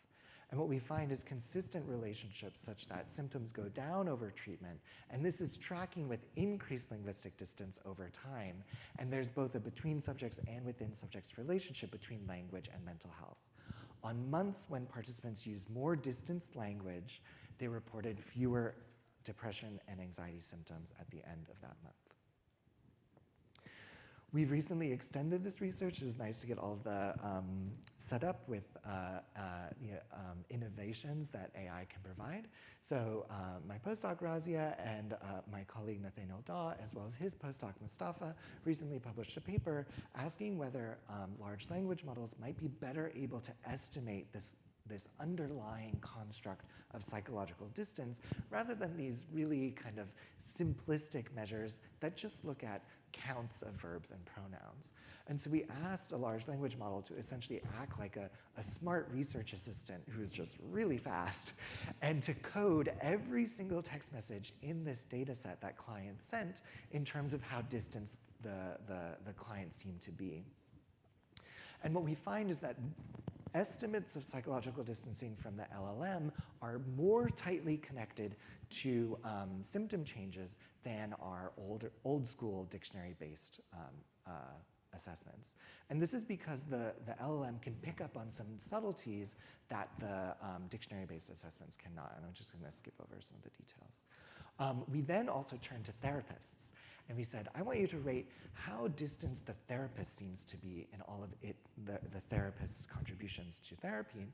And what we find is consistent relationships such that symptoms go down over treatment, and this is tracking with increased linguistic distance over time. And there's both a between subjects and within subjects relationship between language and mental health. On months when participants used more distanced language, they reported fewer depression and anxiety symptoms at the end of that month. We've recently extended this research. It is nice to get all of the set up with innovations that AI can provide. So my postdoc Razia and my colleague Nathaniel Daw, as well as his postdoc Mustafa, recently published a paper asking whether large language models might be better able to estimate this underlying construct of psychological distance rather than these really kind of simplistic measures that just look at counts of verbs and pronouns. And so we asked a large language model to essentially act like a smart research assistant who's just really fast and to code every single text message in this data set that client sent in terms of how distanced the client seemed to be. And what we find is that estimates of psychological distancing from the LLM are more tightly connected to symptom changes than our old school dictionary-based assessments. And this is because the LLM can pick up on some subtleties that the dictionary-based assessments cannot, and I'm just gonna skip over some of the details. We then also turned to therapists, and we said, I want you to rate how distanced the therapist seems to be in all of the therapist's contributions to therapy.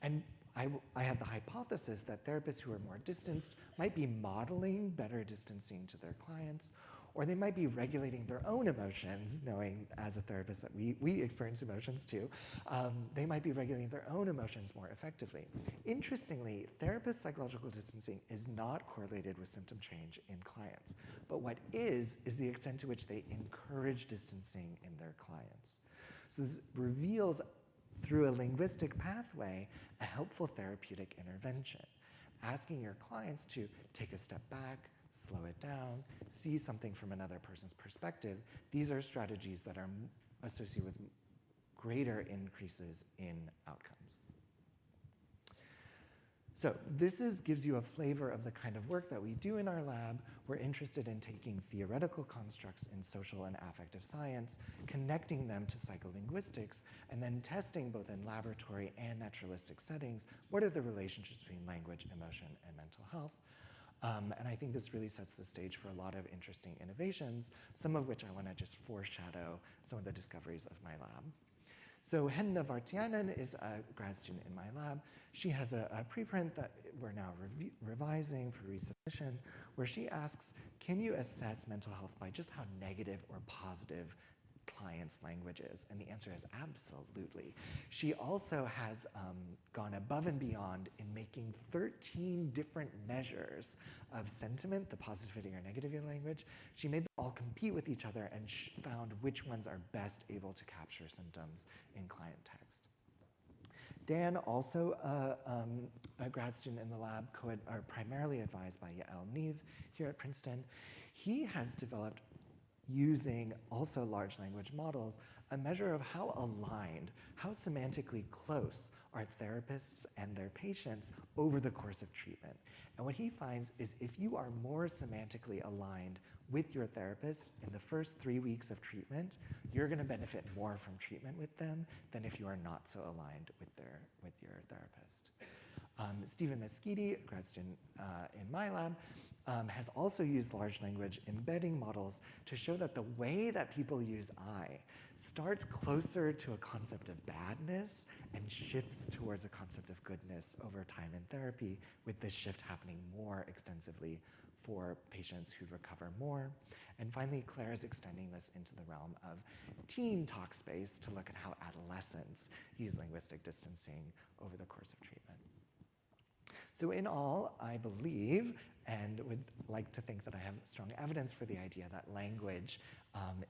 And I had the hypothesis that therapists who are more distanced might be modeling better distancing to their clients, or they might be regulating their own emotions, knowing as a therapist that we experience emotions too. They might be regulating their own emotions more effectively. Interestingly, therapist psychological distancing is not correlated with symptom change in clients, but what is the extent to which they encourage distancing in their clients. So this reveals through a linguistic pathway a helpful therapeutic intervention, asking your clients to take a step back, slow it down, see something from another person's perspective. These are strategies that are associated with greater increases in outcomes. So this gives you a flavor of the kind of work that we do in our lab. We're interested in taking theoretical constructs in social and affective science, connecting them to psycholinguistics, and then testing both in laboratory and naturalistic settings, what are the relationships between language, emotion, and mental health. And I think this really sets the stage for a lot of interesting innovations, some of which I want to just foreshadow some of the discoveries of my lab. So Henna Vartiainen is a grad student in my lab. She has a preprint that we're now revising for resubmission, where she asks, can you assess mental health by just how negative or positive clients' language is? And the answer is absolutely. She also has gone above and beyond in making 13 different measures of sentiment, the positivity or negativity of language. She made them all compete with each other and found which ones are best able to capture symptoms in client text. Dan, also a grad student in the lab, primarily advised by Yael Neave here at Princeton. He has developed, using also large language models, a measure of how aligned, how semantically close are therapists and their patients over the course of treatment. And what he finds is if you are more semantically aligned with your therapist in the first 3 weeks of treatment, you're gonna benefit more from treatment with them than if you are not so aligned with your therapist. Stephen Meschidi, a grad student in my lab, has also used large language embedding models to show that the way that people use I starts closer to a concept of badness and shifts towards a concept of goodness over time in therapy, with this shift happening more extensively for patients who recover more. And finally, Claire is extending this into the realm of teen talk space to look at how adolescents use linguistic distancing over the course of treatment. So in all, I believe, and would like to think that I have strong evidence for the idea that language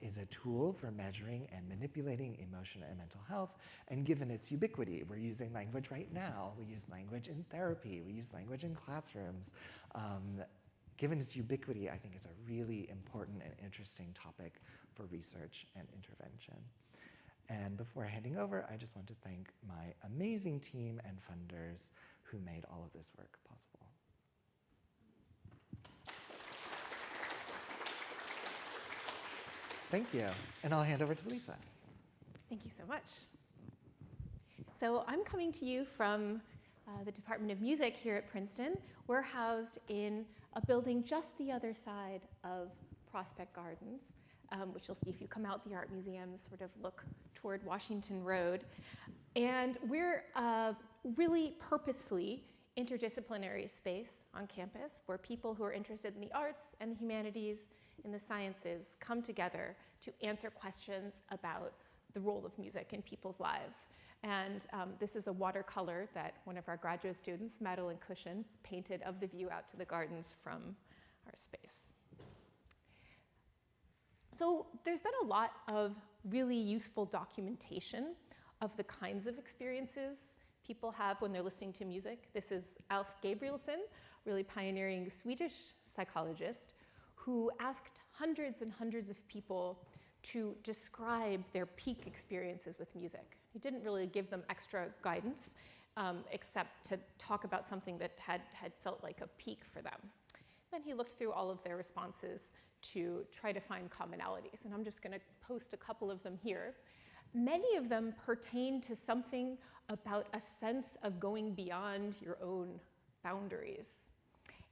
is a tool for measuring and manipulating emotion and mental health. And given its ubiquity, we're using language right now. We use language in therapy. We use language in classrooms. Given its ubiquity, I think it's a really important and interesting topic for research and intervention. And before handing over, I just want to thank my amazing team and funders who made all of this work possible. Thank you. And I'll hand over to Lisa. Thank you so much. So I'm coming to you from the Department of Music here at Princeton. We're housed in a building just the other side of Prospect Gardens, which you'll see if you come out the Art Museum, sort of look toward Washington Road. And we're really purposefully interdisciplinary space on campus where people who are interested in the arts and the humanities and the sciences come together to answer questions about the role of music in people's lives. And this is a watercolor that one of our graduate students, Madeline Cushion, painted of the view out to the gardens from our space. So there's been a lot of really useful documentation of the kinds of experiences people have when they're listening to music. This is Alf Gabrielsson, really pioneering Swedish psychologist, who asked hundreds and hundreds of people to describe their peak experiences with music. He didn't really give them extra guidance, except to talk about something that had felt like a peak for them. Then he looked through all of their responses to try to find commonalities. And I'm just going to post a couple of them here. Many of them pertain to something about a sense of going beyond your own boundaries.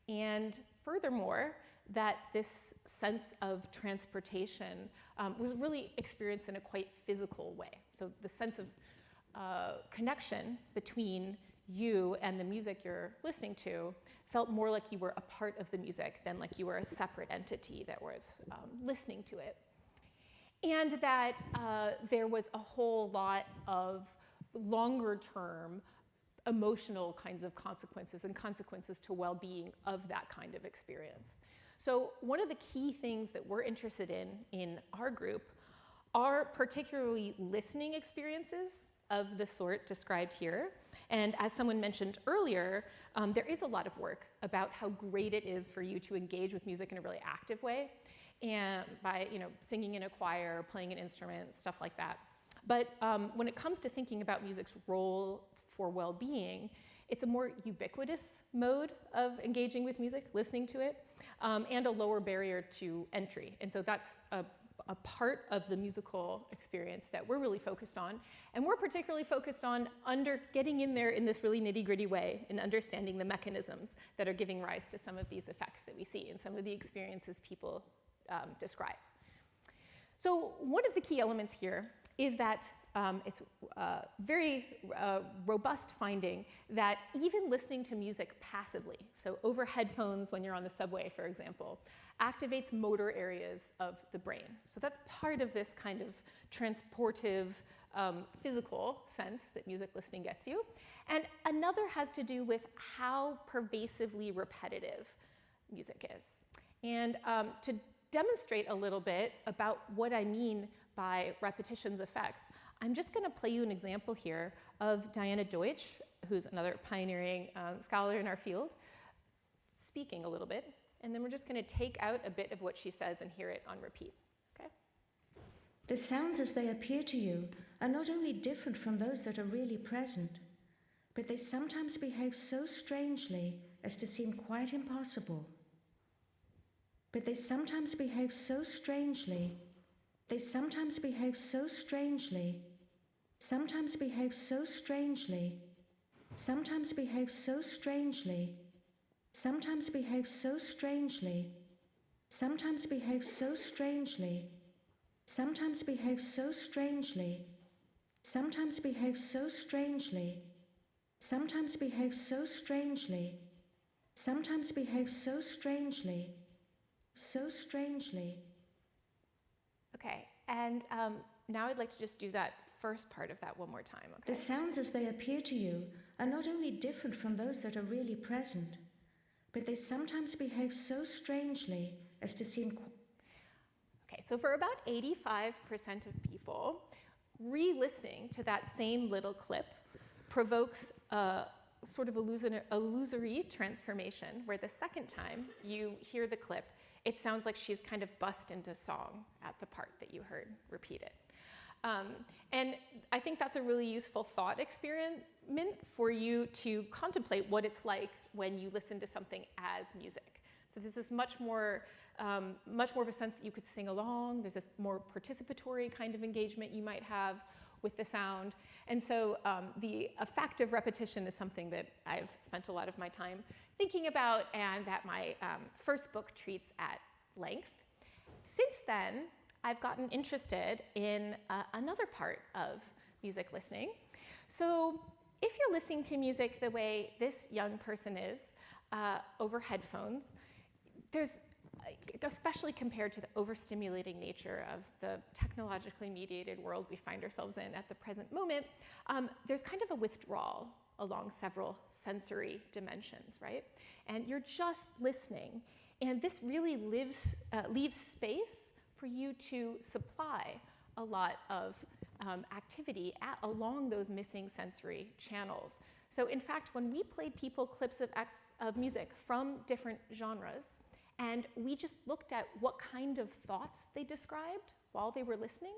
And furthermore, that this sense of transportation was really experienced in a quite physical way. So the sense of connection between you and the music you're listening to felt more like you were a part of the music than like you were a separate entity that was listening to it. And that there was a whole lot of longer term emotional kinds of consequences and consequences to well-being of that kind of experience. So one of the key things that we're interested in our group are particularly listening experiences of the sort described here. And as someone mentioned earlier, there is a lot of work about how great it is for you to engage with music in a really active way, and by singing in a choir, playing an instrument, stuff like that. But when it comes to thinking about music's role for well-being, it's a more ubiquitous mode of engaging with music, listening to it, and a lower barrier to entry. And so that's a part of the musical experience that we're really focused on. And we're particularly focused on getting in there in this really nitty-gritty way and understanding the mechanisms that are giving rise to some of these effects that we see and some of the experiences people describe. So one of the key elements here is that it's a very robust finding that even listening to music passively, so over headphones when you're on the subway, for example, activates motor areas of the brain. So that's part of this kind of transportive, physical sense that music listening gets you. And another has to do with how pervasively repetitive music is. And to demonstrate a little bit about what I mean by repetition's effects, I'm just going to play you an example here of Diana Deutsch, who's another pioneering scholar in our field, speaking a little bit. And then we're just going to take out a bit of what she says and hear it on repeat. Okay? The sounds as they appear to you are not only different from those that are really present, but they sometimes behave so strangely as to seem quite impossible. But they sometimes behave so strangely, sometimes behave so strangely, sometimes behave so strangely, sometimes behave so strangely, sometimes behave so strangely, sometimes behave so strangely, sometimes behave so strangely, sometimes behave so strangely, sometimes behave so strangely, sometimes behave so strangely, so strangely. Okay, and now I'd like to just do that first part of that one more time, okay? The sounds as they appear to you are not only different from those that are really present, but they sometimes behave so strangely as to seem... Okay, so for about 85% of people, re-listening to that same little clip provokes a sort of illusory transformation, where the second time you hear the clip, it sounds like she's kind of bust into song at the part that you heard repeated. And I think that's a really useful thought experiment for you to contemplate what it's like when you listen to something as music. So this is much more of a sense that you could sing along. There's this more participatory kind of engagement you might have with the sound. And so the effect of repetition is something that I've spent a lot of my time thinking about, and that my first book treats at length. Since then, I've gotten interested in another part of music listening. So if you're listening to music the way this young person is over headphones, there's, especially compared to the overstimulating nature of the technologically mediated world we find ourselves in at the present moment, there's kind of a withdrawal along several sensory dimensions, right? And you're just listening, and this really leaves space for you to supply a lot of activity along those missing sensory channels. So in fact, when we played people clips of music from different genres, and we just looked at what kind of thoughts they described while they were listening,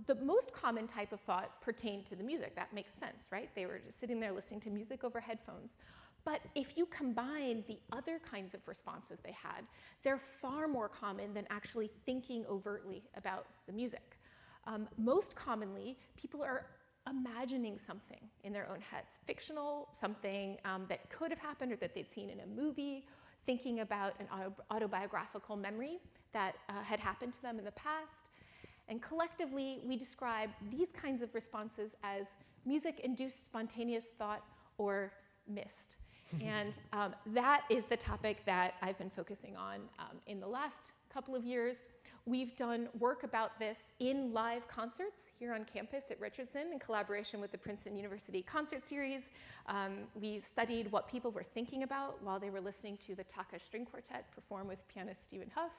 the most common type of thought pertained to the music. That makes sense, right? They were just sitting there listening to music over headphones. But if you combine the other kinds of responses they had, they're far more common than actually thinking overtly about the music. Most commonly, people are imagining something in their own heads, fictional, something that could have happened or that they'd seen in a movie, thinking about an autobiographical memory that had happened to them in the past. And collectively, we describe these kinds of responses as music-induced spontaneous thought or MIST. And that is the topic that I've been focusing on in the last couple of years. We've done work about this in live concerts here on campus at Richardson in collaboration with the Princeton University Concert Series. We studied what people were thinking about while they were listening to the Taka String Quartet perform with pianist Stephen Huff.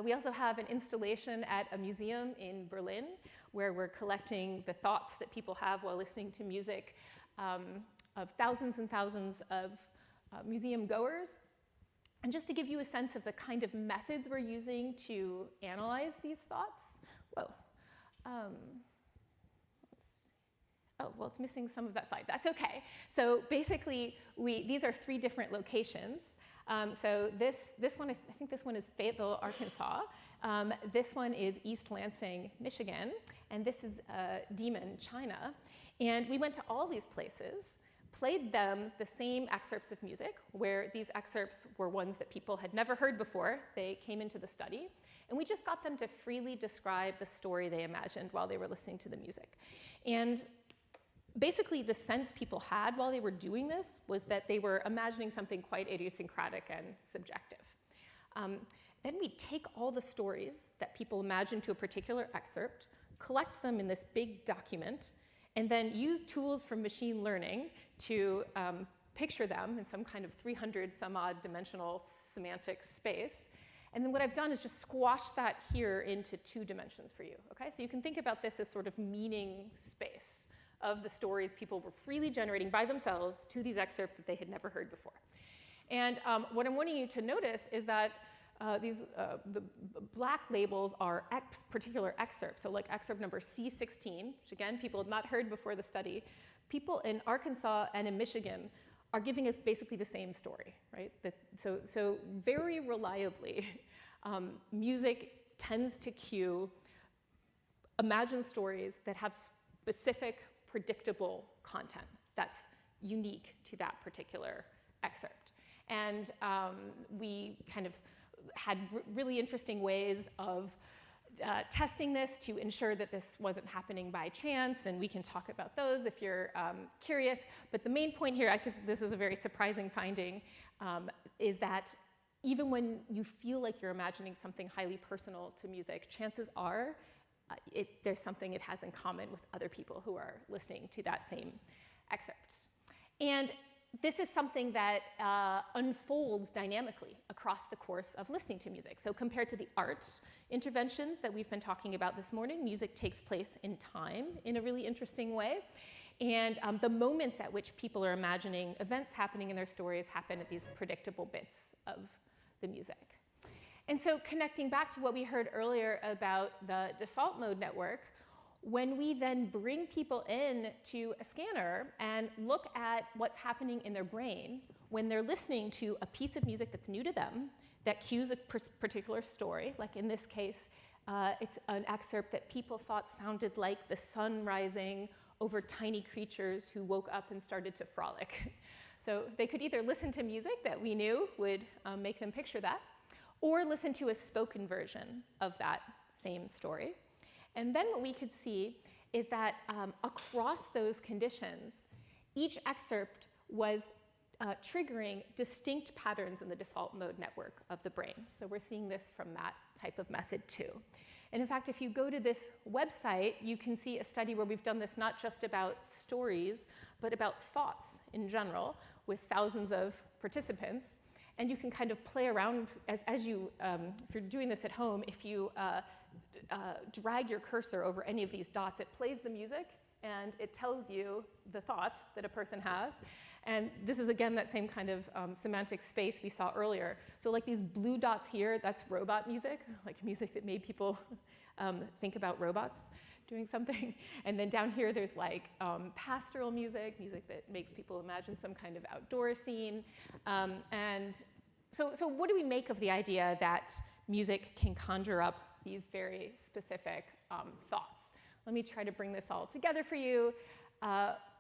We also have an installation at a museum in Berlin where we're collecting the thoughts that people have while listening to music of thousands and thousands of museum goers. And just to give you a sense of the kind of methods we're using to analyze these thoughts, well, it's missing some of that slide. That's okay. So basically, these are 3 different locations. So this one, I think this one is Fayetteville, Arkansas. This one is East Lansing, Michigan. And this is Demon, China. And we went to all these places, played them the same excerpts of music, where these excerpts were ones that people had never heard before they came into the study. And we just got them to freely describe the story they imagined while they were listening to the music. And basically, the sense people had while they were doing this was that they were imagining something quite idiosyncratic and subjective. Then we take all the stories that people imagined to a particular excerpt, collect them in this big document, and then use tools from machine learning to picture them in some kind of 300 some odd dimensional semantic space. And then what I've done is just squash that here into 2 dimensions for you, okay? So you can think about this as sort of meaning space of the stories people were freely generating by themselves to these excerpts that they had never heard before. And what I'm wanting you to notice is that the black labels are particular excerpts. So like excerpt number C16, which again, people had not heard before the study. People in Arkansas and in Michigan are giving us basically the same story, right? So very reliably, music tends to cue imagined stories that have specific, predictable content that's unique to that particular excerpt. And we kind of had really interesting ways of testing this to ensure that this wasn't happening by chance, and we can talk about those if you're curious. But the main point here, because this is a very surprising finding, is that even when you feel like you're imagining something highly personal to music, chances are there's something it has in common with other people who are listening to that same excerpt. And this is something that unfolds dynamically across the course of listening to music. So compared to the arts interventions that we've been talking about this morning, music takes place in time in a really interesting way. And the moments at which people are imagining events happening in their stories happen at these predictable bits of the music. And so connecting back to what we heard earlier about the default mode network, when we then bring people in to a scanner and look at what's happening in their brain when they're listening to a piece of music that's new to them, that cues a particular story, like in this case, it's an excerpt that people thought sounded like the sun rising over tiny creatures who woke up and started to frolic. So they could either listen to music that we knew would make them picture that, or listen to a spoken version of that same story. And then what we could see is that across those conditions, each excerpt was triggering distinct patterns in the default mode network of the brain. So we're seeing this from that type of method too. And in fact, if you go to this website, you can see a study where we've done this not just about stories, but about thoughts in general with thousands of participants. And you can kind of play around as you, if you're doing this at home, if you drag your cursor over any of these dots, it plays the music and it tells you the thought that a person has. And this is, again, that same kind of semantic space we saw earlier. So like these blue dots here, that's robot music, like music that made people think about robots. doing something. And then down here, there's like pastoral music, music that makes people imagine some kind of outdoor scene. And so what do we make of the idea that music can conjure up these very specific thoughts? Let me try to bring this all together for you.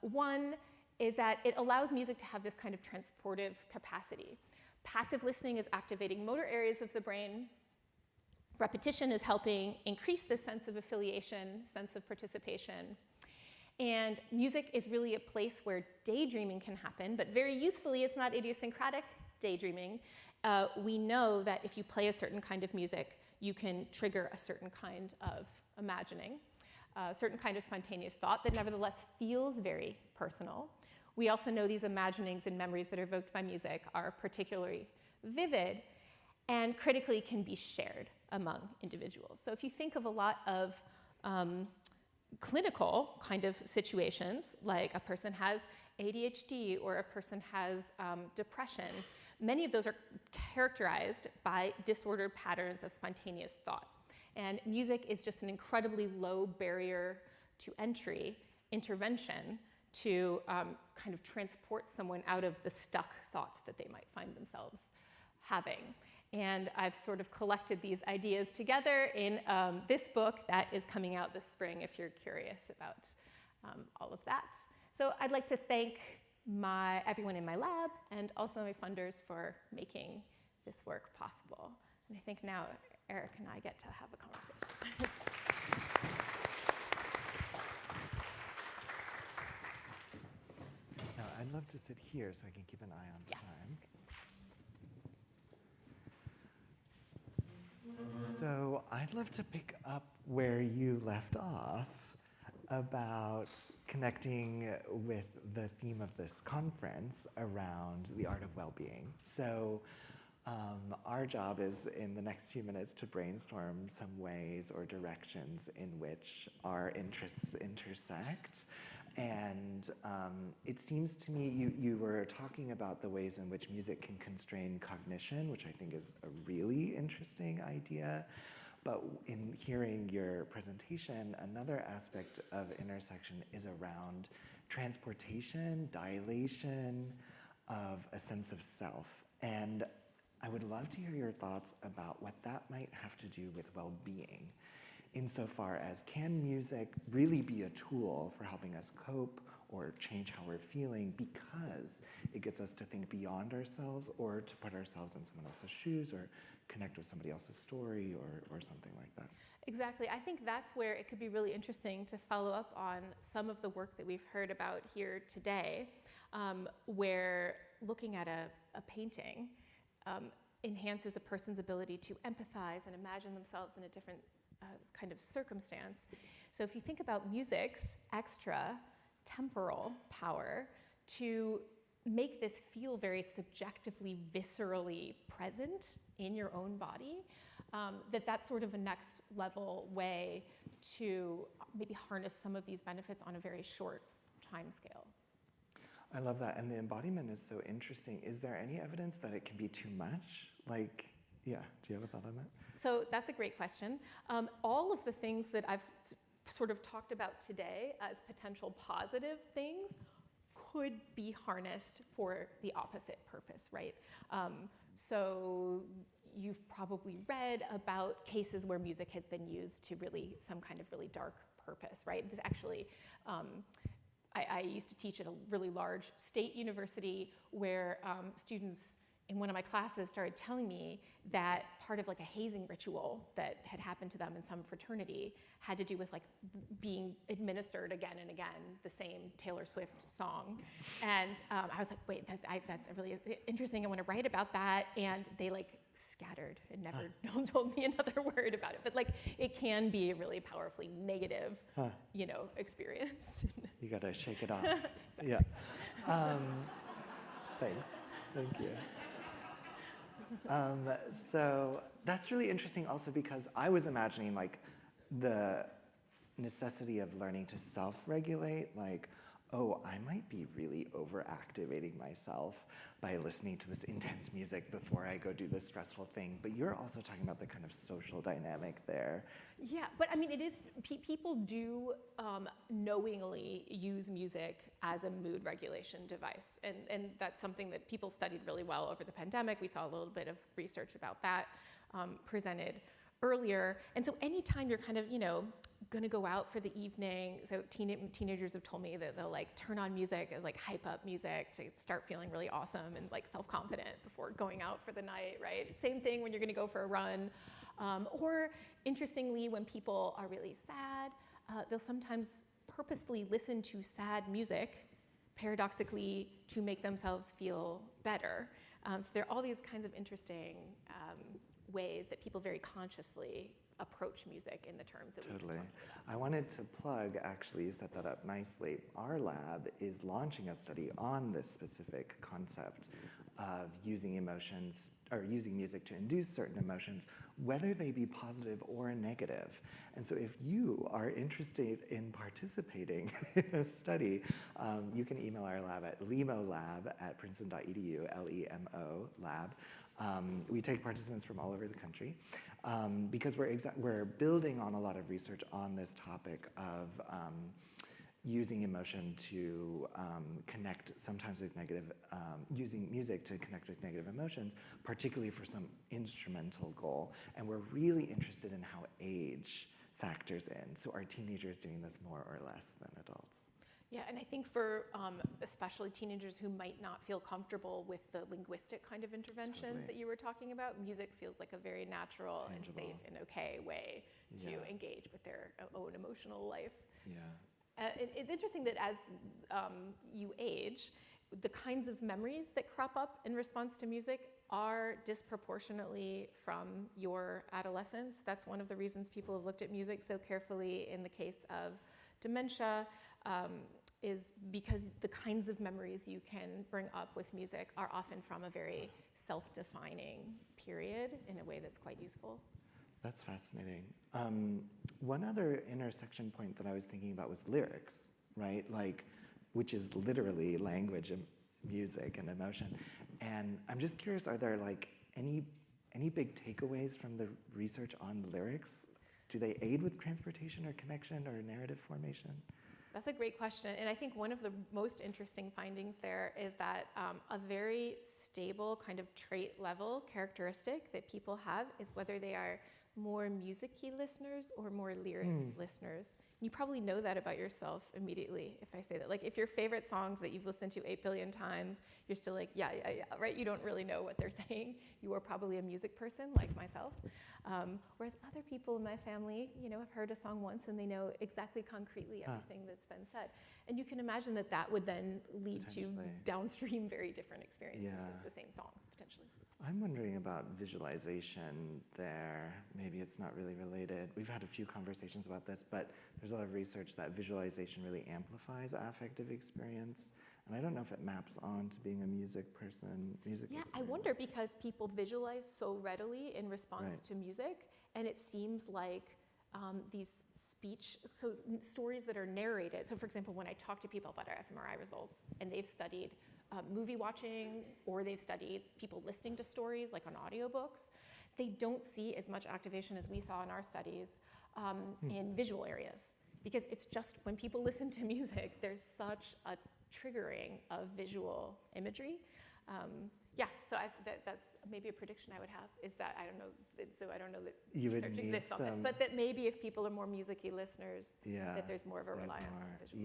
One is that it allows music to have this kind of transportive capacity. Passive listening is activating motor areas of the brain. Repetition is helping increase this sense of affiliation, sense of participation. And music is really a place where daydreaming can happen, but very usefully, it's not idiosyncratic daydreaming. We know that if you play a certain kind of music, you can trigger a certain kind of imagining, a certain kind of spontaneous thought that nevertheless feels very personal. We also know these imaginings and memories that are evoked by music are particularly vivid and critically can be shared among individuals. So if you think of a lot of clinical kind of situations, like a person has ADHD or a person has depression, many of those are characterized by disordered patterns of spontaneous thought. And music is just an incredibly low barrier to entry intervention to kind of transport someone out of the stuck thoughts that they might find themselves having. And I've sort of collected these ideas together in this book that is coming out this spring if you're curious about all of that. So I'd like to thank everyone in my lab and also my funders for making this work possible. And I think now Eric and I get to have a conversation. Now, I'd love to sit here so I can keep an eye on time. So I'd love to pick up where you left off about connecting with the theme of this conference around the art of well-being. So our job is in the next few minutes to brainstorm some ways or directions in which our interests intersect. And it seems to me you were talking about the ways in which music can constrain cognition, which I think is a really interesting idea. But in hearing your presentation, another aspect of intersection is around transportation, dilation of a sense of self. And I would love to hear your thoughts about what that might have to do with well-being, insofar as can music really be a tool for helping us cope or change how we're feeling because it gets us to think beyond ourselves or to put ourselves in someone else's shoes or connect with somebody else's story or something like that. Exactly. I think that's where it could be really interesting to follow up on some of the work that we've heard about here today, where looking at a painting enhances a person's ability to empathize and imagine themselves in a different kind of circumstance. So if you think about music's extra temporal power to make this feel very subjectively, viscerally present in your own body, that's sort of a next level way to maybe harness some of these benefits on a very short time scale. I love that, and the embodiment is so interesting. Is there any evidence that it can be too much? Like, yeah, do you have a thought on that? So that's a great question. All of the things that I've sort of talked about today as potential positive things could be harnessed for the opposite purpose, right? So you've probably read about cases where music has been used to really some kind of really dark purpose, right? This actually, I used to teach at a really large state university where students in one of my classes started telling me that part of like a hazing ritual that had happened to them in some fraternity had to do with like being administered again and again the same Taylor Swift song. And I was like, wait, that's really interesting. I want to write about that. And they like scattered and never told me another word about it. But like it can be a really powerfully negative, experience. You gotta shake it off. Yeah. Thanks. Thank you. So that's really interesting also because I was imagining like the necessity of learning to self-regulate, like, oh, I might be really overactivating myself by listening to this intense music before I go do this stressful thing. But you're also talking about the kind of social dynamic there. Yeah, but I mean, it is, people do knowingly use music as a mood regulation device. And that's something that people studied really well over the pandemic. We saw a little bit of research about that presented earlier. And so anytime you're kind of, gonna go out for the evening, so teenagers have told me that they'll like turn on music, like hype up music to start feeling really awesome and like self-confident before going out for the night, right? Same thing when you're gonna go for a run. Or interestingly, when people are really sad, they'll sometimes purposefully listen to sad music, paradoxically, to make themselves feel better. So there are all these kinds of interesting ways that people very consciously approach music in the terms that we've been talking about. I wanted to plug, actually, you set that up nicely. Our lab is launching a study on this specific concept of using emotions, or using music to induce certain emotions, whether they be positive or negative. And so if you are interested in participating in a study, you can email our lab at lemolab@princeton.edu, L-E-M-O lab. We take participants from all over the country because we're building on a lot of research on this topic of using emotion to connect sometimes with negative, using music to connect with negative emotions, particularly for some instrumental goal. And we're really interested in how age factors in. So are teenagers doing this more or less than adults? Yeah, and I think for especially teenagers who might not feel comfortable with the linguistic kind of interventions that you were talking about, music feels like a very natural and safe and okay way to engage with their own emotional life. Yeah. It's interesting that as you age, the kinds of memories that crop up in response to music are disproportionately from your adolescence. That's one of the reasons people have looked at music so carefully in the case of dementia. Is because the kinds of memories you can bring up with music are often from a very self-defining period in a way that's quite useful. That's fascinating. One other intersection point that I was thinking about was lyrics, right? Like, which is literally language and music and emotion. And I'm just curious, are there like any big takeaways from the research on lyrics? Do they aid with transportation or connection or narrative formation? That's a great question. And I think one of the most interesting findings there is that a very stable kind of trait level characteristic that people have is whether they are more music-y listeners or more lyrics listeners. You probably know that about yourself immediately if I say that. Like if your favorite songs that you've listened to 8 billion times, you're still like, yeah, right? You don't really know what they're saying. You are probably a music person like myself. Whereas other people in my family, have heard a song once and they know exactly concretely everything that's been said. And you can imagine that that would then lead to downstream very different experiences of the same songs, potentially. I'm wondering about visualization there. Maybe it's not really related. We've had a few conversations about this, but there's a lot of research that visualization really amplifies affective experience. And I don't know if it maps on to being a music person, Yeah, I wonder because people visualize so readily in response to music, and it seems like these stories that are narrated. So for example, when I talk to people about our fMRI results, and they've studied movie watching, or they've studied people listening to stories like on audiobooks, they don't see as much activation as we saw in our studies in visual areas. Because it's just when people listen to music, there's such a triggering of visual imagery. So that's maybe a prediction I would have, is that I don't know that research exists on this, but that maybe if people are more music-y listeners, that there's more of a reliance on visual.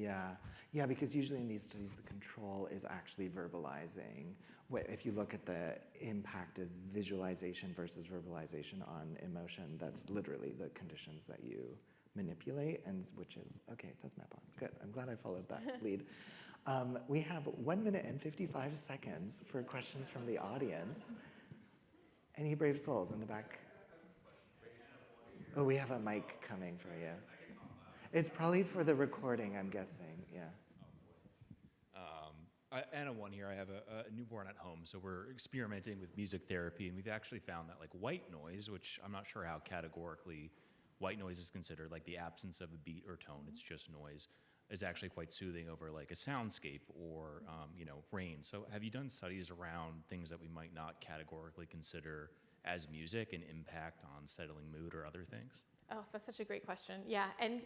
Yeah, because usually in these studies, the control is actually verbalizing. If you look at the impact of visualization versus verbalization on emotion, that's literally the conditions that you manipulate, and which is, okay, it does map on. Good, I'm glad I followed that lead. We have 1 minute and 55 seconds for questions from the audience. Any brave souls in the back? Oh, we have a mic coming for you. It's probably for the recording, I'm guessing, Anna one here, I have a newborn at home, so we're experimenting with music therapy, and we've actually found that like white noise, which I'm not sure how categorically white noise is considered, like the absence of a beat or tone, it's just noise. is actually quite soothing over like a soundscape or rain. So have you done studies around things that we might not categorically consider as music and impact on settling mood or other things? Oh, that's such a great question. Yeah, and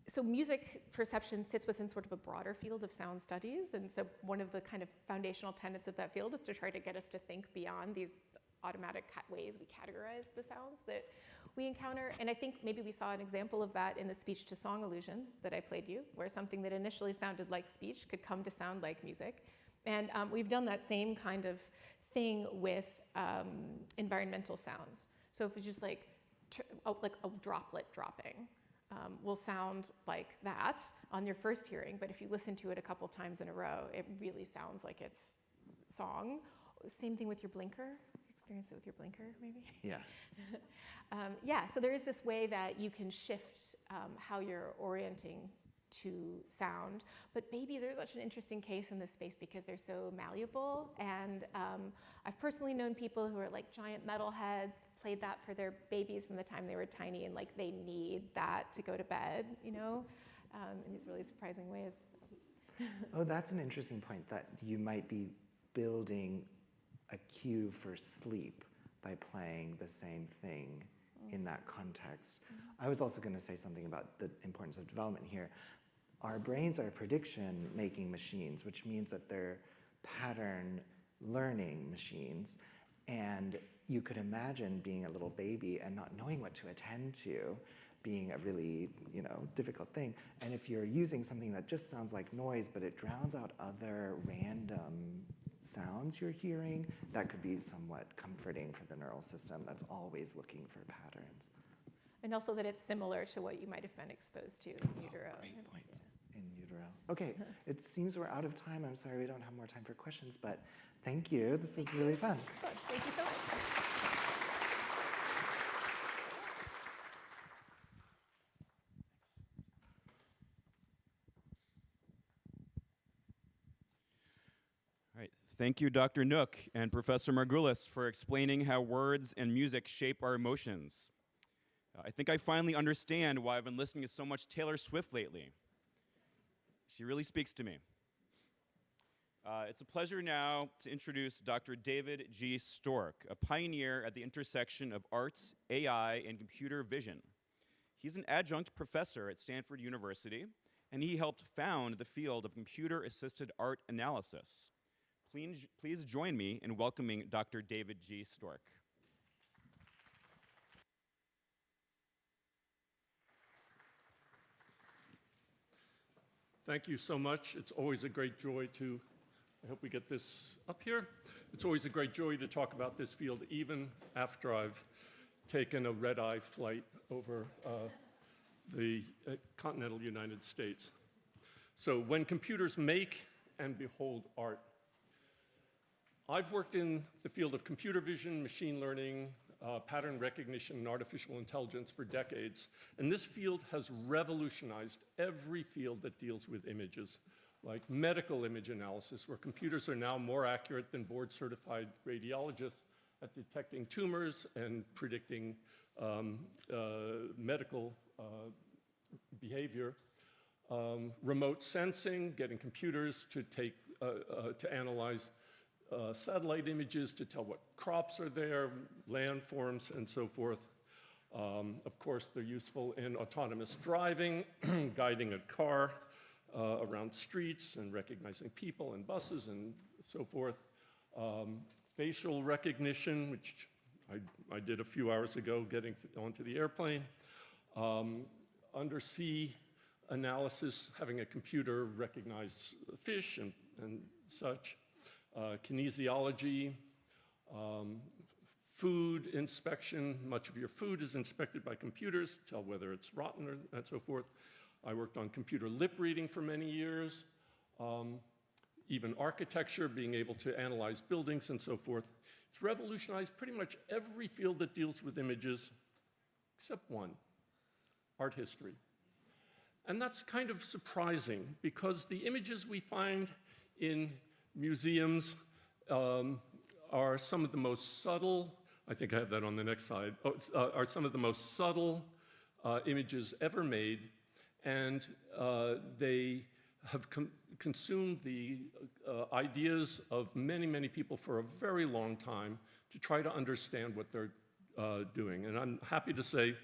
so music perception sits within sort of a broader field of sound studies, and so one of the kind of foundational tenets of that field is to try to get us to think beyond these automatic ways we categorize the sounds that we encounter. And I think maybe we saw an example of that in the speech-to-song illusion that I played you, where something that initially sounded like speech could come to sound like music. And we've done that same kind of thing with environmental sounds. So if it's just like a droplet dropping, will sound like that on your first hearing, but if you listen to it a couple of times in a row, it really sounds like it's song. Same thing with your blinker. Experience it with your blinker, maybe? Yeah. Yeah, so there is this way that you can shift how you're orienting to sound, but babies are such an interesting case in this space because they're so malleable, and I've personally known people who are like giant metalheads, played that for their babies from the time they were tiny, and like they need that to go to bed, in these really surprising ways. Oh, that's an interesting point, that you might be building a cue for sleep by playing the same thing in that context. I was also going to say something about the importance of development here. Our brains are prediction-making machines, which means that they're pattern learning machines. And you could imagine being a little baby and not knowing what to attend to being a really, difficult thing. And if you're using something that just sounds like noise, but it drowns out other random sounds you're hearing, that could be somewhat comforting for the neural system that's always looking for patterns. And also that it's similar to what you might have been exposed to in utero. Great point. In utero. Okay, it seems we're out of time. I'm sorry we don't have more time for questions, but thank you. This was really fun. Good. Thank you so much. All right. Thank you, Dr. Nook and Professor Margulis, for explaining how words and music shape our emotions. I think I finally understand why I've been listening to so much Taylor Swift lately. She really speaks to me. It's a pleasure now to introduce Dr. David G. Stork, a pioneer at the intersection of arts, AI, and computer vision. He's an adjunct professor at Stanford University, and he helped found the field of computer-assisted art analysis. Please join me in welcoming Dr. David G. Stork. Thank you so much. It's always a great joy to, I hope we get this up here. It's always a great joy to talk about this field, even after I've taken a red-eye flight over the continental United States. So when computers make and behold art. I've worked in the field of computer vision, machine learning, pattern recognition, and artificial intelligence for decades. And this field has revolutionized every field that deals with images, like medical image analysis, where computers are now more accurate than board-certified radiologists at detecting tumors and predicting medical behavior. Remote sensing, getting computers to analyze satellite images to tell what crops are there, landforms, and so forth. Of course, they're useful in autonomous driving, guiding a car around streets and recognizing people and buses and so forth. Facial recognition, which I did a few hours ago getting onto the airplane. Undersea analysis, having a computer recognize fish and such. Kinesiology, food inspection. Much of your food is inspected by computers to tell whether it's rotten and so forth. I worked on computer lip reading for many years. Even architecture, being able to analyze buildings and so forth. It's revolutionized pretty much every field that deals with images, except one, art history. And that's kind of surprising because the images we find in museums are some of the most subtle, I think I have that on the next slide, are some of the most subtle images ever made. and they have consumed the ideas of many, many people for a very long time to try to understand what they're doing. And I'm happy to say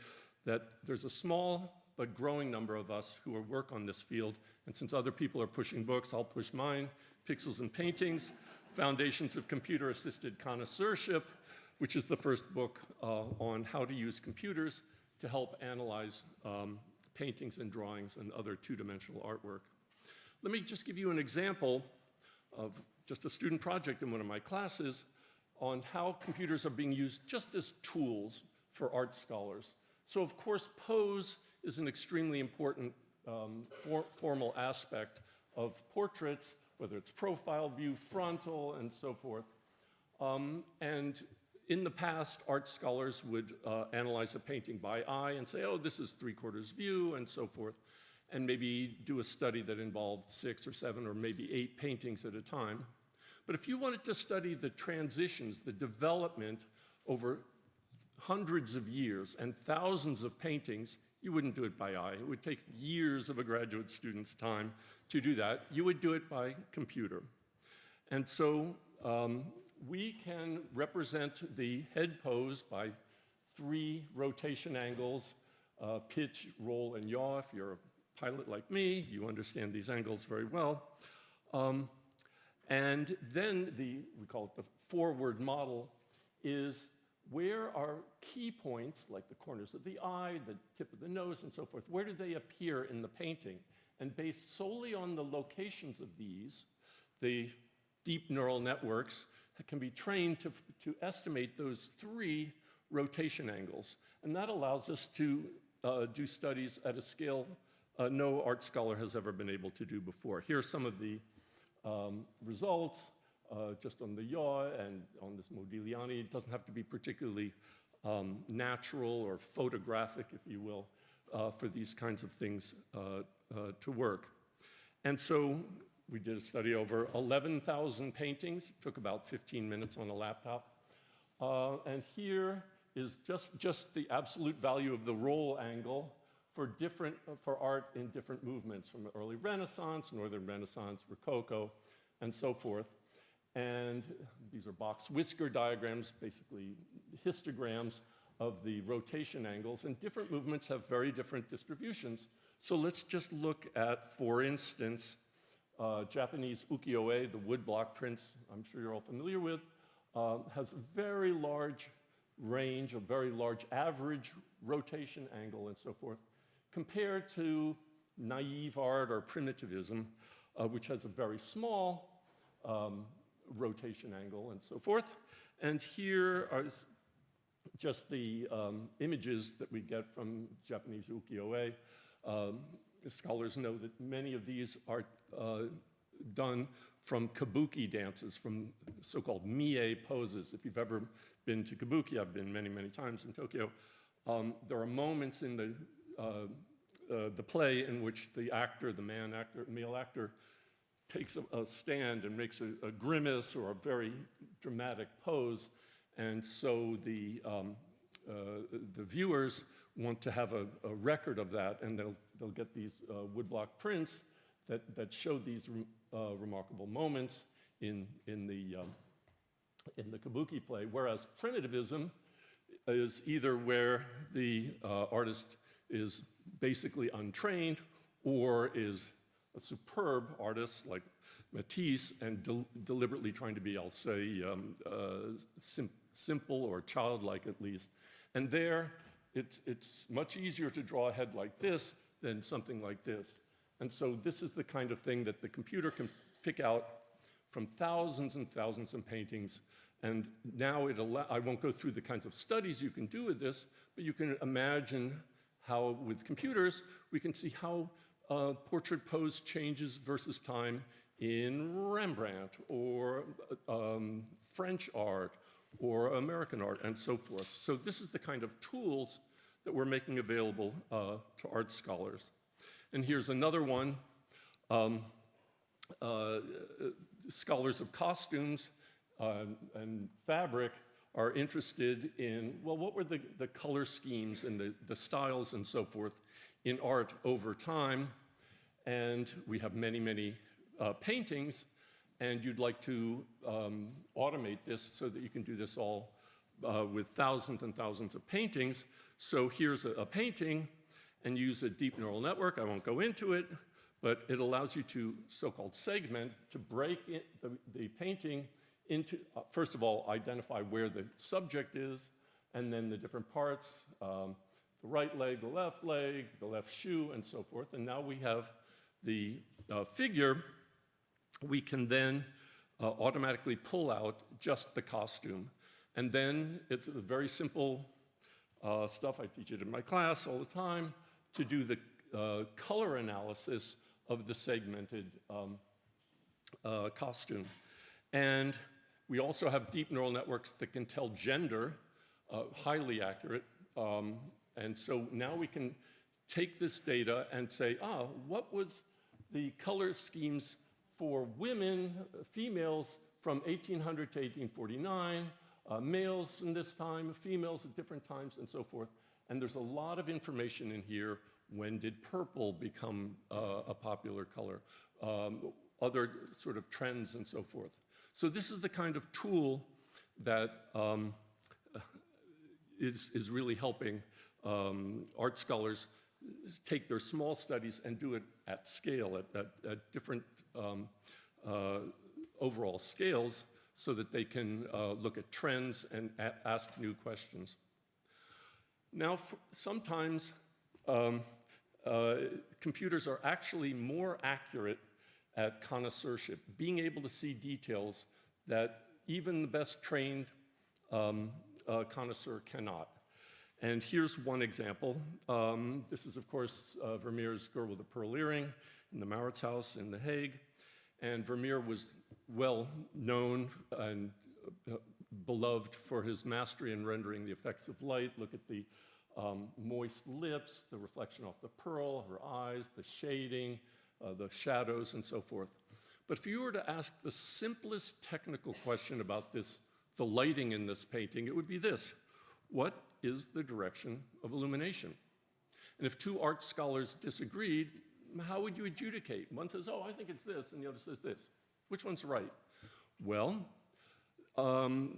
that there's a small but growing number of us who work on this field. And since other people are pushing books, I'll push mine, Pixels and Paintings, Foundations of Computer-Assisted Connoisseurship, which is the first book on how to use computers to help analyze paintings and drawings and other two-dimensional artwork. Let me just give you an example of just a student project in one of my classes on how computers are being used just as tools for art scholars. So of course, pose is an extremely important formal aspect of portraits, whether it's profile view, frontal, and so forth. And in the past, art scholars would analyze a painting by eye and say, oh, this is 3/4 view, and so forth, and maybe do a study that involved 6 or 7 or maybe 8 paintings at a time. But if you wanted to study the transitions, the development over hundreds of years and thousands of paintings, you wouldn't do it by eye. It would take years of a graduate student's time to do that. You would do it by computer. And so we can represent the head pose by 3 rotation angles, pitch, roll, and yaw. If you're a pilot like me, you understand these angles very well. And then we call it the forward model, is where are key points, like the corners of the eye, the tip of the nose, and so forth, where do they appear in the painting? And based solely on the locations of these, the deep neural networks can be trained to estimate those 3 rotation angles. And that allows us to do studies at a scale no art scholar has ever been able to do before. Here are some of the results just on the yaw and on this Modigliani. It doesn't have to be particularly natural or photographic, if you will, for these kinds of things to work. And so we did a study over 11,000 paintings. It took about 15 minutes on a laptop. And here is just the absolute value of the roll angle for art in different movements, from the early Renaissance, Northern Renaissance, Rococo, and so forth. And these are box whisker diagrams, basically histograms of the rotation angles, and different movements have very different distributions. So let's just look at, for instance, Japanese ukiyo-e, the woodblock prints, I'm sure you're all familiar with, has a very large range, a very large average rotation angle, and so forth, compared to naive art or primitivism, which has a very small rotation angle, and so forth. And here are just the images that we get from Japanese ukiyo-e. Scholars know that many of these are done from kabuki dances, from so-called mie poses. If you've ever been to kabuki, I've been many, many times in Tokyo, there are moments in the play in which the actor, the male actor, takes a stand and makes a grimace or a very dramatic pose. And so the viewers want to have a record of that, and they'll get these woodblock prints that show these remarkable moments in the kabuki play. Whereas primitivism is either where the artist is basically untrained or is a superb artist like Matisse and deliberately trying to be, I'll say, simple or childlike at least. And there, it's much easier to draw a head like this than something like this. And so this is the kind of thing that the computer can pick out from thousands and thousands of paintings. And now I won't go through the kinds of studies you can do with this, but you can imagine how with computers, we can see how portrait pose changes versus time in Rembrandt or French art or American art and so forth. So this is the kind of tools that we're making available to art scholars. And here's another one. Scholars of costumes and fabric are interested in, well, what were the color schemes and the styles and so forth in art over time, and we have many, many paintings, and you'd like to automate this so that you can do this all with thousands and thousands of paintings. So here's a painting, and use a deep neural network. I won't go into it, but it allows you to so-called segment, to break the painting into, first of all, identify where the subject is, and then the different parts, the right leg, the left shoe, and so forth. And now we have the figure. We can then automatically pull out just the costume. And then it's a very simple stuff. I teach it in my class all the time, to do the color analysis of the segmented costume. And we also have deep neural networks that can tell gender, highly accurate. And so now we can take this data and say, what was the color schemes for women, females from 1800 to 1849, males from this time, females at different times, and so forth. And there's a lot of information in here. When did purple become a popular color? Other sort of trends and so forth. So this is the kind of tool that is really helping art scholars take their small studies and do it at scale, at different overall scales, so that they can look at trends and ask new questions. Now, sometimes computers are actually more accurate at connoisseurship, being able to see details that even the best trained connoisseur cannot. And here's one example. This is, of course, Vermeer's Girl with the Pearl Earring in the Mauritshuis in The Hague. And Vermeer was well known and beloved for his mastery in rendering the effects of light. Look at the moist lips, the reflection off the pearl, her eyes, the shading, the shadows, and so forth. But if you were to ask the simplest technical question about this, the lighting in this painting, it would be this: what is the direction of illumination? And if two art scholars disagreed, how would you adjudicate? One says, I think it's this, and the other says this. Which one's right? Well,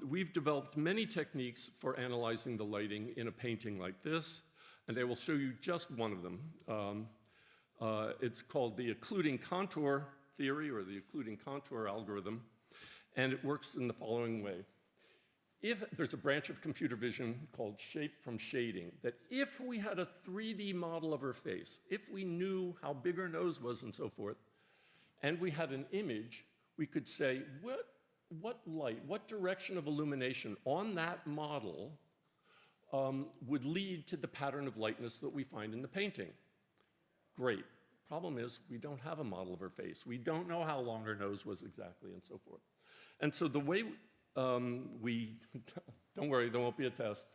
we've developed many techniques for analyzing the lighting in a painting like this, and I will show you just one of them. It's called the occluding contour theory, or the occluding contour algorithm, and it works in the following way. If there's a branch of computer vision called shape from shading, that if we had a 3D model of her face, if we knew how big her nose was and so forth, and we had an image, we could say, what light, what direction of illumination on that model would lead to the pattern of lightness that we find in the painting? Great. Problem is, we don't have a model of her face. We don't know how long her nose was exactly, and so forth. And so the way don't worry, there won't be a test.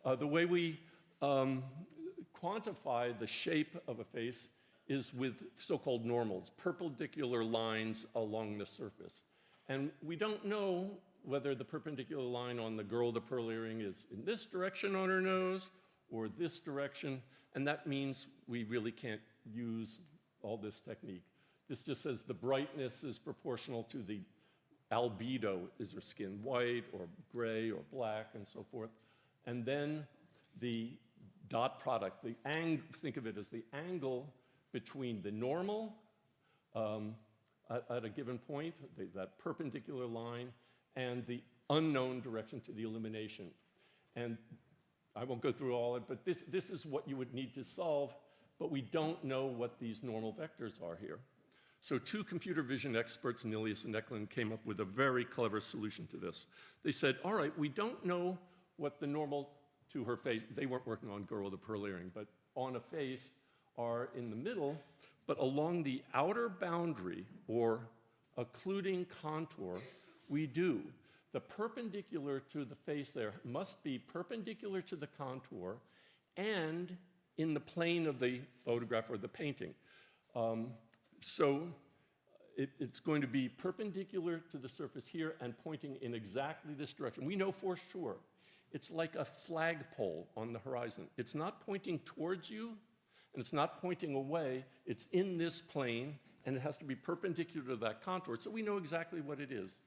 The way we quantify the shape of a face is with so-called normals, perpendicular lines along the surface. And we don't know whether the perpendicular line on the girl with the pearl earring is in this direction on her nose or this direction, and that means we really can't use all this technique. This just says the brightness is proportional to the albedo. Is her skin white or gray or black and so forth? And then the dot product, think of it as the angle between the normal at a given point, that perpendicular line, and the unknown direction to the illumination. And I won't go through all of it, but this is what you would need to solve, but we don't know what these normal vectors are here. So two computer vision experts, Nilius and Eklund, came up with a very clever solution to this. They said, all right, we don't know what the normal to her face, they weren't working on girl with a pearl earring, but on a face are in the middle, but along the outer boundary or occluding contour, we do. The perpendicular to the face there must be perpendicular to the contour and in the plane of the photograph or the painting. So it's going to be perpendicular to the surface here and pointing in exactly this direction. We know for sure. It's like a flagpole on the horizon. It's not pointing towards you, and it's not pointing away, it's in this plane, and it has to be perpendicular to that contour, so we know exactly what it is.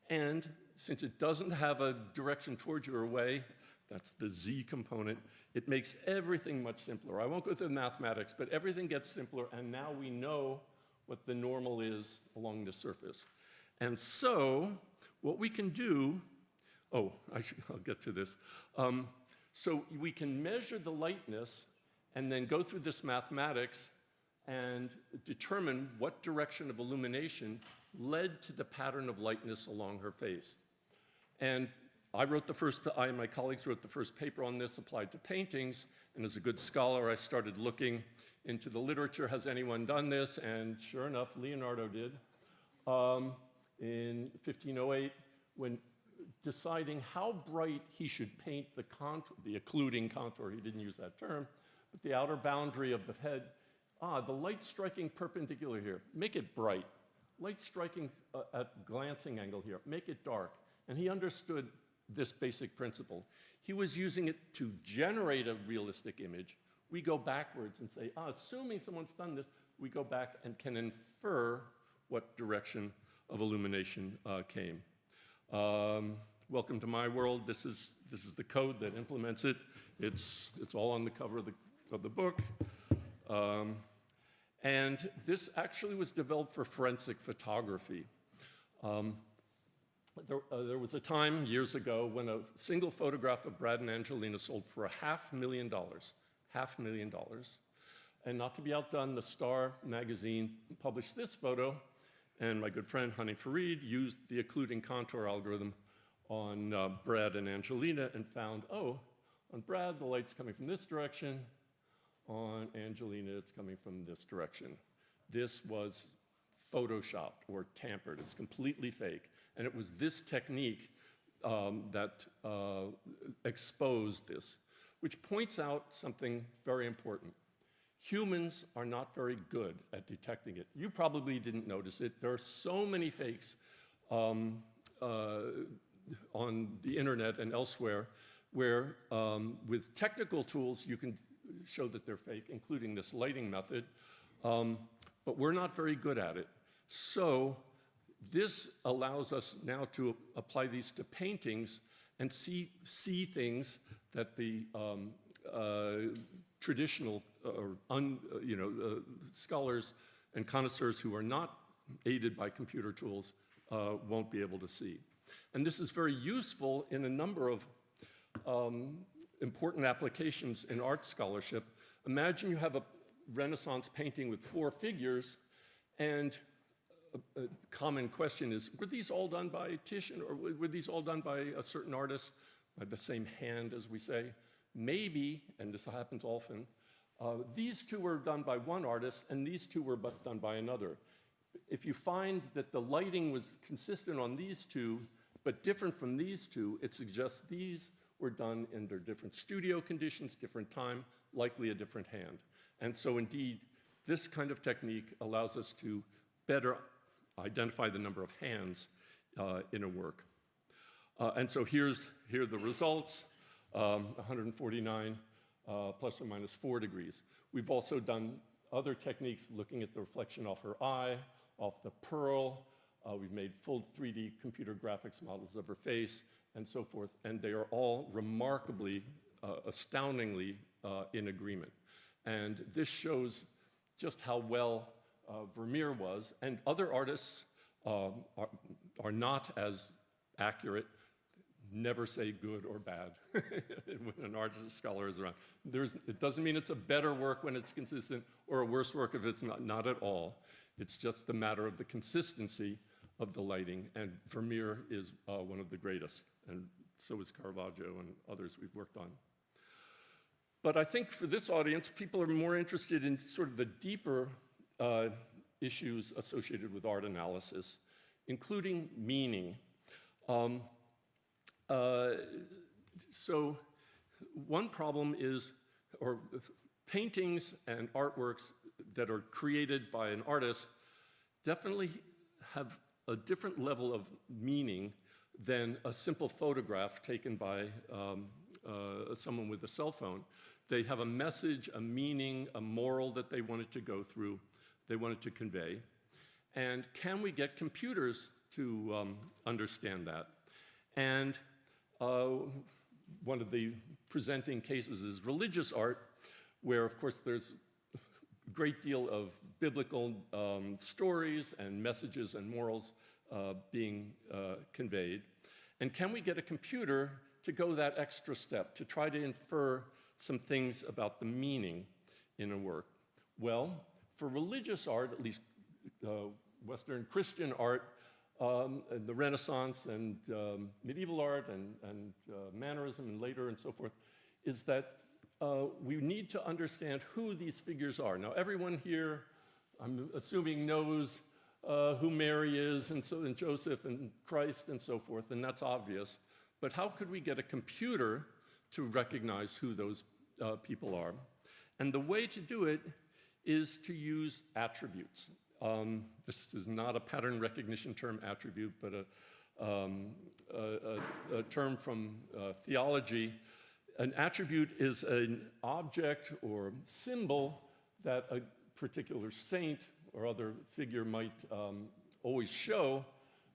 And since it doesn't have a direction towards you or away, that's the Z component, it makes everything much simpler. I won't go through the mathematics, but everything gets simpler, and now we know what the normal is along the surface. And so, what we can do, I'll get to this. So we can measure the lightness and then go through this mathematics and determine what direction of illumination led to the pattern of lightness along her face. And I and my colleagues wrote the first paper on this applied to paintings, and as a good scholar, I started looking into the literature. Has anyone done this? And sure enough, Leonardo did. In 1508, when deciding how bright he should paint the contour, the occluding contour, he didn't use that term, but the outer boundary of the head, the light striking perpendicular here, make it bright. Light striking at glancing angle here, make it dark. And he understood this basic principle. He was using it to generate a realistic image. We go backwards and say, assuming someone's done this, we go back and can infer what direction of illumination came. Welcome to my world. This is the code that implements it. It's all on the cover of the book. And this actually was developed for forensic photography. There was a time years ago when a single photograph of Brad and Angelina sold for $500,000. $500,000. And not to be outdone, the Star magazine published this photo, and my good friend Hani Farid used the occluding contour algorithm on Brad and Angelina and found, on Brad, the light's coming from this direction. On Angelina, it's coming from this direction. This was photoshopped or tampered. It's completely fake. And it was this technique that exposed this, which points out something very important. Humans are not very good at detecting it. You probably didn't notice it. There are so many fakes on the internet and elsewhere where with technical tools you can show that they're fake, including this lighting method, but we're not very good at it. So this allows us now to apply these to paintings and see things that the traditional scholars and connoisseurs who are not aided by computer tools won't be able to see. And this is very useful in a number of important applications in art scholarship. Imagine you have a Renaissance painting with 4 figures, and a common question is, were these all done by Titian, or were these all done by a certain artist, by the same hand, as we say? Maybe, and this happens often, these 2 were done by one artist, and these 2 were done by another. If you find that the lighting was consistent on these 2, but different from these 2, it suggests these were done under different studio conditions, different time, likely a different hand. And so indeed, this kind of technique allows us to better identify the number of hands in a work. And so here are the results, 149 plus or minus 4 degrees. We've also done other techniques looking at the reflection off her eye, off the pearl. We've made full 3D computer graphics models of her face, and so forth, and they are all remarkably, astoundingly in agreement. And this shows just how well Vermeer was, and other artists are not as accurate. Never say good or bad when an artist scholar is around. It doesn't mean it's a better work when it's consistent or a worse work if it's not at all. It's just the matter of the consistency of the lighting, and Vermeer is one of the greatest, and so is Caravaggio and others we've worked on. But I think for this audience, people are more interested in sort of the deeper issues associated with art analysis, including meaning. So one problem is, or paintings and artworks that are created by an artist definitely have a different level of meaning than a simple photograph taken by someone with a cell phone. They have a message, a meaning, a moral that they wanted to go through, they wanted to convey. And can we get computers to understand that? And one of the presenting cases is religious art, where, of course, there's a great deal of biblical stories and messages and morals being conveyed. And can we get a computer to go that extra step, to try to infer some things about the meaning in a work? Well, for religious art, at least Western Christian art, the Renaissance and medieval art and mannerism and later and so forth, is that we need to understand who these figures are. Now, everyone here, I'm assuming, knows who Mary is and Joseph and Christ and so forth, and that's obvious. But how could we get a computer to recognize who those people are? And the way to do it is to use attributes. This is not a pattern recognition term, attribute, but a term from theology. An attribute is an object or symbol that a particular saint or other figure might always show.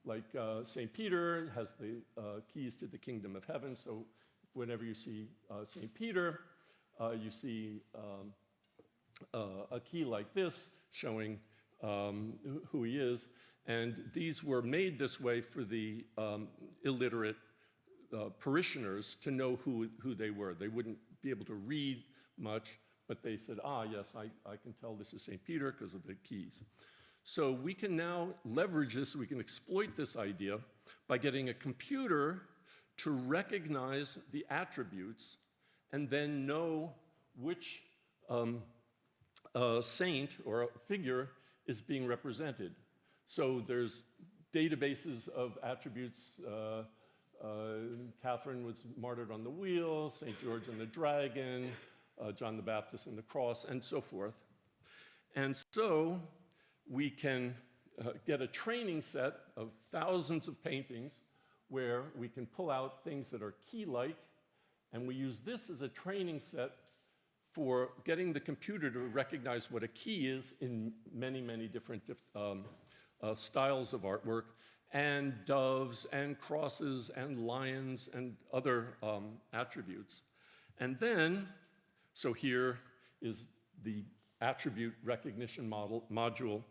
Like St. Peter has the keys to the kingdom of heaven, so whenever you see St. Peter, you see a key like this showing who he is. And these were made this way for the illiterate parishioners to know who they were. They wouldn't be able to read much, but they said, yes, I can tell this is St. Peter because of the keys. So we can now leverage this, we can exploit this idea by getting a computer to recognize the attributes and then know which saint or figure is being represented. So there's databases of attributes. Catherine was martyred on the wheel, St. George and the dragon, John the Baptist and the cross, and so forth. And so we can get a training set of thousands of paintings where we can pull out things that are key-like, and we use this as a training set for getting the computer to recognize what a key is in many, many different styles of artwork, and doves and crosses and lions and other attributes. And then, so here is the attribute recognition module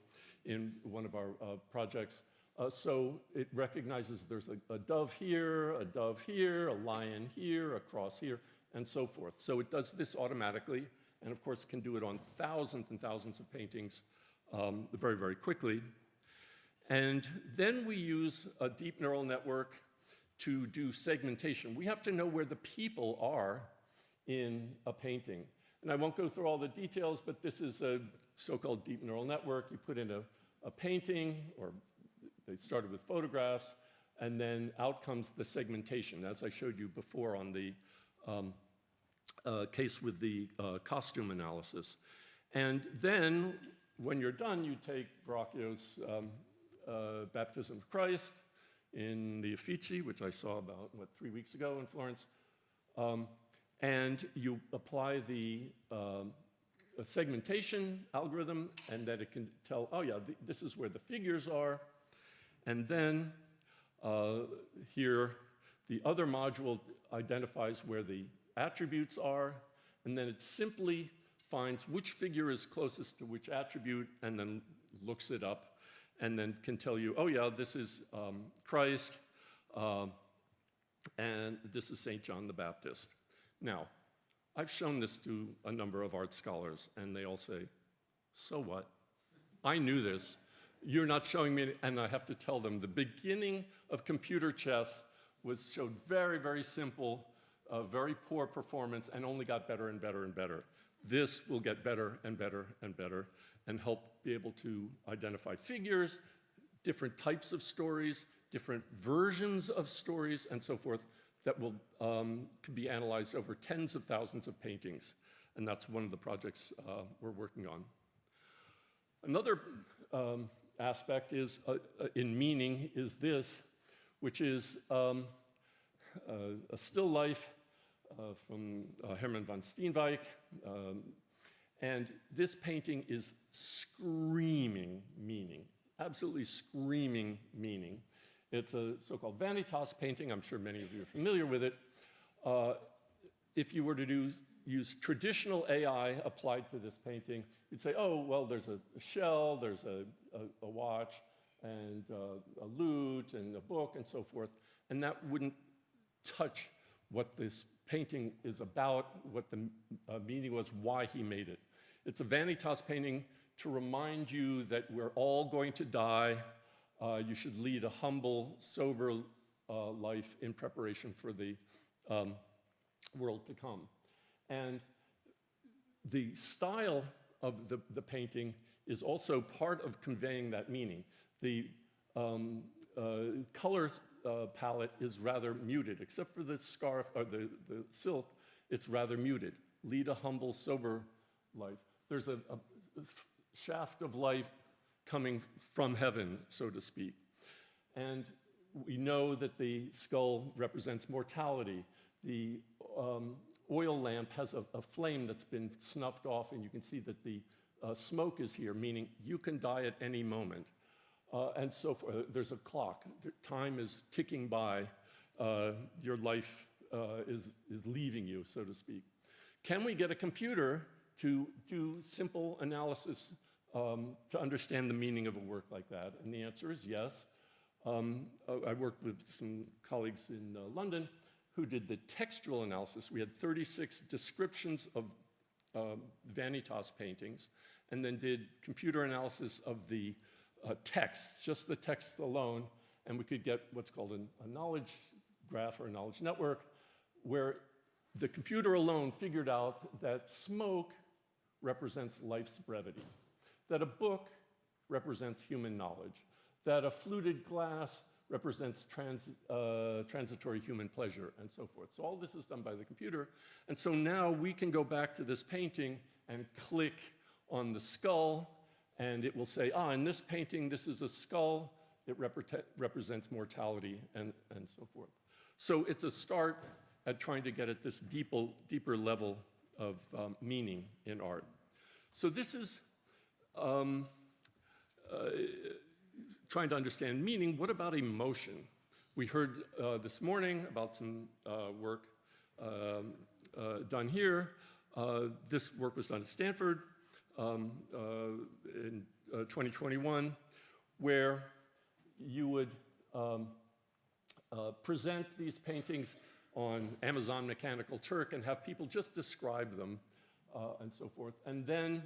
in one of our projects. So it recognizes there's a dove here, a lion here, a cross here, and so forth. So it does this automatically, and of course can do it on thousands and thousands of paintings very, very quickly. And then we use a deep neural network to do segmentation. We have to know where the people are in a painting. And I won't go through all the details, but this is a so-called deep neural network. You put in a painting, or they started with photographs, and then out comes the segmentation, as I showed you before on the case with the costume analysis. And then, when you're done, you take Verrocchio's Baptism of Christ in the Uffizi, which I saw about, 3 weeks ago in Florence, and you apply the segmentation algorithm, and that it can tell, this is where the figures are. And then here, the other module identifies where the attributes are, and then it simply finds which figure is closest to which attribute, and then looks it up, and then can tell you, this is Christ, and this is St. John the Baptist. Now, I've shown this to a number of art scholars, and they all say, so what? I knew this. You're not showing me, and I have to tell them the beginning of computer chess showed very, very simple, very poor performance, and only got better and better and better. This will get better and better and better, and help be able to identify figures, different types of stories, different versions of stories, and so forth, that will could be analyzed over tens of thousands of paintings. And that's one of the projects we're working on. Another aspect is, in meaning, is this, which is a still life from Herman von Steenwijk. And this painting is screaming meaning, absolutely screaming meaning. It's a so-called vanitas painting. I'm sure many of you are familiar with it. If you were to use traditional AI applied to this painting, you'd say, oh, well, there's a shell, there's a watch, and a lute, and a book, and so forth. And that wouldn't touch what this painting is about, what the meaning was, why he made it. It's a vanitas painting to remind you that we're all going to die. You should lead a humble, sober life in preparation for the world to come. And the style of the painting is also part of conveying that meaning. The color palette is rather muted, except for the scarf or the silk, it's rather muted. Lead a humble, sober life. There's a shaft of light coming from heaven, so to speak. And we know that the skull represents mortality. The oil lamp has a flame that's been snuffed off, and you can see that the smoke is here, meaning you can die at any moment. And so forth. There's a clock. Time is ticking by. Your life is leaving you, so to speak. Can we get a computer to do simple analysis to understand the meaning of a work like that? And the answer is yes. I worked with some colleagues in London who did the textual analysis. We had 36 descriptions of vanitas paintings, and then did computer analysis of the text, just the text alone, and we could get what's called a knowledge graph or a knowledge network, where the computer alone figured out that smoke represents life's brevity, that a book represents human knowledge, that a fluted glass represents transitory human pleasure, and so forth. So all this is done by the computer, and so now we can go back to this painting and click on the skull, and it will say, in this painting, this is a skull. It represents mortality, and so forth. So it's a start at trying to get at this deeper level of meaning in art. So this is trying to understand meaning. What about emotion? We heard this morning about some work done here. This work was done at Stanford in 2021, where you would present these paintings on Amazon Mechanical Turk and have people just describe them and so forth, and then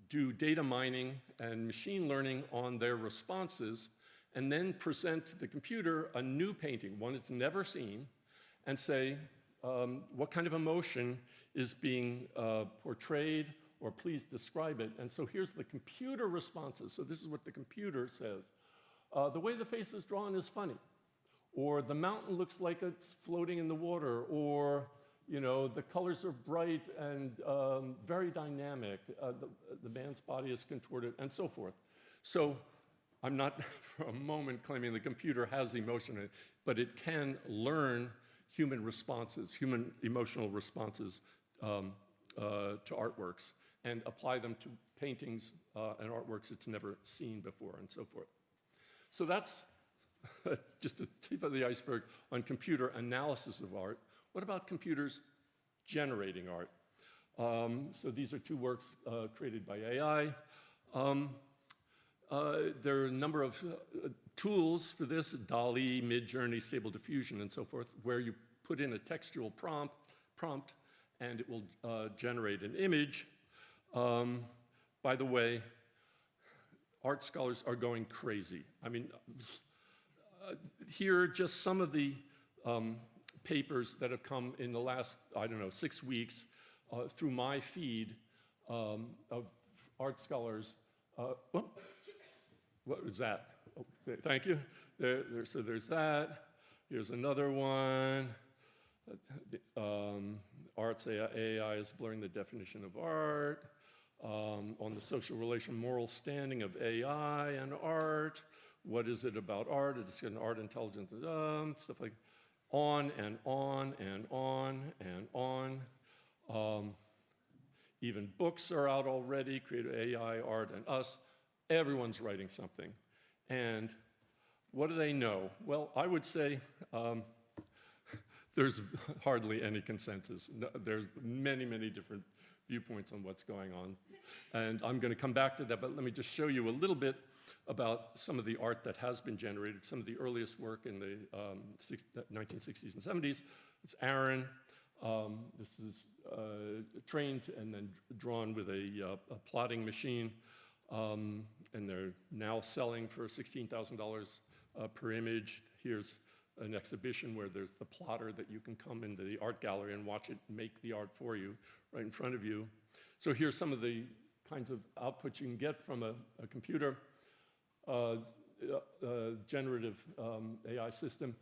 do data mining and machine learning on their responses, and then present to the computer a new painting, one it's never seen, and say what kind of emotion is being portrayed, or please describe it. And so here's the computer responses. So this is what the computer says. The way the face is drawn is funny, or the mountain looks like it's floating in the water, or the colors are bright and very dynamic. The man's body is contorted, and so forth. So I'm not for a moment claiming the computer has emotion in it, but it can learn human responses, human emotional responses to artworks, and apply them to paintings and artworks it's never seen before, and so forth. So that's just the tip of the iceberg on computer analysis of art. What about computers generating art? So these are two works created by AI. There are a number of tools for this, DALL-E, Midjourney, Stable Diffusion, and so forth, where you put in a textual prompt and it will generate an image. By the way, art scholars are going crazy. I mean, here are just some of the papers that have come in the last, 6 weeks through my feed of art scholars. What was that? Okay, thank you. So there's that. Here's another one. Arts AI is blurring the definition of art. On the social relation moral standing of AI and art. What is it about art? It's an art intelligence, stuff like. on and on and on and on. Even books are out already, Creative AI, Art, and Us. Everyone's writing something. And what do they know? Well, I would say there's hardly any consensus. There's many, many different viewpoints on what's going on. And I'm going to come back to that, but let me just show you a little bit about some of the art that has been generated, some of the earliest work in the 1960s and 70s. It's Aaron. This is trained and then drawn with a plotting machine. And they're now selling for $16,000 per image. Here's an exhibition where there's the plotter that you can come into the art gallery and watch it make the art for you right in front of you. So here's some of the kinds of outputs you can get from a computer generative AI system.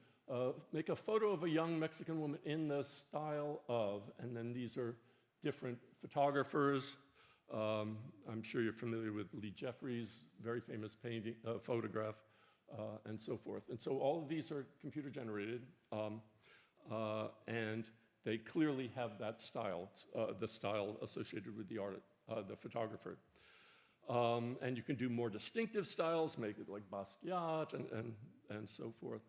Make a photo of a young Mexican woman in the style of, and then these are different photographers. I'm sure you're familiar with Lee Jeffries' very famous painting, photograph, and so forth. And so all of these are computer generated, and they clearly have that style, the style associated with the art, the photographer. And you can do more distinctive styles, make it like Basquiat and so forth.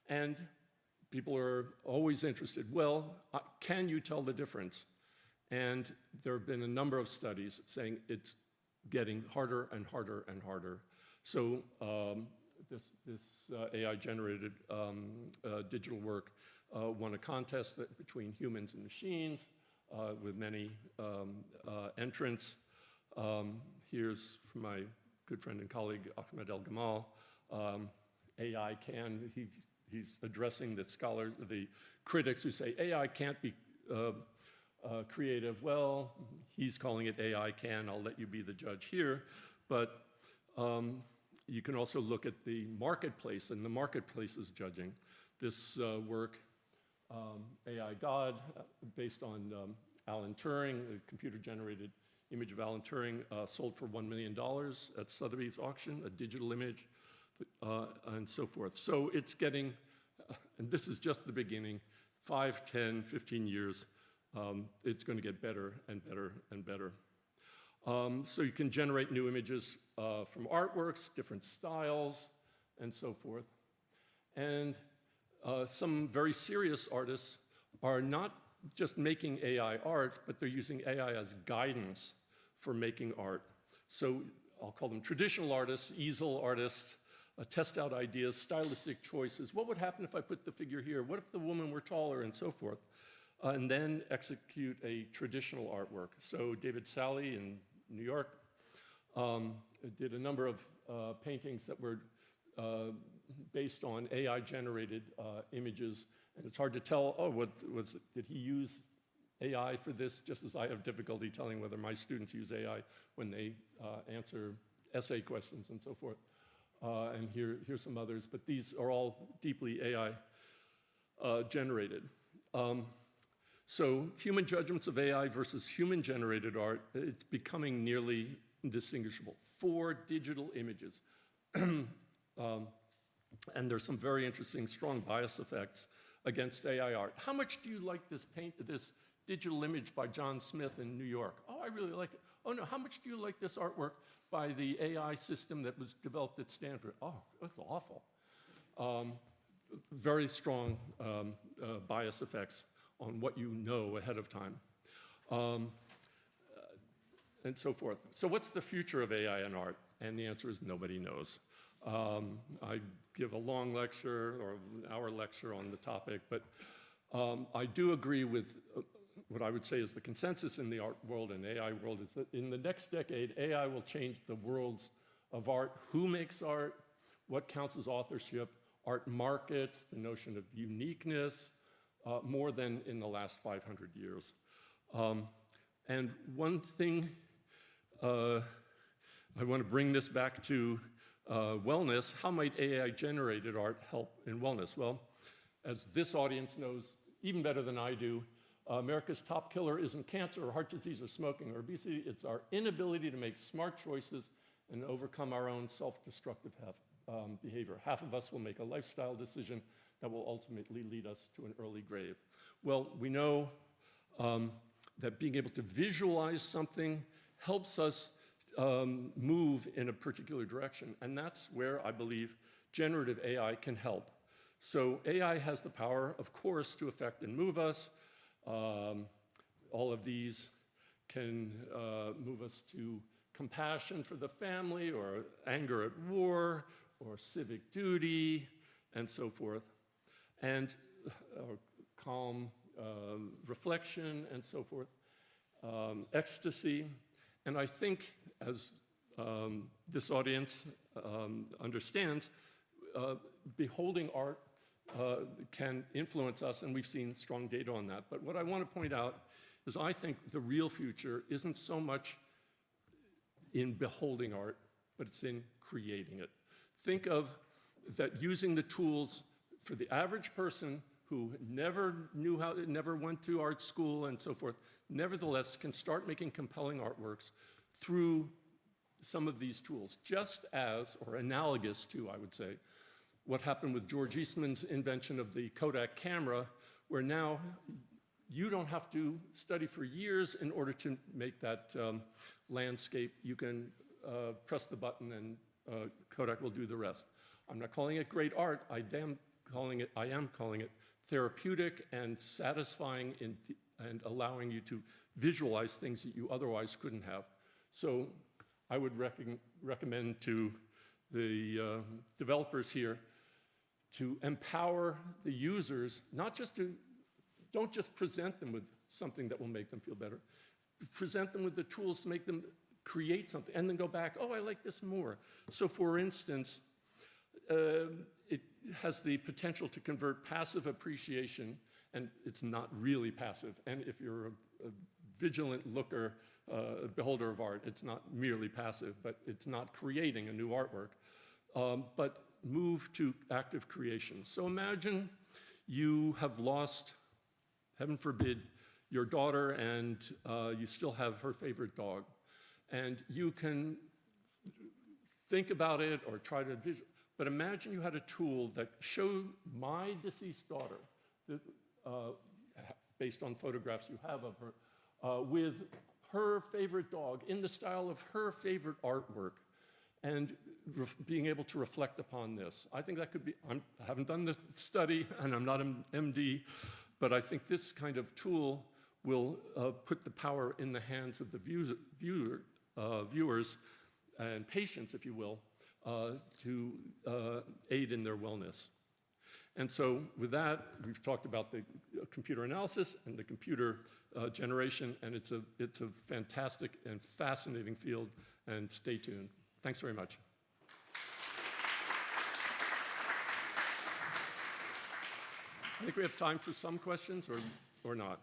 And people are always interested, well, can you tell the difference? And there have been a number of studies saying it's getting harder and harder and harder. So this AI-generated digital work won a contest between humans and machines with many entrants. Here's from my good friend and colleague, Ahmed El-Gamal. AI can, he's addressing the scholars, the critics who say AI can't be creative. Well, he's calling it AI can. I'll let you be the judge here. But you can also look at the marketplace, and the marketplace is judging. This work, AI God, based on Alan Turing, a computer-generated image of Alan Turing, sold for $1 million at Sotheby's auction, a digital image, and so forth. So it's getting, and this is just the beginning, 5, 10, 15 years, it's going to get better and better and better. So you can generate new images from artworks, different styles, and so forth. And some very serious artists are not just making AI art, but they're using AI as guidance for making art. So I'll call them traditional artists, easel artists, test out ideas, stylistic choices. What would happen if I put the figure here? What if the woman were taller, and so forth? And then execute a traditional artwork. So David Sally in New York did a number of paintings that were based on AI-generated images. And it's hard to tell, did he use AI for this, just as I have difficulty telling whether my students use AI when they answer essay questions and so forth. And here's some others, but these are all deeply AI generated. So human judgments of AI versus human-generated art, it's becoming nearly indistinguishable. 4 digital images. And there's some very interesting, strong bias effects against AI art. How much do you like this digital image by John Smith in New York? Oh, I really like it. Oh no, how much do you like this artwork by the AI system that was developed at Stanford? Oh, that's awful. Very strong bias effects on what you know ahead of time, and so forth. So what's the future of AI and art? And the answer is nobody knows. I give a long lecture or an hour lecture on the topic, but I do agree with what I would say is the consensus in the art world and AI world is that in the next decade, AI will change the worlds of art. Who makes art? What counts as authorship? Art markets, the notion of uniqueness, more than in the last 500 years. And one thing, I want to bring this back to wellness. How might AI-generated art help in wellness? Well, as this audience knows even better than I do, America's top killer isn't cancer or heart disease or smoking or obesity. It's our inability to make smart choices and overcome our own self-destructive behavior. Half of us will make a lifestyle decision that will ultimately lead us to an early grave. Well, we know that being able to visualize something helps us move in a particular direction, and that's where I believe generative AI can help. So AI has the power, of course, to affect and move us. All of these can move us to compassion for the family, or anger at war, or civic duty, and so forth, and calm reflection, and so forth, ecstasy. And I think, as this audience understands, beholding art can influence us, and we've seen strong data on that. But what I want to point out is I think the real future isn't so much in beholding art, but it's in creating it. Think of that using the tools for the average person who never went to art school and so forth, nevertheless can start making compelling artworks through some of these tools, just as, or analogous to, I would say, what happened with George Eastman's invention of the Kodak camera, where now you don't have to study for years in order to make that landscape. You can press the button and Kodak will do the rest. I'm not calling it great art. I am calling it therapeutic and satisfying and allowing you to visualize things that you otherwise couldn't have. So I would recommend to the developers here to empower the users, don't just present them with something that will make them feel better. Present them with the tools to make them create something, and then go back, oh, I like this more. So for instance, it has the potential to convert passive appreciation, and it's not really passive. And if you're a vigilant looker, beholder of art, it's not merely passive, but it's not creating a new artwork, but move to active creation. So imagine you have lost, heaven forbid, your daughter, and you still have her favorite dog. And you can think about it or try to visualize, but imagine you had a tool that showed my deceased daughter, based on photographs you have of her, with her favorite dog in the style of her favorite artwork, and being able to reflect upon this. I think that could be, I haven't done the study, and I'm not an MD, but I think this kind of tool will put the power in the hands of the viewers and patients, if you will, to aid in their wellness. And so with that, we've talked about the computer analysis and the computer generation, and it's a fantastic and fascinating field, and stay tuned. Thanks very much. I think we have time for some questions or not.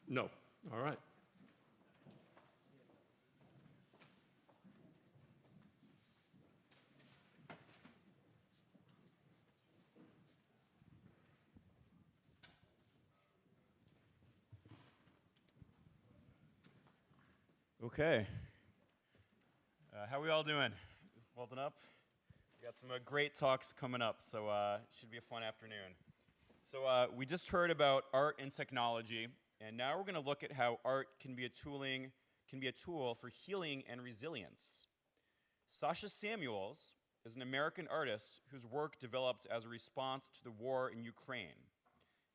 No. All right. Okay. How are we all doing? Well done up? We got some great talks coming up, so it should be a fun afternoon. So we just heard about art and technology, and now we're going to look at how art can be a tool for healing and resilience. Sasha Samuels is an American artist whose work developed as a response to the war in Ukraine.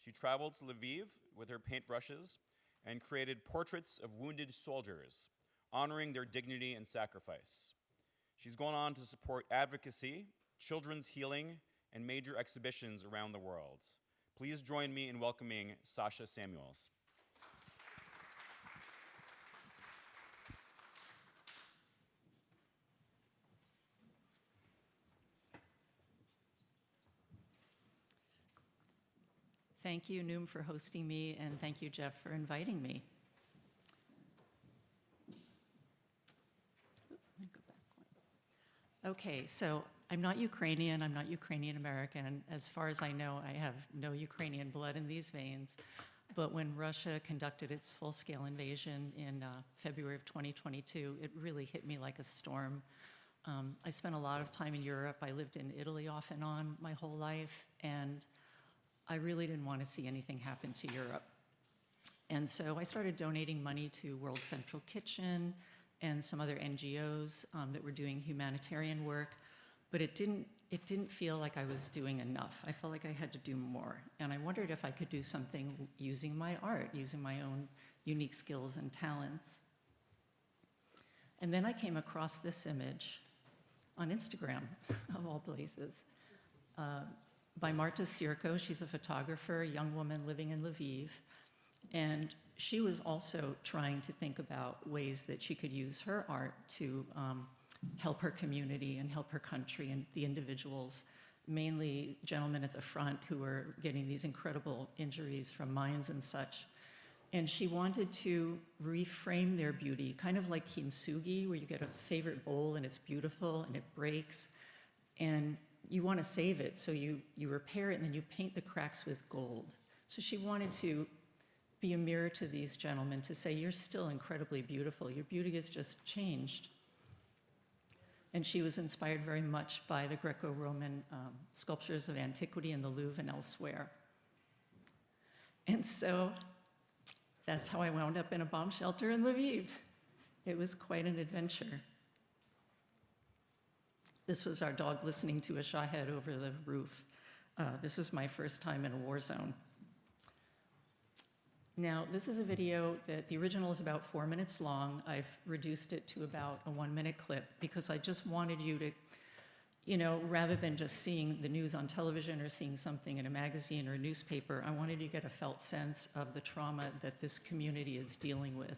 She traveled to Lviv with her paintbrushes and created portraits of wounded soldiers, honoring their dignity and sacrifice. She's gone on to support advocacy, children's healing, and major exhibitions around the world. Please join me in welcoming Sasha Samuels. Thank you, Noom, for hosting me, and thank you, Jeff, for inviting me. Okay, so I'm not Ukrainian, I'm not Ukrainian American. As far as I know, I have no Ukrainian blood in these veins. But when Russia conducted its full-scale invasion in February of 2022, it really hit me like a storm. I spent a lot of time in Europe. I lived in Italy off and on my whole life, and I really didn't want to see anything happen to Europe. And so I started donating money to World Central Kitchen and some other NGOs that were doing humanitarian work, but it didn't feel like I was doing enough. I felt like I had to do more, and I wondered if I could do something using my art, using my own unique skills and talents. And then I came across this image on Instagram, of all places, by Marta Sirko. She's a photographer, a young woman living in Lviv, and she was also trying to think about ways that she could use her art to help her community and help her country and the individuals, mainly gentlemen at the front who were getting these incredible injuries from mines and such. And she wanted to reframe their beauty, kind of like kintsugi, where you get a favorite bowl and it's beautiful and it breaks, and you want to save it, so you repair it and then you paint the cracks with gold. So she wanted to be a mirror to these gentlemen, to say, you're still incredibly beautiful. Your beauty has just changed. And she was inspired very much by the Greco-Roman sculptures of antiquity in the Louvre and elsewhere. And so that's how I wound up in a bomb shelter in Lviv. It was quite an adventure. This was our dog listening to a shahed over the roof. This was my first time in a war zone. Now, this is a video that the original is about 4 minutes long. I've reduced it to about a 1-minute clip because I just wanted you to, you know, rather than just seeing the news on television or seeing something in a magazine or a newspaper, I wanted you to get a felt sense of the trauma that this community is dealing with.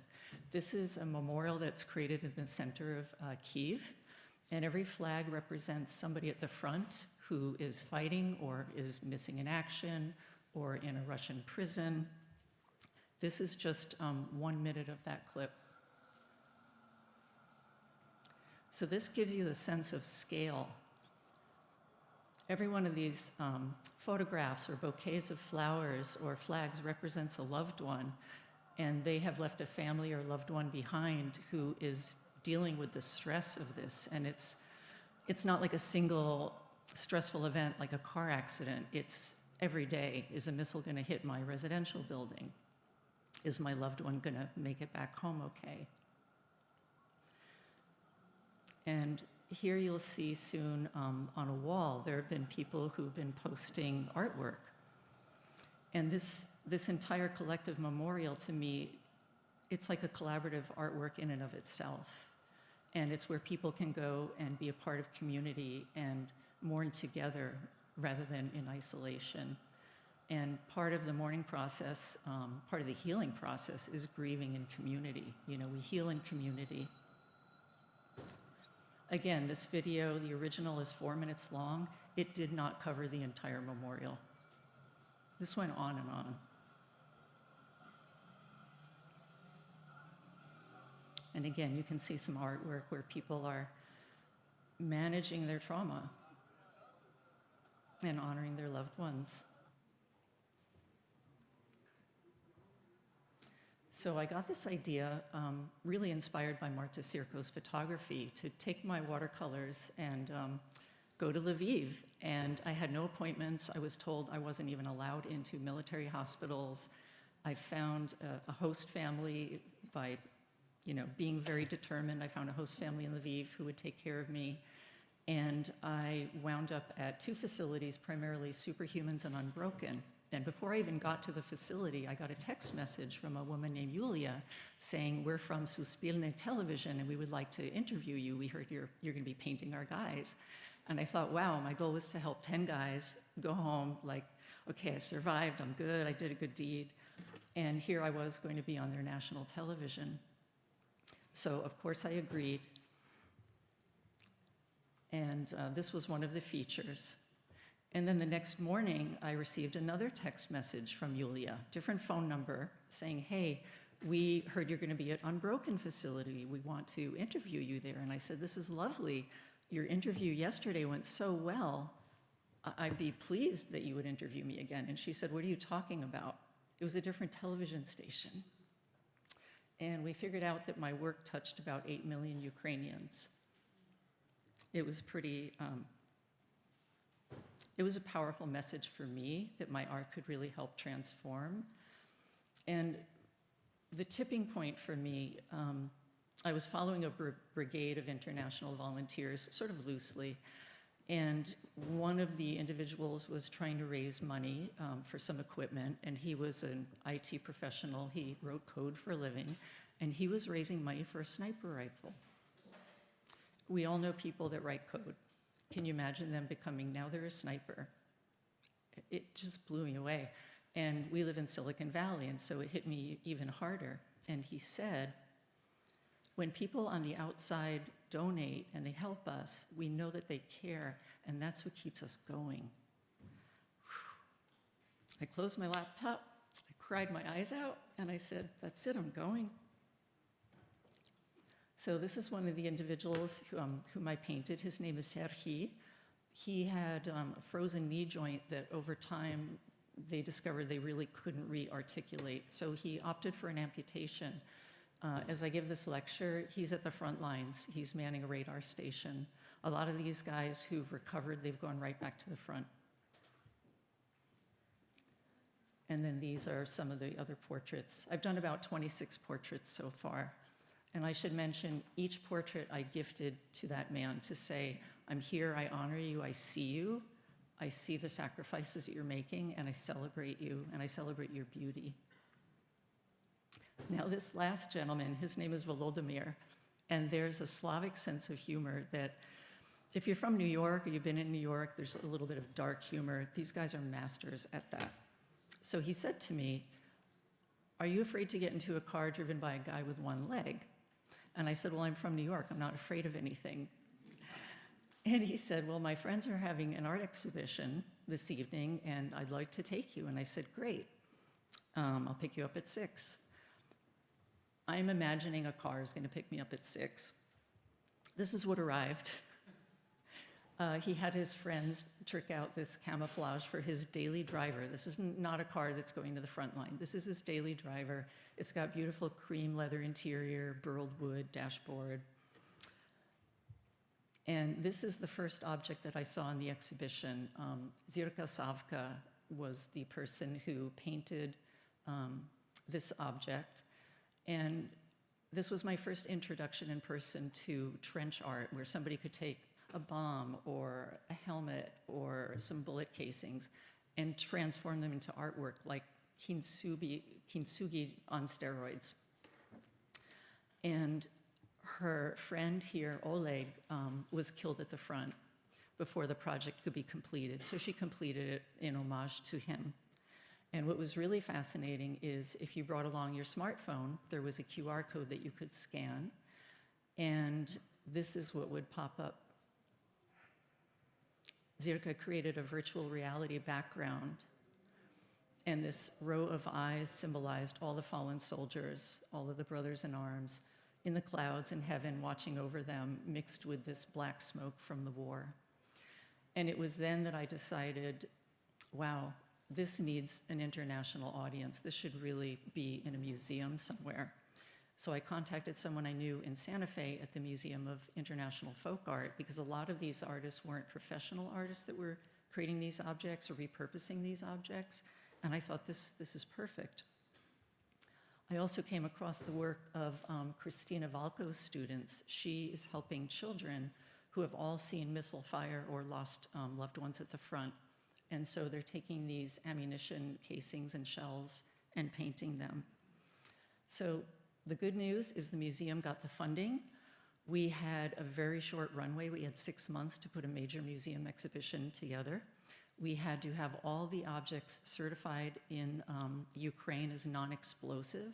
This is a memorial that's created in the center of Kyiv, and every flag represents somebody at the front who is fighting or is missing in action or in a Russian prison. This is just 1 minute of that clip. So this gives you the sense of scale. Every one of these photographs or bouquets of flowers or flags represents a loved one, and they have left a family or loved one behind who is dealing with the stress of this. And it's not like a single stressful event like a car accident. It's every day, is a missile going to hit my residential building? Is my loved one going to make it back home okay? And here you'll see soon on a wall, there have been people who've been posting artwork. And this entire collective memorial, to me, it's like a collaborative artwork in and of itself. And it's where people can go and be a part of community and mourn together rather than in isolation. And part of the mourning process, part of the healing process is grieving in community. You know, we heal in community. Again, this video, the original is 4 minutes long. It did not cover the entire memorial. This went on and on. And again, you can see some artwork where people are managing their trauma and honoring their loved ones. So I got this idea, really inspired by Marta Sirko's photography, to take my watercolors and go to Lviv. And I had no appointments. I was told I wasn't even allowed into military hospitals. I found a host family by, you know, being very determined. I found a host family in Lviv who would take care of me. And I wound up at 2 facilities, primarily Superhumans and Unbroken. And before I even got to the facility, I got a text message from a woman named Yulia saying, we're from Suspilne Television and we would like to interview you. We heard you're going to be painting our guys. And I thought, wow, my goal was to help 10 guys go home like, okay, I survived, I'm good, I did a good deed. And here I was going to be on their national television. So of course I agreed. And this was one of the features. And then the next morning, I received another text message from Yulia, different phone number, saying, hey, we heard you're going to be at Unbroken facility. We want to interview you there. And I said, this is lovely. Your interview yesterday went so well. I'd be pleased that you would interview me again. And she said, what are you talking about? It was a different television station. And we figured out that my work touched about 8 million Ukrainians. It was it was a powerful message for me that my art could really help transform. And the tipping point for me, I was following a brigade of international volunteers, sort of loosely, and one of the individuals was trying to raise money for some equipment, and he was an IT professional. He wrote code for a living, and he was raising money for a sniper rifle. We all know people that write code. Can you imagine them becoming, now they're a sniper? It just blew me away. And we live in Silicon Valley, and so it hit me even harder. And he said, when people on the outside donate and they help us, we know that they care, and that's what keeps us going. I closed my laptop, I cried my eyes out, and I said, that's it, I'm going. So this is one of the individuals whom I painted. His name is Serhi. He had a frozen knee joint that over time they discovered they really couldn't re-articulate. So he opted for an amputation. As I give this lecture, he's at the front lines. He's manning a radar station. A lot of these guys who've recovered, they've gone right back to the front. And then these are some of the other portraits. I've done about 26 portraits so far. And I should mention, each portrait I gifted to that man to say, I'm here, I honor you, I see the sacrifices that you're making, and I celebrate you, and I celebrate your beauty. Now this last gentleman, his name is Volodymyr, and there's a Slavic sense of humor that if you're from New York or you've been in New York, there's a little bit of dark humor. These guys are masters at that. So he said to me, are you afraid to get into a car driven by a guy with one leg? And I said, well, I'm from New York. I'm not afraid of anything. And he said, well, my friends are having an art exhibition this evening, and I'd like to take you. And I said, great. I'll pick you up at 6. I'm imagining a car is going to pick me up at 6. This is what arrived. He had his friends trick out this camouflage for his daily driver. This is not a car that's going to the front line. This is his daily driver. It's got beautiful cream leather interior, burled wood, dashboard. And this is the first object that I saw in the exhibition. Zirka Savka was the person who painted this object. And this was my first introduction in person to trench art, where somebody could take a bomb or a helmet or some bullet casings and transform them into artwork like kintsugi on steroids. And her friend here, Oleg, was killed at the front before the project could be completed. So she completed it in homage to him. And what was really fascinating is if you brought along your smartphone, there was a QR code that you could scan, and this is what would pop up. Zirka created a virtual reality background, and this row of eyes symbolized all the fallen soldiers, all of the brothers in arms, in the clouds in heaven watching over them, mixed with this black smoke from the war. And it was then that I decided, wow, this needs an international audience. This should really be in a museum somewhere. So I contacted someone I knew in Santa Fe at the Museum of International Folk Art, because a lot of these artists weren't professional artists that were creating these objects or repurposing these objects. And I thought, this is perfect. I also came across the work of Christina Valco's students. She is helping children who have all seen missile fire or lost loved ones at the front. And so they're taking these ammunition casings and shells and painting them. So the good news is the museum got the funding. We had a very short runway. We had 6 months to put a major museum exhibition together. We had to have all the objects certified in Ukraine as non-explosive,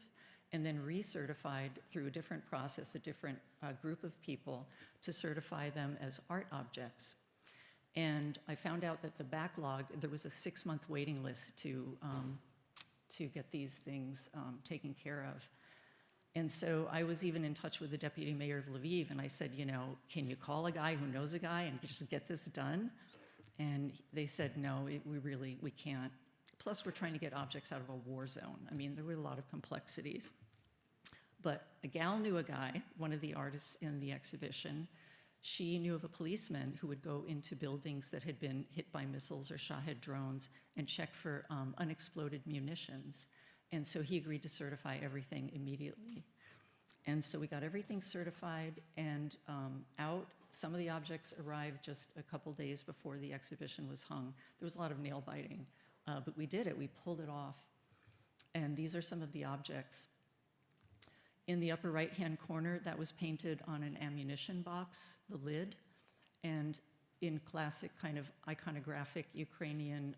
and then recertified through a different process, a different group of people, to certify them as art objects. And I found out that the backlog, there was a 6-month waiting list to get these things taken care of. And so I was even in touch with the deputy mayor of Lviv, and I said, you know, can you call a guy who knows a guy and just get this done? And they said, no, we can't. Plus, we're trying to get objects out of a war zone. I mean, there were a lot of complexities. But a gal knew a guy, one of the artists in the exhibition. She knew of a policeman who would go into buildings that had been hit by missiles or Shahed drones and check for unexploded munitions. And so he agreed to certify everything immediately. And so we got everything certified and out. Some of the objects arrived just a couple days before the exhibition was hung. There was a lot of nail biting, but we did it. We pulled it off. And these are some of the objects. In the upper right-hand corner, that was painted on an ammunition box, the lid. And in classic kind of iconographic Ukrainian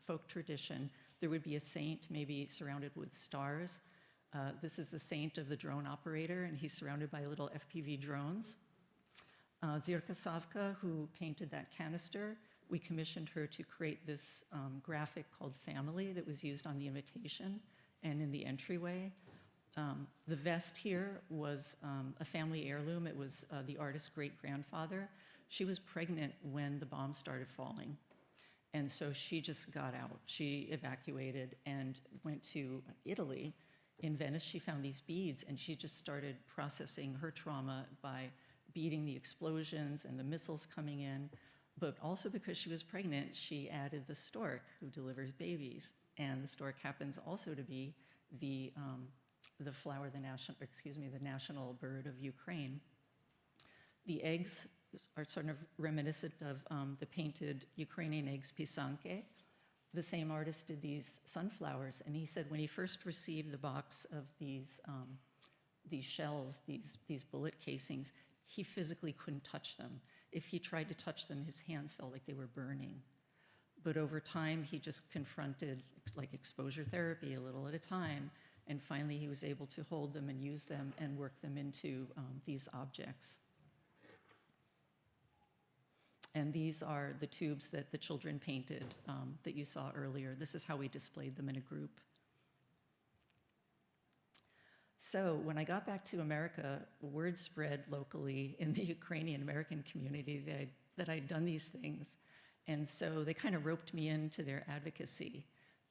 folk tradition, there would be a saint, maybe surrounded with stars. This is the saint of the drone operator, and he's surrounded by little FPV drones. Zirka Savka, who painted that canister, we commissioned her to create this graphic called Family that was used on the invitation and in the entryway. The vest here was a family heirloom. It was the artist's great-grandfather. She was pregnant when the bombs started falling. And so she just got out. She evacuated and went to Italy. In Venice, she found these beads, and she just started processing her trauma by beating the explosions and the missiles coming in. But also because she was pregnant, she added the stork who delivers babies. And the stork happens also to be the flower, the national bird of Ukraine. The eggs are sort of reminiscent of the painted Ukrainian eggs pisanke. The same artist did these sunflowers, and he said when he first received the box of these shells, these bullet casings, he physically couldn't touch them. If he tried to touch them, his hands felt like they were burning. But over time, he just confronted like exposure therapy a little at a time, and finally he was able to hold them and use them and work them into these objects. And these are the tubes that the children painted that you saw earlier. This is how we displayed them in a group. So when I got back to America, word spread locally in the Ukrainian American community that I'd done these things. And so they kind of roped me into their advocacy.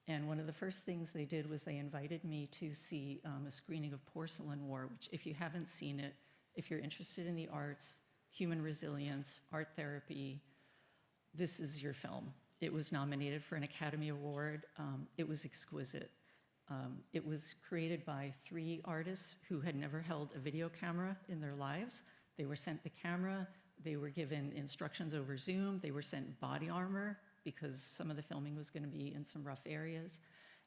And one of the first things they did was they invited me to see a screening of Porcelain War, which if you haven't seen it, if you're interested in the arts, human resilience, art therapy, this is your film. It was nominated for an Academy Award. It was exquisite. It was created by 3 artists who had never held a video camera in their lives. They were sent the camera. They were given instructions over Zoom. They were sent body armor because some of the filming was going to be in some rough areas.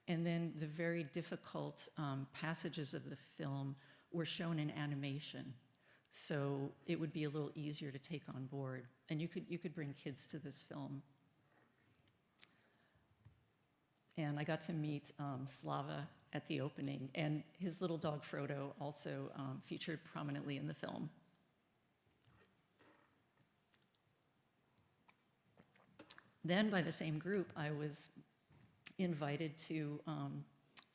And then the very difficult passages of the film were shown in animation. So it would be a little easier to take on board. And you could bring kids to this film. And I got to meet Slava at the opening, and his little dog Frodo also featured prominently in the film. Then by the same group, I was invited to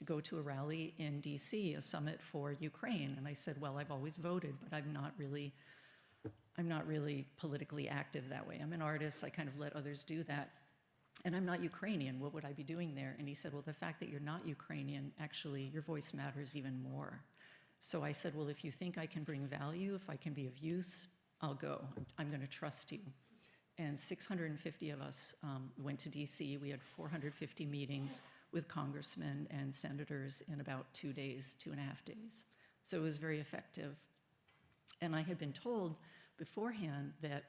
go to a rally in DC, a summit for Ukraine. And I said, well, I've always voted, but I'm not really politically active that way. I'm an artist, I kind of let others do that. And I'm not Ukrainian, what would I be doing there? And he said, well, the fact that you're not Ukrainian, actually, your voice matters even more. So I said, well, if you think I can bring value, if I can be of use, I'll go. I'm going to trust you. And 650 of us went to DC. We had 450 meetings with congressmen and senators in about 2 days, 2.5 days. So it was very effective. And I had been told beforehand that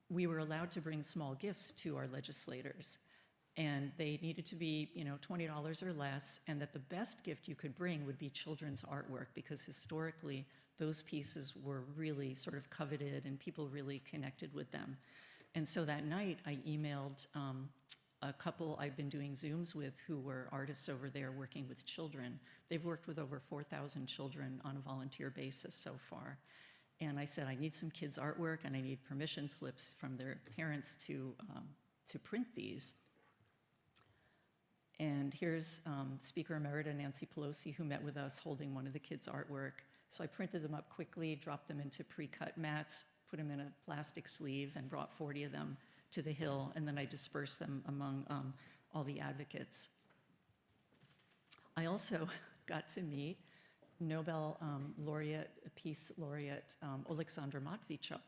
we were allowed to bring small gifts to our legislators. And they needed to be, $20 or less, and that the best gift you could bring would be children's artwork, because historically, those pieces were really sort of coveted and people really connected with them. And so that night, I emailed a couple I've been doing Zooms with who were artists over there working with children. They've worked with over 4,000 children on a volunteer basis so far. And I said, I need some kids' artwork, and I need permission slips from their parents to print these. And here's Speaker Emerita Nancy Pelosi, who met with us holding one of the kids' artwork. So I printed them up quickly, dropped them into pre-cut mats, put them in a plastic sleeve, and brought 40 of them to the Hill. And then I dispersed them among all the advocates. I also got to meet Nobel Peace Laureate Oleksandr Matvichuk.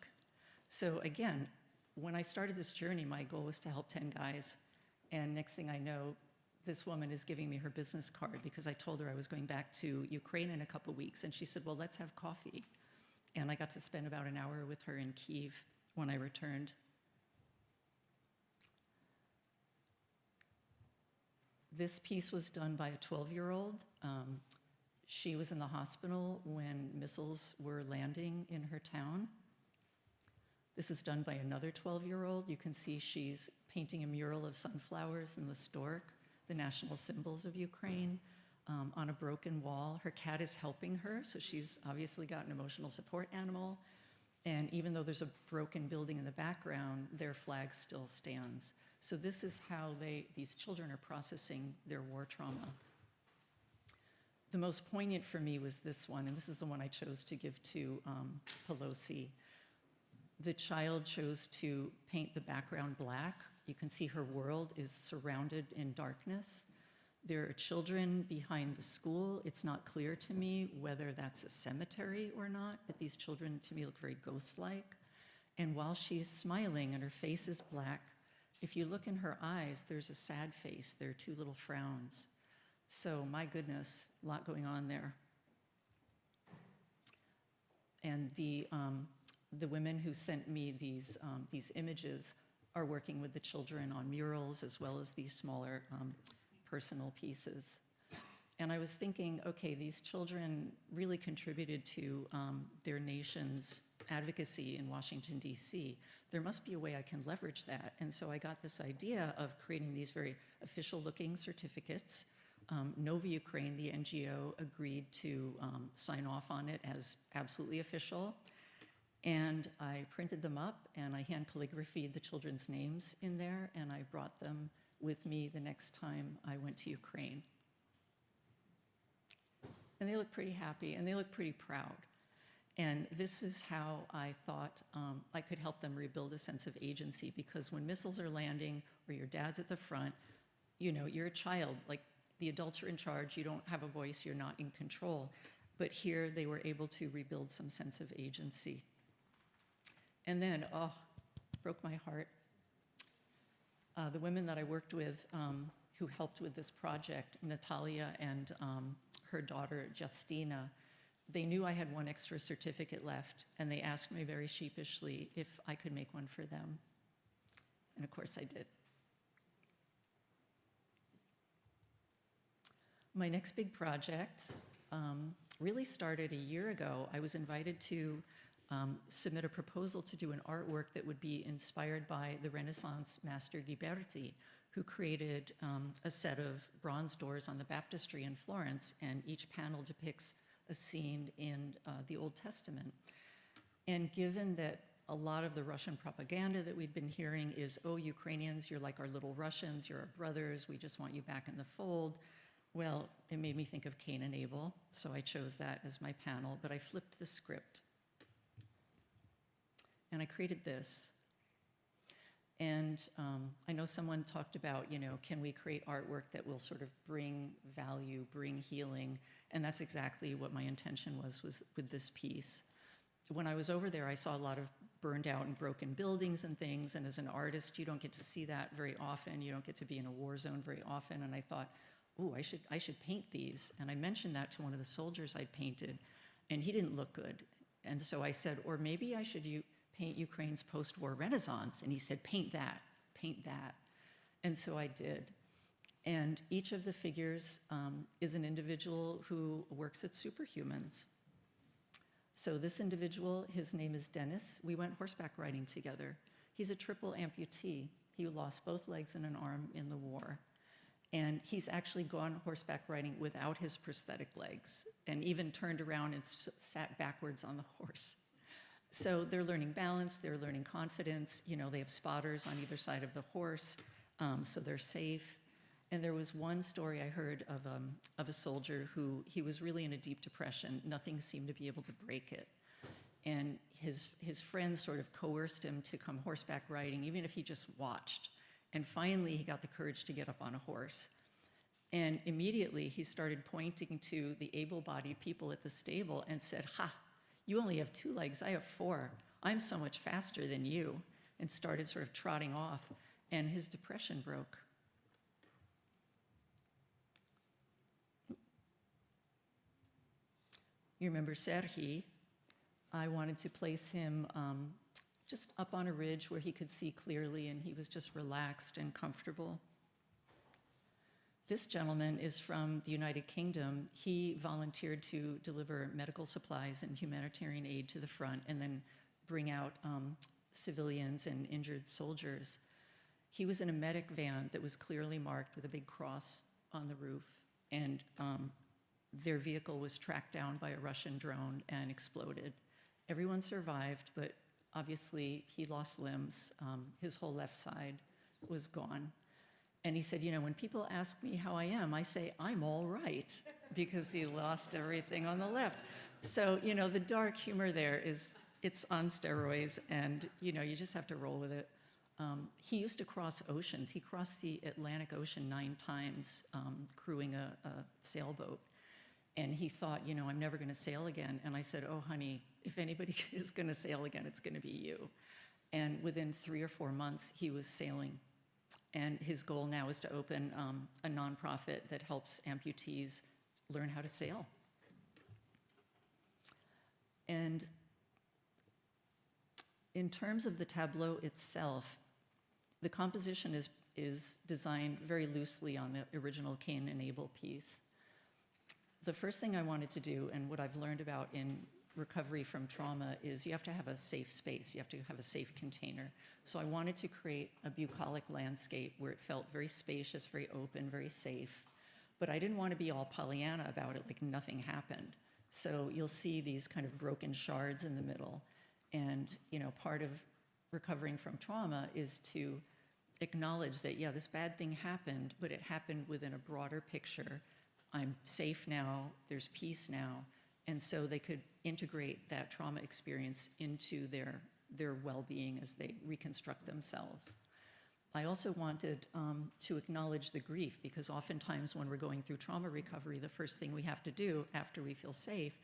So again, when I started this journey, my goal was to help 10 guys. And next thing I know, this woman is giving me her business card because I told her I was going back to Ukraine in a couple weeks. And she said, well, let's have coffee. And I got to spend about an hour with her in Kyiv when I returned. This piece was done by a 12-year-old. She was in the hospital when missiles were landing in her town. This is done by another 12-year-old. You can see she's painting a mural of sunflowers and the stork, the national symbols of Ukraine, on a broken wall. Her cat is helping her, so she's obviously got an emotional support animal. And even though there's a broken building in the background, their flag still stands. So this is how these children are processing their war trauma. The most poignant for me was this one, and this is the one I chose to give to Pawelski. The child chose to paint the background black. You can see her world is surrounded in darkness. There are children behind the school. It's not clear to me whether that's a cemetery or not, but these children to me look very ghost-like. And while she's smiling and her face is black, if you look in her eyes, there's a sad face. There are two little frowns. So my goodness, a lot going on there. And the women who sent me these images are working with the children on murals as well as these smaller personal pieces. And I was thinking, okay, these children really contributed to their nation's advocacy in Washington, D.C. There must be a way I can leverage that. And so I got this idea of creating these very official-looking certificates. Nova Ukraine, the NGO, agreed to sign off on it as absolutely official. And I printed them up, and I hand calligraphied the children's names in there, and I brought them with me the next time I went to Ukraine. And they look pretty happy, and they look pretty proud. And this is how I thought I could help them rebuild a sense of agency, because when missiles are landing or your dad's at the front, you know, you're a child. Like, the adults are in charge, you don't have a voice, you're not in control. But here they were able to rebuild some sense of agency. And then, oh, broke my heart. The women that I worked with who helped with this project, Natalia and her daughter, Justina, they knew I had one extra certificate left, and they asked me very sheepishly if I could make one for them. And of course I did. My next big project really started a year ago. I was invited to submit a proposal to do an artwork that would be inspired by the Renaissance master Ghiberti, who created a set of bronze doors on the baptistry in Florence, and each panel depicts a scene in the Old Testament. And given that a lot of the Russian propaganda that we'd been hearing is, oh, Ukrainians, you're like our little Russians, you're our brothers, we just want you back in the fold. Well, it made me think of Cain and Abel, so I chose that as my panel, but I flipped the script. And I created this. And I know someone talked about, you know, can we create artwork that will sort of bring value, bring healing? And that's exactly what my intention was with this piece. When I was over there, I saw a lot of burned out and broken buildings and things, and as an artist, you don't get to see that very often. You don't get to be in a war zone very often, and I thought, ooh, I should paint these. And I mentioned that to one of the soldiers I'd painted, and he didn't look good. And so I said, or maybe I should paint Ukraine's post-war Renaissance. And he said, paint that, paint that. And so I did. And each of the figures is an individual who works at Superhumans. So this individual, his name is Dennis. We went horseback riding together. He's a triple amputee. He lost both legs and an arm in the war. And he's actually gone horseback riding without his prosthetic legs, and even turned around and sat backwards on the horse. So they're learning balance, they're learning confidence. You know, they have spotters on either side of the horse, so they're safe. And there was one story I heard of a soldier who, he was really in a deep depression. Nothing seemed to be able to break it. And his friends sort of coerced him to come horseback riding, even if he just watched. And finally, he got the courage to get up on a horse. And immediately, he started pointing to the able-bodied people at the stable and said, "Ha, you only have 2 legs, I have 4. I'm so much faster than you," and started sort of trotting off. And his depression broke. You remember Serhi? I wanted to place him just up on a ridge where he could see clearly, and he was just relaxed and comfortable. This gentleman is from the United Kingdom. He volunteered to deliver medical supplies and humanitarian aid to the front and then bring out civilians and injured soldiers. He was in a medic van that was clearly marked with a big cross on the roof, and their vehicle was tracked down by a Russian drone and exploded. Everyone survived, but obviously he lost limbs. His whole left side was gone. And he said, when people ask me how I am, I say, I'm all right, because he lost everything on the left. So, the dark humor there it's on steroids, and, you just have to roll with it. He used to cross oceans. He crossed the Atlantic Ocean 9 times, crewing a sailboat. And he thought, I'm never going to sail again. And I said, oh, honey, if anybody is going to sail again, it's going to be you. And within 3 or 4 months, he was sailing. And his goal now is to open a nonprofit that helps amputees learn how to sail. And in terms of the tableau itself, the composition is designed very loosely on the original Cain and Abel piece. The first thing I wanted to do, and what I've learned about in recovery from trauma, is you have to have a safe space. You have to have a safe container. So I wanted to create a bucolic landscape where it felt very spacious, very open, very safe. But I didn't want to be all Pollyanna about it, like nothing happened. So you'll see these kind of broken shards in the middle. And, part of recovering from trauma is to acknowledge that, yeah, this bad thing happened, but it happened within a broader picture. I'm safe now, there's peace now. And so they could integrate that trauma experience into their well-being as they reconstruct themselves. I also wanted to acknowledge the grief, because oftentimes when we're going through trauma recovery, the first thing we have to do after we feel safe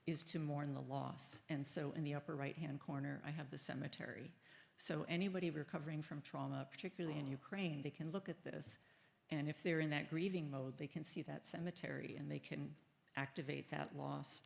is to mourn the loss. And so in the upper right-hand corner, I have the cemetery. So anybody recovering from trauma, particularly in Ukraine, they can look at this, and if they're in that grieving mode, they can see that cemetery and they can activate that loss.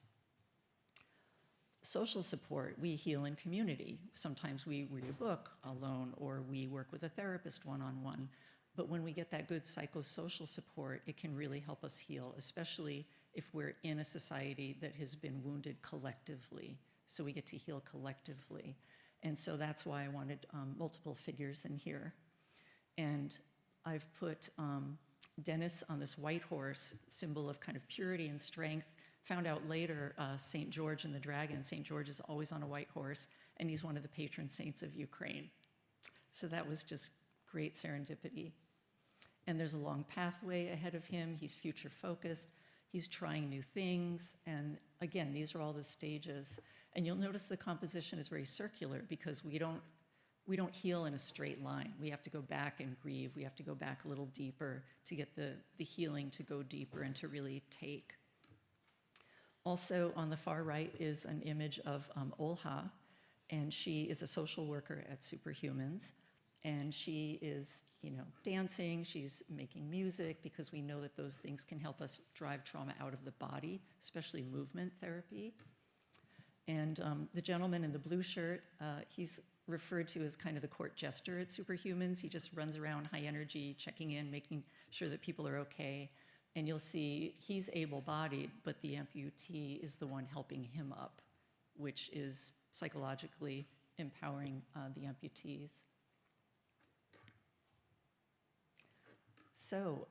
Social support, we heal in community. Sometimes we read a book alone, or we work with a therapist one-on-one. But when we get that good psychosocial support, it can really help us heal, especially if we're in a society that has been wounded collectively. So we get to heal collectively. And so that's why I wanted multiple figures in here. And I've put Dennis on this white horse, symbol of kind of purity and strength. Found out later, St. George and the Dragon. St. George is always on a white horse, and he's one of the patron saints of Ukraine. So that was just great serendipity. And there's a long pathway ahead of him. He's future focused. He's trying new things. And again, these are all the stages. And you'll notice the composition is very circular, because we don't heal in a straight line. We have to go back and grieve. We have to go back a little deeper to get the healing to go deeper and to really take. Also on the far right is an image of Olha, and she is a social worker at Superhumans. And she is, dancing, she's making music, because we know that those things can help us drive trauma out of the body, especially movement therapy. And the gentleman in the blue shirt, he's referred to as kind of the court jester at Superhumans. He just runs around high energy, checking in, making sure that people are okay. And you'll see he's able-bodied, but the amputee is the one helping him up, which is psychologically empowering the amputees. So,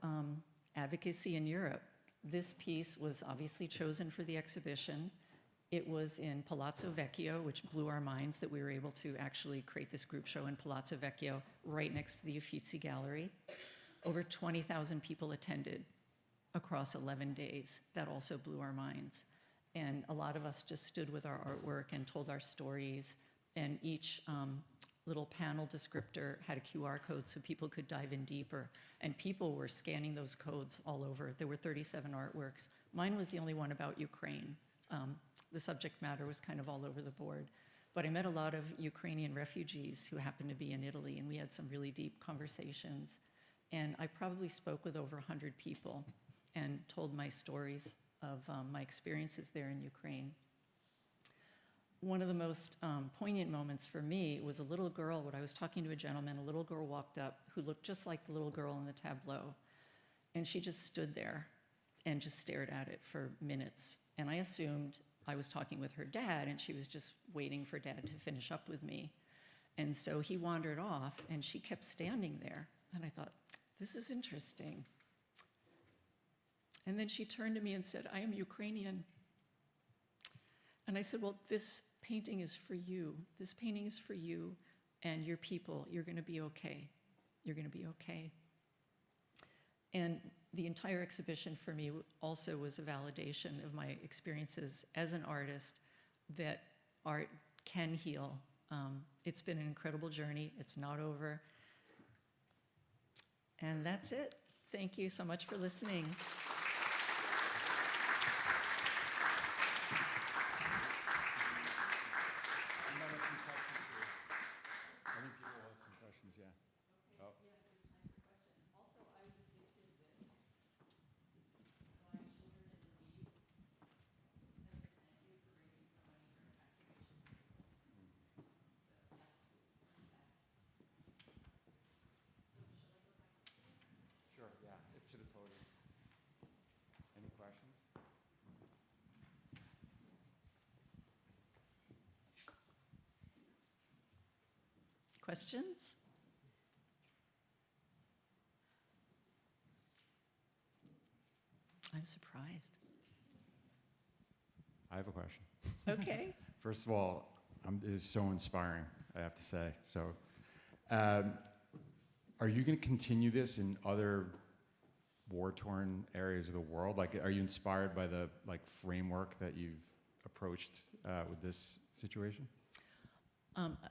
advocacy in Europe. This piece was obviously chosen for the exhibition. It was in Palazzo Vecchio, which blew our minds that we were able to actually create this group show in Palazzo Vecchio, right next to the Uffizi Gallery. Over 20,000 people attended across 11 days. That also blew our minds. And a lot of us just stood with our artwork and told our stories. And each little panel descriptor had a QR code so people could dive in deeper. And people were scanning those codes all over. There were 37 artworks. Mine was the only one about Ukraine. The subject matter was kind of all over the board. But I met a lot of Ukrainian refugees who happened to be in Italy, and we had some really deep conversations. And I probably spoke with over 100 people and told my stories of my experiences there in Ukraine. One of the most poignant moments for me was a little girl. When I was talking to a gentleman, a little girl walked up who looked just like the little girl in the tableau. And she just stood there and just stared at it for minutes. And I assumed I was talking with her dad, and she was just waiting for dad to finish up with me. And so he wandered off, and she kept standing there. And I thought, this is interesting. And then she turned to me and said, I am Ukrainian. And I said, well, this painting is for you. This painting is for you and your people. You're going to be okay. You're going to be okay. And the entire exhibition for me also was a validation of my experiences as an artist, that art can heal. It's been an incredible journey. It's not over. And that's it. Thank you so much for listening. Questions? I'm surprised. I have a question. Okay. First of all, it is so inspiring, I have to say. So, are you going to continue this in other war-torn areas of the world? Like, are you inspired by the framework that you've approached with this situation?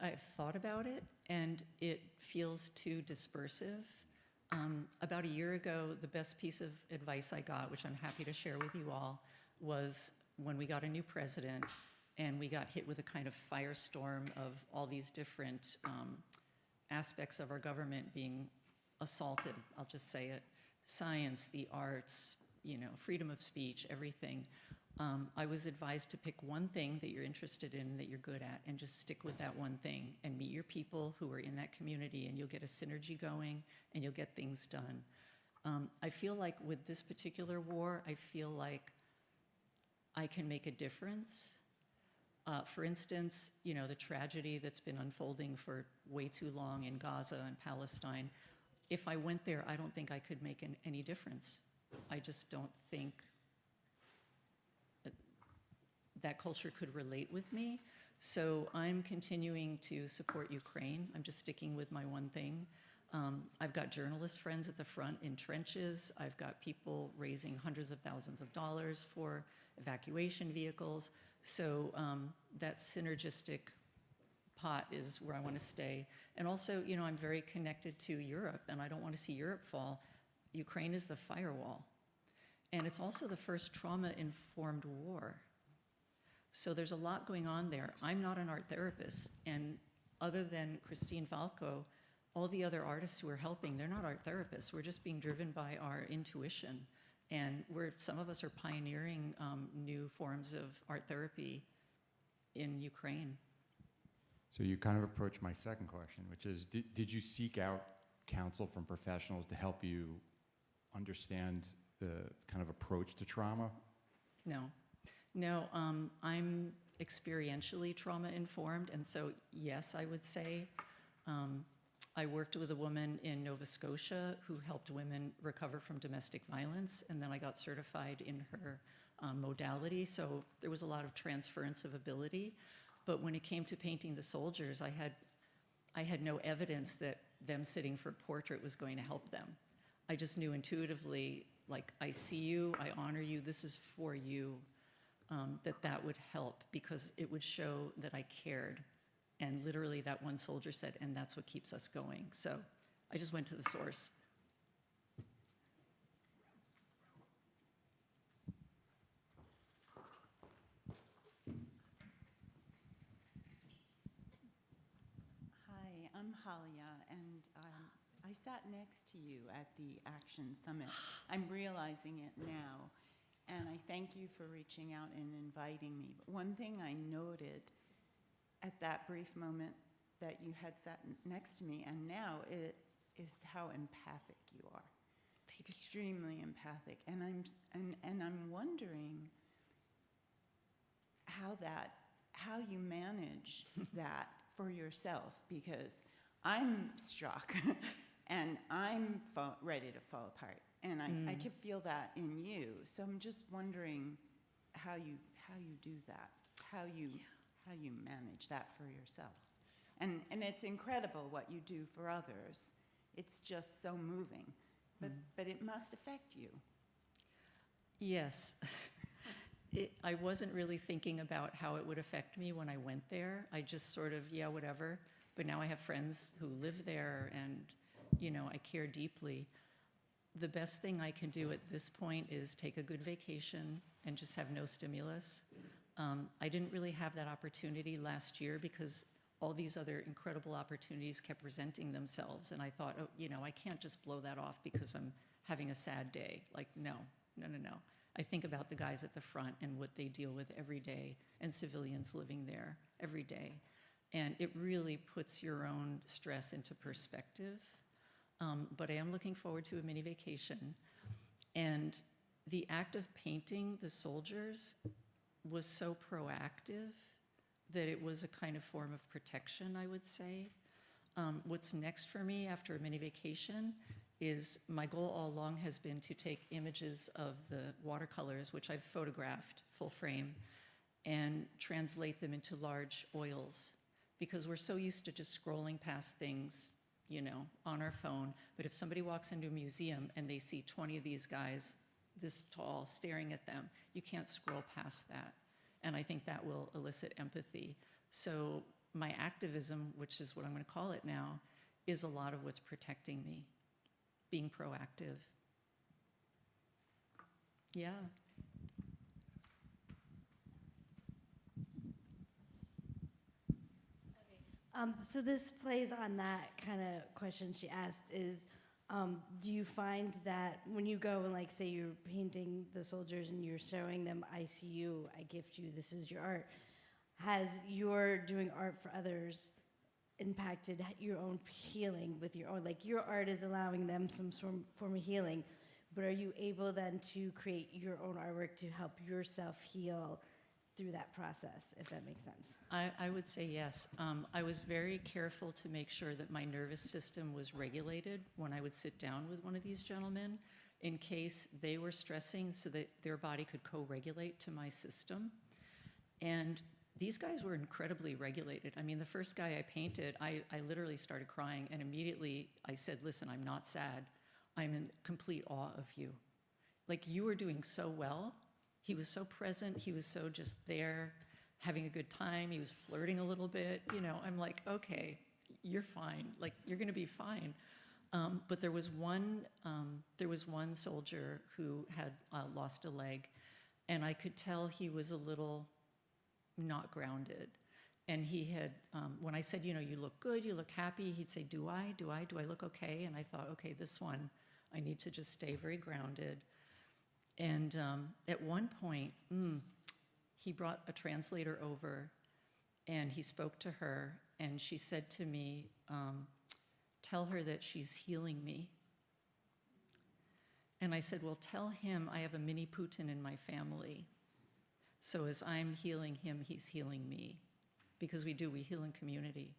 I've thought about it, and it feels too dispersive. About a year ago, the best piece of advice I got, which I'm happy to share with you all, was when we got a new president and we got hit with a kind of firestorm of all these different aspects of our government being assaulted, I'll just say it, science, the arts, freedom of speech, everything. I was advised to pick one thing that you're interested in, that you're good at, and just stick with that one thing and meet your people who are in that community, and you'll get a synergy going and you'll get things done. I feel like with this particular war, I feel like I can make a difference. For instance, the tragedy that's been unfolding for way too long in Gaza and Palestine. If I went there, I don't think I could make any difference. I just don't think that culture could relate with me. So I'm continuing to support Ukraine. I'm just sticking with my one thing. I've got journalist friends at the front in trenches. I've got people raising hundreds of thousands of dollars for evacuation vehicles. So that synergistic pot is where I want to stay. And also, I'm very connected to Europe, and I don't want to see Europe fall. Ukraine is the firewall. And it's also the first trauma-informed war. So there's a lot going on there. I'm not an art therapist, and other than Christine Falco, all the other artists who are helping, they're not art therapists. We're just being driven by our intuition. And some of us are pioneering new forms of art therapy in Ukraine. So you kind of approached my second question, which is, did you seek out counsel from professionals to help you understand the kind of approach to trauma? No, I'm experientially trauma-informed, and so yes, I would say. I worked with a woman in Nova Scotia who helped women recover from domestic violence, and then I got certified in her modality, so there was a lot of transference of ability. But when it came to painting the soldiers, I had no evidence that them sitting for portrait was going to help them. I just knew intuitively, like, I see you, I honor you, this is for you, that would help, because it would show that I cared And literally that one soldier said, and that's what keeps us going. So I just went to the source. Hi, I'm Halia, and I sat next to you at the Action Summit. I'm realizing it now, and I thank you for reaching out and inviting me. But one thing I noted at that brief moment that you had sat next to me, and now it is how empathic you are. Extremely empathic, and I'm wondering how you manage that for yourself, because I'm struck and I'm ready to fall apart, and I can feel that in you. So I'm just wondering how you do that, how you manage that for yourself, and it's incredible what you do for others. It's just so moving, but it must affect you. Yes. I wasn't really thinking about how it would affect me when I went there. I just sort of, yeah, whatever. But now I have friends who live there, and, you know, I care deeply. The best thing I can do at this point is take a good vacation and just have no stimulus. I didn't really have that opportunity last year because all these other incredible opportunities kept presenting themselves. And I thought, oh, you know, I can't just blow that off because I'm having a sad day. Like, no. I think about the guys at the front and what they deal with every day, and civilians living there every day. And it really puts your own stress into perspective. But I am looking forward to a mini vacation. And the act of painting the soldiers was so proactive that it was a kind of form of protection, I would say. What's next for me after a mini vacation is my goal all along has been to take images of the watercolors, which I've photographed full frame, and translate them into large oils. Because we're so used to just scrolling past things, you know, on our phone. But if somebody walks into a museum and they see 20 of these guys this tall staring at them, you can't scroll past that. And I think that will elicit empathy. So my activism, which is what I'm going to call it now, is a lot of what's protecting me. Being proactive. Yeah. So this plays on that kind of question she asked is, do you find that when you go and, like, say you're painting the soldiers and you're showing them, I see you, I gift you, this is your art, has your doing art for others impacted your own healing with your own, like your art is allowing them some form of healing, but are you able then to create your own artwork to help yourself heal through that process, if that makes sense? I would say yes. I was very careful to make sure that my nervous system was regulated when I would sit down with one of these gentlemen in case they were stressing so that their body could co-regulate to my system. And these guys were incredibly regulated. I mean, the first guy I painted, I literally started crying, and immediately I said, listen, I'm not sad. I'm in complete awe of you. Like, you were doing so well. He was so present. He was so just there, having a good time. He was flirting a little bit. You know, I'm like, okay, you're fine. Like, you're gonna be fine. But there was one soldier who had lost a leg, and I could tell he was a little not grounded. And he had, when I said, you know, you look good, you look happy, he'd say, do I look okay? And I thought, okay, this one, I need to just stay very grounded. And at one point, he brought a translator over, and he spoke to her, and she said to me, tell her that she's healing me. And I said, well, tell him I have a mini Putin in my family. So as I'm healing him, he's healing me. Because we heal in community.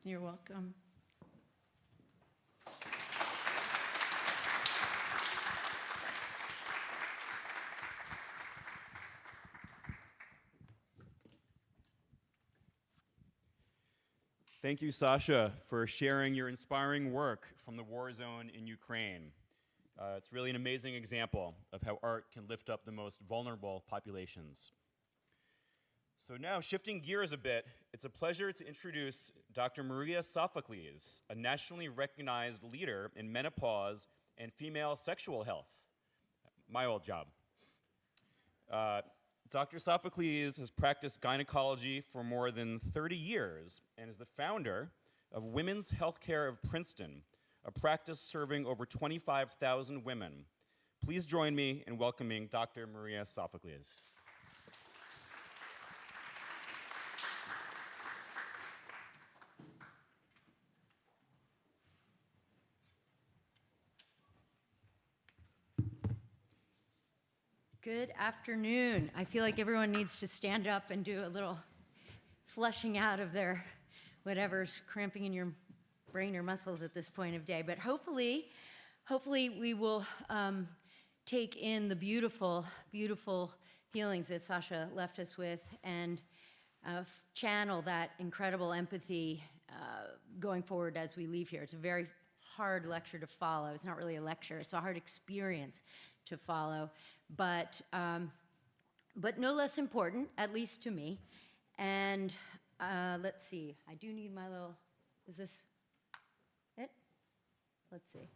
You're welcome. Thank you, Sasha, for sharing your inspiring work from the war zone in Ukraine. It's really an amazing example of how art can lift up the most vulnerable populations. So now, shifting gears a bit, it's a pleasure to introduce Dr. Maria Sophocles, a nationally recognized leader in menopause and female sexual health. My old job. Dr. Sophocles has practiced gynecology for more than 30 years and is the founder of Women's Healthcare of Princeton, a practice serving over 25,000 women. Please join me in welcoming Dr. Maria Sophocles. Good afternoon. I feel like everyone needs to stand up and do a little flushing out of their whatever's cramping in your brain or muscles at this point of day. But hopefully we will take in the beautiful, beautiful feelings that Sasha left us with and channel that incredible empathy going forward as we leave here. It's a very hard lecture to follow. It's not really a lecture. It's a hard experience to follow, but no less important, at least to me. And let's see, I do need my little, is this it? Let's see.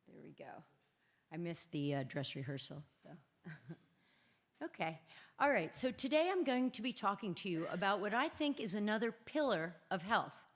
There we go. I missed the dress rehearsal, so. Okay, all right, so today I'm going to be talking to you about what I think is another pillar of health.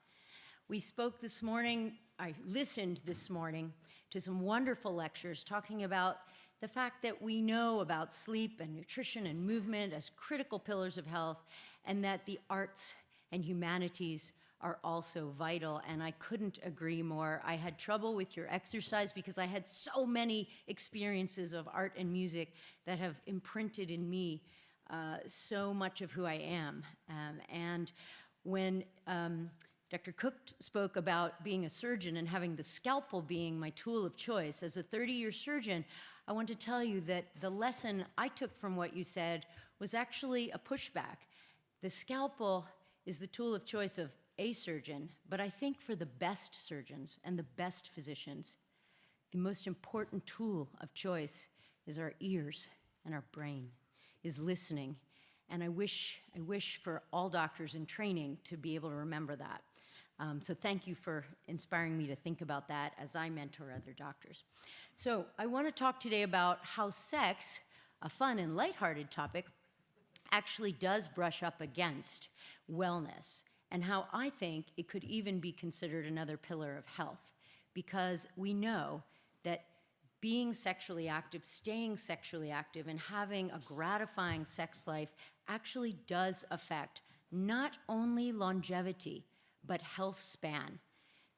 We spoke this morning, I listened this morning to some wonderful lectures talking about the fact that we know about sleep and nutrition and movement as critical pillars of health, and that the arts and humanities are also vital, and I couldn't agree more. I had trouble with your exercise because I had so many experiences of art and music that have imprinted in me so much of who I am. And when Dr. Cook spoke about being a surgeon and having the scalpel being my tool of choice. As a 30-year surgeon, I want to tell you that the lesson I took from what you said was actually a pushback. The scalpel is the tool of choice of a surgeon, but I think for the best surgeons and the best physicians, the most important tool of choice is our ears and our brain, is listening. And I wish for all doctors in training to be able to remember that. So thank you for inspiring me to think about that as I mentor other doctors. So I want to talk today about how sex, a fun and lighthearted topic, actually does brush up against wellness, and how I think it could even be considered another pillar of health, because we know that being sexually active, staying sexually active, and having a gratifying sex life actually does affect not only longevity, but health span.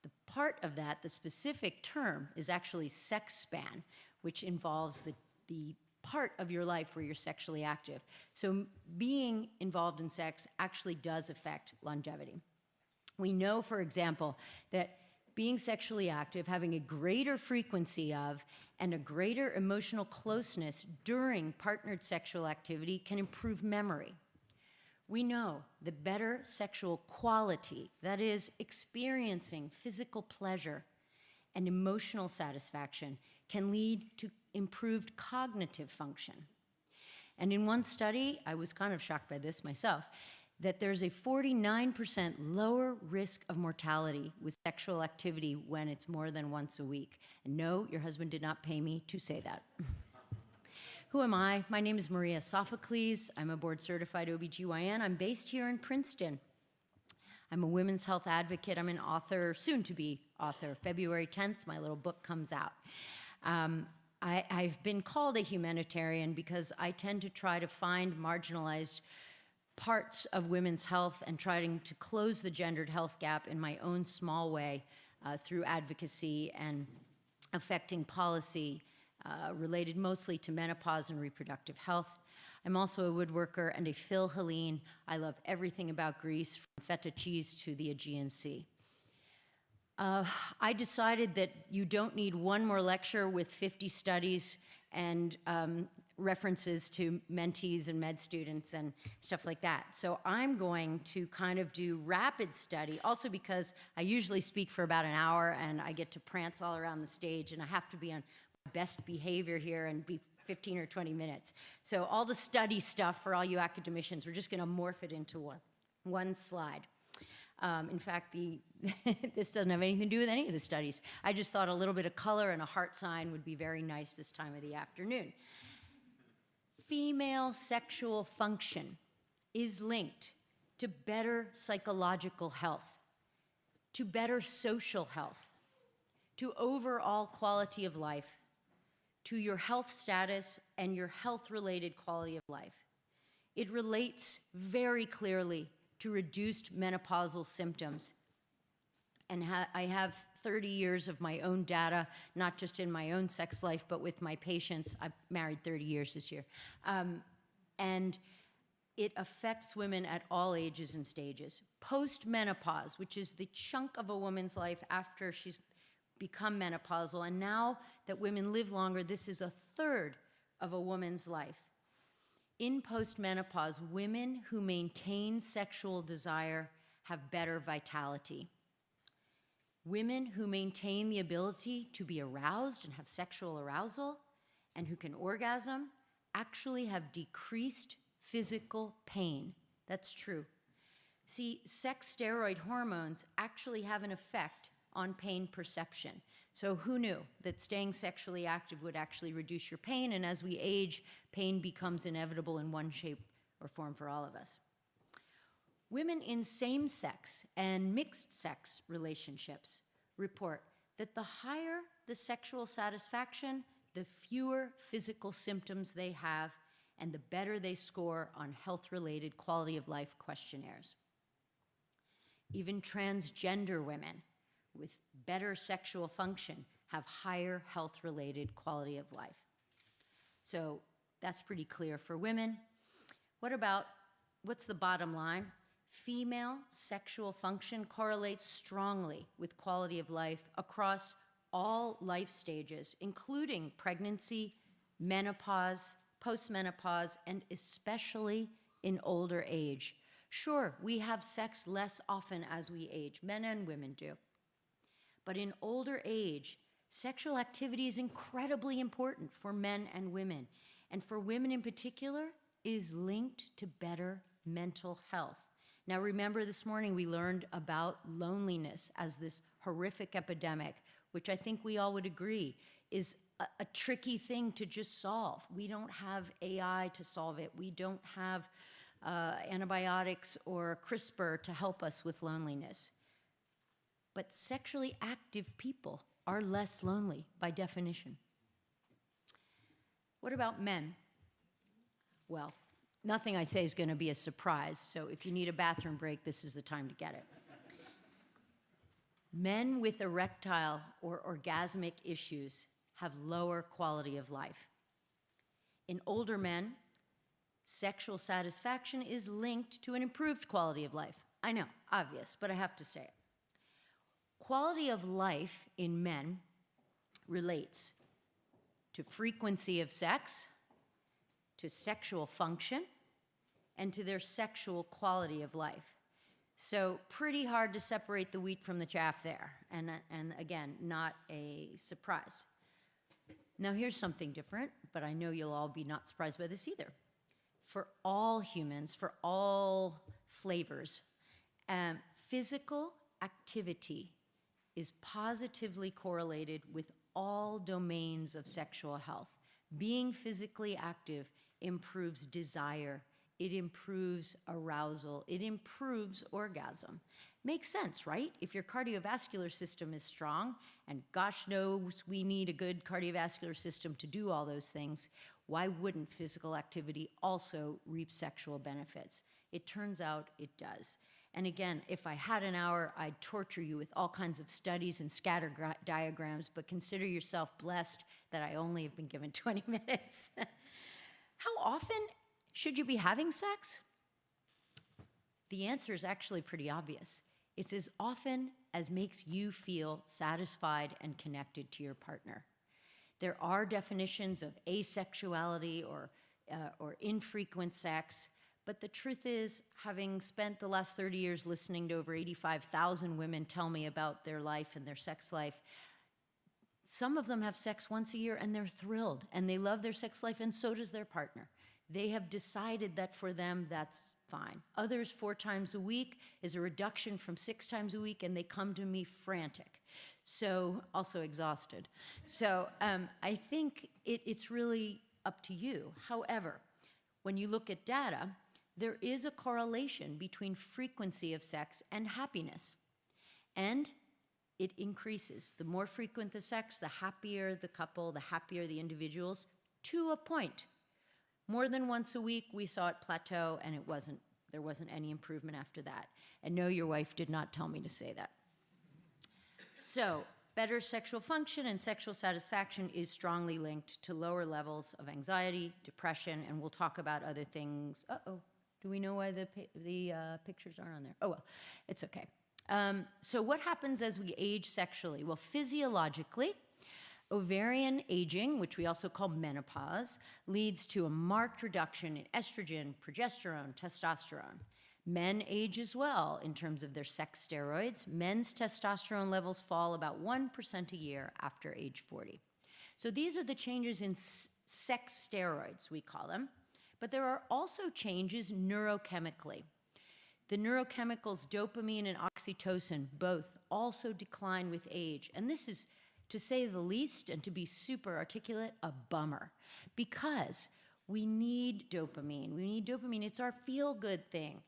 The part of that, the specific term, is actually sex span, which involves the part of your life where you're sexually active. So being involved in sex actually does affect longevity. We know, for example, that being sexually active, having a greater frequency of, and a greater emotional closeness during partnered sexual activity can improve memory. We know that better sexual quality, that is, experiencing physical pleasure and emotional satisfaction, can lead to improved cognitive function. And in one study, I was kind of shocked by this myself, that there's a 49% lower risk of mortality with sexual activity when it's more than once a week. And no, your husband did not pay me to say that. Who am I? My name is Maria Sophocles. I'm a board-certified OBGYN. I'm based here in Princeton. I'm a women's health advocate. I'm an author, soon-to-be author. February 10th, my little book comes out. I've been called a humanitarian because I tend to try to find marginalized parts of women's health and trying to close the gendered health gap in my own small way through advocacy and affecting policy related mostly to menopause and reproductive health. I'm also a woodworker and a Phil-Helene. I love everything about Greece, from feta cheese to the Aegean Sea. I decided that you don't need one more lecture with 50 studies and references to mentees and med students and stuff like that. So I'm going to kind of do rapid study, also because I usually speak for about an hour and I get to prance all around the stage, and I have to be on best behavior here and be 15 or 20 minutes. So all the study stuff for all you academicians, we're just going to morph it into one slide. In fact, this doesn't have anything to do with any of the studies. I just thought a little bit of color and a heart sign would be very nice this time of the afternoon. Female sexual function is linked to better psychological health, to better social health, to overall quality of life, to your health status and your health-related quality of life. It relates very clearly to reduced menopausal symptoms. And I have 30 years of my own data, not just in my own sex life, but with my patients. I've married 30 years this year. And it affects women at all ages and stages. Post-menopause, which is the chunk of a woman's life after she's become menopausal, and now that women live longer, this is a third of a woman's life. In post-menopause, women who maintain sexual desire have better vitality. Women who maintain the ability to be aroused and have sexual arousal and who can orgasm actually have decreased physical pain. That's true. See, sex steroid hormones actually have an effect on pain perception. So who knew that staying sexually active would actually reduce your pain, and as we age, pain becomes inevitable in one shape or form for all of us. Women in same-sex and mixed-sex relationships report that the higher the sexual satisfaction, the fewer physical symptoms they have, and the better they score on health-related quality of life questionnaires. Even transgender women with better sexual function have higher health-related quality of life. So that's pretty clear for women. What's the bottom line? Female sexual function correlates strongly with quality of life across all life stages, including pregnancy, menopause, postmenopause, and especially in older age. Sure, we have sex less often as we age, men and women do. But in older age, sexual activity is incredibly important for men and women. And for women in particular, it is linked to better mental health. Now remember, this morning we learned about loneliness as this horrific epidemic, which I think we all would agree is a tricky thing to just solve. We don't have AI to solve it. We don't have antibiotics or CRISPR to help us with loneliness. But sexually active people are less lonely by definition. What about men? Well, nothing I say is going to be a surprise, so if you need a bathroom break, this is the time to get it. Men with erectile or orgasmic issues have lower quality of life. In older men, sexual satisfaction is linked to an improved quality of life. I know, obvious, but I have to say it. Quality of life in men relates to frequency of sex, to sexual function, and to their sexual quality of life. So pretty hard to separate the wheat from the chaff there, and again, not a surprise. Now here's something different, but I know you'll all be not surprised by this either. For all humans, for all flavors, physical activity is positively correlated with all domains of sexual health. Being physically active improves desire, it improves arousal, it improves orgasm. Makes sense, right? If your cardiovascular system is strong, and gosh knows we need a good cardiovascular system to do all those things, why wouldn't physical activity also reap sexual benefits? It turns out it does. And again, if I had an hour, I'd torture you with all kinds of studies and scatter diagrams, but consider yourself blessed that I only have been given 20 minutes. How often should you be having sex? The answer is actually pretty obvious. It's as often as makes you feel satisfied and connected to your partner. There are definitions of asexuality or infrequent sex, but the truth is, having spent the last 30 years listening to over 85,000 women tell me about their life and their sex life, some of them have sex once a year and they're thrilled and they love their sex life, and so does their partner. They have decided that for them that's fine. Others, 4 times a week is a reduction from 6 times a week, and they come to me frantic. So, also exhausted. So I think it's really up to you. However, when you look at data, there is a correlation between frequency of sex and happiness. And it increases. The more frequent the sex, the happier the couple, the happier the individuals, to a point. More than once a week, we saw it plateau, and there wasn't any improvement after that. And no, your wife did not tell me to say that. So, better sexual function and sexual satisfaction is strongly linked to lower levels of anxiety, depression, and we'll talk about other things. Uh-oh, do we know why the pictures aren't on there? Oh, well, it's okay. So what happens as we age sexually? Well, physiologically, ovarian aging, which we also call menopause, leads to a marked reduction in estrogen, progesterone, testosterone. Men age as well in terms of their sex steroids. Men's testosterone levels fall about 1% a year after age 40. So these are the changes in sex steroids, we call them. But there are also changes neurochemically. The neurochemicals dopamine and oxytocin both also decline with age. And this is, to say the least, and to be super articulate, a bummer. Because we need dopamine. We need dopamine. It's our feel-good thing.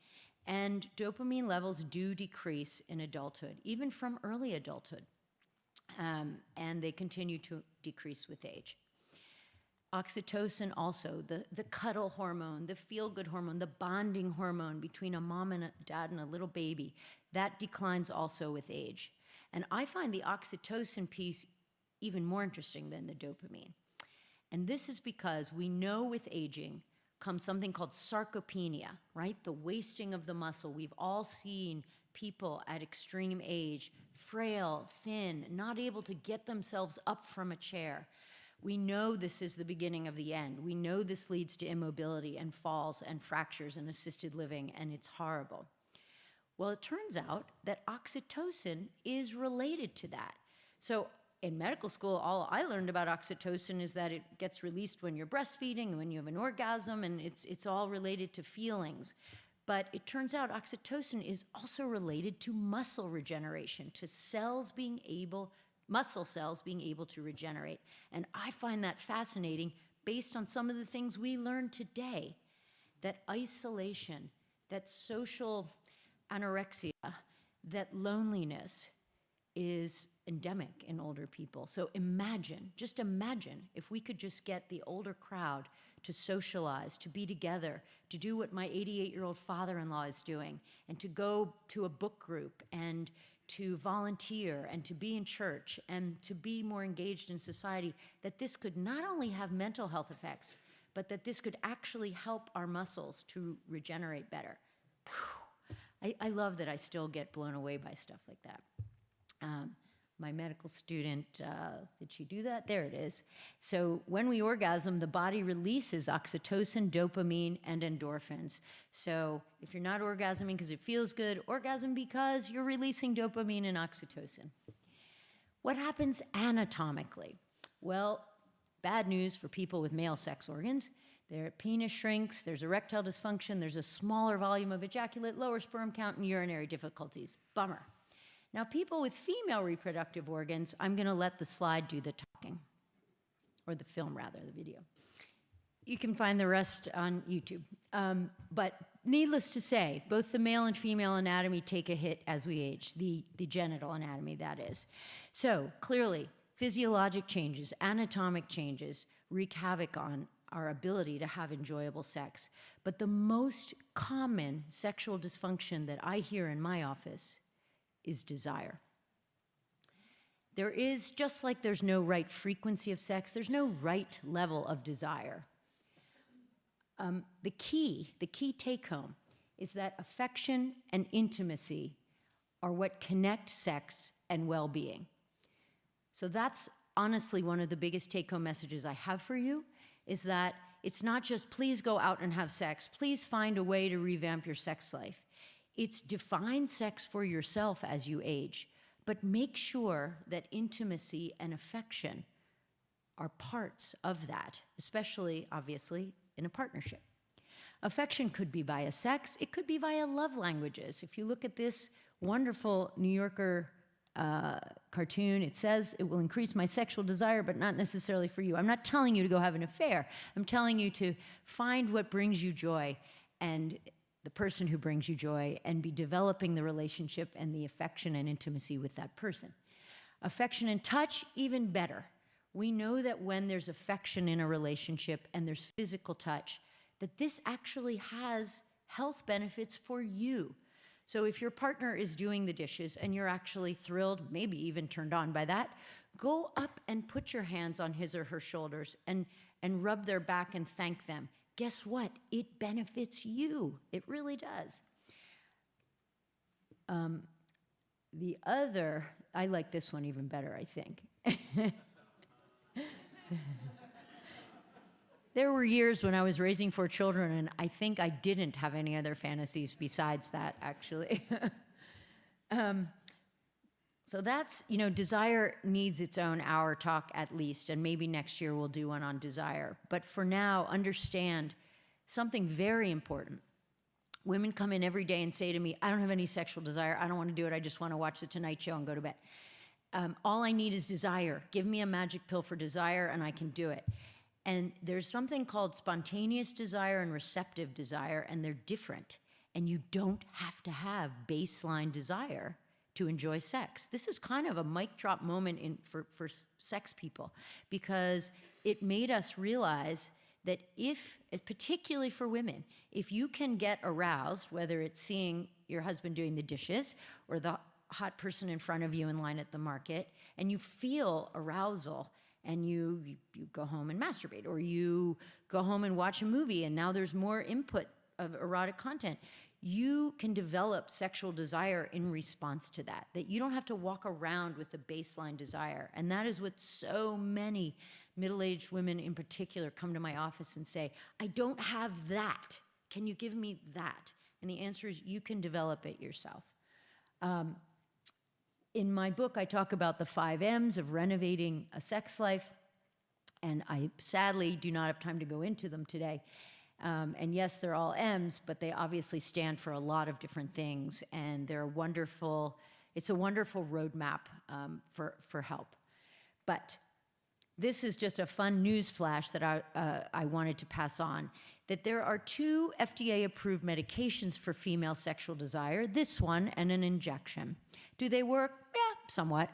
And dopamine levels do decrease in adulthood, even from early adulthood. And they continue to decrease with age. Oxytocin also, the cuddle hormone, the feel-good hormone, the bonding hormone between a mom and a dad and a little baby, that declines also with age. And I find the oxytocin piece even more interesting than the dopamine. And this is because we know with aging comes something called sarcopenia, right? The wasting of the muscle. We've all seen people at extreme age, frail, thin, not able to get themselves up from a chair. We know this is the beginning of the end. We know this leads to immobility and falls and fractures and assisted living, and it's horrible. Well, it turns out that oxytocin is related to that. So in medical school, all I learned about oxytocin is that it gets released when you're breastfeeding and when you have an orgasm, and it's all related to feelings. But it turns out oxytocin is also related to muscle regeneration, to muscle cells being able to regenerate. And I find that fascinating based on some of the things we learned today, that isolation, that social anorexia, that loneliness is endemic in older people. So just imagine if we could just get the older crowd to socialize, to be together, to do what my 88-year-old father-in-law is doing, and to go to a book group and to volunteer and to be in church and to be more engaged in society, that this could not only have mental health effects, but that this could actually help our muscles to regenerate better. I love that I still get blown away by stuff like that. My medical student, did she do that? There it is. So when we orgasm, the body releases oxytocin, dopamine, and endorphins. So if you're not orgasming because it feels good, orgasm because you're releasing dopamine and oxytocin. What happens anatomically? Well, bad news for people with male sex organs. Their penis shrinks, there's erectile dysfunction, there's a smaller volume of ejaculate, lower sperm count, and urinary difficulties. Bummer. Now, people with female reproductive organs, I'm going to let the slide do the talking, or the film rather, the video. You can find the rest on YouTube. But needless to say, both the male and female anatomy take a hit as we age, the genital anatomy, that is. So clearly, physiologic changes, anatomic changes wreak havoc on our ability to have enjoyable sex. But the most common sexual dysfunction that I hear in my office is desire. There is, just like there's no right frequency of sex, there's no right level of desire. The key take home is that affection and intimacy are what connect sex and well-being. So that's honestly, one of the biggest take-home messages I have for you is that it's not just please go out and have sex, please find a way to revamp your sex life. It's define sex for yourself as you age, but make sure that intimacy and affection are parts of that, especially, obviously, in a partnership. Affection could be via sex, it could be via love languages. If you look at this wonderful New Yorker cartoon, it says it will increase my sexual desire, but not necessarily for you. I'm not telling you to go have an affair. I'm telling you to find what brings you joy and the person who brings you joy and be developing the relationship and the affection and intimacy with that person. Affection and touch, even better. We know that when there's affection in a relationship and there's physical touch, that this actually has health benefits for you. So if your partner is doing the dishes and you're actually thrilled, maybe even turned on by that, go up and put your hands on his or her shoulders and rub their back and thank them. Guess what? It benefits you. It really does. The other, I like this one even better, I think. There were years when I was raising 4 children, and I think I didn't have any other fantasies besides that, actually. So that's, desire needs its own hour talk at least, and maybe next year we'll do one on desire. But for now, understand something very important. Women come in every day and say to me, I don't have any sexual desire, I don't want to do it, I just want to watch The Tonight Show and go to bed. All I need is desire. Give me a magic pill for desire and I can do it. And there's something called spontaneous desire and receptive desire, and they're different. And you don't have to have baseline desire to enjoy sex. This is kind of a mic drop moment for sex people, because it made us realize that particularly for women, if you can get aroused, whether it's seeing your husband doing the dishes or the hot person in front of you in line at the market, and you feel arousal, and you go home and masturbate, or you go home and watch a movie, and now there's more input of erotic content, you can develop sexual desire in response to that you don't have to walk around with the baseline desire. And that is what so many middle-aged women in particular come to my office and say, I don't have that. Can you give me that? And the answer is you can develop it yourself. In my book, I talk about the 5 M's of renovating a sex life, and I sadly do not have time to go into them today. And yes, they're all M's, but they obviously stand for a lot of different things, and it's a wonderful roadmap for help. But this is just a fun news flash that I wanted to pass on, that there are 2 FDA-approved medications for female sexual desire, this one and an injection. Do they work? Yeah, somewhat.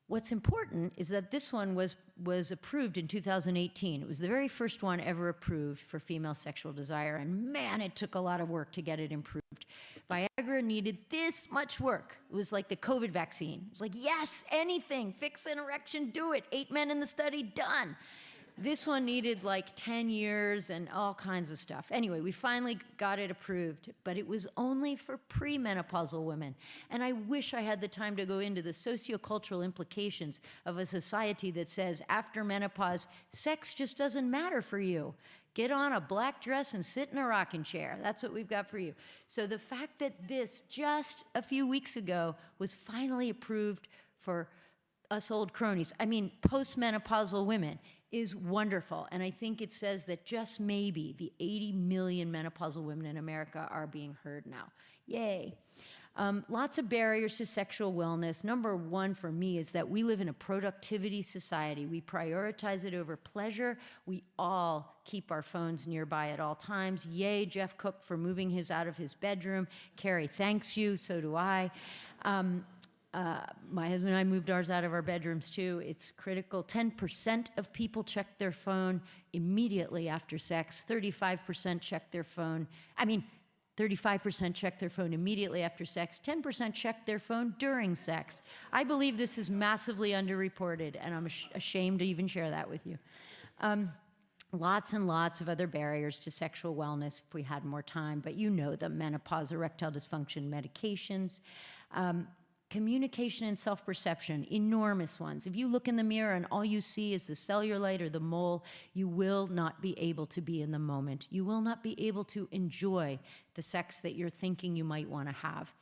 What's important is that this one was approved in 2018. It was the very first one ever approved for female sexual desire, and man, it took a lot of work to get it improved. Viagra needed this much work. It was like the COVID vaccine. It was like, yes, anything, fix an erection, do it. 8 men in the study, done. This one needed like 10 years and all kinds of stuff. Anyway, we finally got it approved, but it was only for premenopausal women. And I wish I had the time to go into the sociocultural implications of a society that says after menopause, sex just doesn't matter for you. Get on a black dress and sit in a rocking chair. That's what we've got for you. So the fact that this just a few weeks ago was finally approved for us old cronies, postmenopausal women, is wonderful. And I think it says that just maybe the 80 million menopausal women in America are being heard now. Yay. Lots of barriers to sexual wellness. Number 1 for me is that we live in a productivity society. We prioritize it over pleasure. We all keep our phones nearby at all times. Yay, Jeff Cook, for moving his out of his bedroom. Carrie thanks you, so do I. My husband and I moved ours out of our bedrooms too. It's critical. 10% of people check their phone immediately after sex. 35% check their phone. 35% check their phone immediately after sex. 10% check their phone during sex. I believe this is massively underreported, and I'm ashamed to even share that with you. Lots and lots of other barriers to sexual wellness if we had more time, but you know them: menopause, erectile dysfunction, medications. Communication and self-perception, enormous ones. If you look in the mirror and all you see is the cellulite or the mole, you will not be able to be in the moment. You will not be able to enjoy the sex that you're thinking you might want to have.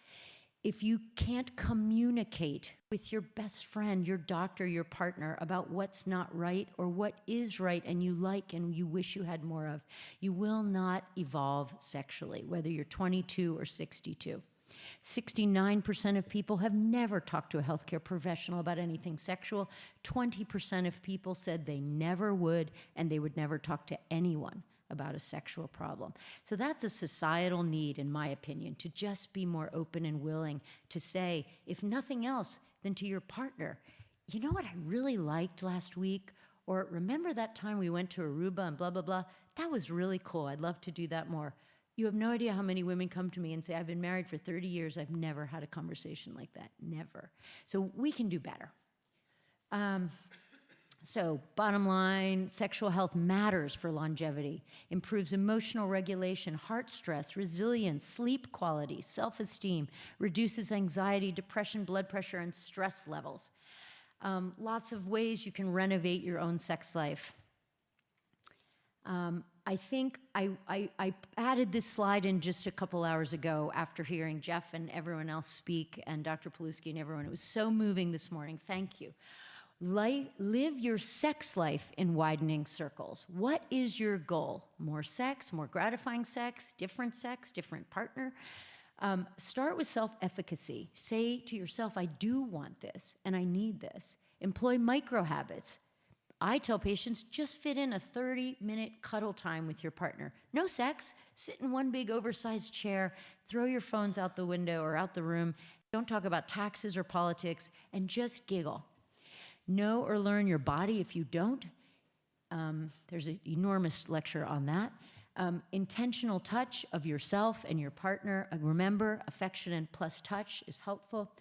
If you can't communicate with your best friend, your doctor, your partner about what's not right or what is right and you like and you wish you had more of, you will not evolve sexually, whether you're 22 or 62. 69% of people have never talked to a healthcare professional about anything sexual. 20% of people said they never would, and they would never talk to anyone about a sexual problem. So that's a societal need, in my opinion, to just be more open and willing to say, if nothing else, then to your partner, you know what I really liked last week? Or remember that time we went to Aruba and blah, blah, blah? That was really cool. I'd love to do that more. You have no idea how many women come to me and say, I've been married for 30 years. I've never had a conversation like that. Never. So we can do better. So bottom line, sexual health matters for longevity, improves emotional regulation, heart stress, resilience, sleep quality, self-esteem, reduces anxiety, depression, blood pressure, and stress levels. Lots of ways you can renovate your own sex life. I think I added this slide in just a couple hours ago after hearing Jeff and everyone else speak, and Dr. Pawelski and everyone. It was so moving this morning. Thank you. Live your sex life in widening circles. What is your goal? More sex, more gratifying sex, different partner? Start with self-efficacy. Say to yourself, I do want this and I need this. Employ micro habits. I tell patients, just fit in a 30-minute cuddle time with your partner. No sex. Sit in one big oversized chair. Throw your phones out the window or out the room. Don't talk about taxes or politics, and just giggle. Know or learn your body if you don't. There's an enormous lecture on that. Intentional touch of yourself and your partner. Remember, affection plus touch is helpful.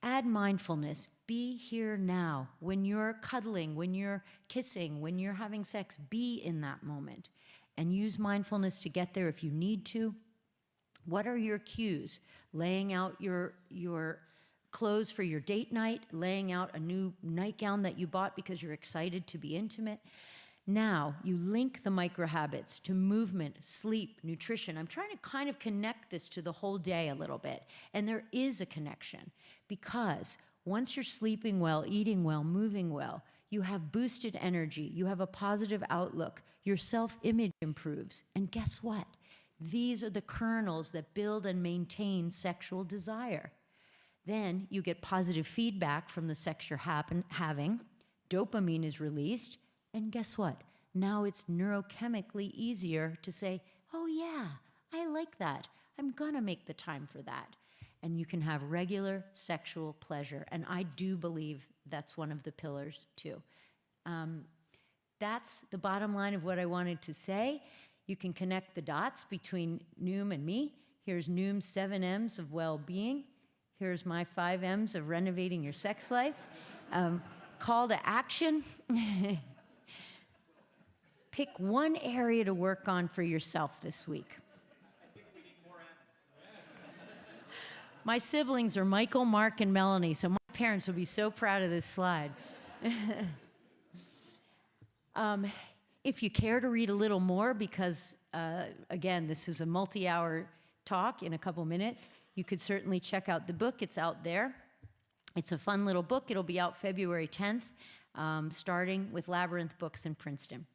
Add mindfulness. Be here now. When you're cuddling, when you're kissing, when you're having sex, be in that moment. And use mindfulness to get there if you need to. What are your cues? Laying out your clothes for your date night, laying out a new nightgown that you bought because you're excited to be intimate. Now, you link the micro habits to movement, sleep, nutrition. I'm trying to kind of connect this to the whole day a little bit. And there is a connection because once you're sleeping well, eating well, moving well, you have boosted energy, you have a positive outlook, your self-image improves. And guess what? These are the kernels that build and maintain sexual desire. Then you get positive feedback from the sex you're having, dopamine is released, and guess what? Now it's neurochemically easier to say, oh yeah, I like that. I'm gonna make the time for that. And you can have regular sexual pleasure. And I do believe that's one of the pillars too. That's the bottom line of what I wanted to say. You can connect the dots between Noom and me. Here's Noom's 7 M's of well-being. Here's my 5 M's of renovating your sex life. Call to action. Pick one area to work on for yourself this week. My siblings are Michael, Mark, and Melanie, so my parents will be so proud of this slide. If you care to read a little more, because again, this is a multi-hour talk in a couple minutes, you could certainly check out the book. It's out there. It's a fun little book. It'll be out February 10th, starting with Labyrinth Books in Princeton.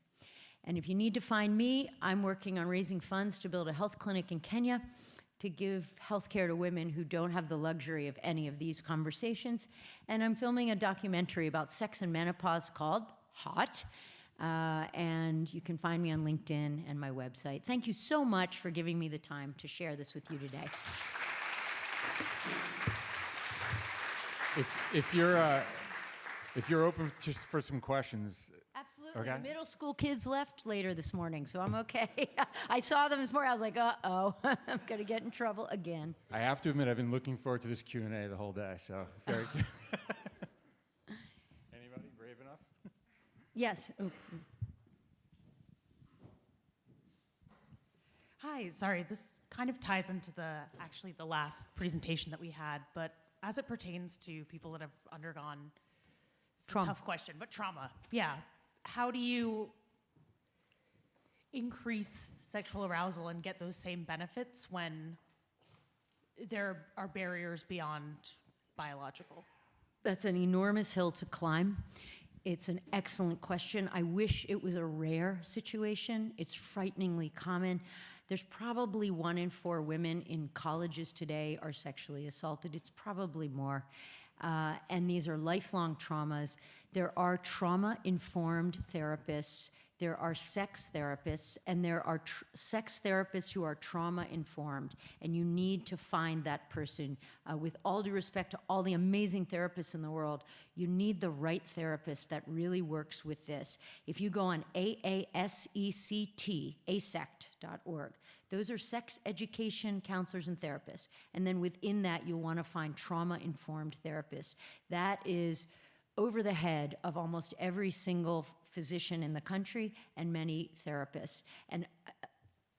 And if you need to find me, I'm working on raising funds to build a health clinic in Kenya to give health care to women who don't have the luxury of any of these conversations. And I'm filming a documentary about sex and menopause called Hot. And you can find me on LinkedIn and my website. Thank you so much for giving me the time to share this with you today. If you're open just for some questions. Absolutely. Okay. The middle school kids left later this morning, so I'm okay. I saw them this morning. I was like, uh-oh, I'm going to get in trouble again. I have to admit, I've been looking forward to this Q&A the whole day, so very good. Anybody brave enough? Yes. Oh. Hi, sorry, this kind of ties into the last presentation that we had, but as it pertains to people that have undergone, it's Trauma. a tough question, but trauma, yeah. How do you increase sexual arousal and get those same benefits when there are barriers beyond biological? That's an enormous hill to climb. It's an excellent question. I wish it was a rare situation. It's frighteningly common. There's probably 1 in 4 women in colleges today are sexually assaulted. It's probably more. And these are lifelong traumas. There are trauma-informed therapists. There are sex therapists, and there are sex therapists who are trauma-informed. And you need to find that person. With all due respect to all the amazing therapists in the world, you need the right therapist that really works with this. If you go on ASECT.org, those are sex education counselors and therapists. And then within that, you'll want to find trauma-informed therapists. That is over the head of almost every single physician in the country and many therapists. And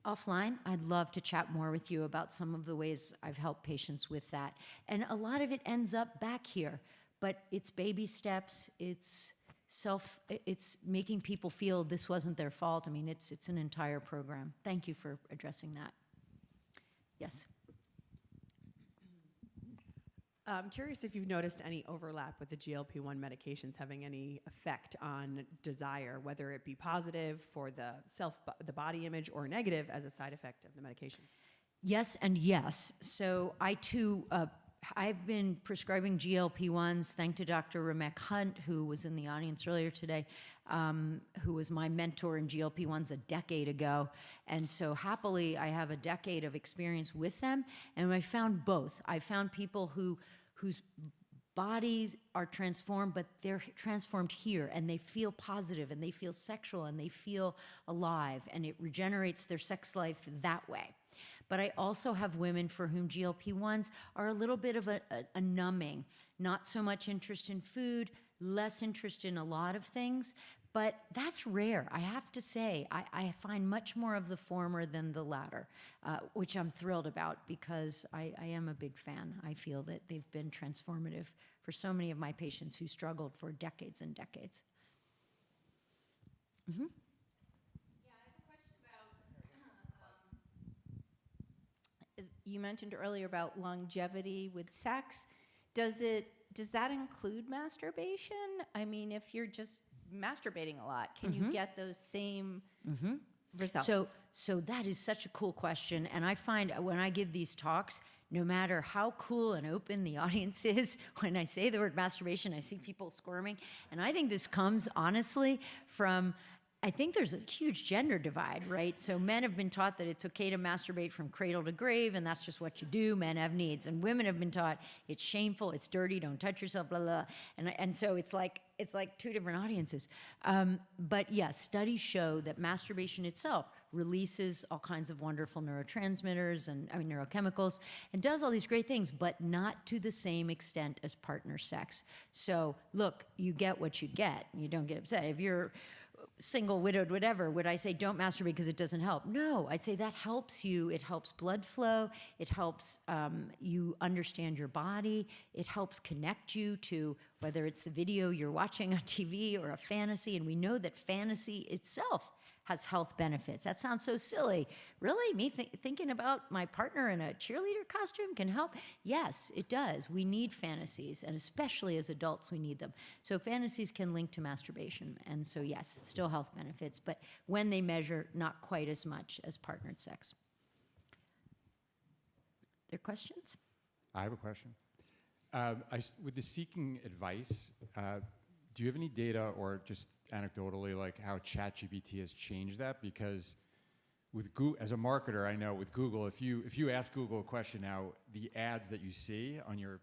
offline, I'd love to chat more with you about some of the ways I've helped patients with that. And a lot of it ends up back here, but it's baby steps, it's making people feel this wasn't their fault. I mean, it's an entire program. Thank you for addressing that. Yes. I'm curious if you've noticed any overlap with the GLP-1 medications having any effect on desire, whether it be positive for the body image or negative as a side effect of the medication. Yes and yes. So I too, I've been prescribing GLP-1s, thanks to Dr. Ramek Hunt, who was in the audience earlier today, who was my mentor in GLP-1s a decade ago. And so happily, I have a decade of experience with them. And I found both. I found people whose bodies are transformed, but they're transformed here, and they feel positive, and they feel sexual, and they feel alive, and it regenerates their sex life that way. But I also have women for whom GLP-1s are a little bit of a numbing, not so much interest in food, less interest in a lot of things, but that's rare. I have to say, I find much more of the former than the latter, which I'm thrilled about because I am a big fan. I feel that they've been transformative for so many of my patients who struggled for decades and decades. Mm-hmm. You mentioned earlier about longevity with sex. Does that include masturbation? I mean, if you're just masturbating a lot, can you get those same results? So that is such a cool question. And I find when I give these talks, no matter how cool and open the audience is, when I say the word masturbation, I see people squirming. And I think this comes honestly from, I think there's a huge gender divide, right? So men have been taught that it's okay to masturbate from cradle to grave, and that's just what you do. Men have needs. And women have been taught it's shameful, it's dirty, don't touch yourself, blah, blah. And so it's like two different audiences. But yes, studies show that masturbation itself releases all kinds of wonderful neurotransmitters and neurochemicals and does all these great things, but not to the same extent as partner sex. So look, you get what you get. You don't get upset. If you're single, widowed, whatever, would I say don't masturbate because it doesn't help? No, I'd say that helps you. It helps blood flow. It helps you understand your body. It helps connect you to whether it's the video you're watching on TV or a fantasy. And we know that fantasy itself has health benefits. That sounds so silly. Really? Me thinking about my partner in a cheerleader costume can help? Yes, it does. We need fantasies, and especially as adults, we need them. So fantasies can link to masturbation, and so yes, still health benefits, but when they measure, not quite as much as partnered sex. There questions? I have a question. With the seeking advice, do you have any data or just anecdotally like how ChatGPT has changed that? Because with Google, as a marketer, I know with Google, if you ask Google a question now, the ads that you see on your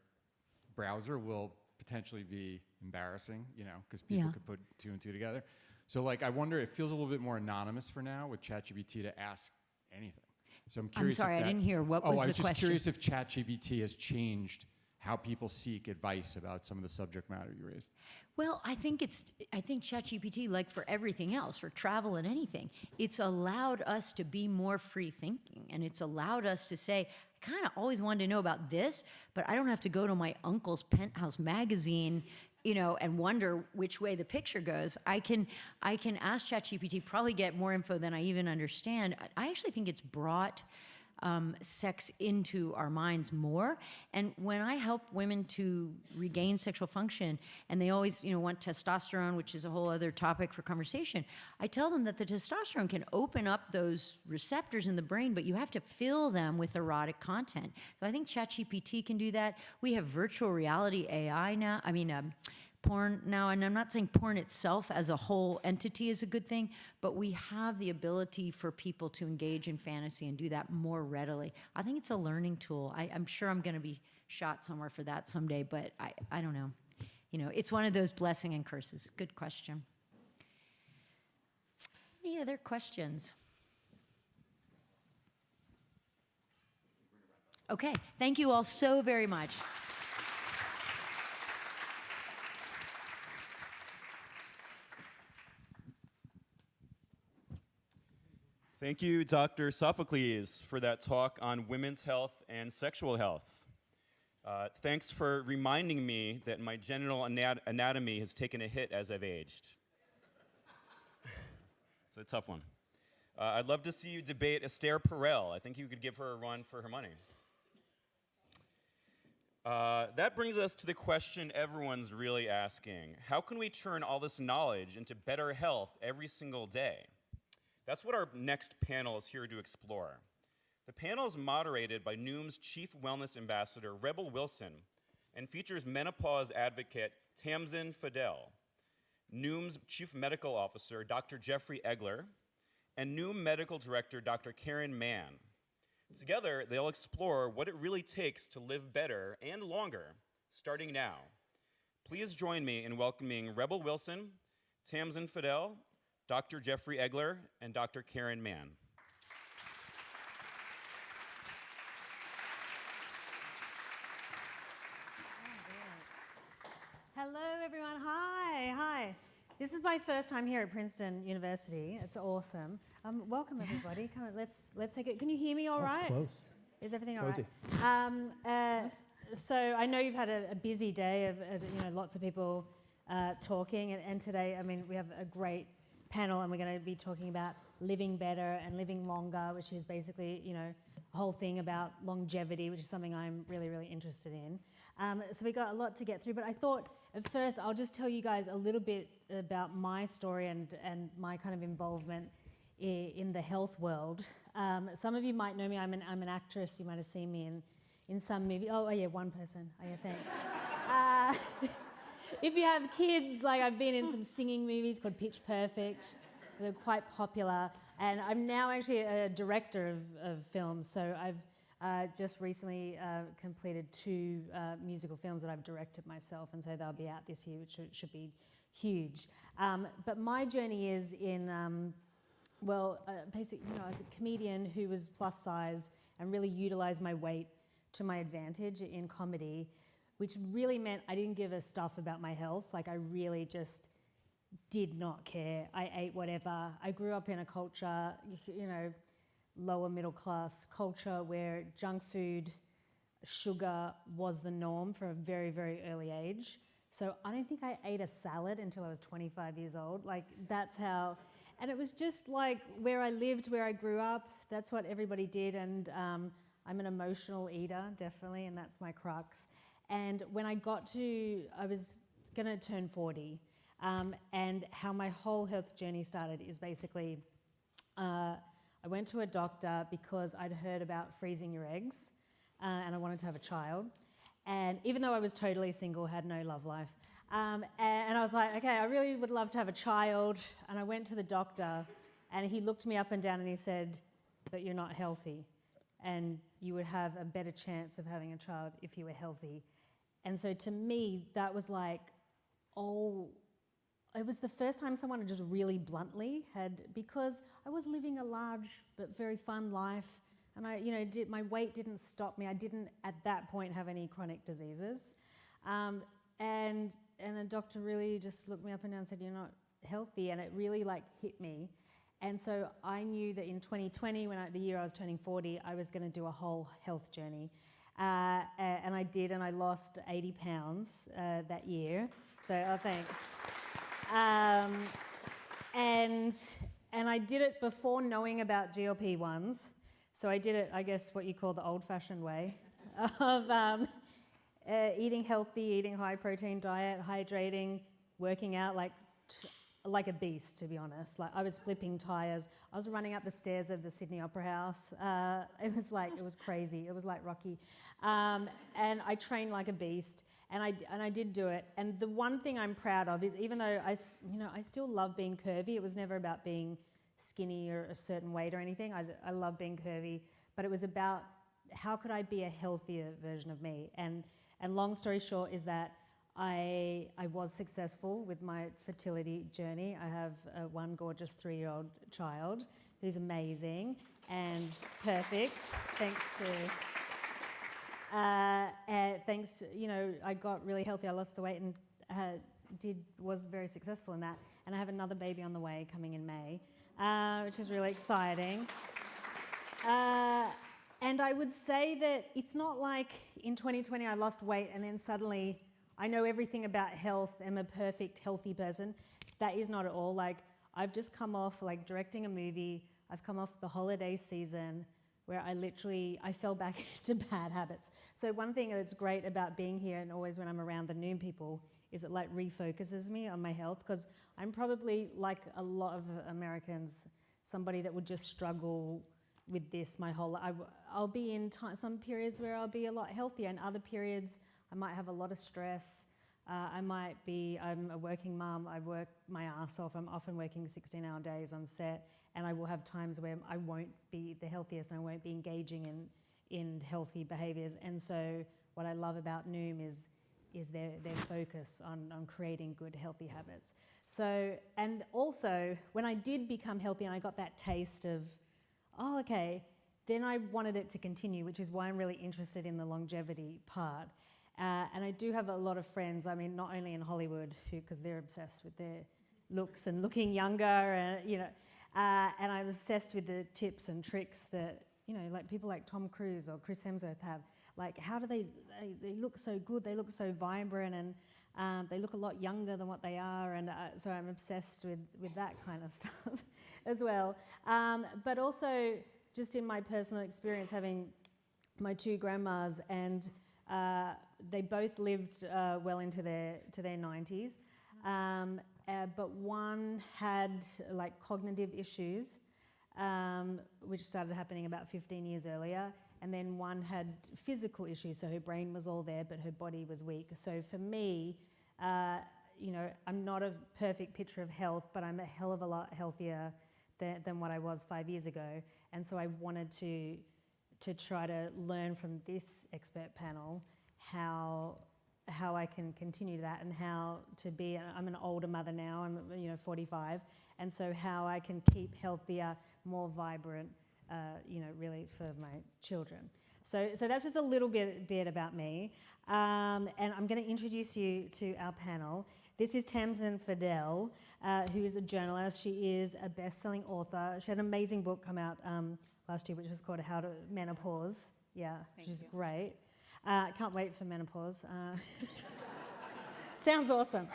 browser will potentially be embarrassing, because people could put 2 and 2 together. So like, I wonder, it feels a little bit more anonymous for now with ChatGPT to ask anything. So I'm curious. I'm sorry, I didn't hear. What was the question? I was just curious if ChatGPT has changed how people seek advice about some of the subject matter you raised. Well, I think ChatGPT, like for everything else, for travel and anything, it's allowed us to be more free thinking, and it's allowed us to say, I kind of always wanted to know about this, but I don't have to go to my uncle's penthouse magazine, and wonder which way the picture goes. I can ask ChatGPT, probably get more info than I even understand. I actually think it's brought sex into our minds more. And when I help women to regain sexual function, and they always, want testosterone, which is a whole other topic for conversation, I tell them that the testosterone can open up those receptors in the brain, but you have to fill them with erotic content. So I think ChatGPT can do that. We have virtual reality AI now. Porn now, and I'm not saying porn itself as a whole entity is a good thing, but we have the ability for people to engage in fantasy and do that more readily. I think it's a learning tool. I'm sure I'm going to be shot somewhere for that someday, but I don't know. It's one of those blessing and curses. Good question. Any other questions? Okay, thank you all so very much. Thank you, Dr. Sophocles, for that talk on women's health and sexual health. Thanks for reminding me that my genital anatomy has taken a hit as I've aged. It's a tough one. I'd love to see you debate Esther Perel. I think you could give her a run for her money. That brings us to the question everyone's really asking. How can we turn all this knowledge into better health every single day? That's what our next panel is here to explore. The panel is moderated by Noom's Chief Wellness Ambassador, Rebel Wilson, and features menopause advocate Tamsin Fidel, Noom's Chief Medical Officer, Dr. Jeffrey Egler, and Noom Medical Director, Dr. Karen Mann. Together, they'll explore what it really takes to live better and longer, starting now. Please join me in welcoming Rebel Wilson, Tamsin Fidel, Dr. Jeffrey Egler, and Dr. Karen Mann. Hello, everyone. Hi. This is my first time here at Princeton University. It's awesome. Welcome, everybody. Come on, let's take it. Can you hear me all right? Close. Is everything all Cozy. right? So I know you've had a busy day of lots of people talking, and today, we have a great panel, and we're going to be talking about living better and living longer, which is basically, a whole thing about longevity, which is something I'm really, really interested in. So we got a lot to get through, but I thought at first I'll just tell you guys a little bit about my story and my kind of involvement in the health world. Some of you might know me. I'm an actress. You might have seen me in some movie. Oh yeah, one person. Oh yeah, thanks. If you have kids, I've been in some singing movies called Pitch Perfect. They're quite popular. And I'm now actually a director of films. So I've just recently completed 2 musical films that I've directed myself. And so they'll be out this year, which should be huge. But my journey is in, basically, I was a comedian who was plus size and really utilized my weight to my advantage in comedy, which really meant I didn't give a stuff about my health. I really just did not care. I ate whatever. I grew up in a culture, lower middle class culture where junk food, sugar was the norm from a very, very early age. So I don't think I ate a salad until I was 25 years old. That's how, and it was just where I lived, where I grew up, that's what everybody did. And I'm an emotional eater, definitely, and that's my crux. And when I was going to turn 40, and how my whole health journey started is basically, I went to a doctor because I'd heard about freezing your eggs, and I wanted to have a child. And even though I was totally single, had no love life, and I was like, okay, I really would love to have a child. And I went to the doctor, and he looked me up and down, and he said, but you're not healthy, and you would have a better chance of having a child if you were healthy. And so to me, that was it was the first time someone had just really bluntly because I was living a large but very fun life, and my weight didn't stop me. I didn't at that point have any chronic diseases, and the doctor really just looked me up and down and said, "You're not healthy," and it really hit me. And so I knew that in 2020, the year I was turning 40, I was going to do a whole health journey. And I did, and I lost 80 pounds that year. So, thanks. And I did it before knowing about GLP-1s. So I did it, I guess, what you call the old-fashioned way of eating healthy, eating high-protein diet, hydrating, working out like a beast, to be honest. Like, I was flipping tires. I was running up the stairs of the Sydney Opera House. It was crazy. It was like Rocky. And I trained like a beast, and I did do it. And the one thing I'm proud of is, even though I still love being curvy, it was never about being skinny or a certain weight or anything. I love being curvy, but it was about how could I be a healthier version of me. And long story short is that I was successful with my fertility journey. I have one gorgeous 3-year-old child who's amazing and perfect, thanks to, I got really healthy. I lost the weight and was very successful in that. And I have another baby on the way coming in May, which is really exciting. And I would say that it's not like in 2020 I lost weight and then suddenly I know everything about health, I'm a perfect healthy person. That is not at all. Like, I've just come off directing a movie. I've come off the holiday season where I fell back into bad habits. So one thing that's great about being here and always when I'm around the Noom people is it refocuses me on my health, because I'm probably, like a lot of Americans, somebody that would just struggle with this my whole life. I'll be in some periods where I'll be a lot healthier, and other periods I might have a lot of stress. I'm a working mum, I work my ass off. I'm often working 16-hour days on set, and I will have times where I won't be the healthiest and I won't be engaging in healthy behaviours. And so what I love about Noom is their focus on creating good, healthy habits. So, and also, when I did become healthy and I got that taste of, then I wanted it to continue, which is why I'm really interested in the longevity part. And I do have a lot of friends, not only in Hollywood, because they're obsessed with their looks and looking younger, and I'm obsessed with the tips and tricks that, like people like Tom Cruise or Chris Hemsworth have. Like, how do they look so good, they look so vibrant, and they look a lot younger than what they are, and so I'm obsessed with that kind of stuff as well. But also, just in my personal experience, having my 2 grandmas, and they both lived well into their 90s, but one had cognitive issues, which started happening about 15 years earlier, and then one had physical issues, so her brain was all there, but her body was weak. So for me, I'm not a perfect picture of health, but I'm a hell of a lot healthier than what I was 5 years ago, and so I wanted to try to learn from this expert panel how I can continue that, and how to be. I'm an older mother now. I'm 45, and so how I can keep healthier, more vibrant, really for my children. So that's just a little bit about me, and I'm going to introduce you to our panel. This is Tamsin Fidel, who is a journalist. She is a best-selling author. She had an amazing book come out last year, which was called How to Menopause. Yeah, which is great. Can't wait for menopause. Sounds awesome.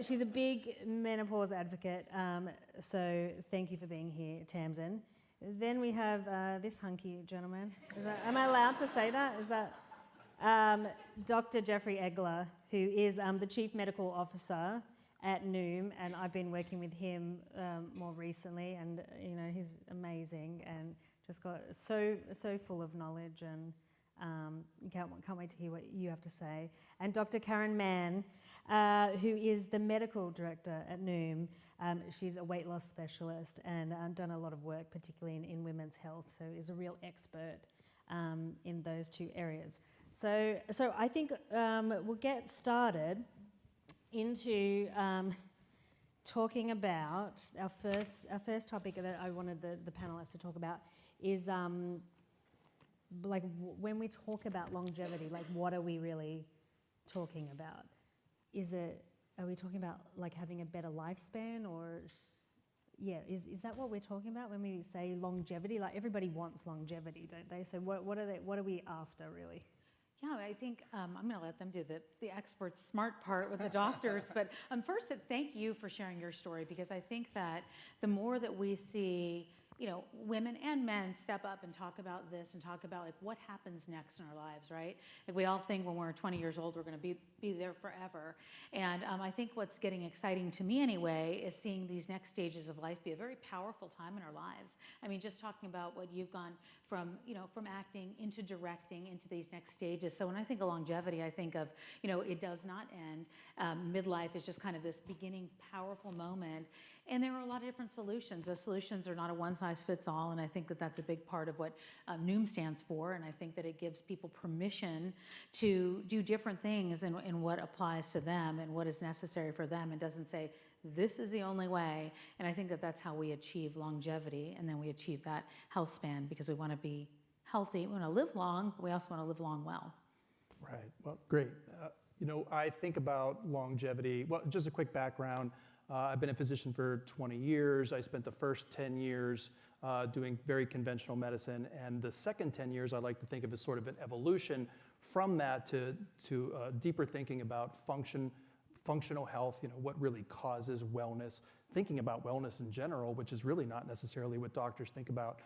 She's a big menopause advocate, so thank you for being here, Tamsin. Then we have this hunky gentleman. Am I allowed to say that? Is that Dr. Jeffrey Egler, who is the Chief Medical Officer at Noom, and I've been working with him more recently, and he's amazing and just got so full of knowledge, and can't wait to hear what you have to say. And Dr. Karen Mann, who is the medical director at Noom. She's a weight loss specialist and done a lot of work, particularly in women's health, so is a real expert in those 2 areas. So I think we'll get started into talking about our first topic that I wanted the panelists to talk about is when we talk about longevity, what are we really talking about? Is it are we talking about like having a better lifespan, or yeah, is that what we're talking about when we say longevity? Like everybody wants longevity, don't they? So what are we after really? Yeah, I think I'm going to let them do the expert smart part with the doctors. But first, thank you for sharing your story, because I think that the more that we see, women and men step up and talk about this and talk about like what happens next in our lives, right? Like we all think when we're 20 years old, we're going to be there forever. And I think what's getting exciting to me anyway is seeing these next stages of life be a very powerful time in our lives. I mean, just talking about what you've gone from acting into directing into these next stages. So when I think of longevity, I think of, it does not end. Midlife is just kind of this beginning powerful moment. And there are a lot of different solutions. Those solutions are not a one-size-fits-all, and I think that that's a big part of what Noom stands for, and I think that it gives people permission to do different things in what applies to them and what is necessary for them, and doesn't say, this is the only way. And I think that that's how we achieve longevity, and then we achieve that health span, because we want to be healthy, we want to live long, but we also want to live long well. Right, well, great. I think about longevity, well, just a quick background. I've been a physician for 20 years. I spent the first 10 years doing very conventional medicine, and the second 10 years I like to think of as sort of an evolution from that to deeper thinking about functional health, what really causes wellness, thinking about wellness in general, which is really not necessarily what doctors think about,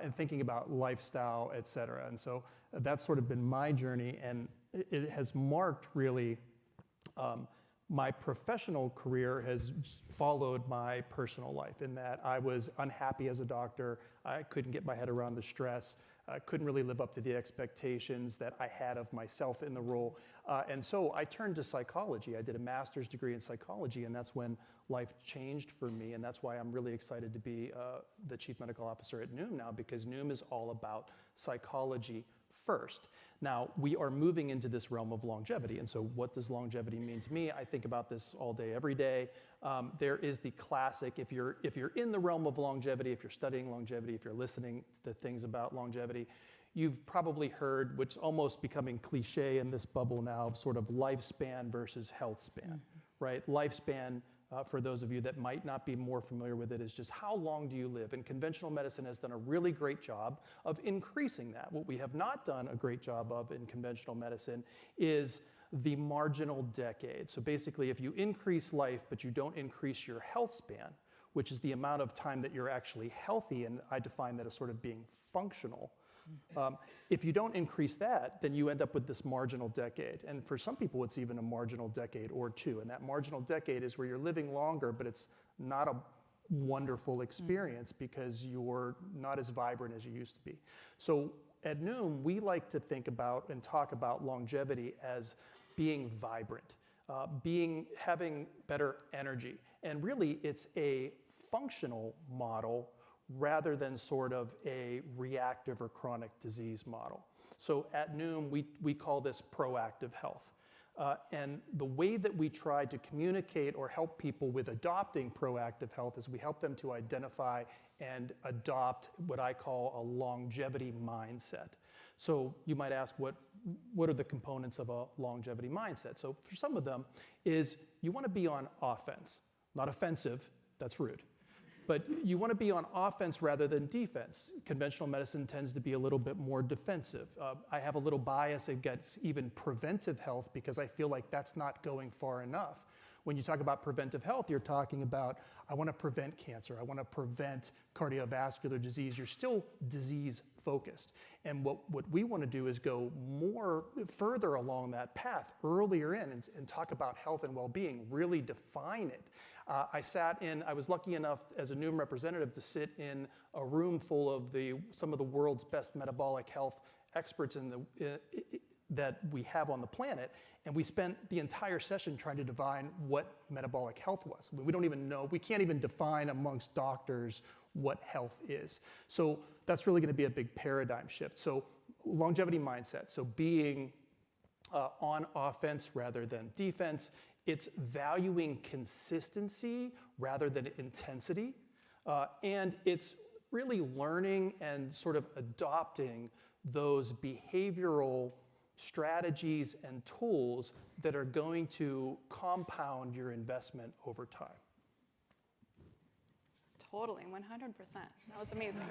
and thinking about lifestyle, et cetera. And so that's sort of been my journey, and it has marked really my professional career has followed my personal life, in that I was unhappy as a doctor. I couldn't get my head around the stress. I couldn't really live up to the expectations that I had of myself in the role. And so I turned to psychology. I did a master's degree in psychology, and that's when life changed for me. And that's why I'm really excited to be the chief medical officer at Noom now, because Noom is all about psychology first. Now, we are moving into this realm of longevity, and so what does longevity mean to me? I think about this all day, every day. There is the classic, if you're in the realm of longevity, if you're studying longevity, if you're listening to things about longevity, you've probably heard, which is almost becoming cliche in this bubble now, sort of lifespan versus health span, right? Lifespan, for those of you that might not be more familiar with it, is just how long do you live? And conventional medicine has done a really great job of increasing that. What we have not done a great job of in conventional medicine is the marginal decade. So basically, if you increase life, but you don't increase your health span, which is the amount of time that you're actually healthy, and I define that as sort of being functional, if you don't increase that, then you end up with this marginal decade. And for some people, it's even a marginal decade or two. And that marginal decade is where you're living longer, but it's not a wonderful experience because you're not as vibrant as you used to be. So at Noom, we like to think about and talk about longevity as being vibrant, having better energy. And really, it's a functional model rather than sort of a reactive or chronic disease model. So at Noom, we call this proactive health. And the way that we try to communicate or help people with adopting proactive health is we help them to identify and adopt what I call a longevity mindset. So you might ask, what are the components of a longevity mindset? So for some of them is you want to be on offense, not offensive, that's rude. But you want to be on offense rather than defense. Conventional medicine tends to be a little bit more defensive. I have a little bias against even preventive health because I feel like that's not going far enough. When you talk about preventive health, you're talking about, I want to prevent cancer, I want to prevent cardiovascular disease. You're still disease focused. And what we want to do is go further along that path earlier in and talk about health and well-being, really define it. I was lucky enough as a Noom representative to sit in a room full of some of the world's best metabolic health experts that we have on the planet, and we spent the entire session trying to define what metabolic health was. We don't even know, we can't even define amongst doctors what health is. So that's really going to be a big paradigm shift. So longevity mindset, so being on offense rather than defense. It's valuing consistency rather than intensity. And it's really learning and sort of adopting those behavioral strategies and tools that are going to compound your investment over time. Totally, 100%. That was amazing.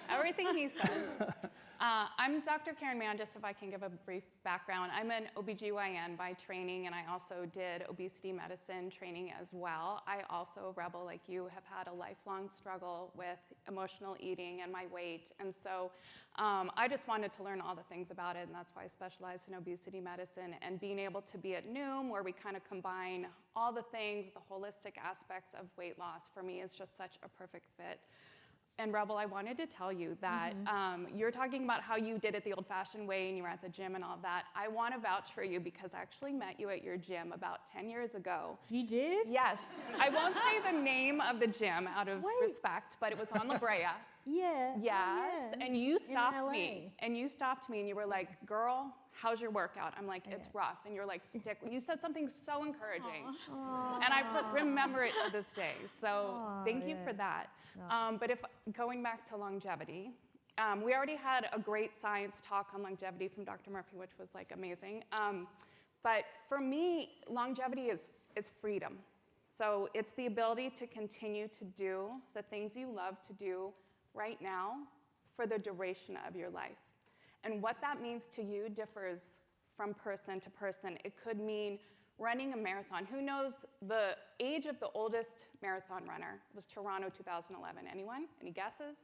Everything he said. I'm Dr. Karen Mann, just if I can give a brief background. I'm an OBGYN by training, and I also did obesity medicine training as well. I also, Rebel, like you, have had a lifelong struggle with emotional eating and my weight. And so I just wanted to learn all the things about it, and that's why I specialized in obesity medicine. And being able to be at Noom, where we kind of combine all the things, the holistic aspects of weight loss, for me is just such a perfect fit. And Rebel, I wanted to tell you that you're talking about how you did it the old-fashioned way and you were at the gym and all of that. I want to vouch for you because I actually met you at your gym about 10 years ago. You did? Yes. I won't say the name of the gym out of respect, but it was on La Brea. Yeah. Yes. Yeah. And you stopped LA. me. And you stopped me and you were like, girl, how's your workout? I'm like, it's rough. And you're like, stick. You said something so encouraging. And I remember it to this day. So thank you for that. But if going back to longevity, we already had a great science talk on longevity from Dr. Murphy, which was like amazing. But for me, longevity is freedom. So it's the ability to continue to do the things you love to do right now for the duration of your life. And what that means to you differs from person to person. It could mean running a marathon. Who knows the age of the oldest marathon runner? It was Toronto 2011. Anyone? Any guesses?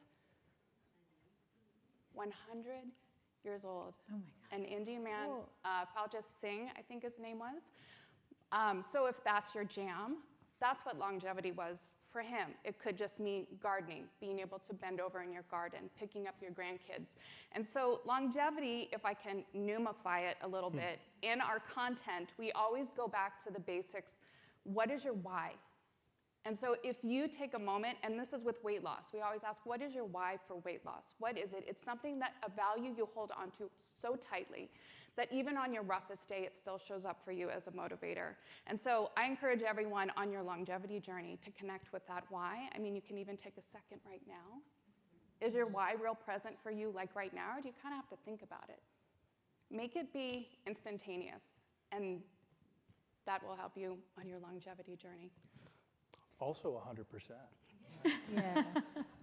100 years old. Oh my God. An Indian man, Pawelski Singh, I think his name was. So if that's your jam, that's what longevity was for him. It could just mean gardening, being able to bend over in your garden, picking up your grandkids. And so longevity, if I can Noomify it a little bit, in our content, we always go back to the basics. What is your why? And so if you take a moment, and this is with weight loss, we always ask, what is your why for weight loss? What is it? It's something that, a value you hold onto so tightly that even on your roughest day, it still shows up for you as a motivator. And so I encourage everyone on your longevity journey to connect with that why. I mean, you can even take a second right now. Is your why real present for you like right now, or do you kind of have to think about it? Make it be instantaneous, and that will help you on your longevity journey. Also 100%. Yeah.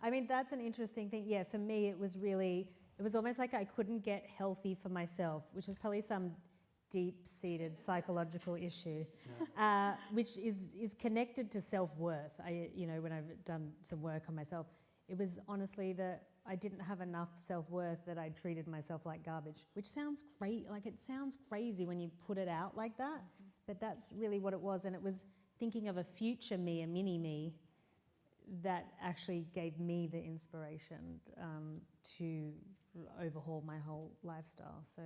I mean, that's an interesting thing. Yeah, for me, it was almost like I couldn't get healthy for myself, which was probably some deep-seated psychological issue, which is connected to self-worth. When I've done some work on myself, it was honestly that I didn't have enough self-worth, that I treated myself like garbage, which sounds great. Like, it sounds crazy when you put it out like that, but that's really what it was. And it was thinking of a future me, a mini me, that actually gave me the inspiration to overhaul my whole lifestyle. So,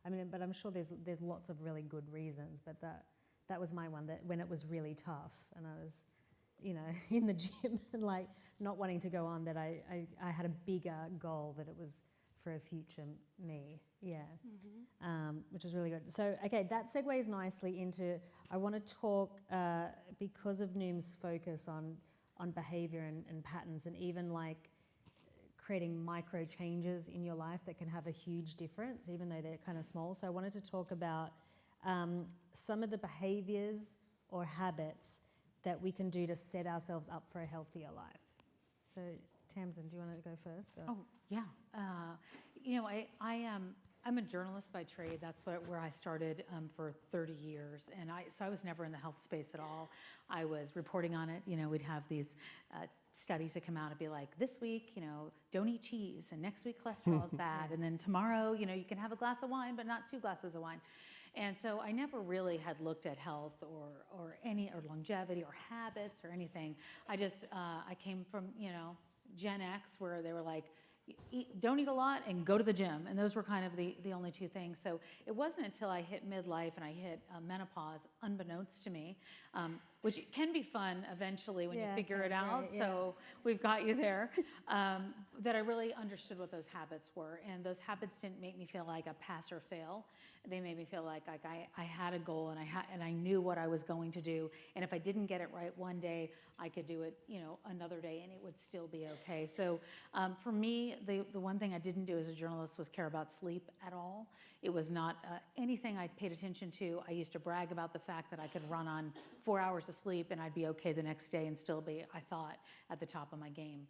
I mean, but I'm sure there's lots of really good reasons, but that was my one, that when it was really tough and I was, in the gym and like not wanting to go on, that I had a bigger goal, that it was for a future me. Yeah. Which is really good. So, okay, that segues nicely into, I want to talk, because of Noom's focus on behavior and patterns, and even like creating micro changes in your life that can have a huge difference, even though they're kind of small. So I wanted to talk about some of the behaviors or habits that we can do to set ourselves up for a healthier life. So Tamsin, do you want to go first? Or? Oh, yeah. I'm a journalist by trade. That's where I started for 30 years. And so I was never in the health space at all. I was reporting on it. We'd have these studies that come out and be like, this week, don't eat cheese, and next week cholesterol is bad, and then tomorrow, you can have a glass of wine, but not 2 glasses of wine. And so I never really had looked at health or longevity or habits or anything. I came from, Gen X, where they were like, don't eat a lot and go to the gym. And those were kind of the only 2 things. So it wasn't until I hit midlife and I hit menopause, unbeknownst to me, which can be fun eventually when you figure it out. Right, so we've got you there, that I really understood what those habits were. And those habits didn't make me feel like a pass or fail. They made me feel like I had a goal and I knew what I was going to do. And if I didn't get it right one day, I could do it, another day, and it would still be okay. So for me, the one thing I didn't do as a journalist was care about sleep at all. It was not anything I paid attention to. I used to brag about the fact that I could run on 4 hours of sleep and I'd be okay the next day and still be, I thought, at the top of my game.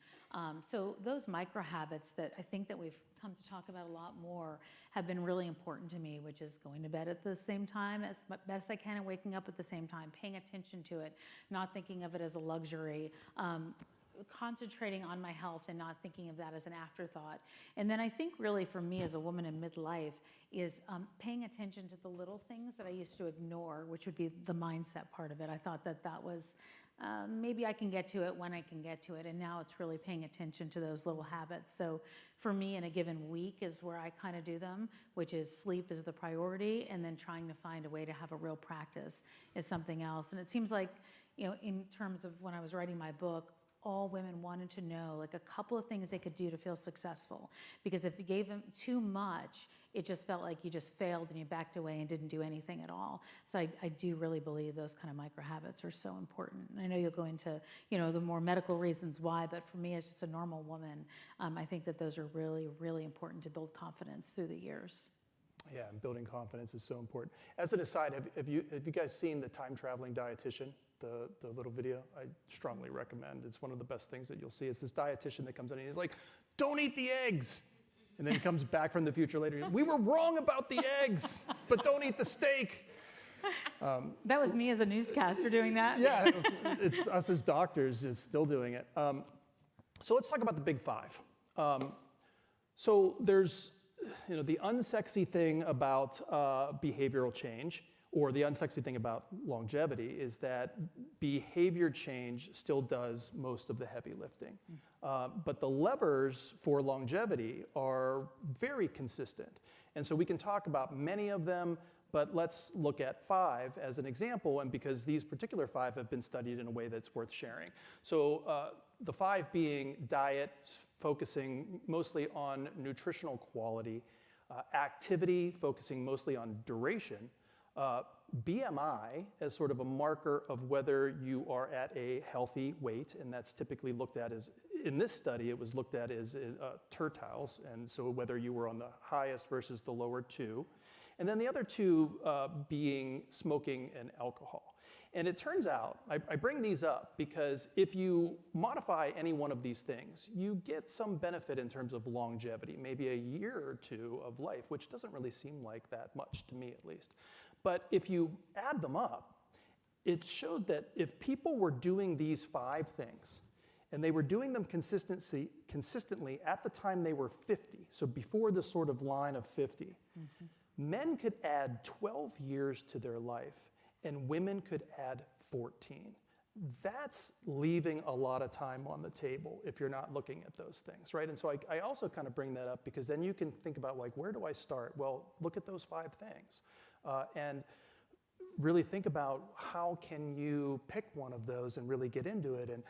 So those micro habits that I think that we've come to talk about a lot more have been really important to me, which is going to bed at the same time as best I can and waking up at the same time, paying attention to it, not thinking of it as a luxury, concentrating on my health and not thinking of that as an afterthought. And then I think really for me as a woman in midlife is paying attention to the little things that I used to ignore, which would be the mindset part of it. I thought that that was maybe I can get to it when I can get to it, and now it's really paying attention to those little habits. So for me, in a given week is where I kind of do them, which is sleep is the priority, and then trying to find a way to have a real practice is something else. And it seems like, you know, in terms of when I was writing my book, all women wanted to know like a couple of things they could do to feel successful. Because if you gave them too much, it just felt like you just failed and you backed away and didn't do anything at all. So I do really believe those kind of micro habits are so important. And I know you'll go into, you know, the more medical reasons why, but for me as just a normal woman, I think that those are really, really important to build confidence through the years. Yeah, and building confidence is so important. As an aside, have you guys seen the time traveling dietitian? The little video, I strongly recommend. It's one of the best things that you'll see. It's this dietitian that comes in and he's like, don't eat the eggs. And then he comes back from the future later. We were wrong about the eggs, but don't eat the steak. That was me as a newscaster doing that. Yeah, it's us as doctors is still doing it. So let's talk about the big five. So there's, you know, the unsexy thing about behavioral change, or the unsexy thing about longevity, is that behavior change still does most of the heavy lifting. But the levers for longevity are very consistent. And so we can talk about many of them, but let's look at 5 as an example, and because these particular 5 have been studied in a way that's worth sharing. So the 5 being diet, focusing mostly on nutritional quality, activity, focusing mostly on duration, BMI as sort of a marker of whether you are at a healthy weight, and that's typically looked at as, in this study, it was looked at as tertiles, and so whether you were on the highest versus the lower 2. And then the other 2 being smoking and alcohol. And it turns out, I bring these up because if you modify any one of these things, you get some benefit in terms of longevity, maybe a year or 2 of life, which doesn't really seem like that much to me at least. But if you add them up, it showed that if people were doing these 5 things, and they were doing them consistently at the time they were 50, so before the sort of line of 50, men could add 12 years to their life, and women could add 14. That's leaving a lot of time on the table if you're not looking at those things, right? And so I also kind of bring that up because then you can think about, like, where do I start? Well, look at those 5 things. And really think about how can you pick one of those and really get into it. And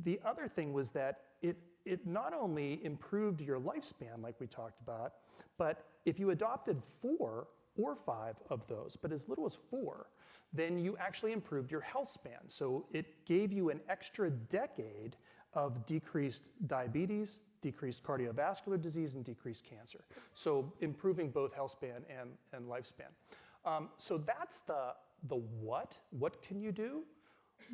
the other thing was that it not only improved your lifespan, like we talked about, but if you adopted 4 or 5 of those, but as little as 4, then you actually improved your health span. So it gave you an extra decade of decreased diabetes, decreased cardiovascular disease, and decreased cancer. So improving both health span and lifespan. So that's the what. What can you do?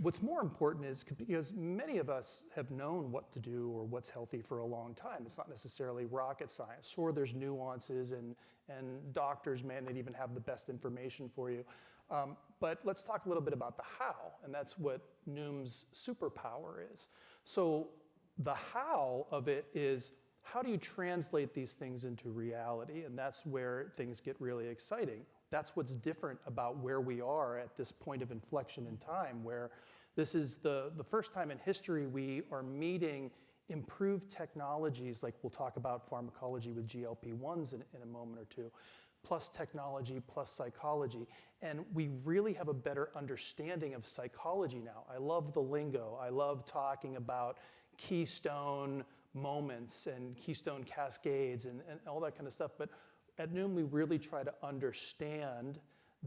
What's more important is because many of us have known what to do or what's healthy for a long time. It's not necessarily rocket science. Sure, there's nuances and doctors may not even have the best information for you. But let's talk a little bit about the how, and that's what Noom's superpower is. So the how of it is, how do you translate these things into reality? And that's where things get really exciting. That's what's different about where we are at this point of inflection in time, where this is the first time in history we are meeting improved technologies, like we'll talk about pharmacology with GLP-1s in a moment or two, plus technology, plus psychology. And we really have a better understanding of psychology now. I love the lingo. I love talking about keystone moments and keystone cascades and all that kind of stuff. But at Noom, we really try to understand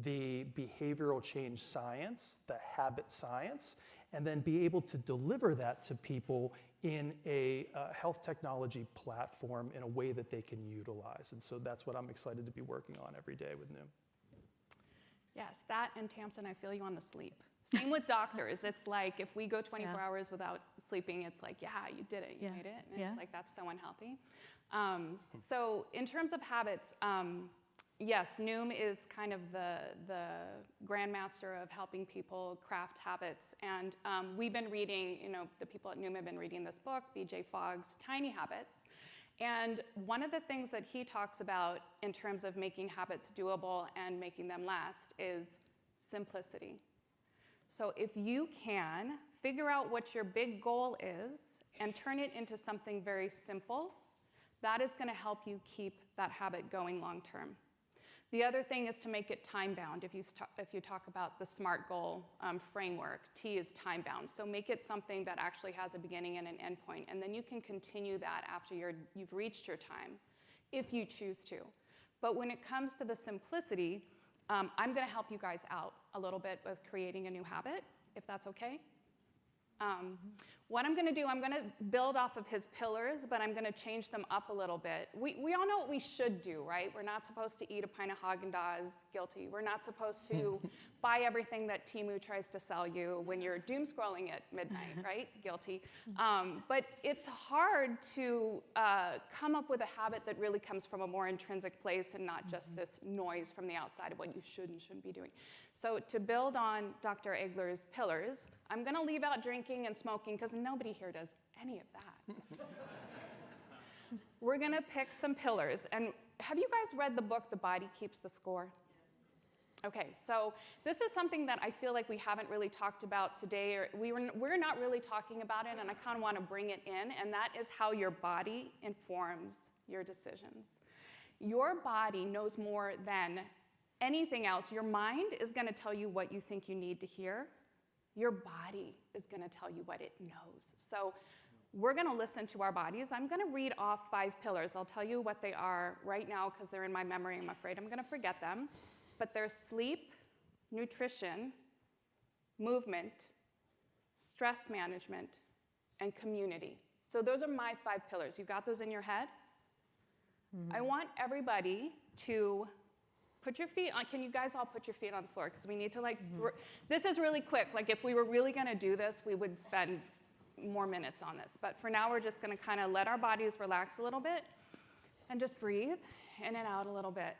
the behavioral change science, the habit science, and then be able to deliver that to people in a health technology platform in a way that they can utilize. And so that's what I'm excited to be working on every day with Noom. Yes, that and Tamsin, I feel you on the sleep. Same with doctors. It's like if we go 24 hours without sleeping, it's like, yeah, you did it, you made it. And it's like, that's so unhealthy. So in terms of habits, yes, Noom is kind of the grandmaster of helping people craft habits. And we've been reading, the people at Noom have been reading this book, B.J. Fogg's Tiny Habits. And one of the things that he talks about in terms of making habits doable and making them last is simplicity. So if you can figure out what your big goal is and turn it into something very simple, that is going to help you keep that habit going long term. The other thing is to make it time-bound. If you talk about the SMART goal framework, T is time-bound. So make it something that actually has a beginning and an end point, and then you can continue that after you've reached your time, if you choose to. But when it comes to the simplicity, I'm going to help you guys out a little bit with creating a new habit, if that's okay. What I'm going to do, I'm going to build off of his pillars, but I'm going to change them up a little bit. We all know what we should do, right? We're not supposed to eat a pint of Haagen-Dazs, guilty. We're not supposed to buy everything that Temu tries to sell you when you're doom scrolling at midnight, right? Guilty. But it's hard to come up with a habit that really comes from a more intrinsic place and not just this noise from the outside of what you should and shouldn't be doing. So to build on Dr. Egler's pillars, I'm going to leave out drinking and smoking because nobody here does any of that. We're going to pick some pillars. And have you guys read the book, The Body Keeps the Score? Okay, so this is something that I feel like we haven't really talked about today, or we're not really talking about it, and I kind of want to bring it in, and that is how your body informs your decisions. Your body knows more than anything else. Your mind is going to tell you what you think you need to hear. Your body is going to tell you what it knows. So we're going to listen to our bodies. I'm going to read off 5 pillars. I'll tell you what they are right now because they're in my memory. I'm afraid I'm going to forget them. But they're sleep, nutrition, movement, stress management, and community. So those are my 5 pillars. You got those in your head? I want everybody to put your feet on. Can you guys all put your feet on the floor? Because we need to this is really quick. Like if we were really going to do this, we would spend more minutes on this. But for now, we're just going to kind of let our bodies relax a little bit and just breathe in and out a little bit.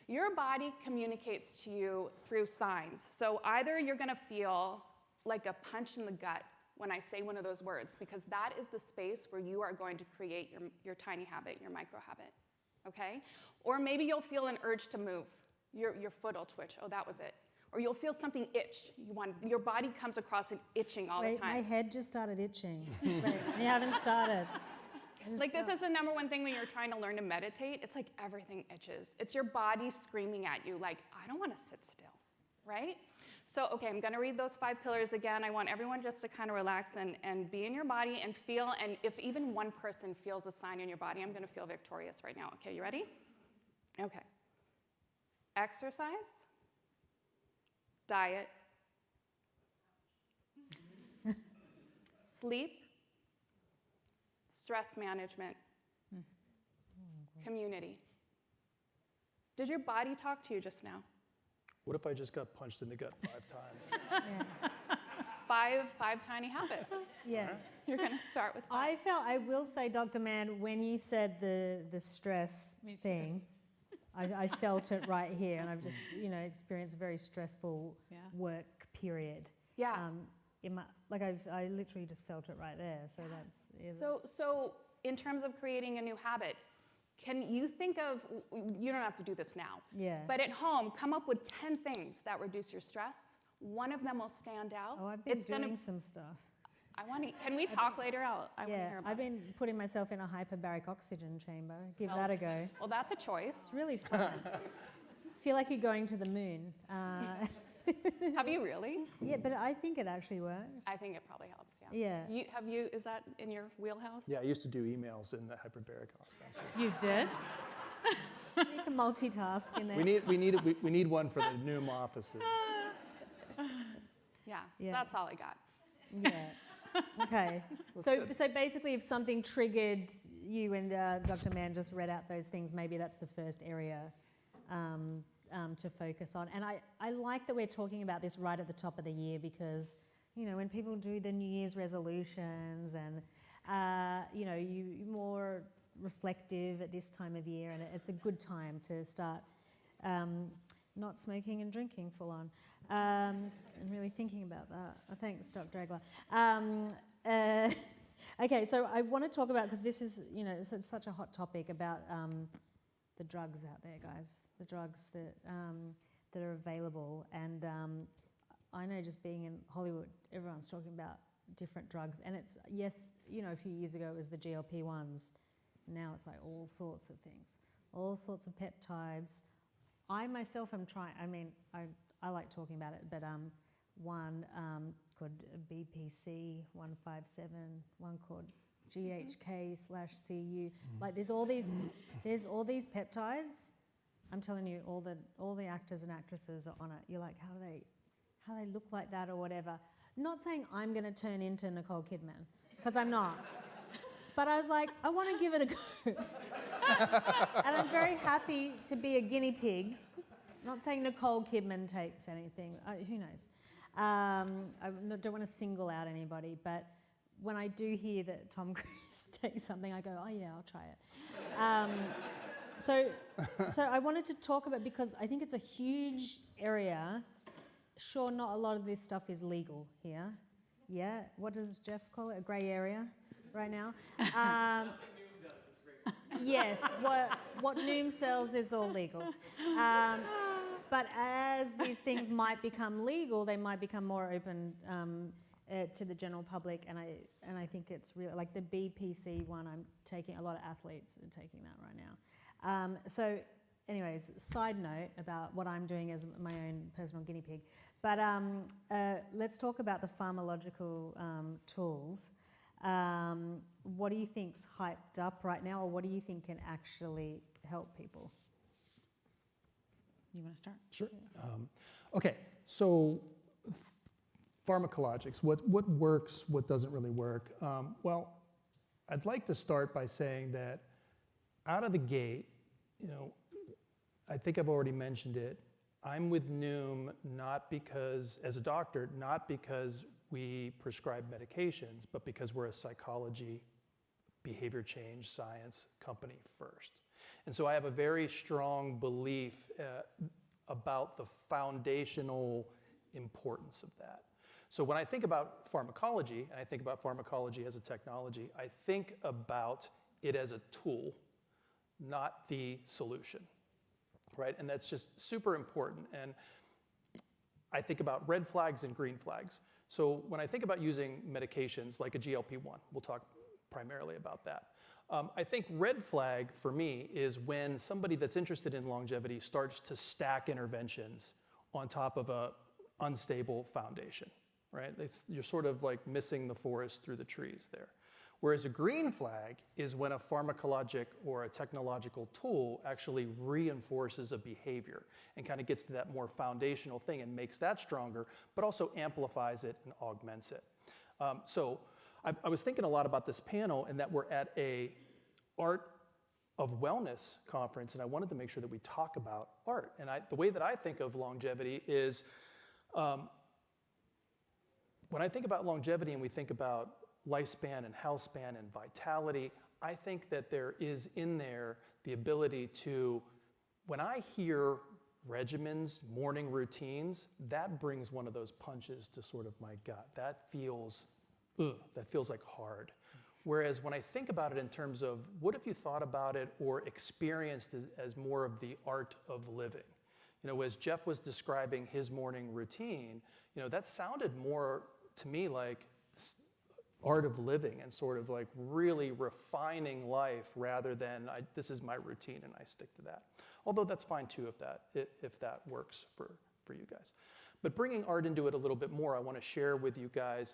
Your body communicates to you through signs. So either you're going to feel like a punch in the gut when I say one of those words, because that is the space where you are going to create your tiny habit, your micro habit, okay? Or maybe you'll feel an urge to move. Your foot will twitch. Oh, that was it. Or you'll feel something itch. Your body comes across an itching all the time. My head just started itching. Wait, you haven't started. Like this is the number one thing when you're trying to learn to meditate. It's like everything itches. It's your body screaming at you like, I don't want to sit still, right? So, okay, I'm going to read those 5 pillars again. I want everyone just to kind of relax and be in your body and feel, and if even one person feels a sign in your body, I'm going to feel victorious right now. Okay, you ready? Okay. Exercise, diet, sleep, stress management, community. Did your body talk to you just now? What if I just got punched in the gut 5 times? Five tiny habits. Yeah. You're going to start with 5. I will say, Dr. Mann, when you said the stress thing, I felt it right here, and I've just, experienced a very stressful work period. Yeah. I literally just felt it right there. So So in terms of creating a new habit, can you think of, you don't have to do this now, but at home, come up with 10 things that reduce your stress. One of them will stand out. Oh, I've been doing some stuff. Can we talk later? I want to hear about I've been putting myself in a hyperbaric oxygen chamber. Give that a go. Well, that's a choice. It's really fun. Feel like you're going to the moon. Have you really? Yeah, but I think it actually works. I think it probably helps, yeah. Is that in your wheelhouse? Yeah, I used to do emails in the hyperbaric oxygen. You did? You can multitask in there. We need one for the Noom offices. Yeah, that's all I got. Yeah. Okay. So basically, if something triggered you and Dr. Mann just read out those things, maybe that's the first area to focus on. And I like that we're talking about this right at the top of the year because, you know, when people do the New Year's resolutions and, you know, you're more reflective at this time of year, and it's a good time to start not smoking and drinking full on and really thinking about that. Thanks, Dr. Egler. Okay, so I want to talk about, because this is, you know, it's such a hot topic about the drugs out there, guys, the drugs that are available. And I know just being in Hollywood, everyone's talking about different drugs. And it's, yes, you know, a few years ago it was the GLP-1s. Now it's like all sorts of things, all sorts of peptides. I myself am trying, I mean, I like talking about it, but one called BPC 157, one called GHK/CU. Like there's all these peptides. I'm telling you, all the actors and actresses are on it. You're like, how they look like that or whatever. Not saying I'm going to turn into Nicole Kidman, because I'm not. But I was like, I want to give it a go. And I'm very happy to be a guinea pig. Not saying Nicole Kidman takes anything. Who knows? I don't want to single out anybody, but when I do hear that Tom Cruise takes something, I go, oh yeah, I'll try it. So I wanted to talk about, because I think it's a huge area. Sure, not a lot of this stuff is legal here. Yeah, what does Jeff call it? A grey area right now? Yes, what Noom sells is all legal. But as these things might become legal, they might become more open to the general public, and I think it's real. Like the BPC one, I'm taking, a lot of athletes are taking that right now. So, anyways, side note about what I'm doing as my own personal guinea pig. But let's talk about the pharmacological tools. What do you think's hyped up right now, or what do you think can actually help people? You want to start? Sure. Okay, so pharmacologics, what works, what doesn't really work? Well, I'd like to start by saying that out of the gate, you know, I think I've already mentioned it, I'm with Noom not because, as a doctor, not because we prescribe medications, but because we're a psychology, behavior change, science company first. And so I have a very strong belief about the foundational importance of that. So when I think about pharmacology, and I think about pharmacology as a technology, I think about it as a tool, not the solution, right? And that's just super important. And I think about red flags and green flags. So when I think about using medications like a GLP-1, we'll talk primarily about that. I think red flag for me is when somebody that's interested in longevity starts to stack interventions on top of a unstable foundation, right? You're sort of like missing the forest through the trees there. Whereas a green flag is when a pharmacologic or a technological tool actually reinforces a behavior and kind of gets to that more foundational thing and makes that stronger, but also amplifies it and augments it. So I was thinking a lot about this panel, and that we're at a Art of Wellness conference, and I wanted to make sure that we talk about art. And the way that I think of longevity is, when I think about longevity and we think about lifespan and health span and vitality, I think that there is in there the ability to, when I hear regimens, morning routines, that brings one of those punches to sort of my gut. That feels like hard. Whereas when I think about it in terms of what if you thought about it or experienced as more of the art of living? You know, as Jeff was describing his morning routine, you know, that sounded more to me like art of living and sort of like really refining life rather than this is my routine and I stick to that. Although that's fine too if that works for you guys. But bringing art into it a little bit more, I want to share with you guys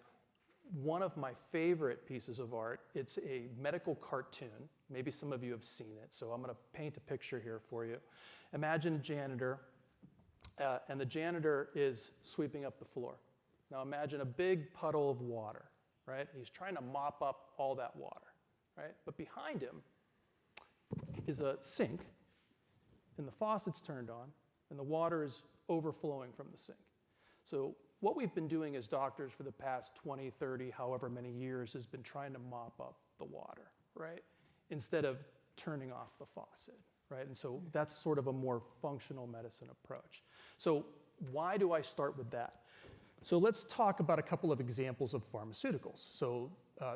one of my favorite pieces of art. It's a medical cartoon. Maybe some of you have seen it, so I'm going to paint a picture here for you. Imagine a janitor, and the janitor is sweeping up the floor. Now imagine a big puddle of water, right? He's trying to mop up all that water, right? But behind him is a sink, and the faucet's turned on, and the water is overflowing from the sink. So what we've been doing as doctors for the past 20, 30, however many years has been trying to mop up the water, right? Instead of turning off the faucet, right? And so that's sort of a more functional medicine approach. So why do I start with that? So let's talk about a couple of examples of pharmaceuticals. So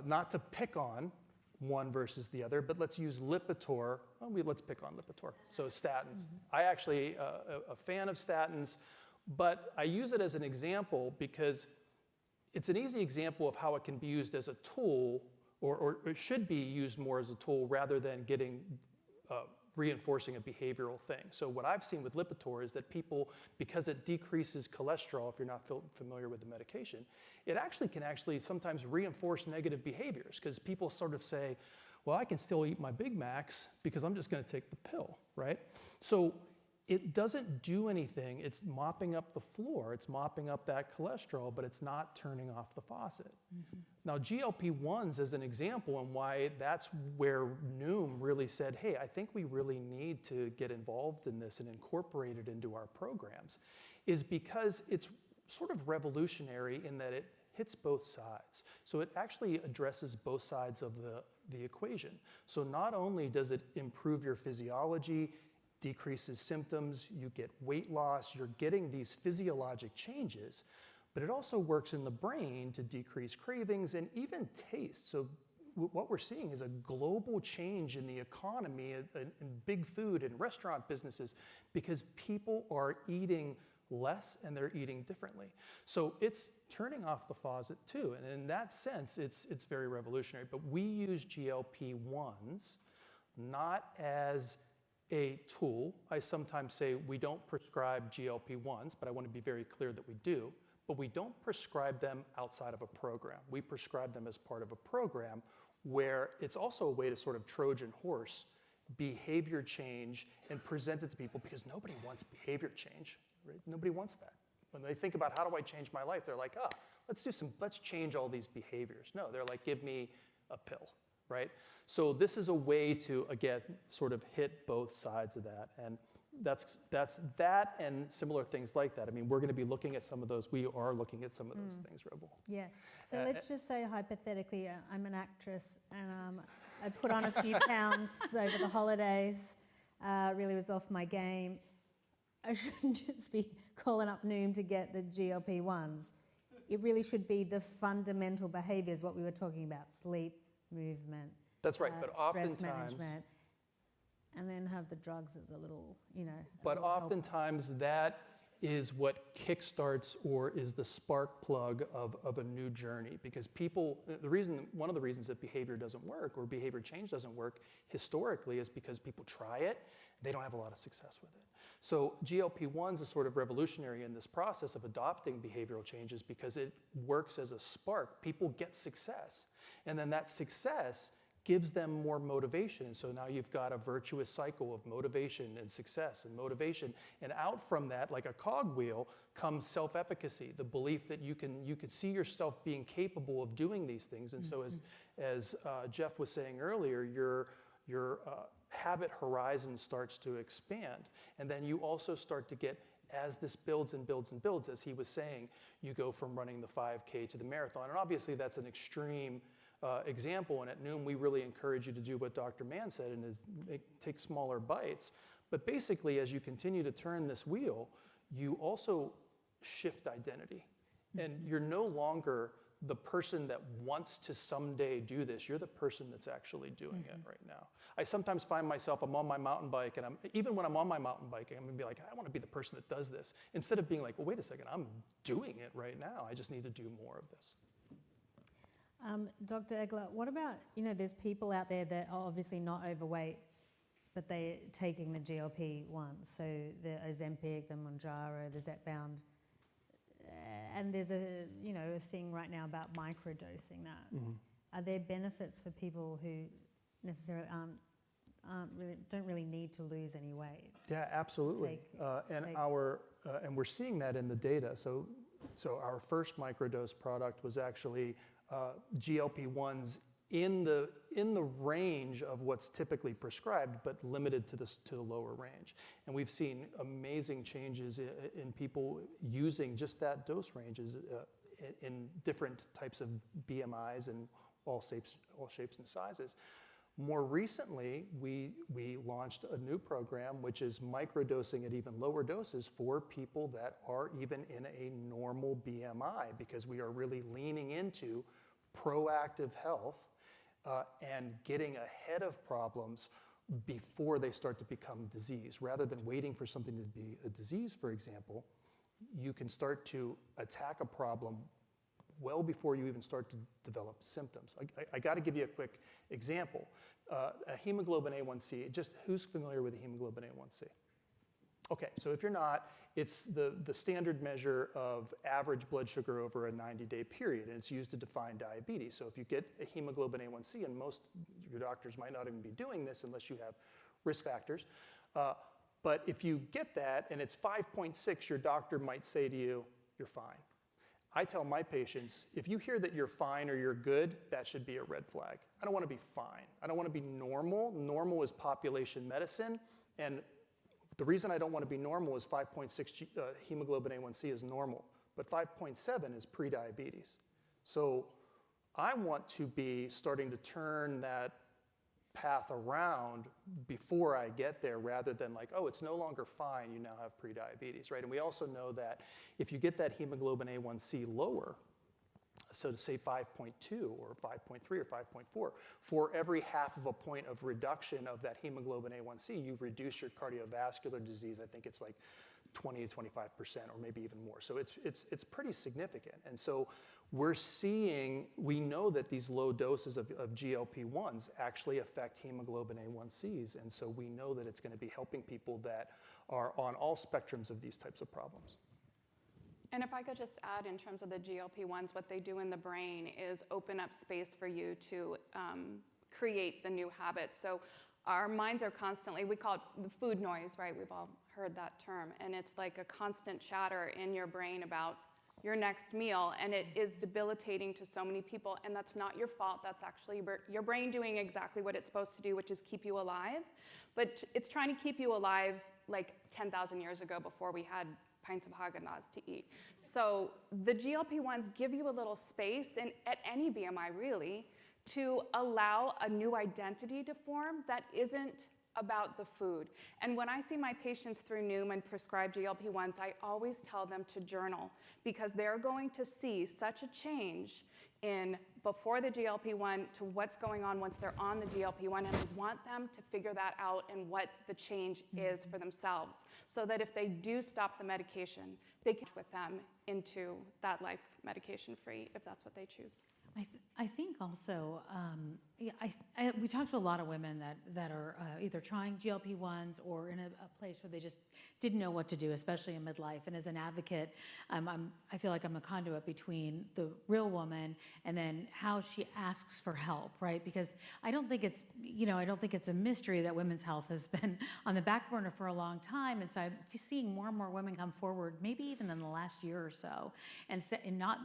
not to pick on one versus the other, but let's use Lipitor. Let's pick on Lipitor. So statins. I actually a fan of statins, but I use it as an example because it's an easy example of how it can be used as a tool, or it should be used more as a tool rather than reinforcing a behavioral thing. So what I've seen with Lipitor is that people, because it decreases cholesterol, if you're not familiar with the medication, it can sometimes reinforce negative behaviors, because people sort of say, well, I can still eat my Big Macs because I'm just going to take the pill, right? So it doesn't do anything. It's mopping up the floor. It's mopping up that cholesterol, but it's not turning off the faucet. Now, GLP-1s as an example, and why that's where Noom really said, hey, I think we really need to get involved in this and incorporate it into our programs, is because it's sort of revolutionary in that it hits both sides. So it actually addresses both sides of the equation. So not only does it improve your physiology, decreases symptoms, you get weight loss, you're getting these physiologic changes, but it also works in the brain to decrease cravings and even taste. So what we're seeing is a global change in the economy in big food and restaurant businesses, because people are eating less and they're eating differently. So it's turning off the faucet too, and in that sense, it's very revolutionary. But we use GLP-1s not as a tool. I sometimes say we don't prescribe GLP-1s, but I want to be very clear that we do. But we don't prescribe them outside of a program. We prescribe them as part of a program where it's also a way to sort of Trojan horse behavior change and present it to people, because nobody wants behavior change, right? Nobody wants that. When they think about how do I change my life, they're like, let's change all these behaviors. No, they're like, give me a pill, right? So this is a way to, again, sort of hit both sides of that. And that's that and similar things like that. I mean, we're going to be looking at some of those. We are looking at some of those things, Rebel. Yeah. So let's just say hypothetically, I'm an actress and I put on a few pounds over the holidays, really was off my game. I shouldn't just be calling up Noom to get the GLP-1s. It really should be the fundamental behaviors, what we were talking about, sleep, movement. That's right, but stress oftentimes, management, and then have the drugs as a little, But oftentimes that is what kickstarts or is the spark plug of a new journey, because people, one of the reasons that behavior doesn't work or behavior change doesn't work historically is because people try it, they don't have a lot of success with it. So GLP-1s is sort of revolutionary in this process of adopting behavioral changes because it works as a spark. People get success, and then that success gives them more motivation. And so now you've got a virtuous cycle of motivation and success and motivation. And out from that, like a cogwheel, comes self-efficacy, the belief that you can see yourself being capable of doing these things. And so as Jeff was saying earlier, your habit horizon starts to expand. And then you also start to get, as this builds and builds and builds, as he was saying, you go from running the 5K to the marathon. And obviously that's an extreme example, and at Noom we really encourage you to do what Dr. Mann said, and take smaller bites. But basically, as you continue to turn this wheel, you also shift identity. And you're no longer the person that wants to someday do this. You're the person that's actually doing it right now. I sometimes find myself, I'm on my mountain bike, and even when I'm on my mountain bike, I'm gonna be like, I want to be the person that does this. Instead of being like, well, wait a second, I'm doing it right now. I just need to do more of this. Dr. Egler, what about, there's people out there that are obviously not overweight, but they're taking the GLP-1s, so the Ozempic, the Mounjaro, the Zepbound, and there's a thing right now about microdosing that. Are there benefits for people who necessarily don't really need to lose any weight? Yeah, absolutely. And we're seeing that in the data. So our first microdose product was actually GLP-1s in the range of what's typically prescribed, but limited to the lower range. And we've seen amazing changes in people using just that dose ranges in different types of BMIs and all shapes and sizes. More recently, we launched a new program which is microdosing at even lower doses for people that are even in a normal BMI, because we are really leaning into proactive health and getting ahead of problems before they start to become disease. Rather than waiting for something to be a disease, for example, you can start to attack a problem well before you even start to develop symptoms. I got to give you a quick example. A hemoglobin A1C, just who's familiar with a hemoglobin A1C? Okay, so if you're not, it's the standard measure of average blood sugar over a 90-day period, and it's used to define diabetes. So if you get a hemoglobin A1C, and most your doctors might not even be doing this unless you have risk factors, but if you get that and it's 5.6, your doctor might say to you, you're fine. I tell my patients, if you hear that you're fine or you're good, that should be a red flag. I don't want to be fine. I don't want to be normal. Normal is population medicine, and the reason I don't want to be normal is 5.6 hemoglobin A1C is normal, but 5.7 is prediabetes. So I want to be starting to turn that path around before I get there, rather than like, oh, it's no longer fine, you now have prediabetes, right? And we also know that if you get that hemoglobin A1C lower, so to say 5.2 or 5.3 or 5.4, for every half of a point of reduction of that hemoglobin A1C, you reduce your cardiovascular disease. I think it's like 20 to 25%, or maybe even more. So it's pretty significant. And so we know that these low doses of GLP-1s actually affect hemoglobin A1Cs. And so we know that it's going to be helping people that are on all spectrums of these types of problems. And if I could just add, in terms of the GLP-1s, what they do in the brain is open up space for you to create the new habits. So our minds are constantly, we call it the food noise, right? We've all heard that term. And it's like a constant chatter in your brain about your next meal, and it is debilitating to so many people. And that's not your fault. That's actually your brain doing exactly what it's supposed to do, which is keep you alive. But it's trying to keep you alive like 10,000 years ago, before we had pints of Haagen-Dazs to eat. So the GLP-1s give you a little space, and at any BMI really, to allow a new identity to form that isn't about the food. And when I see my patients through Noom and prescribe GLP-1s, I always tell them to journal, because they're going to see such a change in before the GLP-1 to what's going on once they're on the GLP-1, and I want them to figure that out and what the change is for themselves, so that if they do stop the medication, they can with them into that life medication-free, if that's what they choose. I think also, we talked to a lot of women that are either trying GLP-1s or in a place where they just didn't know what to do, especially in midlife. And as an advocate, I feel like I'm a conduit between the real woman and then how she asks for help, right? Because I don't think it's a mystery that women's health has been on the back burner for a long time. And so I'm seeing more and more women come forward, maybe even in the last year or so, and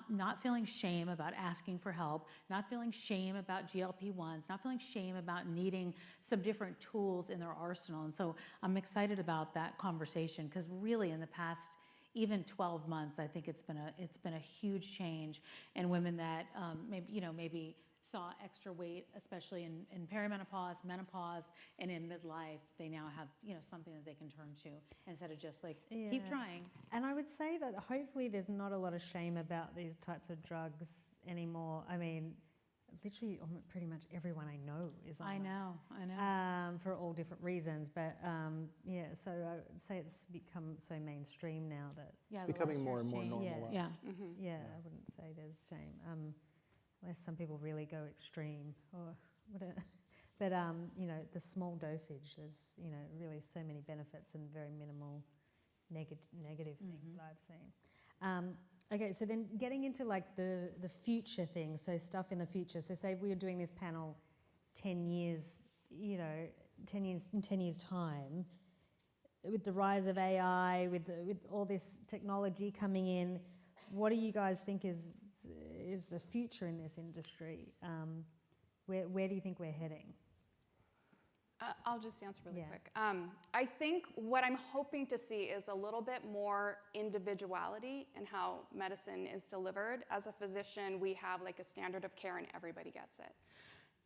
not feeling shame about asking for help, not feeling shame about GLP-1s, not feeling shame about needing some different tools in their arsenal. And so I'm excited about that conversation, because really in the past even 12 months, I think it's been a huge change in women that maybe saw extra weight, especially in perimenopause, menopause, and in midlife. They now have something that they can turn to instead of just like keep trying. And I would say that hopefully there's not a lot of shame about these types of drugs anymore. I mean, literally pretty much everyone I know is on I know. For all different reasons, but so I would say it's become so mainstream now that it's becoming more and more normalized. Yeah, I wouldn't say there's shame. Unless some people really go extreme, or whatever. But the small dosage, there's really so many benefits and very minimal negative things that I've seen. Okay, so then getting into like the future things, so stuff in the future. So say we were doing this panel 10 years, in 10 years' time, with the rise of AI, with all this technology coming in, what do you guys think is is the future in this industry? Where do you think we're heading? I'll just answer really quick. I think what I'm hoping to see is a little bit more individuality in how medicine is delivered. As a physician, we have like a standard of care and everybody gets it.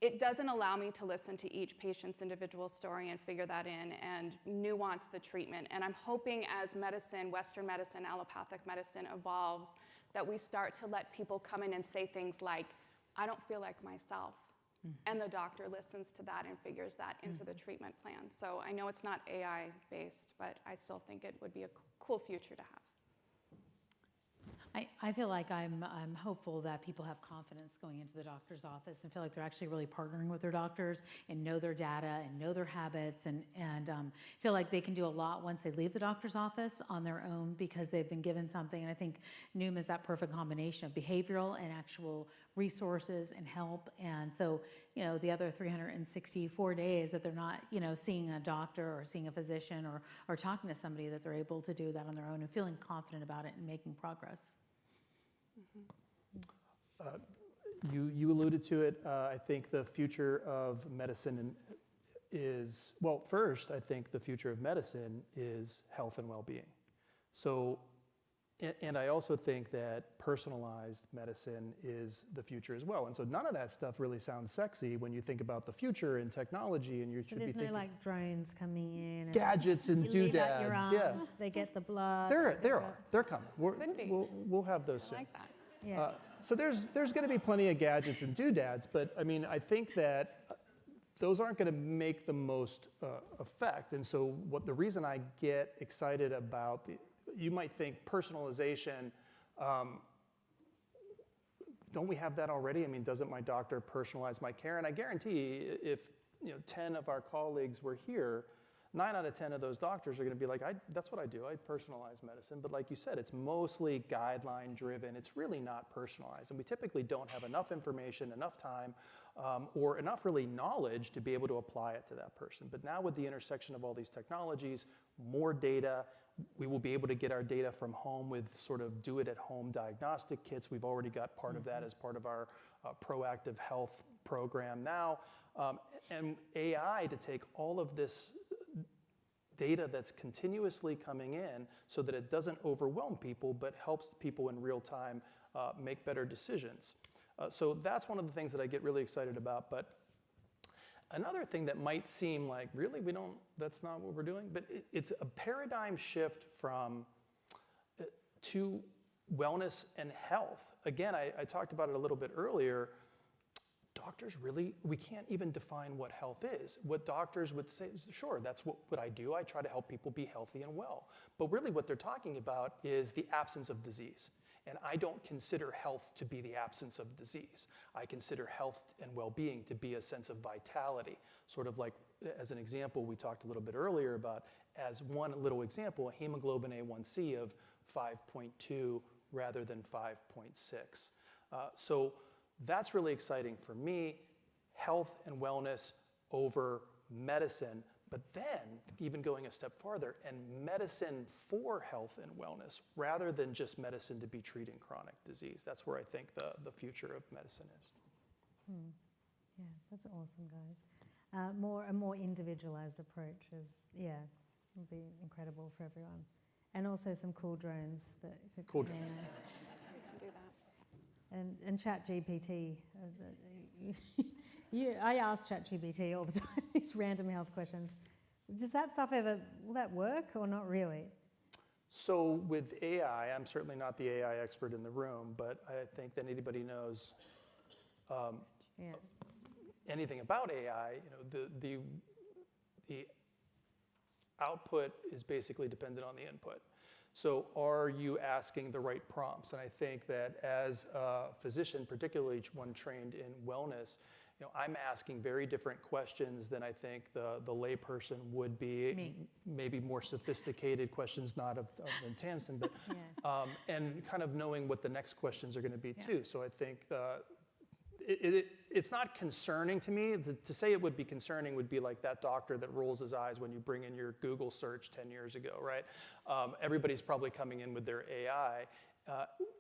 It doesn't allow me to listen to each patient's individual story and figure that in and nuance the treatment. And I'm hoping as medicine, Western medicine, allopathic medicine evolves, that we start to let people come in and say things like, I don't feel like myself. And the doctor listens to that and figures that into the treatment plan. So I know it's not AI based, but I still think it would be a cool future to have. I feel like I'm hopeful that people have confidence going into the doctor's office and feel like they're actually really partnering with their doctors and know their data and know their habits and feel like they can do a lot once they leave the doctor's office on their own because they've been given something. And I think Noom is that perfect combination of behavioral and actual resources and help. And so, you know, the other 364 days that they're not, you know, seeing a doctor or seeing a physician or talking to somebody, that they're able to do that on their own and feeling confident about it and making progress. You alluded to it. I think the future of medicine is, well, first, I think the future of medicine is health and well-being. So, and I also think that personalized medicine is the future as well. And so none of that stuff really sounds sexy when you think about the future and technology, and you should be thinking. So there's no like drones coming in. And gadgets and doodads. Your arm, yeah. They get the blood. They're coming. We'll have those soon. I like that. Yeah. So there's going to be plenty of gadgets and doodads, but I mean, I think that those aren't going to make the most effect. And so the reason I get excited about you might think personalization, don't we have that already? I mean, doesn't my doctor personalize my care? And I guarantee if 10 of our colleagues were here, 9 out of 10 of those doctors are going to be like, that's what I do. I personalize medicine. But like you said, it's mostly guideline driven. It's really not personalized. And we typically don't have enough information, enough time, or enough really knowledge to be able to apply it to that person. But now with the intersection of all these technologies, more data, we will be able to get our data from home with sort of do-it-at-home diagnostic kits. We've already got part of that as part of our proactive health program now. And AI to take all of this data that's continuously coming in so that it doesn't overwhelm people, but helps people in real time make better decisions. So that's one of the things that I get really excited about. But another thing that might seem like, really, that's not what we're doing, but it's a paradigm shift to wellness and health. Again, I talked about it a little bit earlier. Doctors we can't even define what health is. What doctors would say, sure, that's what I do. I try to help people be healthy and well. But really what they're talking about is the absence of disease. And I don't consider health to be the absence of disease. I consider health and well-being to be a sense of vitality. Sort of like, as an example, we talked a little bit earlier about, as one little example, a hemoglobin A1C of 5.2 rather than 5.6. So that's really exciting for me, health and wellness over medicine. But then, even going a step farther, and medicine for health and wellness, rather than just medicine to be treating chronic disease. That's where I think the future of medicine is. Yeah, that's awesome, guys. A more individualized approach would be incredible for everyone. And also some cool drones that could cool come in. We can do that. And ChatGPT. I ask ChatGPT all the time these random health questions. Does that stuff will that work or not really? So with AI, I'm certainly not the AI expert in the room, but I think that anybody knows anything about AI, the output is basically dependent on the input. So are you asking the right prompts? And I think that as a physician, particularly one trained in wellness, I'm asking very different questions than I think the layperson would be. Maybe more sophisticated questions, not of Tamsin, but and kind of knowing what the next questions are going to be too. So I think it's not concerning to me. To say it would be concerning would be like that doctor that rolls his eyes when you bring in your Google search 10 years ago, right? Everybody's probably coming in with their AI.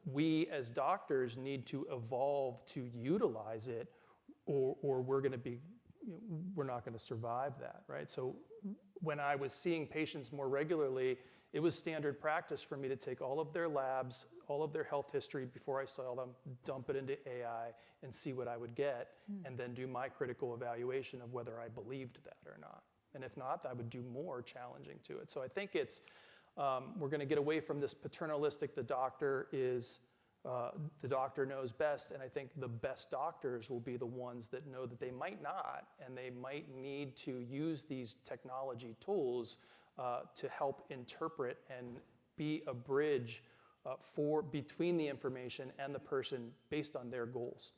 we as doctors need to evolve to utilize it, or we're going to be, we're not going to survive that, right? So when I was seeing patients more regularly, it was standard practice for me to take all of their labs, all of their health history before I saw them, dump it into AI and see what I would get, and then do my critical evaluation of whether I believed that or not. And if not, I would do more challenging to it. So I think it's, we're going to get away from this paternalistic, the doctor knows best, and I think the best doctors will be the ones that know that they might not, and they might need to use these technology tools to help interpret and be a bridge between the information and the person based on their goals.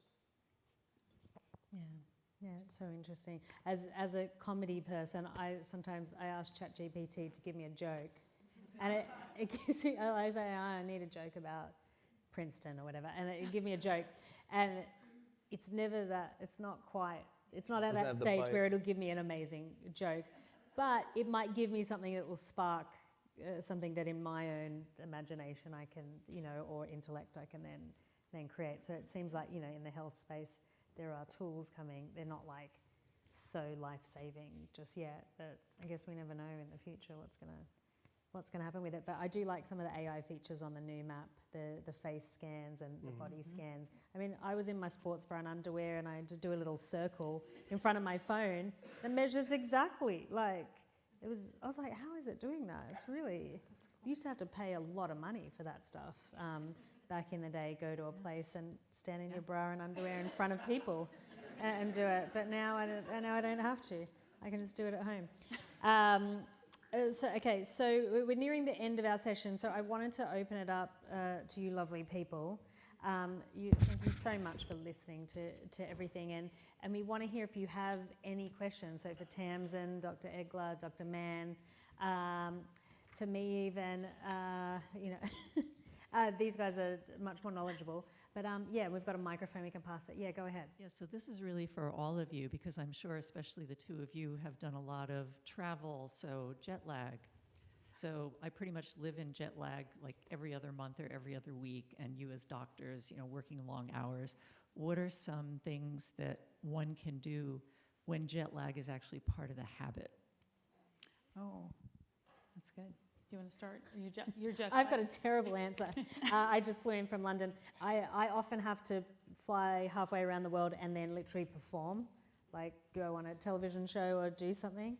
Yeah, it's so interesting. As a comedy person, I ask ChatGPT to give me a joke, and it gives me. I say, I need a joke about Princeton or whatever, and it give me a joke, and it's never that. It's not at that stage where it'll give me an amazing joke, but it might give me something that will spark something that in my own imagination I can, or intellect I can then create. So it seems like, in the health space, there are tools coming. They're not like so life-saving just yet, but I guess we never know in the future what's gonna happen with it. But I do like some of the AI features on the Noom app, the face scans and the body scans. I mean, I was in my sports bra and underwear, and I had to do a little circle in front of my phone that measures exactly like it was. I was like, how is it doing that? It's really. You used to have to pay a lot of money for that stuff. Back in the day, go to a place and stand in your bra and underwear in front of people and do it. But now I don't have to. I can just do it at home. So we're nearing the end of our session. So I wanted to open it up to you lovely people. Thank you so much for listening to everything. And we want to hear if you have any questions. So for Tamsin, Dr. Egler, Dr. Mann, for me even, these guys are much more knowledgeable. But we've got a microphone, we can pass it. Yeah, go ahead. Yeah, so this is really for all of you, because I'm sure especially the two of you have done a lot of travel, so jet lag. So I pretty much live in jet lag like every other month or every other week, and you as doctors, working long hours, what are some things that one can do when jet lag is actually part of the habit? Oh, that's good. Do you want to start? You're jet I've got a terrible answer. I just flew in from London. I often have to fly halfway around the world and then literally perform, like go on a television show or do something.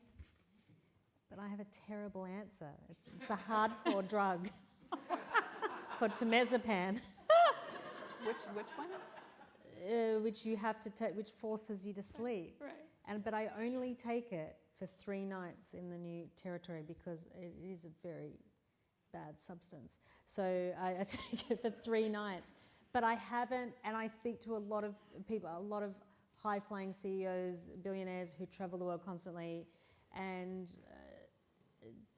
But I have a terrible answer. It's a hardcore drug called temazepam. Which one? Which you have to take, which forces you to sleep. Right. But I only take it for 3 nights in the new territory because it is a very bad substance. So I take it for 3 nights. But I haven't, and I speak to a lot of people, a lot of high-flying CEOs, billionaires who travel the world constantly, and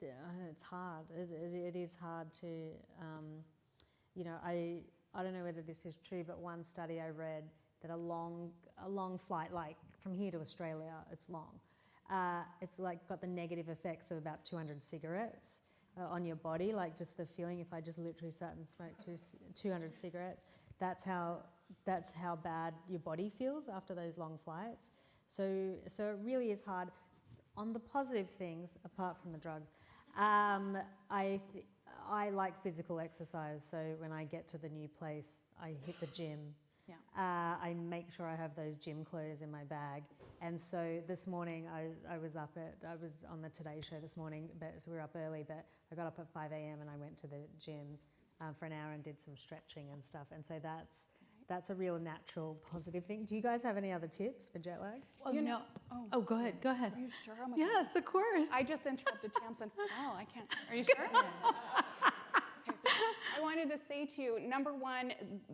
it's hard. It is hard to, I don't know whether this is true, but one study I read that a long flight, like from here to Australia, it's long. It's like got the negative effects of about 200 cigarettes on your body, like just the feeling if I just literally sat and smoked 200 cigarettes, that's how bad your body feels after those long flights. So it really is hard. On the positive things, apart from the drugs, I like physical exercise. So when I get to the new place, I hit the gym. Yeah. I make sure I have those gym clothes in my bag. And so this morning I was on the Today Show this morning, so we were up early, but I got up at 5 a.m. and I went to the gym for an hour and did some stretching and stuff. And so that's a real natural positive thing. Do you guys have any other tips for jet lag? Well, Oh, go ahead. Go ahead. Are you sure? Oh my Yes, God. of course. I just interrupted Tamsin. Oh, I can't. Are you sure? I wanted to say to you, number one,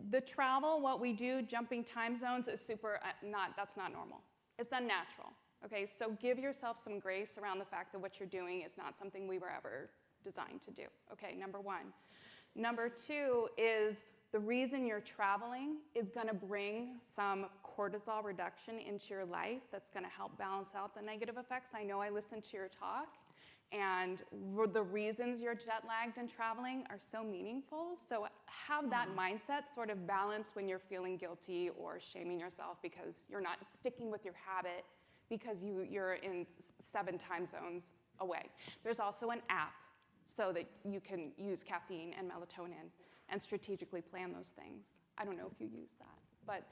the travel, what we do, jumping time zones is that's not normal. It's unnatural. Okay, so give yourself some grace around the fact that what you're doing is not something we were ever designed to do. Okay, number one. Number two is the reason you're traveling is going to bring some cortisol reduction into your life that's going to help balance out the negative effects. I know I listened to your talk, And the reasons you're jet lagged and traveling are so meaningful. So have that mindset sort of balance when you're feeling guilty or shaming yourself because you're not sticking with your habit because you're in 7 time zones away. There's also an app so that you can use caffeine and melatonin and strategically plan those things. I don't know if you use that, but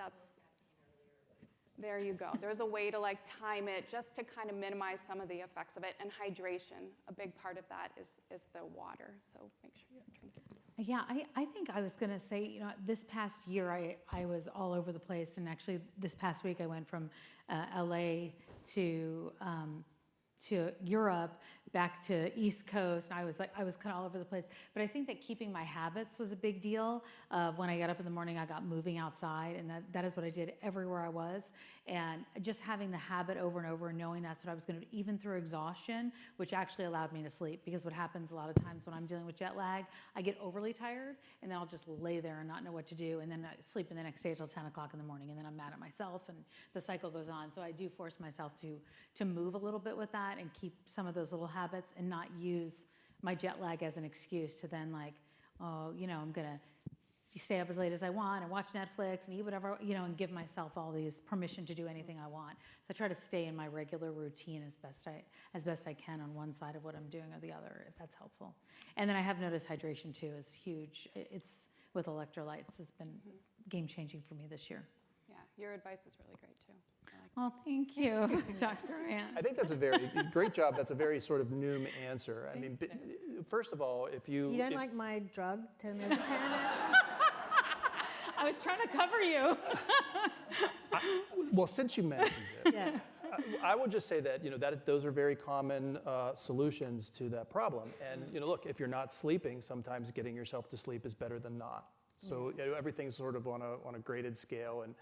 there you go. There's a way to like time it just to kind of minimize some of the effects of it. And hydration, a big part of that is the water. So make sure you drink it. Yeah, I think I was going to say, you know, this past year I was all over the place. And actually this past week I went from LA to Europe, back to East Coast, and I was kind of all over the place. But I think that keeping my habits was a big deal. When I got up in the morning, I got moving outside, and that is what I did everywhere I was. And just having the habit over and over and knowing that's what I was going to do, even through exhaustion, which actually allowed me to sleep. Because what happens a lot of times when I'm dealing with jet lag, I get overly tired, and then I'll just lay there and not know what to do, and then I sleep in the next day till 10 o'clock in the morning, and then I'm mad at myself, and the cycle goes on. So I do force myself to move a little bit with that and keep some of those little habits and not use my jet lag as an excuse to then like, oh, you know, I'm gonna stay up as late as I want and watch Netflix and eat whatever, you know, and give myself all these permission to do anything I want. So I try to stay in my regular routine as best I can on one side of what I'm doing or the other, if that's helpful. And then I have noticed hydration too is huge. It's with electrolytes has been game changing for me this year. Yeah, your advice is really great too. Well, thank you, Dr. Ann. I think that's a very great job. That's a very sort of Noom answer. I mean, first of all, if you... You don't like my drug, telomazepam? I was trying to cover you. Well, since you mentioned it, I would just say that, you know, those are very common solutions to that problem. And, you know, look, if you're not sleeping, sometimes getting yourself to sleep is better than not. So you know, everything's sort of on a graded scale, and,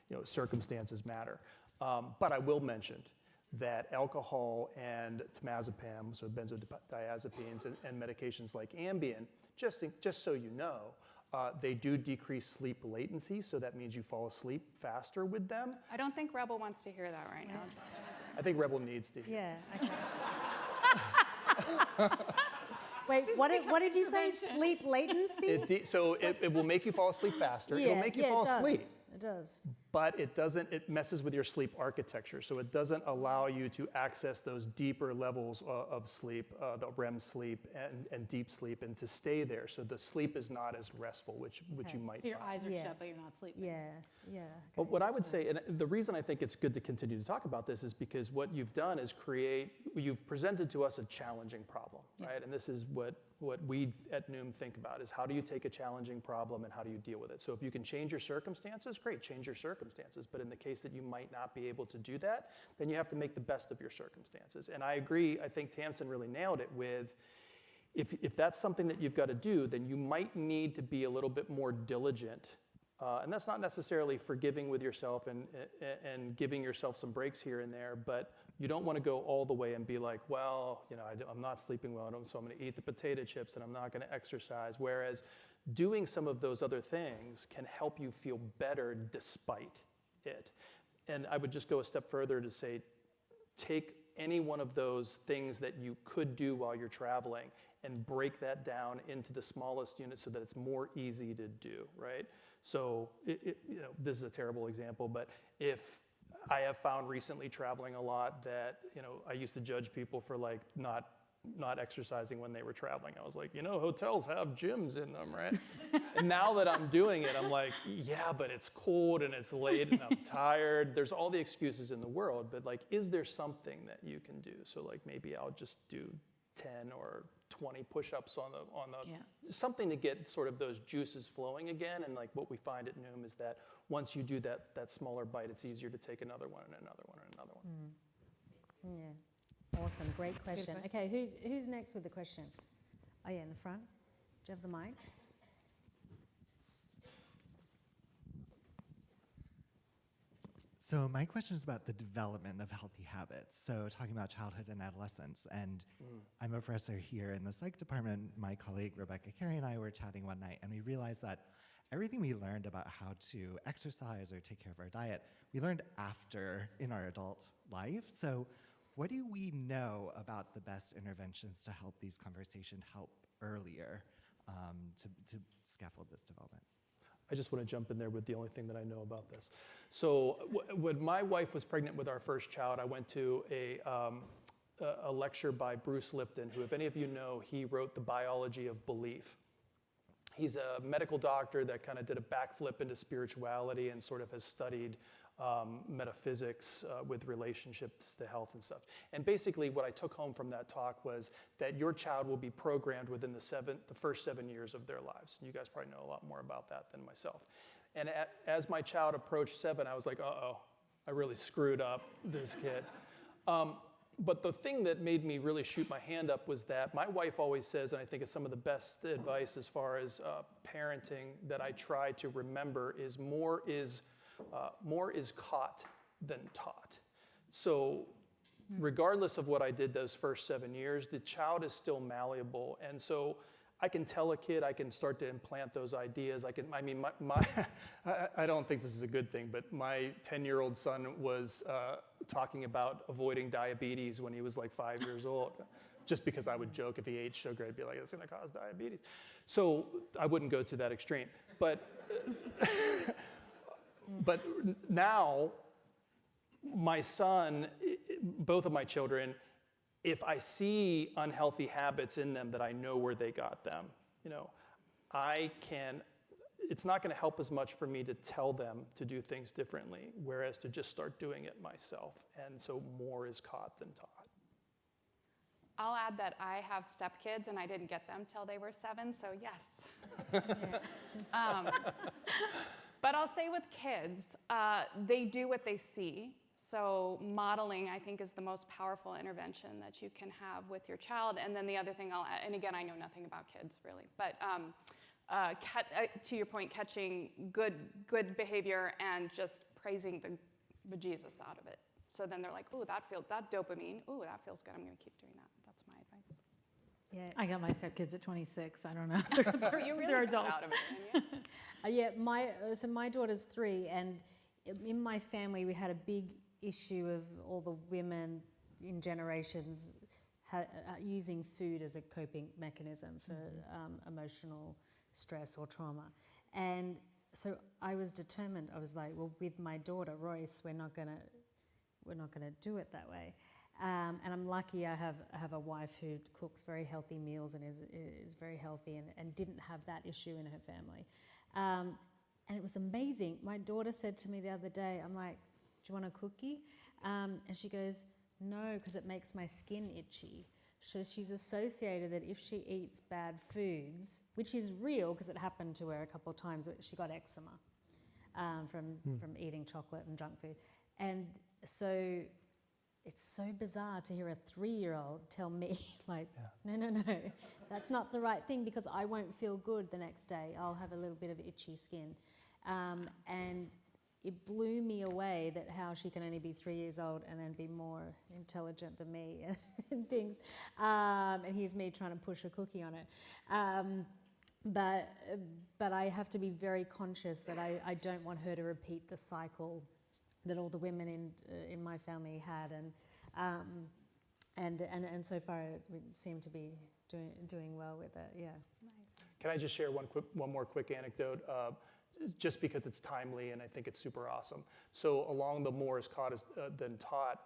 you know, circumstances matter. But I will mention that alcohol and temazepam, so benzodiazepines and medications like Ambien, just so you know, they do decrease sleep latency, so that means you fall asleep faster with them. I don't think Rebel wants to hear that right now. I think Rebel needs to hear. Yeah, okay. Wait, what did you say? Sleep latency? So it will make you fall asleep faster. It'll make you fall asleep. It does. But it messes with your sleep architecture. So it doesn't allow you to access those deeper levels of sleep, the REM sleep and deep sleep, and to stay there. So the sleep is not as restful, which you might So your find. eyes are shut, but you're not sleeping. Yeah. But what I would say, and the reason I think it's good to continue to talk about this is because what you've done is you've presented to us a challenging problem, right? And this is what we at Noom think about is how do you take a challenging problem and how do you deal with it? So if you can change your circumstances, great, change your circumstances. But in the case that you might not be able to do that, then you have to make the best of your circumstances. And I agree, I think Tamsin really nailed it with, if that's something that you've got to do, then you might need to be a little bit more diligent. And that's not necessarily forgiving with yourself and giving yourself some breaks here and there, but you don't want to go all the way and be like, well, you know, I'm not sleeping well, so I'm going to eat the potato chips and I'm not going to exercise. Whereas doing some of those other things can help you feel better despite it. And I would just go a step further to say, take any one of those things that you could do while you're traveling and break that down into the smallest unit so that it's more easy to do, right? So, you know, this is a terrible example, but if I have found recently traveling a lot that, you know, I used to judge people for like not exercising when they were traveling. I was like, you know, hotels have gyms in them, right? And now that I'm doing it, I'm like, yeah, but it's cold and it's late and I'm tired. There's all the excuses in the world, but like, is there something that you can do? So like maybe I'll just do 10 or 20 push-ups on the something to get sort of those juices flowing again. And like what we find at Noom is that once you do that smaller bite, it's easier to take another one and another one and another one. Yeah, awesome, great question. Okay, who's next with the question? Oh yeah, in the front. Do you have the mic? So my question is about the development of healthy habits. So talking about childhood and adolescence, and I'm a professor here in the psych department. My colleague Rebecca Carey and I were chatting one night, and we realized that everything we learned about how to exercise or take care of our diet, we learned after in our adult life. So what do we know about the best interventions to help these conversations help earlier to scaffold this development? I just want to jump in there with the only thing that I know about this. So when my wife was pregnant with our first child, I went to a lecture by Bruce Lipton, who, if any of you know, he wrote The Biology of Belief. He's a medical doctor that kind of did a backflip into spirituality and sort of has studied metaphysics with relationships to health and stuff. And basically what I took home from that talk was that your child will be programmed within the first 7 years of their lives. And you guys probably know a lot more about that than myself. And as my child approached 7, I was like, uh-oh, I really screwed up this kid. But the thing that made me really shoot my hand up was that my wife always says, and I think it's some of the best advice as far as parenting that I try to remember, is more is caught than taught. So regardless of what I did those first 7 years, the child is still malleable. And so I can tell a kid, I can start to implant those ideas. I don't think this is a good thing, but my 10-year-old son was talking about avoiding diabetes when he was like 5 years old, just because I would joke if he ate sugar, I'd be like, it's gonna cause diabetes. So I wouldn't go to that extreme. But, but now, my son, both of my children, if I see unhealthy habits in them that I know where they got them, it's not going to help as much for me to tell them to do things differently, whereas to just start doing it myself. And so more is caught than taught. I'll add that I have stepkids and I didn't get them till they were 7, so yes. But I'll say with kids, they do what they see. So modeling, I think, is the most powerful intervention that you can have with your child. And then the other thing I'll add, and again, I know nothing about kids, really, but to your point, catching good behavior and just praising the bejesus out of it. So then they're like, ooh, that dopamine, ooh, that feels good, I'm gonna keep doing that. That's my advice. Yeah. I got my stepkids at 26. I don't know. You really they're got adults. out of it, didn't you? So my daughter's 3, and in my family we had a big issue of all the women in generations using food as a coping mechanism for emotional stress or trauma. And so I was determined. I was like, well, with my daughter Royce, we're not gonna do it that way. And I'm lucky I have a wife who cooks very healthy meals and is very healthy and didn't have that issue in her family. And it was amazing. My daughter said to me the other day, I'm like, do you want a cookie? And she goes, no, because it makes my skin itchy. So she's associated that if she eats bad foods, which is real because it happened to her a couple of times, she got eczema from eating chocolate and junk food. And so it's so bizarre to hear a 3-year-old tell me, like, no, that's not the right thing because I won't feel good the next day. I'll have a little bit of itchy skin. And it blew me away that how she can only be 3 years old and then be more intelligent than me and things. And here's me trying to push a cookie on it. But I have to be very conscious that I don't want her to repeat the cycle that all the women in my family had. And so far we seem to be doing well with it, yeah. Nice. Can I just share one more quick anecdote? Just because it's timely and I think it's super awesome. So along the more is caught than taught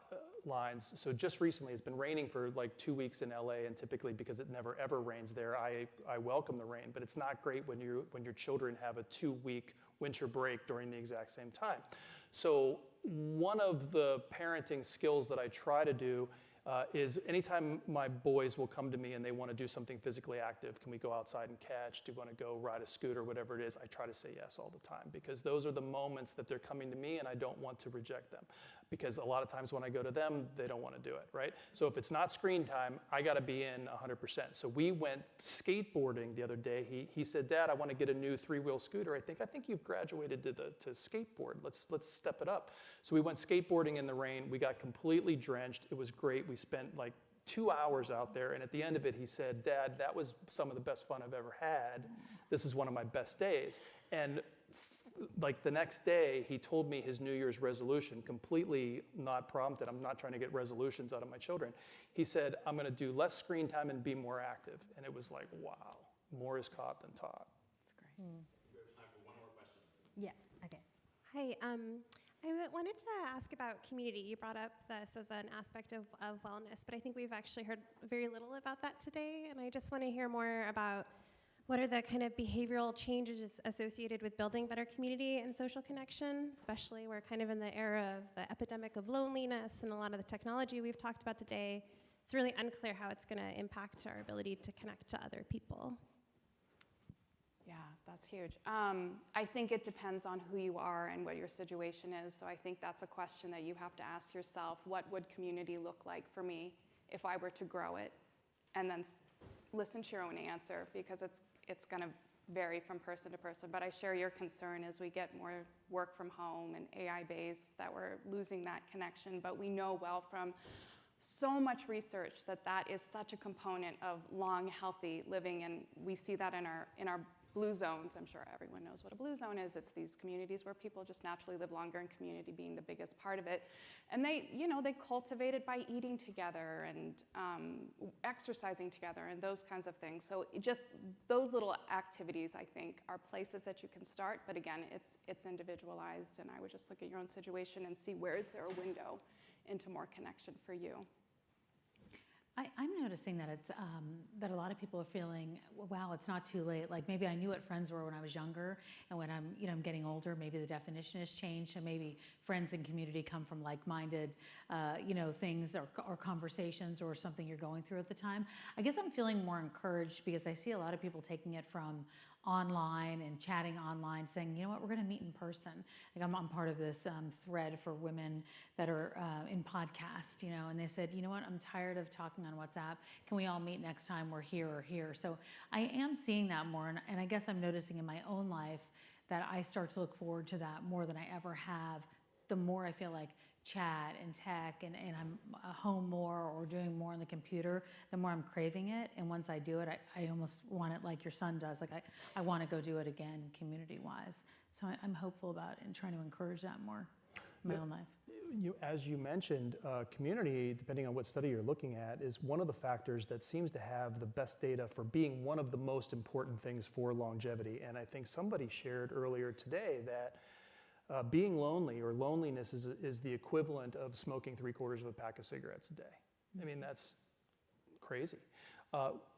lines, so just recently it's been raining for like 2 weeks in LA, and typically because it never ever rains there, I welcome the rain, but it's not great when your children have a 2-week winter break during the exact same time. So one of the parenting skills that I try to do is anytime my boys will come to me and they want to do something physically active, can we go outside and catch? Do you want to go ride a scooter, whatever it is? I try to say yes all the time because those are the moments that they're coming to me and I don't want to reject them. Because a lot of times when I go to them, they don't want to do it, right? So if it's not screen time, I got to be in 100%. So we went skateboarding the other day. He said, Dad, I want to get a new 3-wheel scooter. I think you've graduated to skateboard. Let's step it up. So we went skateboarding in the rain. We got completely drenched. It was great. We spent like 2 hours out there. And at the end of it, he said, Dad, that was some of the best fun I've ever had. This is one of my best days. And like the next day, he told me his New Year's resolution, completely not prompted. I'm not trying to get resolutions out of my children. He said, I'm going to do less screen time and be more active. And it was like, wow, more is caught than taught. That's great. We have time for one more question. Yeah, okay. Hi, I wanted to ask about community. You brought up this as an aspect of wellness, but I think we've actually heard very little about that today, and I just want to hear more about what are the kind of behavioral changes associated with building better community and social connection, especially we're kind of in the era of the epidemic of loneliness and a lot of the technology we've talked about today. It's really unclear how it's going to impact our ability to connect to other people. Yeah, that's huge. I think it depends on who you are and what your situation is. So I think that's a question that you have to ask yourself. What would community look like for me if I were to grow it? And then listen to your own answer, because it's going to vary from person to person. But I share your concern as we get more work from home and AI-based that we're losing that connection. But we know well from so much research that that is such a component of long, healthy living. And we see that in our blue zones. I'm sure everyone knows what a blue zone is. It's these communities where people just naturally live longer, and community being the biggest part of it. And they cultivate it by eating together and exercising together and those kinds of things. So just those little activities, I think, are places that you can start. But again, it's individualized, and I would just look at your own situation and see where is there a window into more connection for you. I'm noticing that it's that a lot of people are feeling, wow, it's not too late. Like maybe I knew what friends were when I was younger, and when I'm getting older, maybe the definition has changed, and maybe friends and community come from like-minded, things or conversations or something you're going through at the time. I guess I'm feeling more encouraged because I see a lot of people taking it from online and chatting online, saying, you know what, we're going to meet in person. Like I'm part of this thread for women that are in podcast, and they said, you know what, I'm tired of talking on WhatsApp. Can we all meet next time we're here or here? So I am seeing that more, and I guess I'm noticing in my own life that I start to look forward to that more than I ever have. The more I feel like chat and tech and I'm home more or doing more on the computer, the more I'm craving it. And once I do it, I almost want it like your son does. Like I want to go do it again community-wise. So I'm hopeful about it and trying to encourage that more in my own life. As you mentioned, community, depending on what study you're looking at, is one of the factors that seems to have the best data for being one of the most important things for longevity. And I think somebody shared earlier today that being lonely or loneliness is the equivalent of smoking 3/4 of a pack of cigarettes a day. I mean, that's crazy.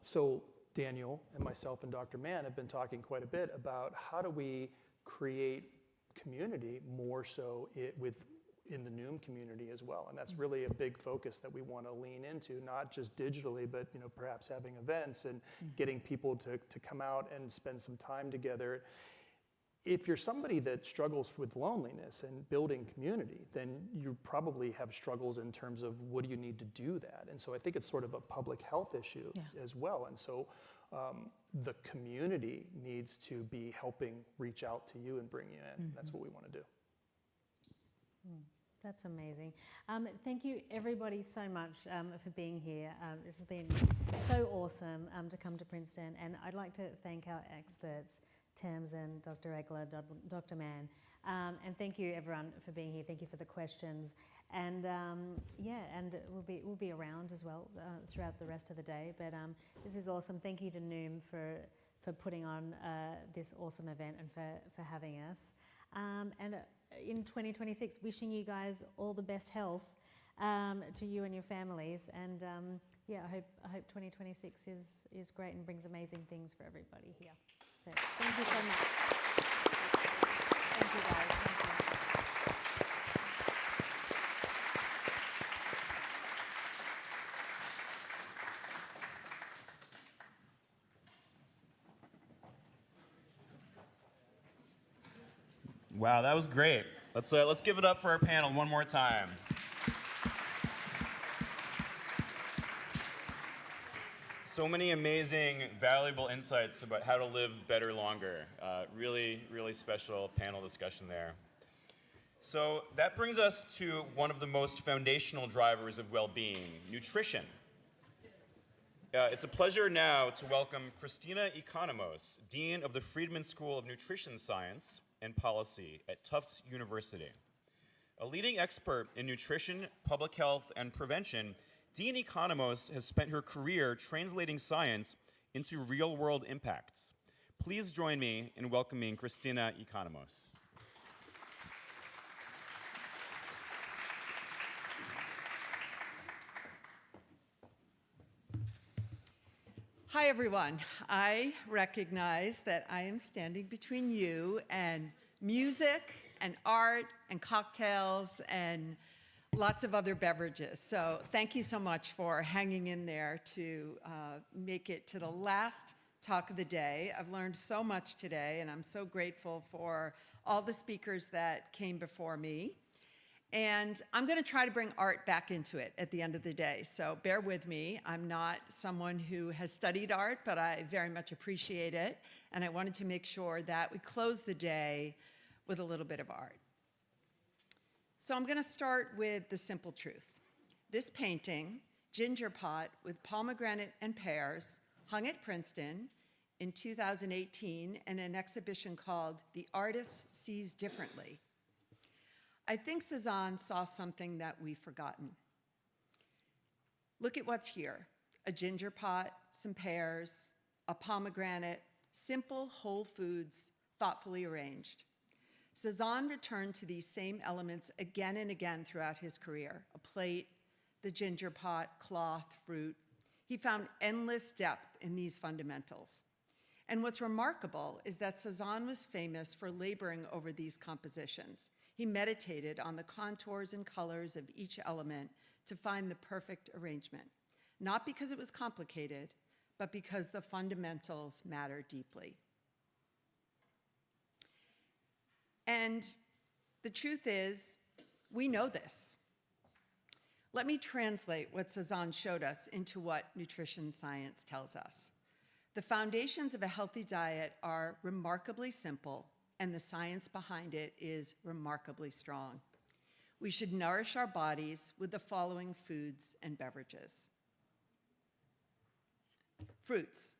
So Daniel and myself and Dr. Mann have been talking quite a bit about how do we create community more so in the Noom community as well. And that's really a big focus that we want to lean into, not just digitally, but perhaps having events and getting people to come out and spend some time together. If you're somebody that struggles with loneliness and building community, then you probably have struggles in terms of what do you need to do that. And so I think it's sort of a public health issue as well. And so the community needs to be helping reach out to you and bring you in. That's what we want to do. That's amazing. Thank you everybody so much for being here. This has been so awesome to come to Princeton. And I'd like to thank our experts, Tamsin, Dr. Egler, Dr. Mann. And thank you everyone for being here. Thank you for the questions. And and we'll be around as well throughout the rest of the day. But this is awesome. Thank you to Noom for putting on this awesome event and for having us. And in 2026, wishing you guys all the best health to you and your families. And I hope 2026 is great and brings amazing things for everybody here. So thank you so much. Thank you guys. Thank you. Wow, that was great. Let's give it up for our panel one more time. So many amazing, valuable insights about how to live better longer. Really, really special panel discussion there. So that brings us to one of the most foundational drivers of well-being, nutrition. It's a pleasure now to welcome Christina Economos, Dean of the Friedman School of Nutrition Science and Policy at Tufts University. A leading expert in nutrition, public health, and prevention, Dean Economos has spent her career translating science into real-world impacts. Please join me in welcoming Christina Economos. Hi, everyone. I recognize that I am standing between you and music and art and cocktails and lots of other beverages. So thank you so much for hanging in there to make it to the last talk of the day. I've learned so much today, and I'm so grateful for all the speakers that came before me. And I'm going to try to bring art back into it at the end of the day. So bear with me. I'm not someone who has studied art, but I very much appreciate it. And I wanted to make sure that we close the day with a little bit of art. So I'm going to start with the simple truth. This painting, Ginger Pot with Pomegranate and Pears, hung at Princeton in 2018 in an exhibition called The Artist Sees Differently. I think Cezanne saw something that we've forgotten. Look at what's here: a ginger pot, some pears, a pomegranate, simple whole foods, thoughtfully arranged. Cezanne returned to these same elements again and again throughout his career: a plate, the ginger pot, cloth, fruit. He found endless depth in these fundamentals. And what's remarkable is that Cezanne was famous for laboring over these compositions. He meditated on the contours and colors of each element to find the perfect arrangement, not because it was complicated, but because the fundamentals matter deeply. And the truth is, we know this. Let me translate what Cezanne showed us into what nutrition science tells us. The foundations of a healthy diet are remarkably simple, and the science behind it is remarkably strong. We should nourish our bodies with the following foods and beverages. Fruits,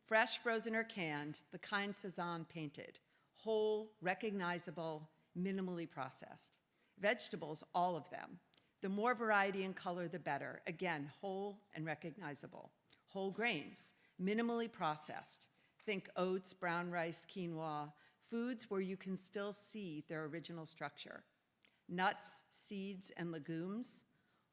fresh, frozen, or canned, the kind Cezanne painted, whole, recognizable, minimally processed. Vegetables, all of them. The more variety and color, the better. Again, whole and recognizable. Whole grains, minimally processed. Think oats, brown rice, quinoa, foods where you can still see their original structure. Nuts, seeds, and legumes,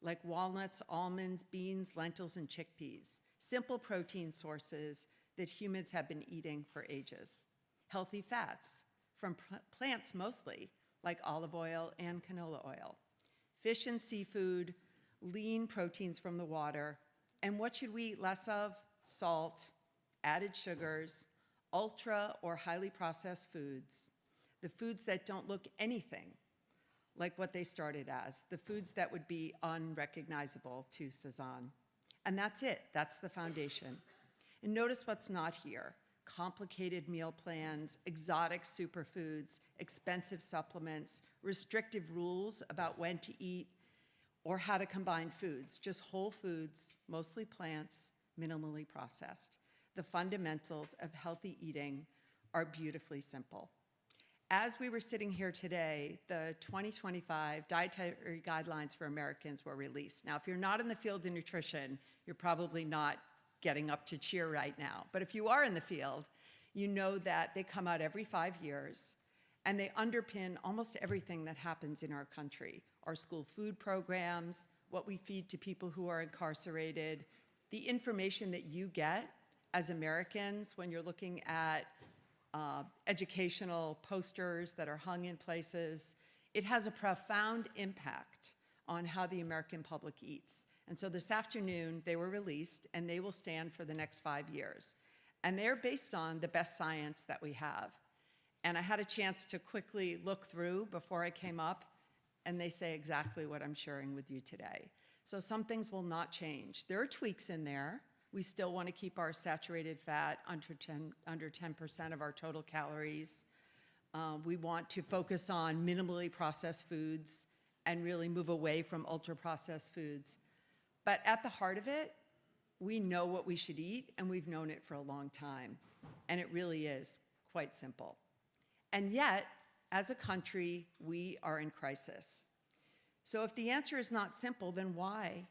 like walnuts, almonds, beans, lentils, and chickpeas. Simple protein sources that humans have been eating for ages. Healthy fats, from plants mostly, like olive oil and canola oil. Fish and seafood, lean proteins from the water. And what should we eat less of? Salt, added sugars, ultra or highly processed foods, the foods that don't look anything like what they started as, the foods that would be unrecognizable to Cezanne. And that's it, that's the foundation. And notice what's not here: complicated meal plans, exotic superfoods, expensive supplements, restrictive rules about when to eat or how to combine foods, just whole foods, mostly plants, minimally processed. The fundamentals of healthy eating are beautifully simple. As we were sitting here today, the 2025 Dietary Guidelines for Americans were released. Now, if you're not in the field of nutrition, you're probably not getting up to cheer right now. But if you are in the field, you know that they come out every 5 years, and they underpin almost everything that happens in our country. Our school food programs, what we feed to people who are incarcerated, the information that you get as Americans when you're looking at educational posters that are hung in places. It has a profound impact on how the American public eats. And so this afternoon, they were released, and they will stand for the next 5 years. And they're based on the best science that we have. And I had a chance to quickly look through before I came up, and they say exactly what I'm sharing with you today. So some things will not change. There are tweaks in there. We still want to keep our saturated fat under 10% of our total calories. We want to focus on minimally processed foods and really move away from ultra-processed foods. But at the heart of it, we know what we should eat, and we've known it for a long time. And it really is quite simple. And yet, as a country, we are in crisis. So if the answer is not simple, then why?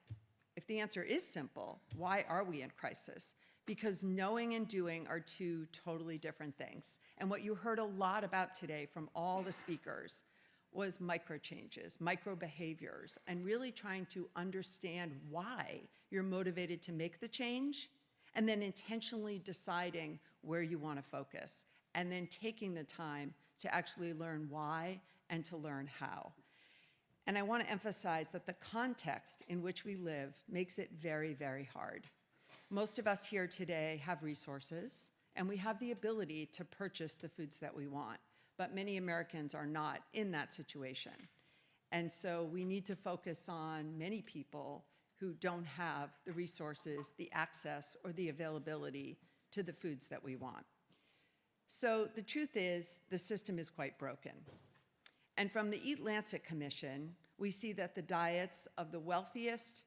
If the answer is simple, why are we in crisis? Because knowing and doing are two totally different things. And what you heard a lot about today from all the speakers was micro changes, micro behaviors, and really trying to understand why you're motivated to make the change, and then intentionally deciding where you want to focus, and then taking the time to actually learn why and to learn how. And I want to emphasize that the context in which we live makes it very, very hard. Most of us here today have resources, and we have the ability to purchase the foods that we want, but many Americans are not in that situation. And so we need to focus on many people who don't have the resources, the access, or the availability to the foods that we want. So the truth is, the system is quite broken. And from the Eat Lancet Commission, we see that the diets of the wealthiest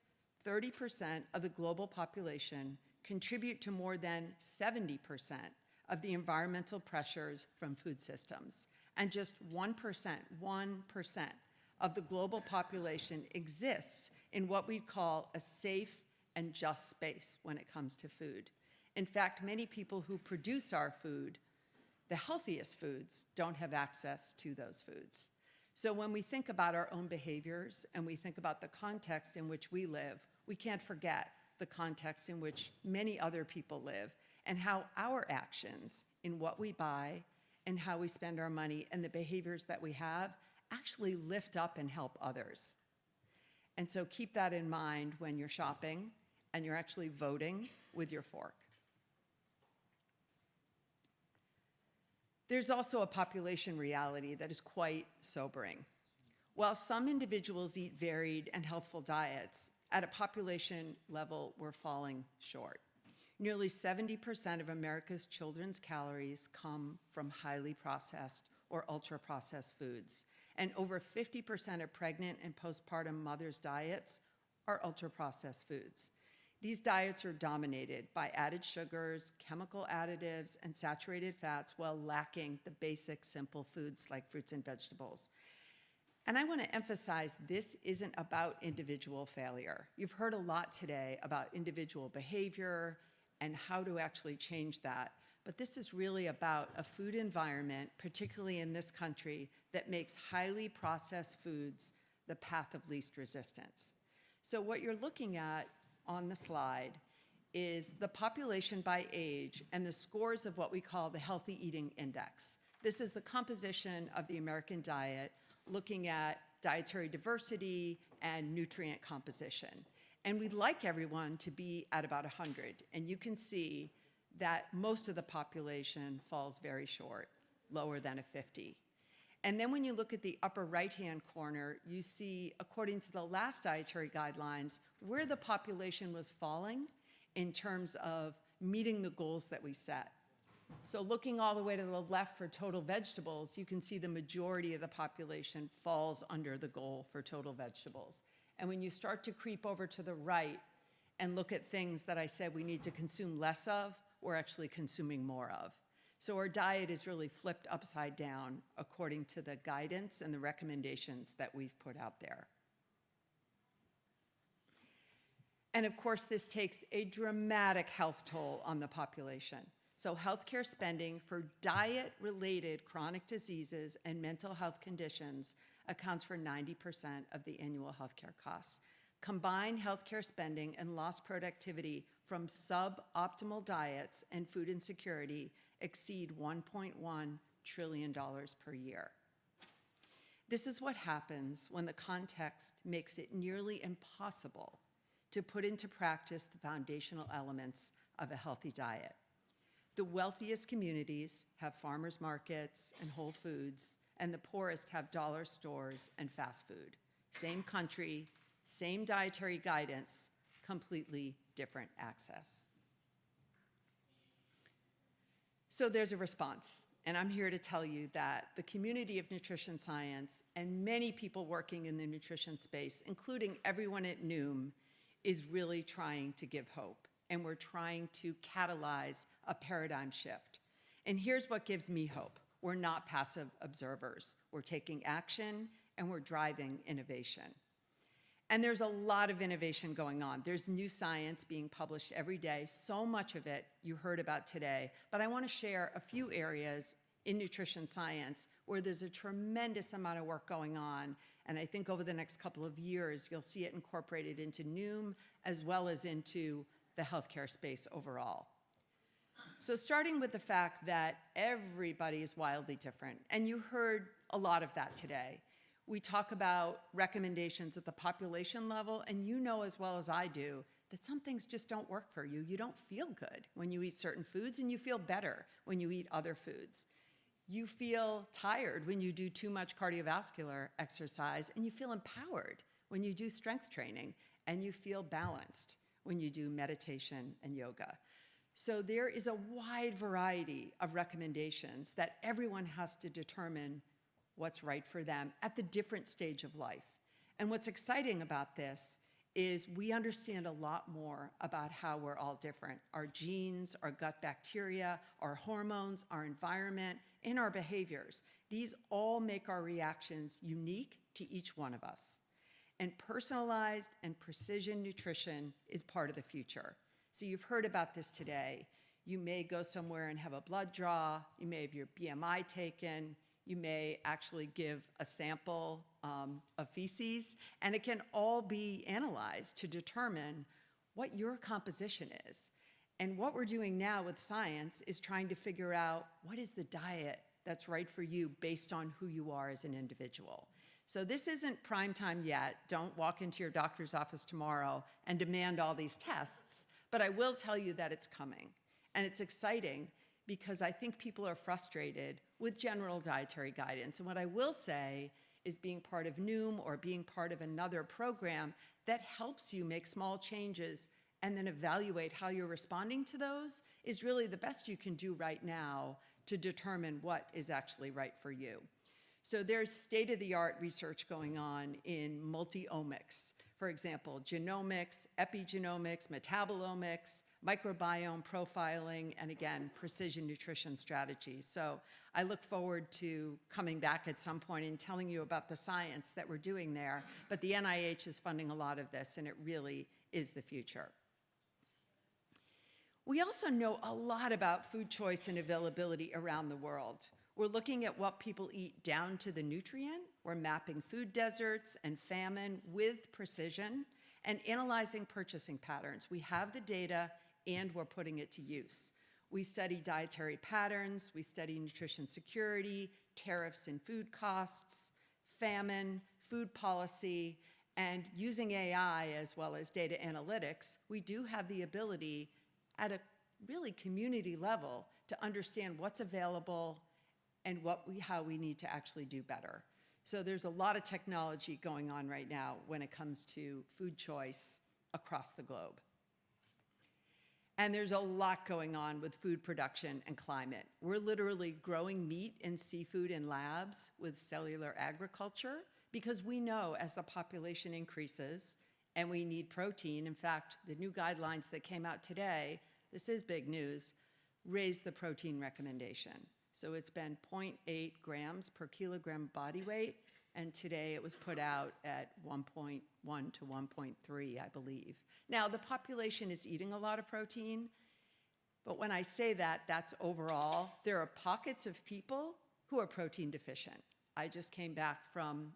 30% of the global population contribute to more than 70% of the environmental pressures from food systems. And just 1% of the global population exists in what we call a safe and just space when it comes to food. In fact, many people who produce our food, the healthiest foods, don't have access to those foods. So when we think about our own behaviors and we think about the context in which we live, we can't forget the context in which many other people live and how our actions in what we buy and how we spend our money and the behaviors that we have actually lift up and help others. And so keep that in mind when you're shopping and you're actually voting with your fork. There's also a population reality that is quite sobering. While some individuals eat varied and healthful diets, at a population level, we're falling short. Nearly 70% of America's children's calories come from highly processed or ultra-processed foods, and over 50% of pregnant and postpartum mothers' diets are ultra-processed foods. These diets are dominated by added sugars, chemical additives, and saturated fats while lacking the basic simple foods like fruits and vegetables. And I want to emphasize this isn't about individual failure. You've heard a lot today about individual behavior and how to actually change that. But this is really about a food environment, particularly in this country, that makes highly processed foods the path of least resistance. So what you're looking at on the slide is the population by age and the scores of what we call the Healthy Eating Index. This is the composition of the American diet, looking at dietary diversity and nutrient composition. And we'd like everyone to be at about 100. And you can see that most of the population falls very short, lower than a 50. And then when you look at the upper right-hand corner, you see, according to the last dietary guidelines, where the population was falling in terms of meeting the goals that we set. So looking all the way to the left for total vegetables, you can see the majority of the population falls under the goal for total vegetables. And when you start to creep over to the right and look at things that I said we need to consume less of, we're actually consuming more of. So our diet is really flipped upside down according to the guidance and the recommendations that we've put out there. And of course, this takes a dramatic health toll on the population. So healthcare spending for diet-related chronic diseases and mental health conditions accounts for 90% of the annual healthcare costs. Combined healthcare spending and lost productivity from suboptimal diets and food insecurity exceed $1.1 trillion per year. This is what happens when the context makes it nearly impossible to put into practice the foundational elements of a healthy diet. The wealthiest communities have farmers markets and Whole Foods, and the poorest have dollar stores and fast food. Same country, same dietary guidance, completely different access. So there's a response, and I'm here to tell you that the community of nutrition science and many people working in the nutrition space, including everyone at Noom, is really trying to give hope, and we're trying to catalyze a paradigm shift. And here's what gives me hope. we're not passive observers. We're taking action and we're driving innovation. And there's a lot of innovation going on. There's new science being published every day. So much of it you heard about today. But I want to share a few areas in nutrition science where there's a tremendous amount of work going on. And I think over the next couple of years, you'll see it incorporated into Noom as well as into the healthcare space overall. So starting with the fact that everybody is wildly different, and you heard a lot of that today. We talk about recommendations at the population level, and you know as well as I do that some things just don't work for you. You don't feel good when you eat certain foods, and you feel better when you eat other foods. You feel tired when you do too much cardiovascular exercise, and you feel empowered when you do strength training, and you feel balanced when you do meditation and yoga. So there is a wide variety of recommendations that everyone has to determine what's right for them at the different stage of life. And what's exciting about this is we understand a lot more about how we're all different. Our genes, our gut bacteria, our hormones, our environment, and our behaviors. These all make our reactions unique to each one of us. And personalized and precision nutrition is part of the future. So you've heard about this today. You may go somewhere and have a blood draw. You may have your BMI taken. You may actually give a sample of feces, and it can all be analyzed to determine what your composition is. And what we're doing now with science is trying to figure out what is the diet that's right for you based on who you are as an individual. So this isn't prime time yet. Don't walk into your doctor's office tomorrow and demand all these tests, but I will tell you that it's coming. And it's exciting because I think people are frustrated with general dietary guidance. And what I will say is being part of Noom or being part of another program that helps you make small changes and then evaluate how you're responding to those is really the best you can do right now to determine what is actually right for you. So there's state-of-the-art research going on in multi-omics. For example, genomics, epigenomics, metabolomics, microbiome profiling, and again, precision nutrition strategies. So I look forward to coming back at some point and telling you about the science that we're doing there. But the NIH is funding a lot of this, and it really is the future. We also know a lot about food choice and availability around the world. We're looking at what people eat down to the nutrient. We're mapping food deserts and famine with precision and analyzing purchasing patterns. We have the data and we're putting it to use. We study dietary patterns, we study nutrition security, tariffs and food costs, famine, food policy, and using AI as well as data analytics, we do have the ability at a really community level to understand what's available and how we need to actually do better. So there's a lot of technology going on right now when it comes to food choice across the globe. And there's a lot going on with food production and climate. We're literally growing meat and seafood in labs with cellular agriculture because we know as the population increases and we need protein. In fact, the new guidelines that came out today, this is big news, raised the protein recommendation. So it's been 0.8 grams per kilogram body weight, and today it was put out at 1.1 to 1.3, I believe. Now, the population is eating a lot of protein, but when I say that, that's overall. There are pockets of people who are protein deficient. I just came back from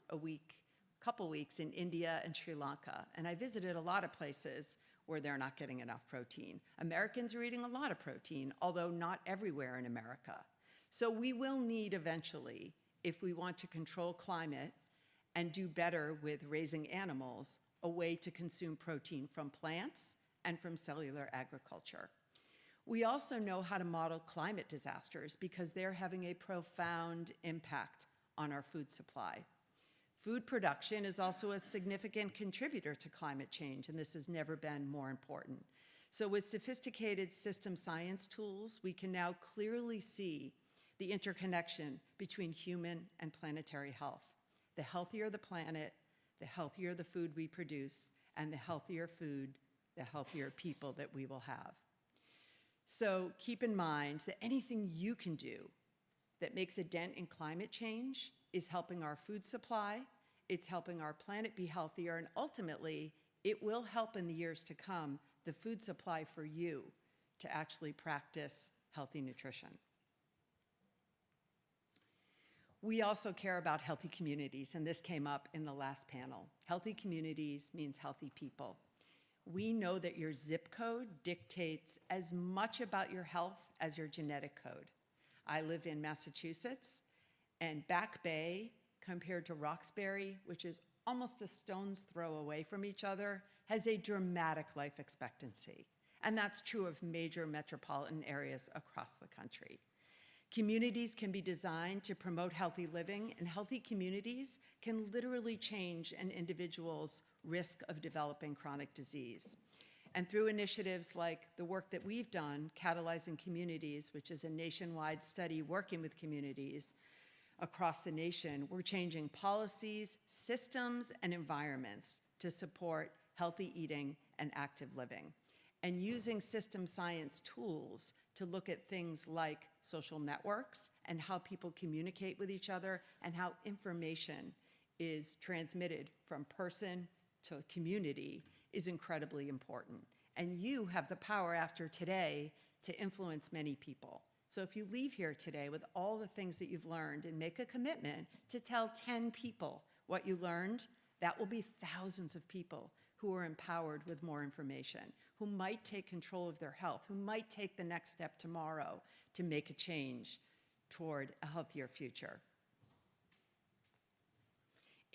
couple weeks in India and Sri Lanka, and I visited a lot of places where they're not getting enough protein. Americans are eating a lot of protein, although not everywhere in America. So we will need eventually, if we want to control climate and do better with raising animals, a way to consume protein from plants and from cellular agriculture. We also know how to model climate disasters because they're having a profound impact on our food supply. Food production is also a significant contributor to climate change, and this has never been more important. So with sophisticated system science tools, we can now clearly see the interconnection between human and planetary health. The healthier the planet, the healthier the food we produce, and the healthier food, the healthier people that we will have. So keep in mind that anything you can do that makes a dent in climate change is helping our food supply, it's helping our planet be healthier, and ultimately, it will help in the years to come the food supply for you to actually practice healthy nutrition. We also care about healthy communities, and this came up in the last panel. Healthy communities means healthy people. We know that your zip code dictates as much about your health as your genetic code. I live in Massachusetts, and Back Bay, compared to Roxbury, which is almost a stone's throw away from each other, has a dramatic life expectancy. And that's true of major metropolitan areas across the country. Communities can be designed to promote healthy living, and healthy communities can literally change an individual's risk of developing chronic disease. And through initiatives like the work that we've done, Catalyzing Communities, which is a nationwide study working with communities across the nation, we're changing policies, systems, and environments to support healthy eating and active living, and using system science tools to look at things like social networks and how people communicate with each other and how information is transmitted from person to community is incredibly important. And you have the power after today to influence many people. So if you leave here today with all the things that you've learned and make a commitment to tell 10 people what you learned, that will be thousands of people who are empowered with more information, who might take control of their health, who might take the next step tomorrow to make a change toward a healthier future.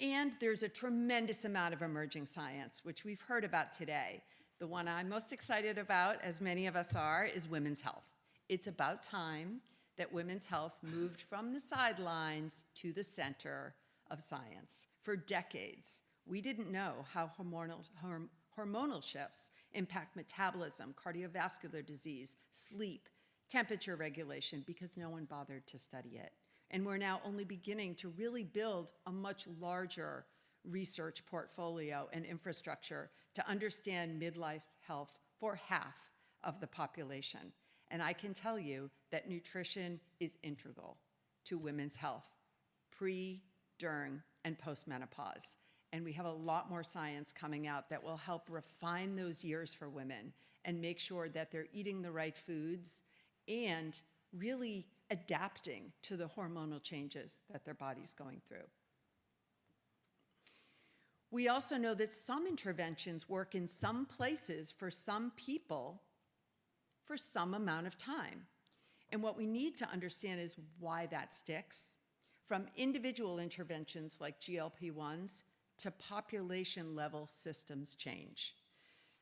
And there's a tremendous amount of emerging science, which we've heard about today. The one I'm most excited about, as many of us are, is women's health. It's about time that women's health moved from the sidelines to the center of science. For decades, we didn't know how hormonal shifts impact metabolism, cardiovascular disease, sleep, temperature regulation, because no one bothered to study it. And we're now only beginning to really build a much larger research portfolio and infrastructure to understand midlife health for half of the population. And I can tell you that nutrition is integral to women's health, pre, during, and postmenopause. And we have a lot more science coming out that will help refine those years for women and make sure that they're eating the right foods and really adapting to the hormonal changes that their body's going through. We also know that some interventions work in some places for some people for some amount of time. And what we need to understand is why that sticks, from individual interventions like GLP-1s to population-level systems change.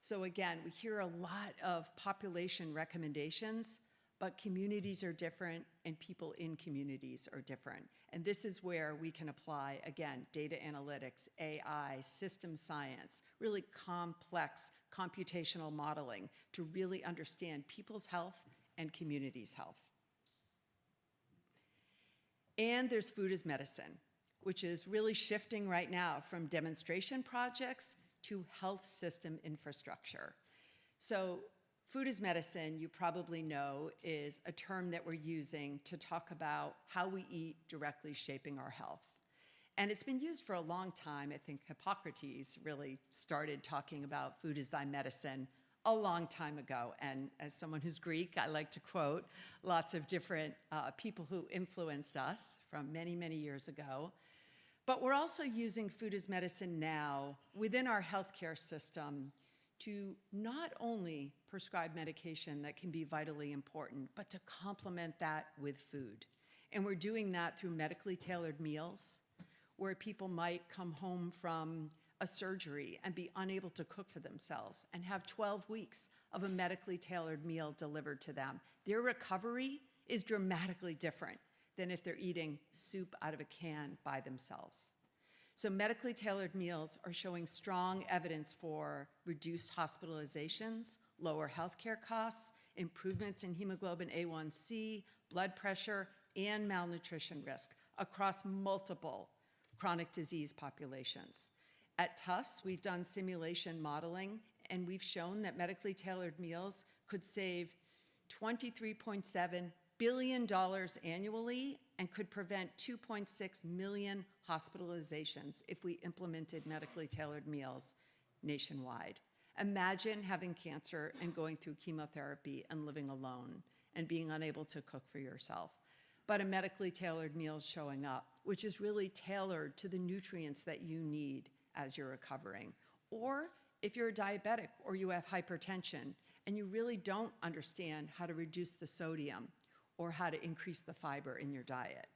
So again, we hear a lot of population recommendations, but communities are different and people in communities are different. And this is where we can apply, again, data analytics, AI, system science, really complex computational modeling to really understand people's health and communities' health. And there's food as medicine, which is really shifting right now from demonstration projects to health system infrastructure. So food as medicine, you probably know, is a term that we're using to talk about how we eat directly shaping our health. And it's been used for a long time. I think Hippocrates really started talking about food as thy medicine a long time ago. And as someone who's Greek, I like to quote lots of different people who influenced us from many, many years ago. But we're also using food as medicine now within our healthcare system to not only prescribe medication that can be vitally important, but to complement that with food. And we're doing that through medically tailored meals, where people might come home from a surgery and be unable to cook for themselves and have 12 weeks of a medically tailored meal delivered to them. Their recovery is dramatically different than if they're eating soup out of a can by themselves. So medically tailored meals are showing strong evidence for reduced hospitalizations, lower healthcare costs, improvements in hemoglobin A1C, blood pressure, and malnutrition risk across multiple chronic disease populations. At Tufts, we've done simulation modeling, and we've shown that medically tailored meals could save $23.7 billion annually and could prevent 2.6 million hospitalizations if we implemented medically tailored meals nationwide. Imagine having cancer and going through chemotherapy and living alone and being unable to cook for yourself. But a medically tailored meal is showing up, which is really tailored to the nutrients that you need as you're recovering. Or if you're a diabetic or you have hypertension and you really don't understand how to reduce the sodium or how to increase the fiber in your diet.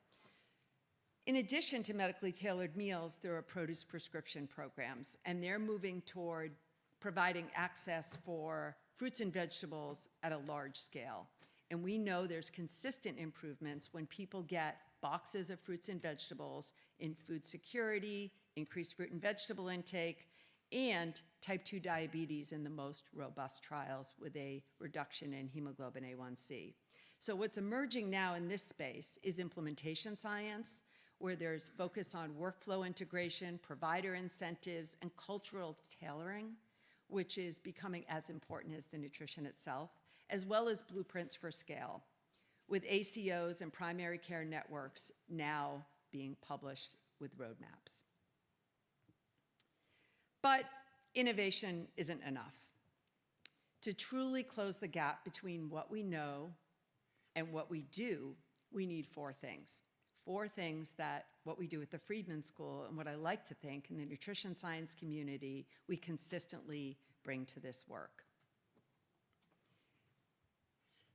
In addition to medically tailored meals, there are produce prescription programs, and they're moving toward providing access for fruits and vegetables at a large scale. And we know there's consistent improvements when people get boxes of fruits and vegetables in food security, increased fruit and vegetable intake, and type 2 diabetes in the most robust trials with a reduction in hemoglobin A1C. So what's emerging now in this space is implementation science, where there's focus on workflow integration, provider incentives, and cultural tailoring, which is becoming as important as the nutrition itself, as well as blueprints for scale, with ACOs and primary care networks now being published with roadmaps. But innovation isn't enough. To truly close the gap between what we know and what we do, we need four things. Four things that what we do at the Friedman School and what I like to think in the nutrition science community, we consistently bring to this work.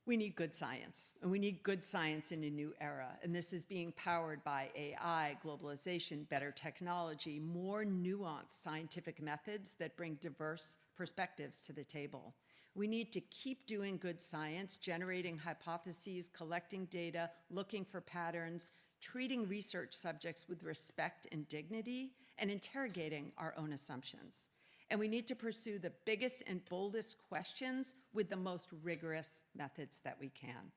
We need good science, and we need good science in a new era, and this is being powered by AI, globalization, better technology, more nuanced scientific methods that bring diverse perspectives to the table. We need to keep doing good science, generating hypotheses, collecting data, looking for patterns, treating research subjects with respect and dignity, and interrogating our own assumptions. And we need to pursue the biggest and boldest questions with the most rigorous methods that we can.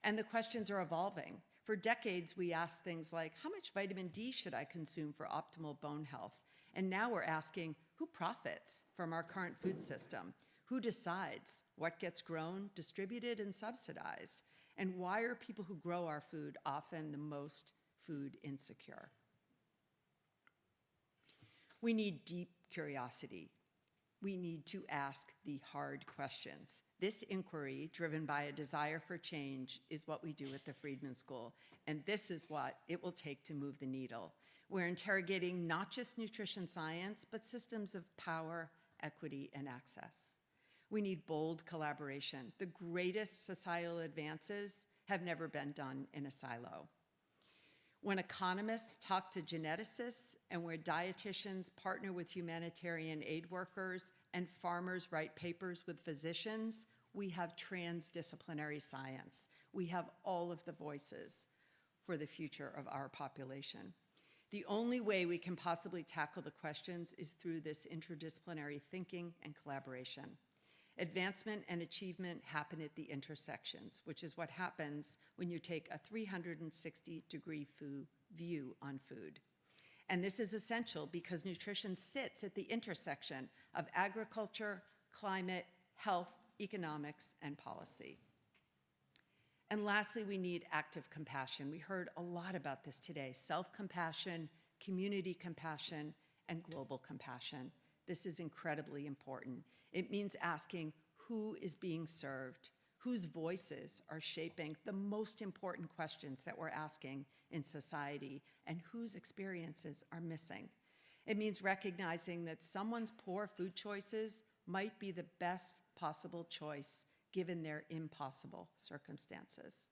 And the questions are evolving. For decades, we asked things like, how much vitamin D should I consume for optimal bone health? And now we're asking, who profits from our current food system? Who decides what gets grown, distributed, and subsidized? And why are people who grow our food often the most food insecure? We need deep curiosity. We need to ask the hard questions. This inquiry, driven by a desire for change, is what we do at the Friedman School, and this is what it will take to move the needle. We're interrogating not just nutrition science, but systems of power, equity, and access. We need bold collaboration. The greatest societal advances have never been done in a silo. When economists talk to geneticists and where dietitians partner with humanitarian aid workers and farmers write papers with physicians, we have transdisciplinary science. We have all of the voices for the future of our population. The only way we can possibly tackle the questions is through this interdisciplinary thinking and collaboration. Advancement and achievement happen at the intersections, which is what happens when you take a 360-degree view on food. And this is essential because nutrition sits at the intersection of agriculture, climate, health, economics, and policy. And lastly, we need active compassion. We heard a lot about this today: self-compassion, community compassion, and global compassion. This is incredibly important. It means asking who is being served, whose voices are shaping the most important questions that we're asking in society, and whose experiences are missing. It means recognizing that someone's poor food choices might be the best possible choice given their impossible circumstances.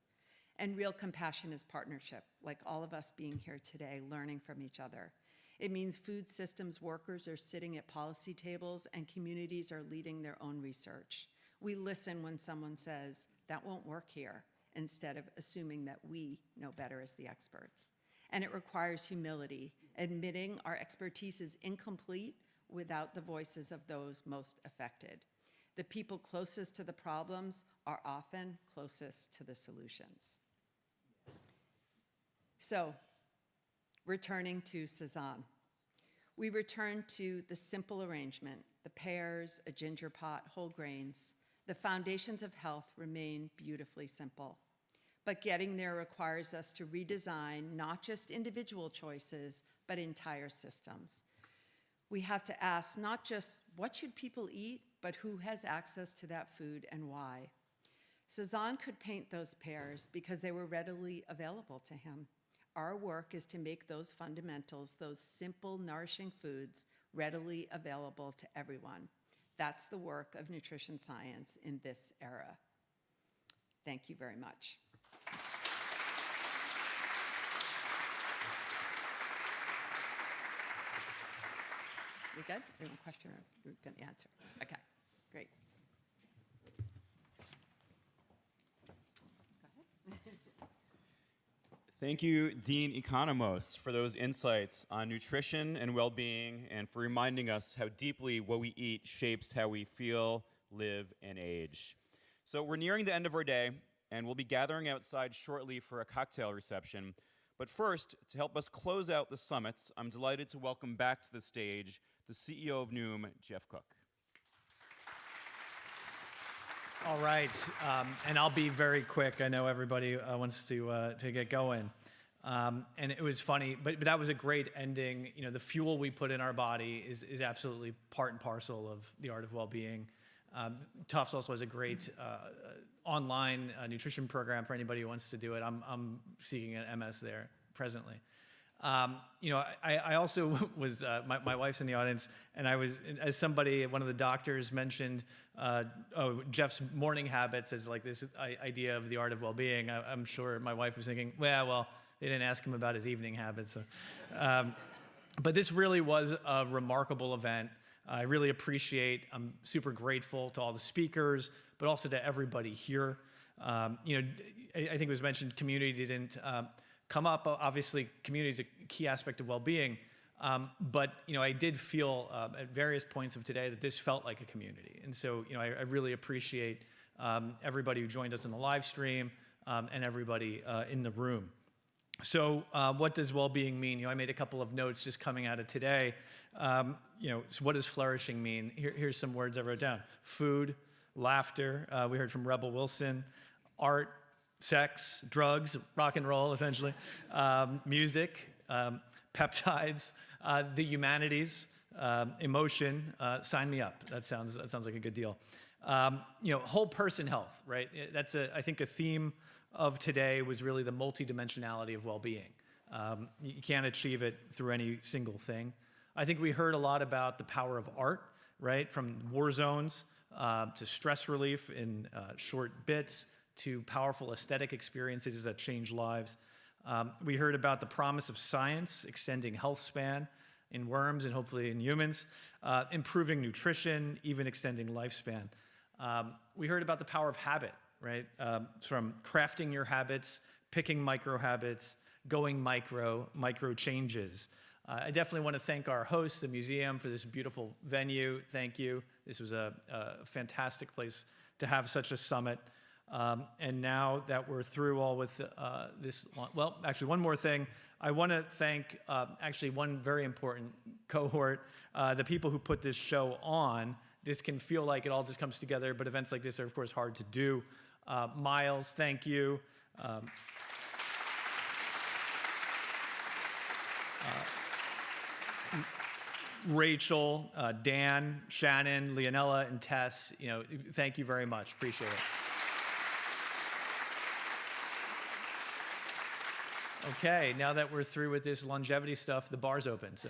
And real compassion is partnership, like all of us being here today, learning from each other. It means food systems workers are sitting at policy tables and communities are leading their own research. We listen when someone says, that won't work here, instead of assuming that we know better as the experts. And it requires humility, admitting our expertise is incomplete without the voices of those most affected. The people closest to the problems are often closest to the solutions. So, returning to Cezanne. We return to the simple arrangement: the pears, a ginger pot, whole grains. The foundations of health remain beautifully simple. But getting there requires us to redesign not just individual choices, but entire systems. We have to ask not just what should people eat, but who has access to that food and why. Cezanne could paint those pears because they were readily available to him. Our work is to make those fundamentals, those simple, nourishing foods, readily available to everyone. That's the work of nutrition science in this era. Thank you very much. We good? We have a question or we're going to answer? Okay, great. Thank you, Dean Economos, for those insights on nutrition and well-being and for reminding us how deeply what we eat shapes how we feel, live, and age. So we're nearing the end of our day, and we'll be gathering outside shortly for a cocktail reception. But first, to help us close out the summit, I'm delighted to welcome back to the stage the CEO of Noom, Jeff Cook. All right, and I'll be very quick. I know everybody wants to get going. And it was funny, but that was a great ending. You know, the fuel we put in our body is absolutely part and parcel of the art of well-being. Tufts also has a great online nutrition program for anybody who wants to do it. I'm seeking an MS there presently. You know, I also was, my wife's in the audience, and I was, as somebody, one of the doctors mentioned, Jeff's morning habits as like this idea of the art of well-being. I'm sure my wife was thinking, well, they didn't ask him about his evening habits. So. But this really was a remarkable event. I really appreciate, I'm super grateful to all the speakers, but also to everybody here. You know, I think it was mentioned community didn't come up. Obviously, community is a key aspect of well-being. But, you know, I did feel at various points of today that this felt like a community. And so, you know, I really appreciate everybody who joined us in the live stream and everybody in the room. So what does well-being mean? You know, I made a couple of notes just coming out of today. You know, so what does flourishing mean? Here's some words I wrote down. Food, laughter, we heard from Rebel Wilson, art, sex, drugs, rock and roll, essentially, music, peptides, the humanities, emotion, sign me up. That sounds like a good deal. You know, whole person health, right? That's I think a theme of today was really the multidimensionality of well-being. You can't achieve it through any single thing. I think we heard a lot about the power of art, right? From war zones to stress relief in short bits to powerful aesthetic experiences that change lives. We heard about the promise of science, extending health span in worms and hopefully in humans, improving nutrition, even extending lifespan. We heard about the power of habit, right? From crafting your habits, picking micro habits, going micro changes. I definitely want to thank our host, the museum, for this beautiful venue. Thank you. This was a fantastic place to have such a summit. And now that we're through all with this, well, actually one more thing. I want to thank actually one very important cohort, the people who put this show on. This can feel like it all just comes together, but events like this are, of course, hard to do. Miles, thank you. Rachel, Dan, Shannon, Leonella, and Tess, you know, thank you very much. Appreciate it. Okay, now that we're through with this longevity stuff, the bar's open. So.